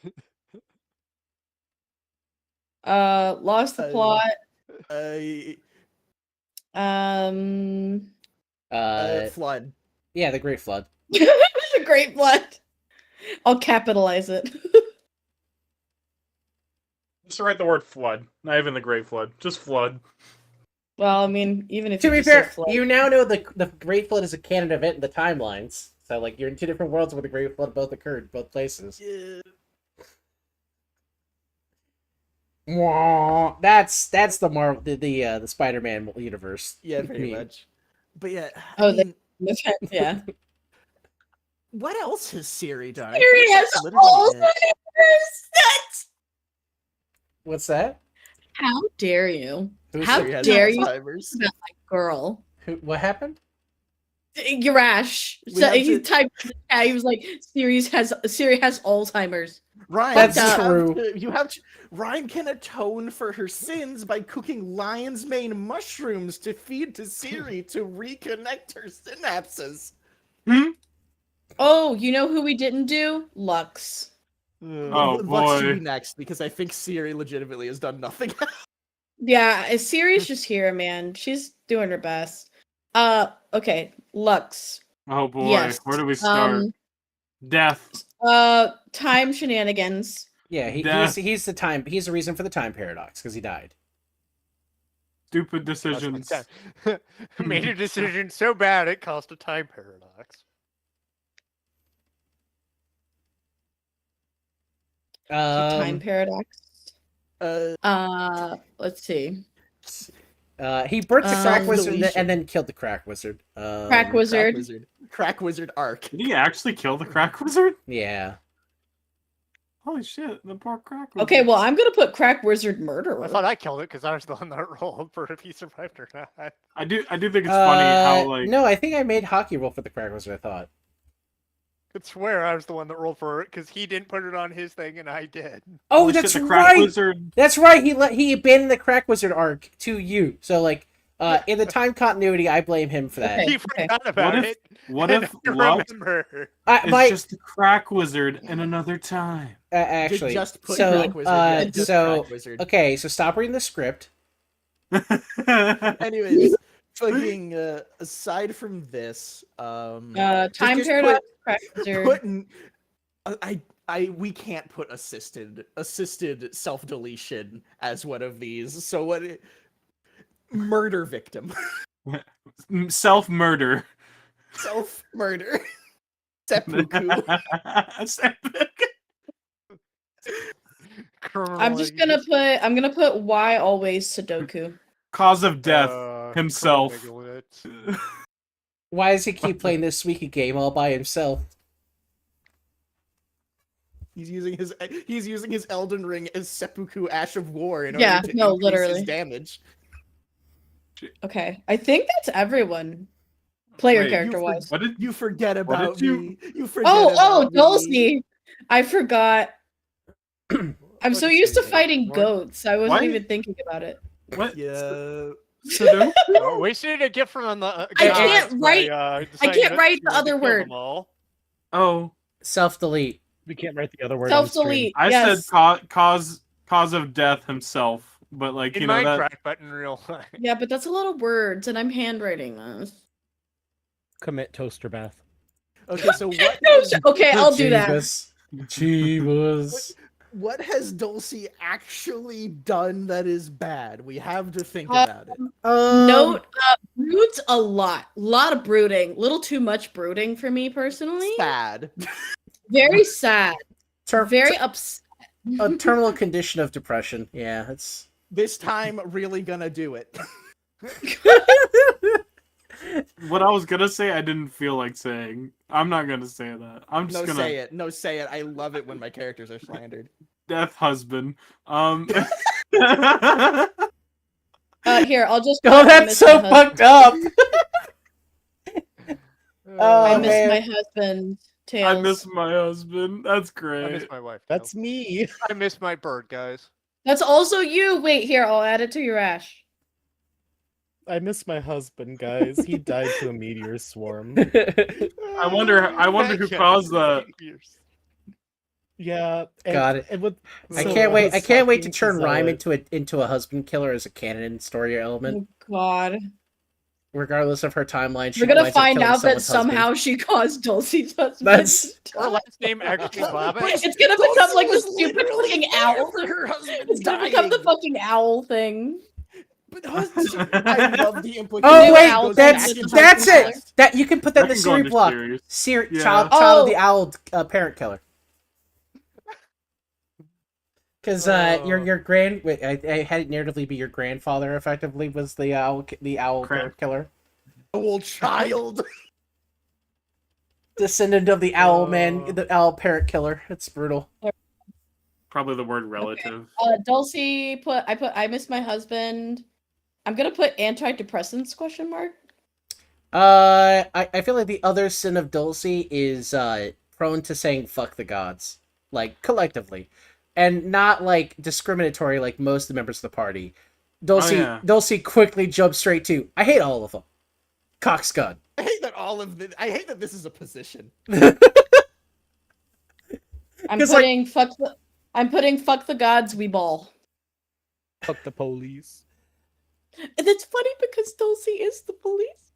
Lost the plot. Flood. Yeah, the Great Flood. The Great Flood. I'll capitalize it. Just write the word flood. Not even the Great Flood. Just flood. Well, I mean, even if To you be just say fair, flood. you now know the Great Flood is a canon event in the timelines. So like you're in two different worlds where the Great Flood both occurred, both places. Wah. That's the the Spider-Man universe. Yeah, pretty much. But yeah, Oh, I mean, yeah. what else has Siri done? Siri has That's literally it. Alzheimer's. That's... What's that? How dare you? Who How Siri has dare you Alzheimer's? about my girl? What happened? Yurash. We So have he to- typed in the chat, he was like, Siri has Alzheimer's. Ryan, That's you have true. you have to, Ryan can atone for her sins by cooking lion's mane mushrooms to feed to Siri to reconnect her synapses. Oh, you know who we didn't do? Lux. Oh, Lux should boy. be next because I think Siri legitimately has done nothing. Yeah, Siri's just here, man. She's doing her best. Okay, Lux. Oh boy. Yes. Where do we start? Death. Time shenanigans. Yeah, Death. he's the reason for the time paradox because he died. Stupid decisions. Made a decision so bad it caused a time paradox. Time paradox. Let's see. He burnt the crack wizard deletion. and then killed the crack wizard. Crack wizard. Crack wizard arc. Did he actually kill the crack wizard? Yeah. Holy shit, the poor crack wizard. Okay, well, I'm gonna put crack wizard murderer. I thought I killed it because I was the one that rolled for if he survived or not. I do think it's funny how like No, I think I made hockey roll for the crack wizard. I thought. Could swear I was the one that rolled for it because he didn't put it on his thing and I did. Oh, Holy that's shit, the crack right. wizard. That's right. He abandoned the crack wizard arc to you. So like, in the time continuity, I blame him for that. Okay. He forgot about What if- it. what and if I Lux- remember? It's just the crack wizard in another time. Actually, Just put so crack wizard. Yeah, just so crack wizard. okay, so stop reading the script. Anyways, fucking aside from this, Time just paradox. Crack wizard. we can't put assisted self deletion as one of these. So what? Murder victim. Self murder. Self murder. Seppuku. I'm gonna put why always Sudoku. Cause of death. Himself. Why does he keep playing this Suika game all by himself? He's using his Elden Ring as Seppuku Ash of War in Yeah, order to no, increase literally. his damage. Okay, I think that's everyone. Player Wait, character wise. What did You forget What did about you- me. You forget Oh, about me. Dulcie. I forgot. I'm so used to fighting What? goats. I wasn't Why- even thinking about it. what? Yeah. Sudoku? Oh, we should get from the. I guys can't by, write- I deciding can't that write you the want to other kill word. them all. Oh, Self-delete. We can't write the other word on stream. Self-delete. I Yes. said cause of death himself, but like In you know that. Minecraft, but in real life. Yeah, but that's a lot of words, and I'm handwriting this. Commit toaster bath. Okay, so what? Okay, I'll do that. Jeebus. What has Dulcie actually done that is bad? We have to think Uh, about it. Note, broods a lot of brooding. Little too much brooding for me personally. Sad. Very sad. Ter- Very upset. a terminal condition of depression. Yeah, it's. This time, really gonna do it. What I was gonna say, I didn't feel like saying. I'm not gonna say that. I'm just No, gonna say it. No, say it. I love it when my characters are slandered. death husband. Here, I'll just. Oh, I that's miss so my fucked husband. up. I Oh, miss man. my husband. I Tails. miss my husband. That's I great. miss my wife. That's me. I miss my bird, guys. That's also you. Wait, here, I'll add it to your ash. I miss my husband, guys. He died to a meteor swarm. I wonder who caused that. Yeah. Got it. And with, I so can't wait. was I can't wait to talking turn Rhyme Zealot. into a husband killer as a canon story element. Oh God. Regardless of her timeline, she We're gonna winds up find killing out that someone's husband. somehow she caused Dulcie's husband. That's- to Her die. last name actually Ravage. It's gonna become like the was stupid literally fucking there owl. for her husband It's gonna become the dying. fucking owl thing. But I love the implication. Oh New wait, owl goes thing that's back into that's the it. past. That you can put that in the can go Siri into block. series. Siri, Yeah. child Oh. of the owl parent killer. Because your grand wait, I had it narratively be your grandfather effectively was the owl parent killer, Owl child. descendant of the owl man, the owl parent killer. It's brutal. Probably the word relative. Dulcie I miss my husband. I'm gonna put antidepressants question mark. I feel like the other sin of Dulcie is prone to saying fuck the gods, like collectively, and not like discriminatory like most of the members of the party. Dulcie quickly jumps straight to I hate all of them. Cox gun. I hate that I hate that this is a position. I'm 'Cause, putting fuck the gods we ball. Fuck the police. And it's funny because Dulcie is the police.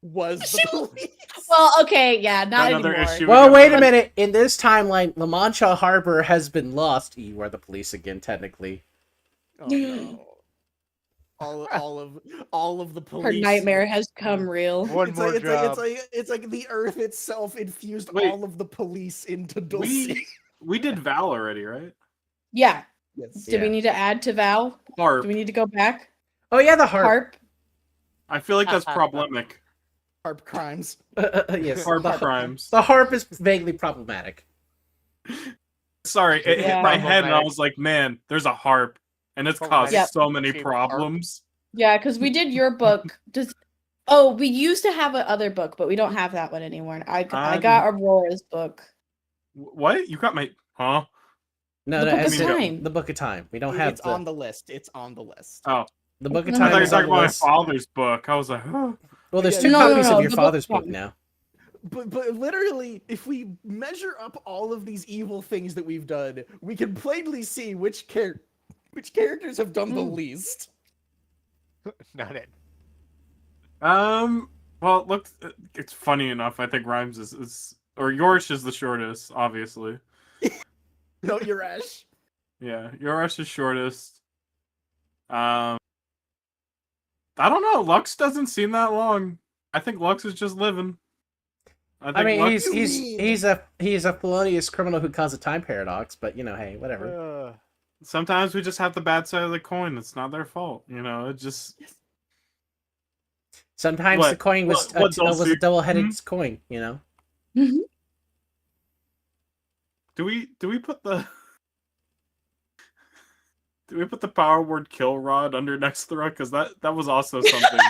Was the police. Well, okay, yeah, not Another anymore. issue. Well, wait a minute. In this timeline, La Mancha Harbor has been lost. You are the police again, technically. Oh no. All of the police. Her nightmare has come real. One It's more like, job. it's like the earth itself infused Wait. all of the police into Dulcie. We did Val already, right? Yeah. Yes. Do we need to add to Val? Harp. Do we need to go back? Oh yeah, the harp. Harp. I feel like that's problematic. Harp crimes. Yes, Harp the, crimes. the harp is vaguely problematic. Sorry, it hit my head and I Problematic. was like, man, there's a harp. And it's caused Problematic. Yep. so many Favorite harp. problems. Yeah, because we did your book. Oh, we used to have another book, but we don't have that one anymore. I got Aurora's book. What? You got my... Huh? No, The no, Book as of in Time. the Book of Time. We don't have It's on the list. It's on the list. Oh. the Book of I I Time. thought you were is on talking the about my list. father's book. I was like, huh? Well, there's Yeah, two no, copies no, of your the Book father's of book Time. now. But literally, if we measure up all of these evil things that we've done, we can plainly see which characters have done the least. Not it. Well, look, it's funny enough. I think Rhymes is or yours is the shortest, obviously. No, you're Ash. Yeah, yours is shortest. I don't know. Lux doesn't seem that long. I think Lux is just living. I mean, Lux... he's a felonious criminal who caused a time paradox, but you know, hey, whatever. Sometimes we just have the bad side of the coin. It's not their fault, you know. It just Sometimes What? the coin was What was a Dulcie? double-headed coin, you know. do we put the Did we put the power word kill rod under Nexthra? Because that was also something.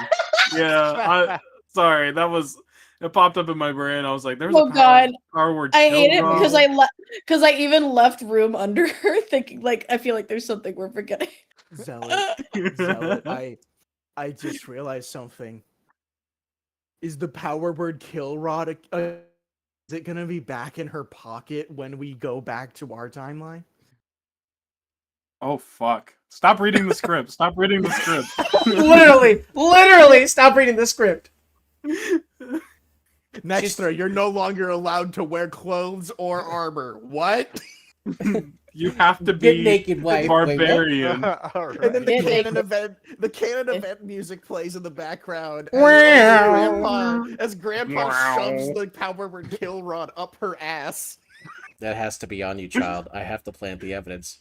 Yeah, sorry, it popped up in my brain. I was like, there's Oh a god. power word I kill hate it rod. because I even left room under her thinking like I feel like there's something we're forgetting. Zealot, I just realized something. Is the power word kill rod is it gonna be back in her pocket when we go back to our timeline? Oh fuck! Stop reading the script. Stop reading the script. literally, stop reading the script. Nextra, you're no longer allowed to wear clothes or armor. What? You have to Get be naked, wife. barbarian. And then the Get canon naked. event music plays in the background as grandpa shoves the power word kill rod up her ass. That has to be on you, child. I have to plant the evidence.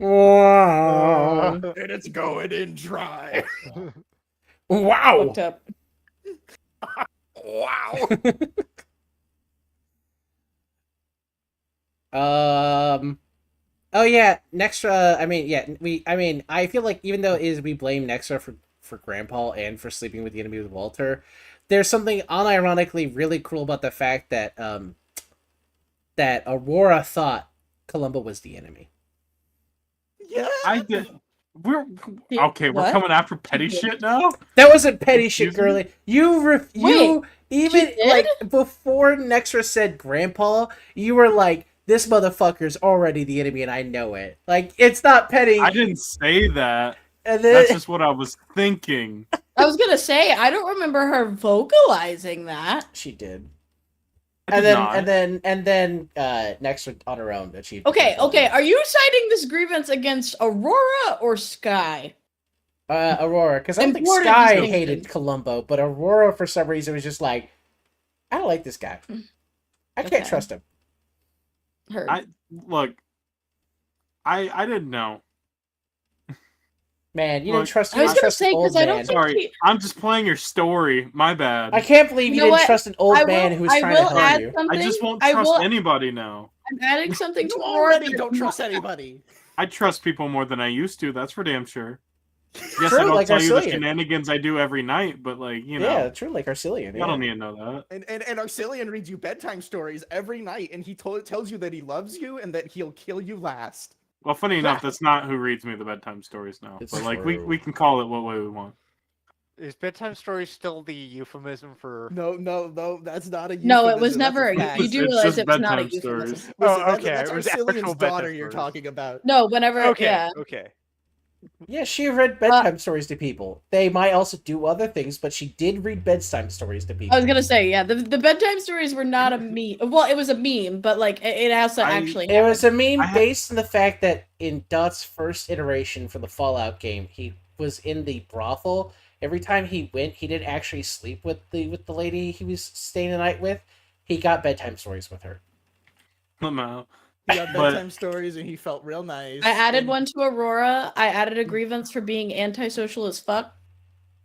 And it's going in dry. Wow. Fucked up. Wow. Oh yeah, Nextra. I feel like even though we blame Nextra for Grandpa and for sleeping with the enemy with Walter, there's something unironically really cruel about the fact that that Aurora thought Columba was the enemy. Yeah. I did. We're okay. We're What? coming after petty shit now. That wasn't petty shit, Excuse me? girly. You Wait, even she did? like before Nextra said Grandpa, you were like, this motherfucker's already the enemy, and I know it. Like, it's not petty. I didn't say that. And then, That's just what I was thinking. I was gonna say I don't remember her vocalizing that. she did. I And did then, not. Nextra on her own achieved. Okay, are you citing this grievance against Aurora or Sky? Aurora, because I don't think Important Sky distinction. hated Columbo, but Aurora for some reason was just like, I don't like this guy. I can't Okay. trust him. Heard. I didn't know. Man, you Look, didn't trust. I You was didn't gonna trust say an old because I don't man. think Sorry, he- I'm just playing your story. My bad. I can't believe you You know didn't what? trust an old I man will- who was I trying to will help add you. something. I just won't I trust will- anybody now. I'm adding something You to Aurora. already don't trust anybody. I trust people more than I used to. That's for damn sure. Yes, True, I don't like tell you the Arcelian. shenanigans I do every night, but like you know, Yeah, true, like Arcelian. I Yeah. don't need to know that. And Arcelian reads you bedtime stories every night, and he tells you that he loves you and that he'll kill you last. Well, funny enough, that's not who reads me the bedtime stories now. It's But like true. we can call it what way we want. Is bedtime story still the euphemism for? No, that's not a euphemism. No, it was that's a never. fact. You do It's realize just it's not a bedtime euphemism. stories. Listen, Oh, okay. That's It was Arcelian's actual daughter bedtime you're stories. talking about. No, whenever. Okay, Yeah. okay. Yeah, she read bedtime stories to people. They might also do other things, but she did read bedtime stories to people. I was gonna say, yeah, the bedtime stories were not a meme. Well, it was a meme, but like it also actually. It was a meme I ha- based on the fact that in Dot's first iteration for the Fallout game, he was in the brothel. Every time he went, he didn't actually sleep with the lady he was staying the night with. He got bedtime stories with her. Somehow. He got But- bedtime stories, and he felt real nice. I added and- one to Aurora. I added a grievance for being antisocial as fuck.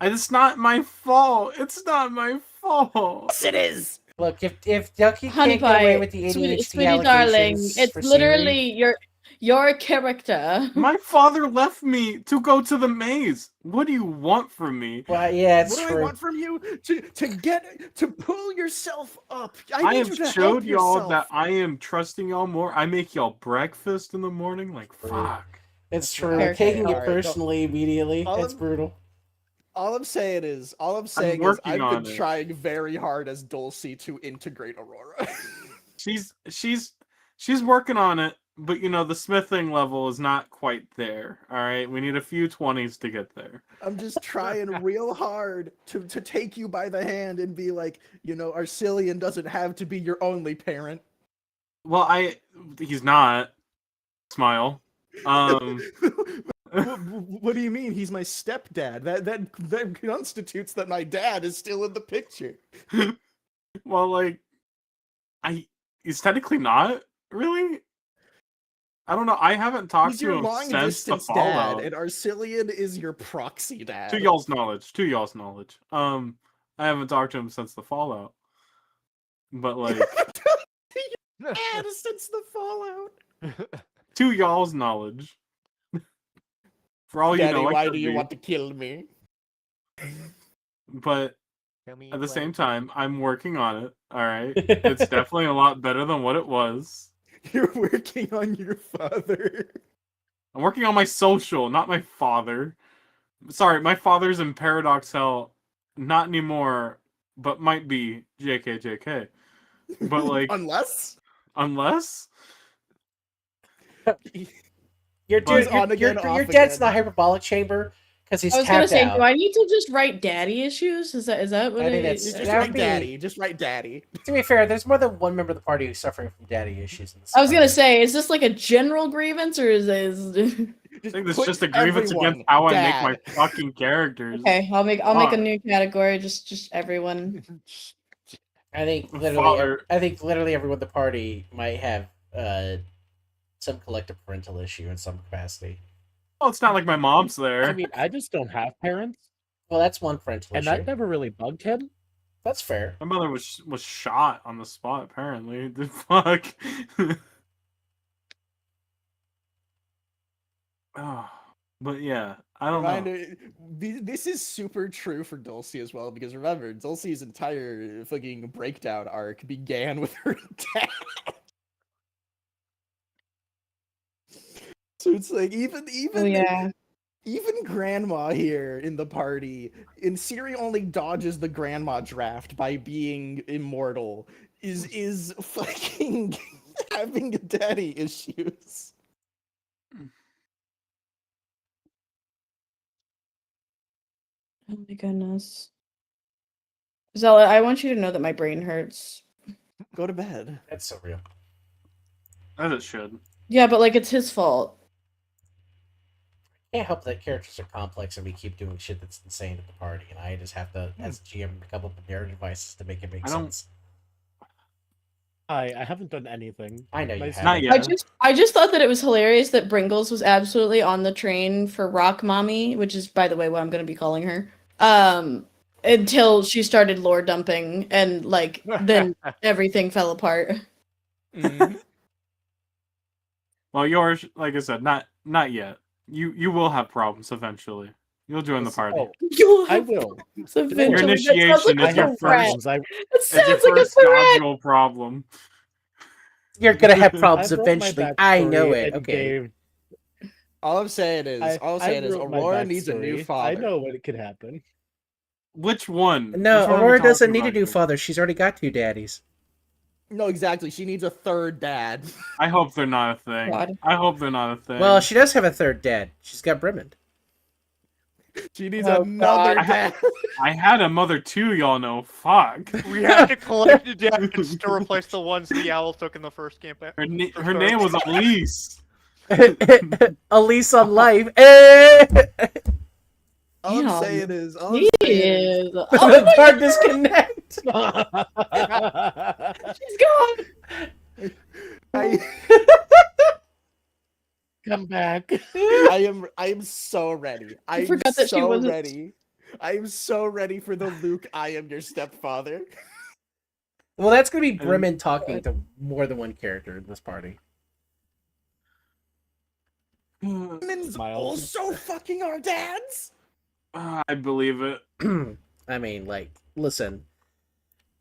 It's not my fault. It's not my fault. Yes, it is. Look, if Ducky Honey can't get away pie, with the ADHD sweetie darling, allegations it's for literally your character. My father left me to go to the maze. What do you want from me? Well, yeah, it's What do I true. want from you? To pull yourself up. I I need have you to showed help y'all yourself. that I am trusting y'all more. I make y'all breakfast in the morning. Like, fuck. It's true. Okay, Taking it alright, personally immediately, All it's I'm- brutal. All I'm saying is I've working on been it. trying very hard as Dulcie to integrate Aurora. She's working on it, but you know the smithing level is not quite there. All right, we need a few 20s to get there. I'm just trying real hard to take you by the hand and be like, Arcelian doesn't have to be your only parent. Well, he's not. Smile. What do you mean? He's my stepdad. That constitutes that my dad is still in the picture. Well, like, he's technically not really. I don't know. I haven't talked He's to your him long since the distance Fallout. dad, and Arcelian is your proxy dad. To y'all's knowledge. I haven't talked to him since the Fallout. But like, Dad since the Fallout. to y'all's knowledge. For all you Daddy, know, it why could do you be. want to kill me? But Tell me at the why same you- time, I'm working on it. All right, it's definitely a lot better than what it was. You're working on your father. I'm working on my social, not my father. Sorry, my father's in Paradox Hell. Not anymore, but might be. JK. But like, Unless unless Your But- dude, on again, your off dad's in again. the hyperbolic chamber because he's I was gonna tapped say, out. do I need to just write daddy issues? Is that what I think it that's- is? Just that would write be- daddy. Just write daddy. To be fair, there's more than one member of the party who's suffering from daddy issues. In this I was gonna party. say, is this like a general grievance or is I think that's put just a grievance everyone, against how I dad. make my fucking characters. okay? I'll make a Fuck. new category. Just everyone. I think literally, Father. everyone in the party might have some collective parental issue in some capacity. Well, it's not like my mom's there. I mean, I just don't have parents, Well, that's one parental and issue. that never really bugged him. That's fair. My mother was shot on the spot. Apparently, the fuck. Oh, but yeah, I don't know. Reminder, this is super true for Dulcie as well, because remember, Dulcie's entire fucking breakdown arc began with her dad. So it's like even Oh yeah. even grandma here in the party, in Siri only dodges the grandma draft by being immortal, is fucking having daddy issues. Oh my goodness. Zella, I want you to know that my brain hurts. Go to bed. That's so real. As it should. Yeah, but like it's his fault. Can't help that characters are complex and we keep doing shit that's insane at the party, and I just have to, as a GM, come up with narrative devices to make it make I don't- sense. I haven't done anything. I know you My haven't. Not yet. I just thought that it was hilarious that Bringles was absolutely on the train for Rock Mommy, which is by the way what I'm gonna be calling her. Until she started lore dumping and like then everything fell apart. Mhm. Well, yours, like I said, not yet. You will have problems eventually. You'll join the party. Oh, You'll I have will. problems eventually. That sounds initiation like is a your threat. first- I, That It's your sounds like a first threat. nodule problem. You're gonna have I problems wrote my eventually. I know backstory it. and Okay. gave- All I'm saying is, wrote my Aurora needs a new backstory. father. I know what could happen. Which one? No, Which one are we Aurora doesn't talking need a about new here? father. She's already got two daddies. No, exactly. She needs a third dad. I hope they're not a thing. God. I hope they're not a thing. Well, she does have a third dad. She's got Brimond. She needs Oh, another God. dad. I had a mother too, y'all know. Fuck. We have to collect the deaths to replace the ones the owl took in the first campaign. Her name was Elise. Elise on life. Eh! All I'm Damn. saying is, all I'm He saying is, is. The Oh my hard disconnect. she's gone. I, Come back. I am so ready. I am forgot that she so wasn't- ready. I am so ready for the Luke. I am your stepfather. Well, that's gonna be Brimond talking to more than one character in this party. Women's Miles. also fucking our dads. I believe it. I mean, like, listen.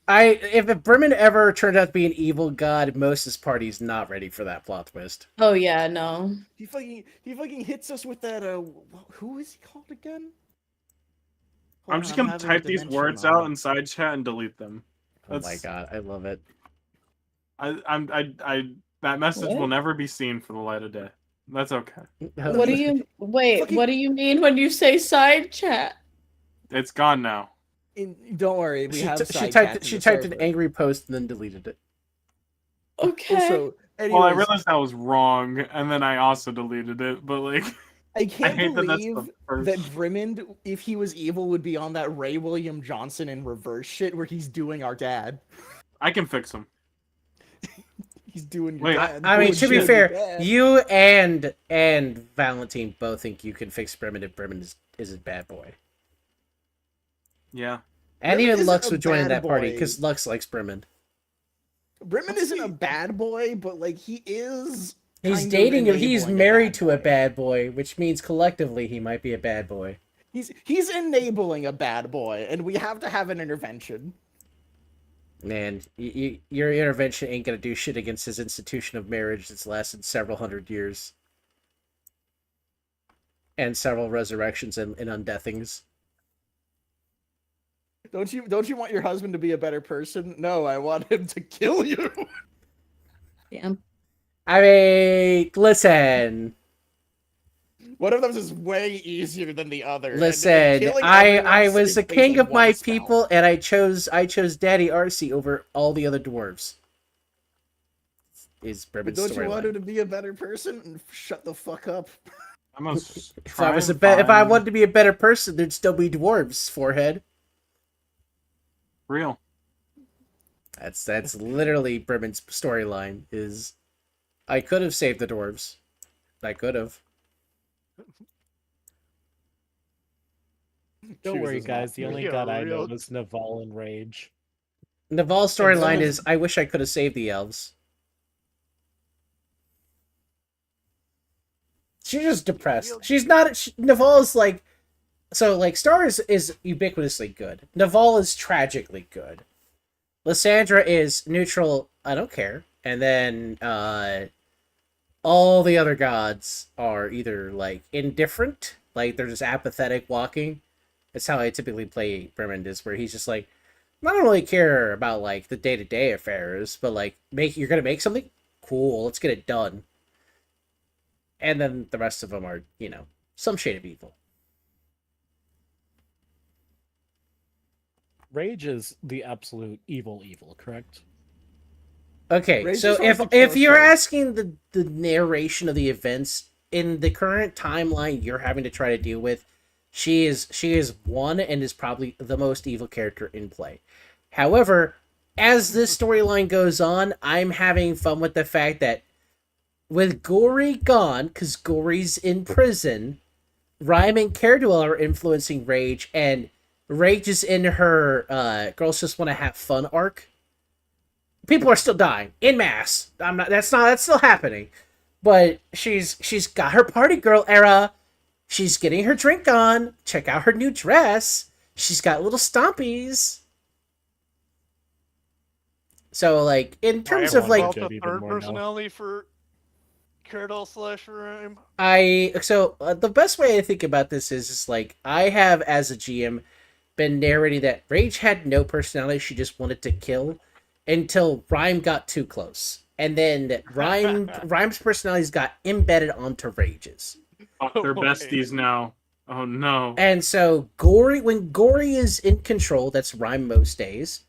If Brimond ever turned out to be an evil god, most of his party's not ready for that plot twist. Oh yeah, no. He fucking hits us with that. Who is he called again? Hold I'm on, just gonna having a type these dimension words moment. out in side chat and delete them. Oh my That's- god, I love it. That message What? will never be seen for the light of day. That's okay. What do you wait? Fucking- What do you mean when you say side chat? It's gone now. Don't worry, we have. She side typed chats in she the typed an server. angry post and then deleted it. Okay. Also, Well, I anyways, realized that was wrong, and then I also deleted it. But like, I can't hate that that's the believe first- that Brimond, if he was evil, would be on that Ray William Johnson in reverse shit where he's doing our dad. I can fix them. He's doing your Wait, dad. I mean, to be Doing fair, your dad. you and Valentine both think you can fix Brimond if Brimond is a bad boy. Yeah. And Brimond even isn't Lux a would join in bad that party boy. because Lux likes Brimond. Brimond isn't a bad boy, but like he is. He's kind of dating him. He's enabling married to a boy. bad boy, which means collectively he might be a bad boy. He's enabling a bad boy, and we have to have an intervention. Man, your intervention ain't gonna do shit against his institution of marriage that's lasted several hundred years. And several resurrections and undeathings. Don't you want your husband to be a better person? No, I want him to kill you. Damn. I mean, listen. One of them is way easier than the other. and Listen, killing I everyone was the in place king of my one spell. people, and I chose Daddy Arcee over all the other dwarves. Is But Bribin's don't you want storyline. him to be a better person? And shut the fuck up. I must If try I was and if I find- wanted to be a better person, there'd still be dwarves. Forehead. Real. That's literally Bribin's storyline. Is I could have saved the dwarves. I could have. Don't worry, Chooses guys. not The to. only Yeah, god I real. know is Naval and Rage. Naval's And storyline some of- is I wish I could have saved the elves. She's just depressed. She's not. Naval's like. So, like, Star is ubiquitously good. Naval is tragically good. Lysandra is neutral, I don't care. And then, all the other gods are either, like, indifferent, like, they're just apathetic walking. That's how I typically play Bremond, is where he's just like, I don't really care about, like, the day-to-day affairs, but, like, you're gonna make something? Cool, let's get it done. And then the rest of them are, some shade of evil. Rage is the absolute evil, correct? Okay, Rage so is always the if pure you're straight. asking the narration of the events in the current timeline you're having to try to deal with, she is one and is probably the most evil character in play. However, as this storyline goes on, I'm having fun with the fact that with Gory gone, because Gory's in prison, Rhyme and Caredwell are influencing Rage, and Rage is in her girls just want to have fun arc. People are still dying in mass. That's still happening. But she's got her party girl era. She's getting her drink on. Check out her new dress. She's got little stompies. So, like, in terms of, like, about Get the even third more now. personality for Cardell / Rhyme. the best way I think about this is just like I have as a GM been narrating that Rage had no personality, she just wanted to kill until Rhyme got too close. And then Rhyme's personalities got embedded onto Rage's. Oh, they're boy. besties now. Oh no. And so when Gory is in control, that's Rhyme most days.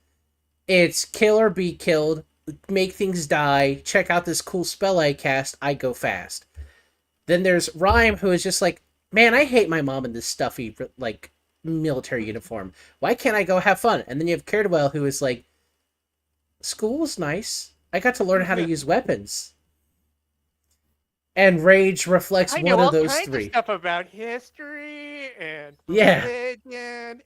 It's kill or be killed, make things die, check out this cool spell I cast, I go fast. Then there's Rhyme, who is just like, man, I hate my mom in this stuffy, like, military uniform. Why can't I go have fun? And then you have Caredwell, who is like, school was nice. I got to learn how to use weapons. And Rage reflects I one know all of those kinds three. of stuff about history and Yeah. religion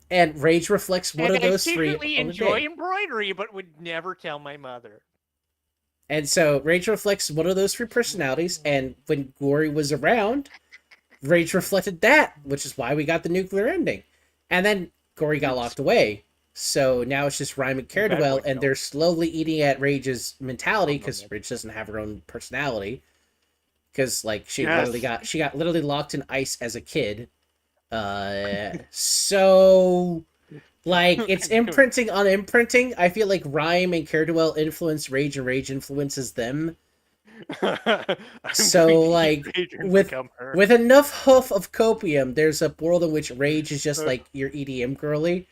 And Rage reflects one and of I those three secretly on the enjoy day. embroidery, but would never tell my mother. And so Rage reflects one of those three personalities, and when Gory was around, Rage reflected that, which is why we got the nuclear ending. And then Gory got locked away. So now it's just Rhyme and Caredwell, and they're slowly eating at Rage's mentality, because Rage doesn't have her own personality. Because, like, she literally got literally locked in ice as a kid. So, like, it's imprinting on imprinting. I feel like Rhyme and Caredwell influence Rage, and Rage influences them. So, like, with enough hoof of copium, there's a world in which Rage is just like your EDM girly,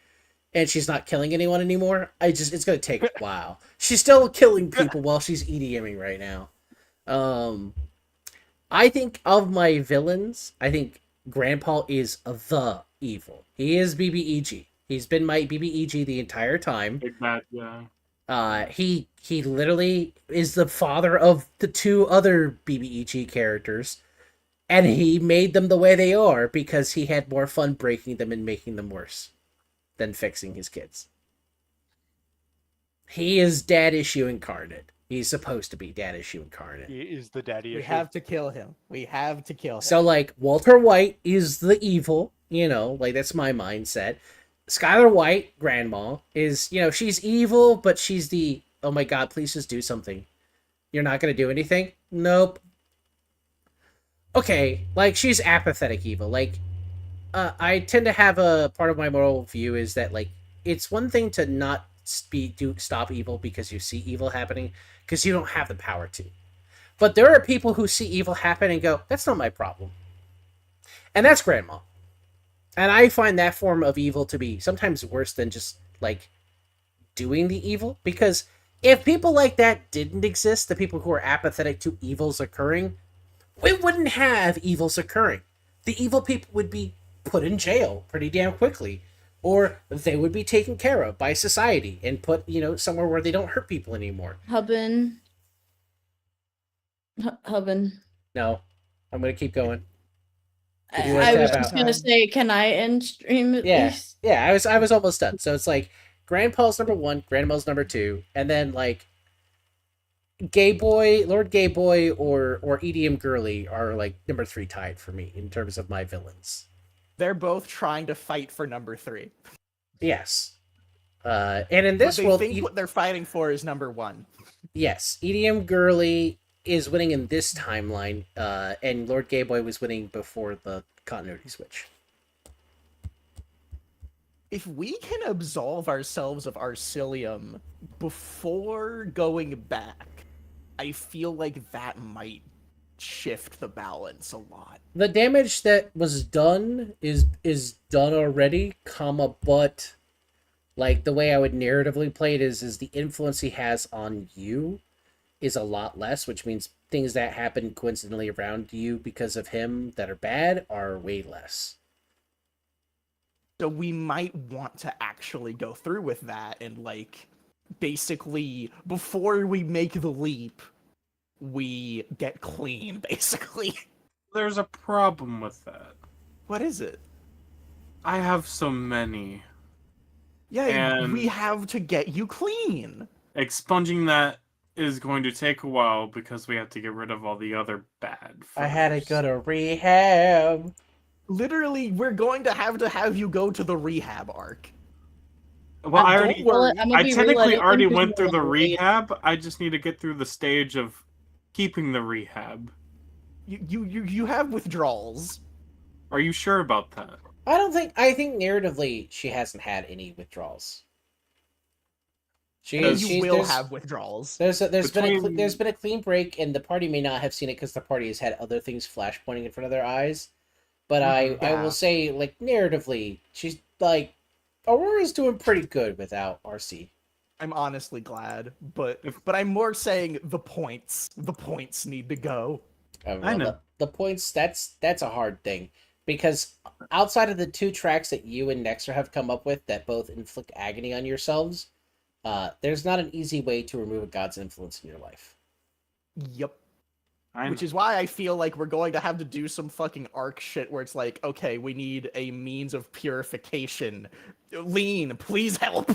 and she's not killing anyone anymore. It's gonna take a while. She's still killing people while she's EDMing right now. I think of my villains, I think Grandpa is the evil. He is BBEG. He's been my BBEG the entire time. Big bad, yeah. He literally is the father of the two other BBEG characters, and he made them the way they are because he had more fun breaking them and making them worse than fixing his kids. He is dad issue incarnate. He's supposed to be dad issue incarnate. He is the daddy We issue. have to kill him. We have to kill him. So, like, Walter White is the evil, like, that's my mindset. Skylar White, grandma, is, she's evil, but she's the, oh my god, please just do something. You're not going to do anything? Nope. Okay, like, she's apathetic evil. Like, I tend to have a part of my moral view is that, like, it's one thing to not stop evil because you see evil happening, because you don't have the power to. But there are people who see evil happen and go, that's not my problem. And that's grandma. And I find that form of evil to be sometimes worse than just, like, doing the evil. Because if people like that didn't exist, the people who are apathetic to evils occurring, we wouldn't have evils occurring. The evil people would be put in jail pretty damn quickly. Or they would be taken care of by society and put, somewhere where they don't hurt people anymore. Hubbin. No, I'm going to keep going. I was just gonna say, can I end stream at least? Yeah, I was almost done. So it's like Grandpa's number 1, Grandma's number 2, and then like Gay Boy, Lord Gay Boy, or EDM Girly are like number 3 tied for me in terms of my villains. They're both trying to fight for number 3. Yes. And in this world, what they're fighting for is number 1. Yes, EDM Girly is winning in this timeline, and Lord Gay Boy was winning before the continuity switch. If we can absolve ourselves of Arcilium before going back, I feel like that might shift the balance a lot. The damage that was done is done already, but like the way I would narratively play it is the influence he has on you is a lot less, which means things that happen coincidentally around you because of him that are bad are way less. So we might want to actually go through with that and, like, basically, before we make the leap, we get clean, basically. There's a problem with that. What is it? I have so many. Yeah, and we have to get you clean. Expunging that is going to take a while because we have to get rid of all the other bad first. I had to go to rehab. Literally, we're going to have you go to the rehab arc. Well, I technically already went through the rehab. rehab. I just need to get through the stage of keeping the rehab. You have withdrawals. Are you sure about that? I think narratively she hasn't had any withdrawals. You will have withdrawals. There's been a clean break, and the party may not have seen it because the party has had other things flashpointing in front of their eyes. But I will say, like, narratively, she's like, Aurora's doing pretty good without RC. I'm honestly glad, but I'm more saying the points. The points need to go. I know the points. That's a hard thing because outside of the 2 tracks that you and Nexter have come up with that both inflict agony on yourselves, there's not an easy way to remove a god's influence in your life. Yep. Which is why I feel like we're going to have to do some fucking arc shit where it's like, okay, we need a means of purification. Lean, please help.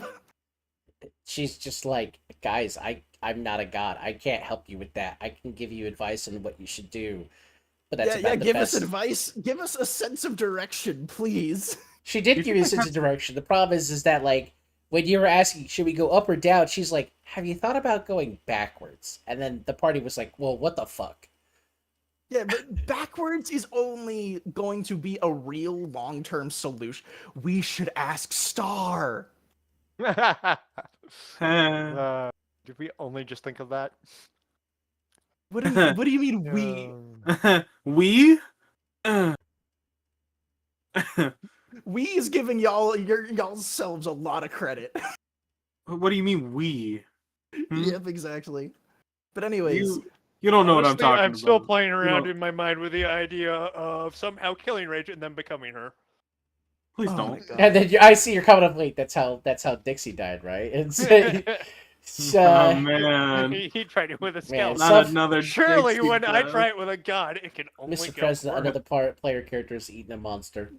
She's just like, guys, I'm not a god. I can't help you with that. I can give you advice on what you should do. But that's give us advice. Give us a sense of direction, please. She did give you a sense of direction. The problem is that, like, when you were asking, should we go up or down? She's like, have you thought about going backwards? And then the party was like, well, what the fuck? Yeah, but backwards is only going to be a real long-term solution. We should ask Star. Did we only just think of that? What do you mean we? We? We is giving y'all's selves a lot of credit. What do you mean we? Yep, exactly. But anyways, you don't know what I'm talking about. I'm still playing around in my mind with the idea of somehow killing Rage and then becoming her. Please don't. And then I see you're coming up late. That's how Dixie died, right? Oh man, he tried it with a skeleton. Not another. Surely, Dixie when I death. try it with a god, it can only Mr. go President, forward. another player character is eating a monster.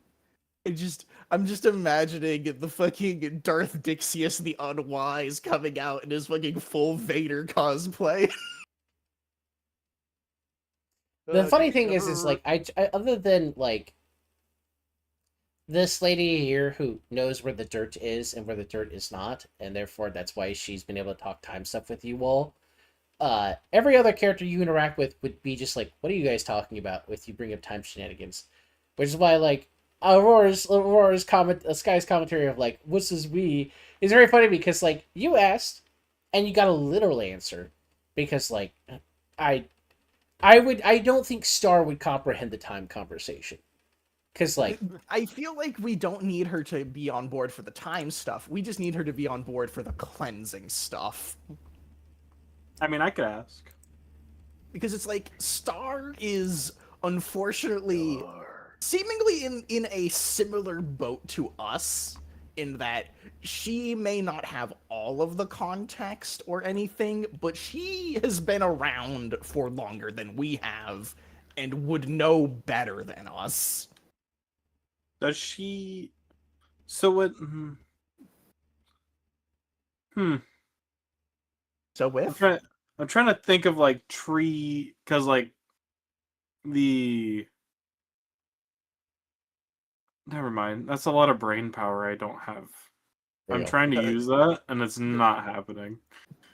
I'm just imagining the fucking Darth Dixius the Unwise coming out in his fucking full Vader cosplay. The Do funny we thing is ever- like I other than like this lady here who knows where the dirt is and where the dirt is not, and therefore that's why she's been able to talk time stuff with you all. Every other character you interact with would be just like, "What are you guys talking about?" With you bring up time shenanigans, which is why like Aurora's comment, Sky's commentary of like, "What's this we?" is very funny because like you asked, and you got a literal answer, because like I I don't think Star would comprehend the time conversation. Because, like, I feel like we don't need her to be on board for the time stuff. We just need her to be on board for the cleansing stuff. I mean, I could ask. Because it's like Star is unfortunately seemingly in a similar boat to us in that she may not have all of the context or anything, but she has been around for longer than we have and would know better than us. Does she? So what? So I'm with trying. I'm trying to think of like tree, because like the. Never mind. That's a lot of brain power I don't have. I'm real. trying to use that, and it's not happening.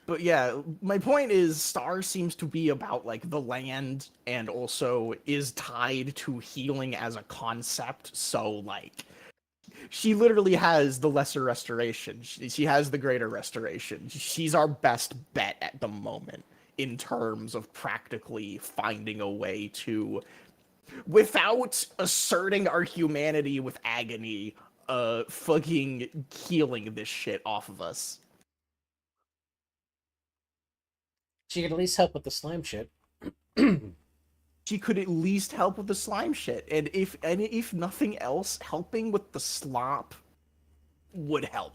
But yeah, my point is Star seems to be about like the land and also is tied to healing as a concept. So like she literally has the lesser restoration. She has the greater restoration. She's our best bet at the moment in terms of practically finding a way to, without asserting our humanity with agony, fucking healing this shit off of us. she could at least help with the slime shit. She could at least help with the slime shit, and if nothing else, helping with the slop would help.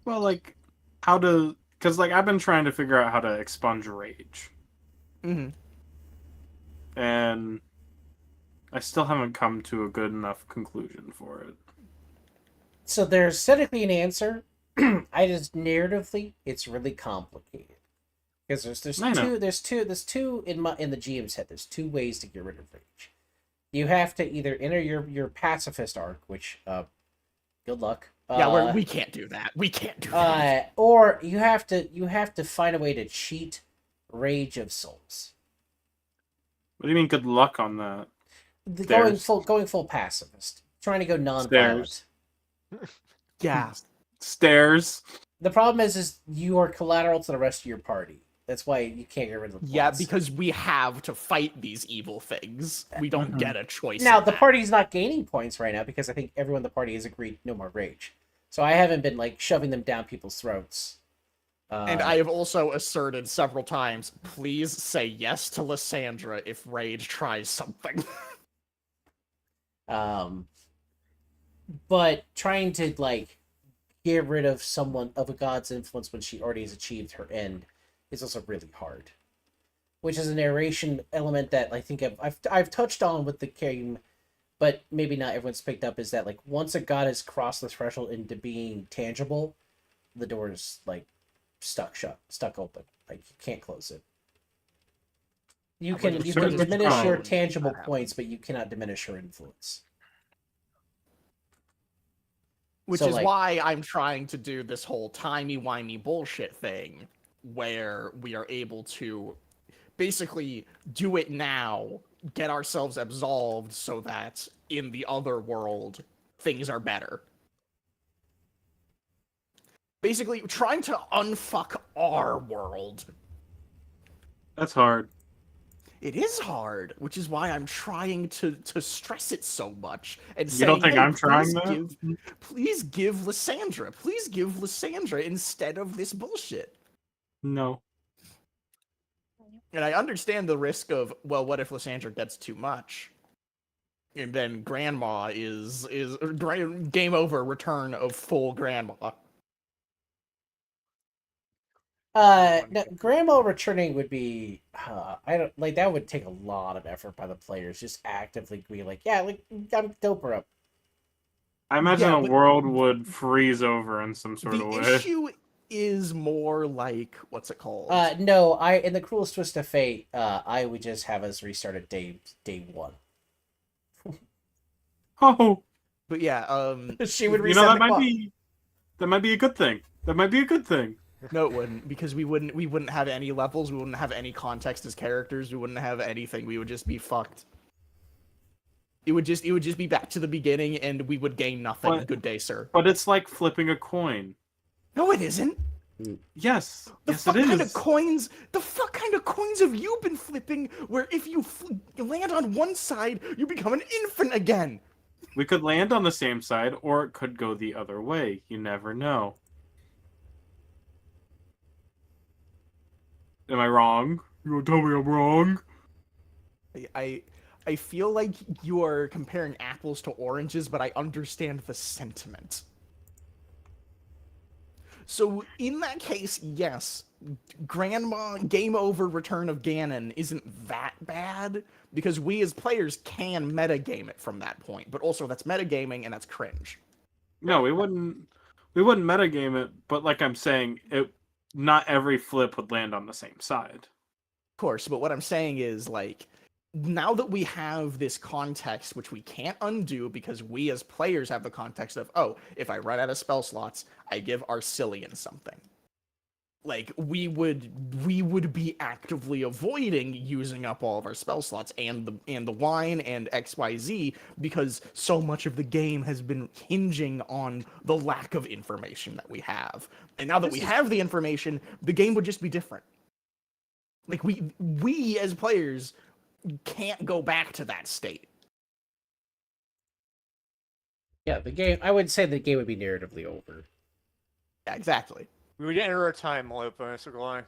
Well, like how to, because like I've been trying to figure out how to expunge rage, Mm-hmm. and I still haven't come to a good enough conclusion for it. So there's technically an answer. I just narratively, it's really complicated because I know. there's two in the GM's head. There's two ways to get rid of rage. You have to either enter your pacifist arc, which good luck. Yeah, we can't do that. We can't do that. Or you have to find a way to cheat Rage of Souls. What do you mean? Good luck on that. Going full pacifist, trying to go non-violent. Yeah. Stairs. The problem is you are collateral to the rest of your party. That's why you can't get rid of the Yeah, plots. because we have to fight these evil things. We don't get a choice. Now in the that. party's not gaining points right now because I think everyone in the party has agreed no more rage. So I haven't been like shoving them down people's throats. And I have also asserted several times, please say yes to Lysandra if Rage tries something. But trying to like get rid of someone of a god's influence when she already has achieved her end is also really hard. Which is a narration element that I think I've touched on with the game, but maybe not everyone's picked up, is that like once a god has crossed the threshold into being tangible, the door is like stuck open. Like you can't close it. You can diminish your tangible points, but you cannot diminish your influence. Which So, is like- why I'm trying to do this whole timey-wimey bullshit thing, where we are able to basically do it now, get ourselves absolved so that in the other world, things are better. Basically, trying to unfuck our world. That's hard. It is hard, which is why I'm trying to stress it so much. And You don't think "Hey, I'm trying please give Lysandra. Please give Lysandra instead of this bullshit." No. And I understand the risk of, well, what if Lysandra gets too much? And then Grandma is game over, return of full Grandma. No, Grandma returning would be I don't like that would take a lot of effort by the players just actively be like, yeah, like I'm dope her up. I imagine Yeah, a but world would freeze over in some sort the of way. issue is more like what's it called? No, in the cruelest twist of fate, I would just have us restart at day one. Oh, But yeah, She would you know reset that the might clock. be a good thing. That might be a good thing. no, it wouldn't, because we wouldn't have any levels, we wouldn't have any context as characters, we wouldn't have anything. We would just be fucked. It would just be back to the beginning, and we would gain nothing. But- Good day, sir. But it's like flipping a coin. No, it isn't. Yes, The yes, fuck it kind is. of coins? The fuck kind of coins have you been flipping? Where if you land on one side, you become an infant again. We could land on the same side, or it could go the other way. You never know. Am I wrong? You gonna tell me I'm wrong? I feel like you are comparing apples to oranges, but I understand the sentiment. So in that case, yes, Grandma Game Over Return of Ganon isn't that bad, because we as players can metagame it from that point, but also that's metagaming and that's cringe. No, we wouldn't metagame it, but like I'm saying, not every flip would land on the same side. Of course, but what I'm saying is, like, now that we have this context, which we can't undo because we as players have the context of, oh, if I run out of spell slots, I give Arcillion something. Like, we would be actively avoiding using up all of our spell slots and the wine and XYZ, because so much of the game has been hinging on the lack of information that we have. And now that we have the information, the game would just be different. Like, we as players can't go back to that state. Yeah, the game. I would say the game would be narratively over. Yeah, exactly. We would enter a time loop, basically.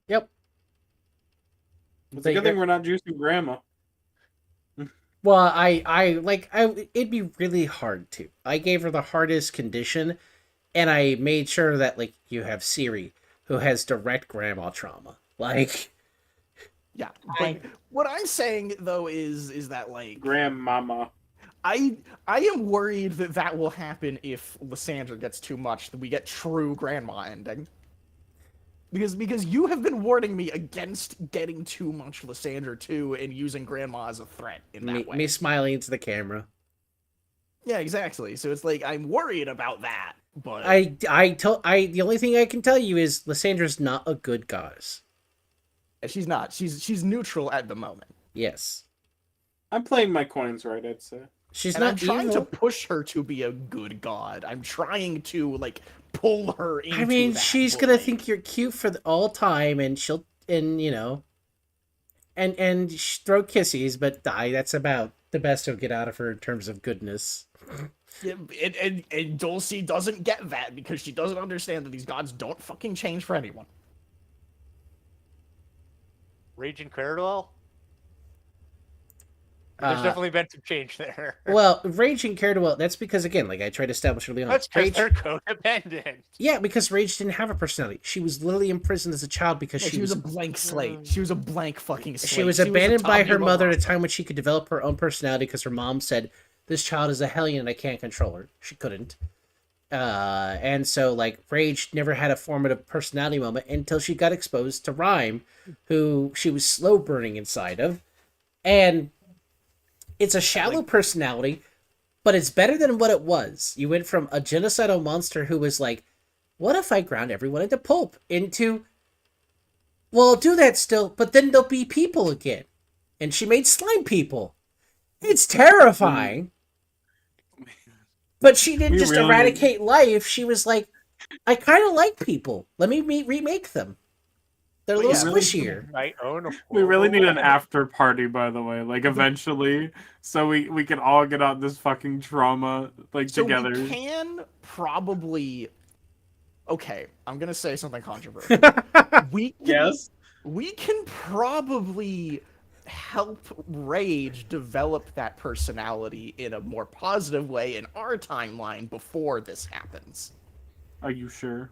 Yep. It's a good thing we're not juicing grandma. Well, it'd be really hard to. I gave her the hardest condition, and I made sure that, like, you have Siri, who has direct grandma trauma. Like, yeah. But what I'm saying though is that, like, grandmama. I am worried that will happen if Lysandra gets too much, that we get true grandma ending. Because you have been warning me against getting too much Lysandra too and using grandma as a threat in that way. me smiling into the camera. Yeah, exactly. So it's like, I'm worried about that. But the only thing I can tell you is Lysandra's not a good goddess. She's not. She's neutral at the moment. Yes. I'm playing my coins right, I'd say. She's and not I'm trying evil. to push her to be a good god. I'm trying to, like, pull her into I mean, that, she's but, gonna like, think you're cute for all time, and she'll, and you know, and throw kisses, but that's about the best you'll get out of her in terms of goodness. Yeah, and Dulcie doesn't get that because she doesn't understand that these gods don't fucking change for anyone. Rage and Cardwell? There's definitely been some change there. Well, Rage and Cardwell, that's because, again, like I tried to establish early on. That's because they're codependent. Yeah, because Rage didn't have a personality. She was literally imprisoned as a child because Yeah, she was a blank slate. She was a blank fucking slate. She was abandoned by her mother at a time when she could develop her own personality because her mom said, "This child is a hellion and I can't control her." She couldn't. And so, like, Rage never had a formative personality moment until she got exposed to Rhyme, who she was slow burning inside of. And it's a shallow personality, but it's better than what it was. You went from a genocidal monster who was like, what if I ground everyone into pulp? Into, well, I'll do that still, but then there'll be people again. And she made slime people. It's terrifying. But she didn't just eradicate life. She was like, I kind of like people. Let me remake them. They're a little squishier. We really need an after party, by the way. Like, eventually, so we can all get out this fucking trauma, like, together. We can probably... Okay, I'm gonna say something controversial. We can probably help Rage develop that personality in a more positive way in our timeline before this happens. Are you sure?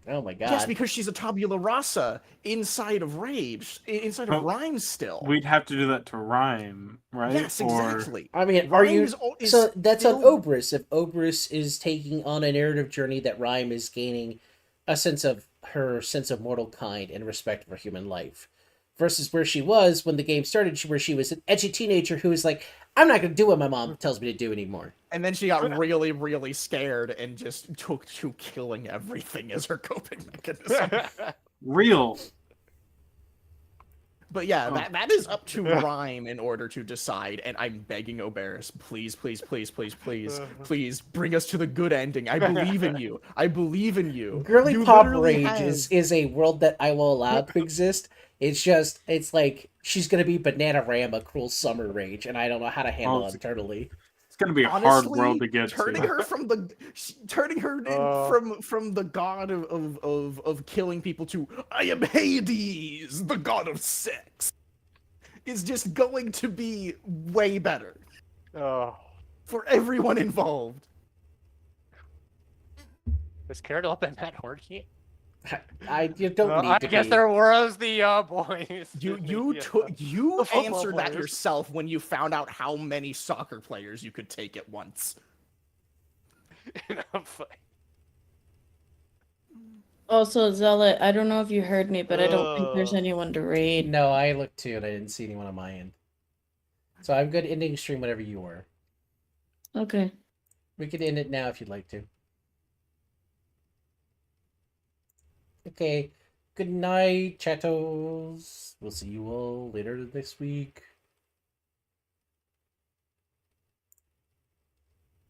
Oh my god. Yes, because she's a tabula rasa inside of Rage, inside of But Rhyme still. We'd have to do that to Rhyme, right? Yes, exactly. I mean, are Rhyme you? is So that's on still- Obrys. If Obrys is taking on a narrative journey, that Rhyme is gaining a sense of her sense of mortal kind and respect for human life, versus where she was when the game started, where she was an edgy teenager who was like, "I'm not going to do what my mom tells me to do anymore." And then she got really, really scared and just took to killing everything as her coping mechanism. Real. But yeah, that is up to Rhyme in order to decide, and I'm begging Oberys, please, please, please, please, please, please bring us to the good ending. I believe in you. I believe in you. Girly You Pop literally Rage have- is a world that I will allow to exist. It's like she's gonna be Bananarama, Cruel Summer Rage, and I don't know how to handle it internally. It's gonna be a hard Honestly, world to get turning to. her from the from the god of killing people to I am Hades, the god of sex, is just going to be way better for everyone involved. Has Carol been that horny? You don't need I to guess be. there was the boys. You The football answered that players. yourself when you found out how many soccer players you could take at once. Also, Zealot, I don't know if you heard me, but I don't think there's Ugh. anyone to raid. No, I looked too, and I didn't see anyone on my end. So I'm good ending stream whenever you are. Okay. We could end it now if you'd like to. Okay. Good night, chattos. We'll see you all later this week.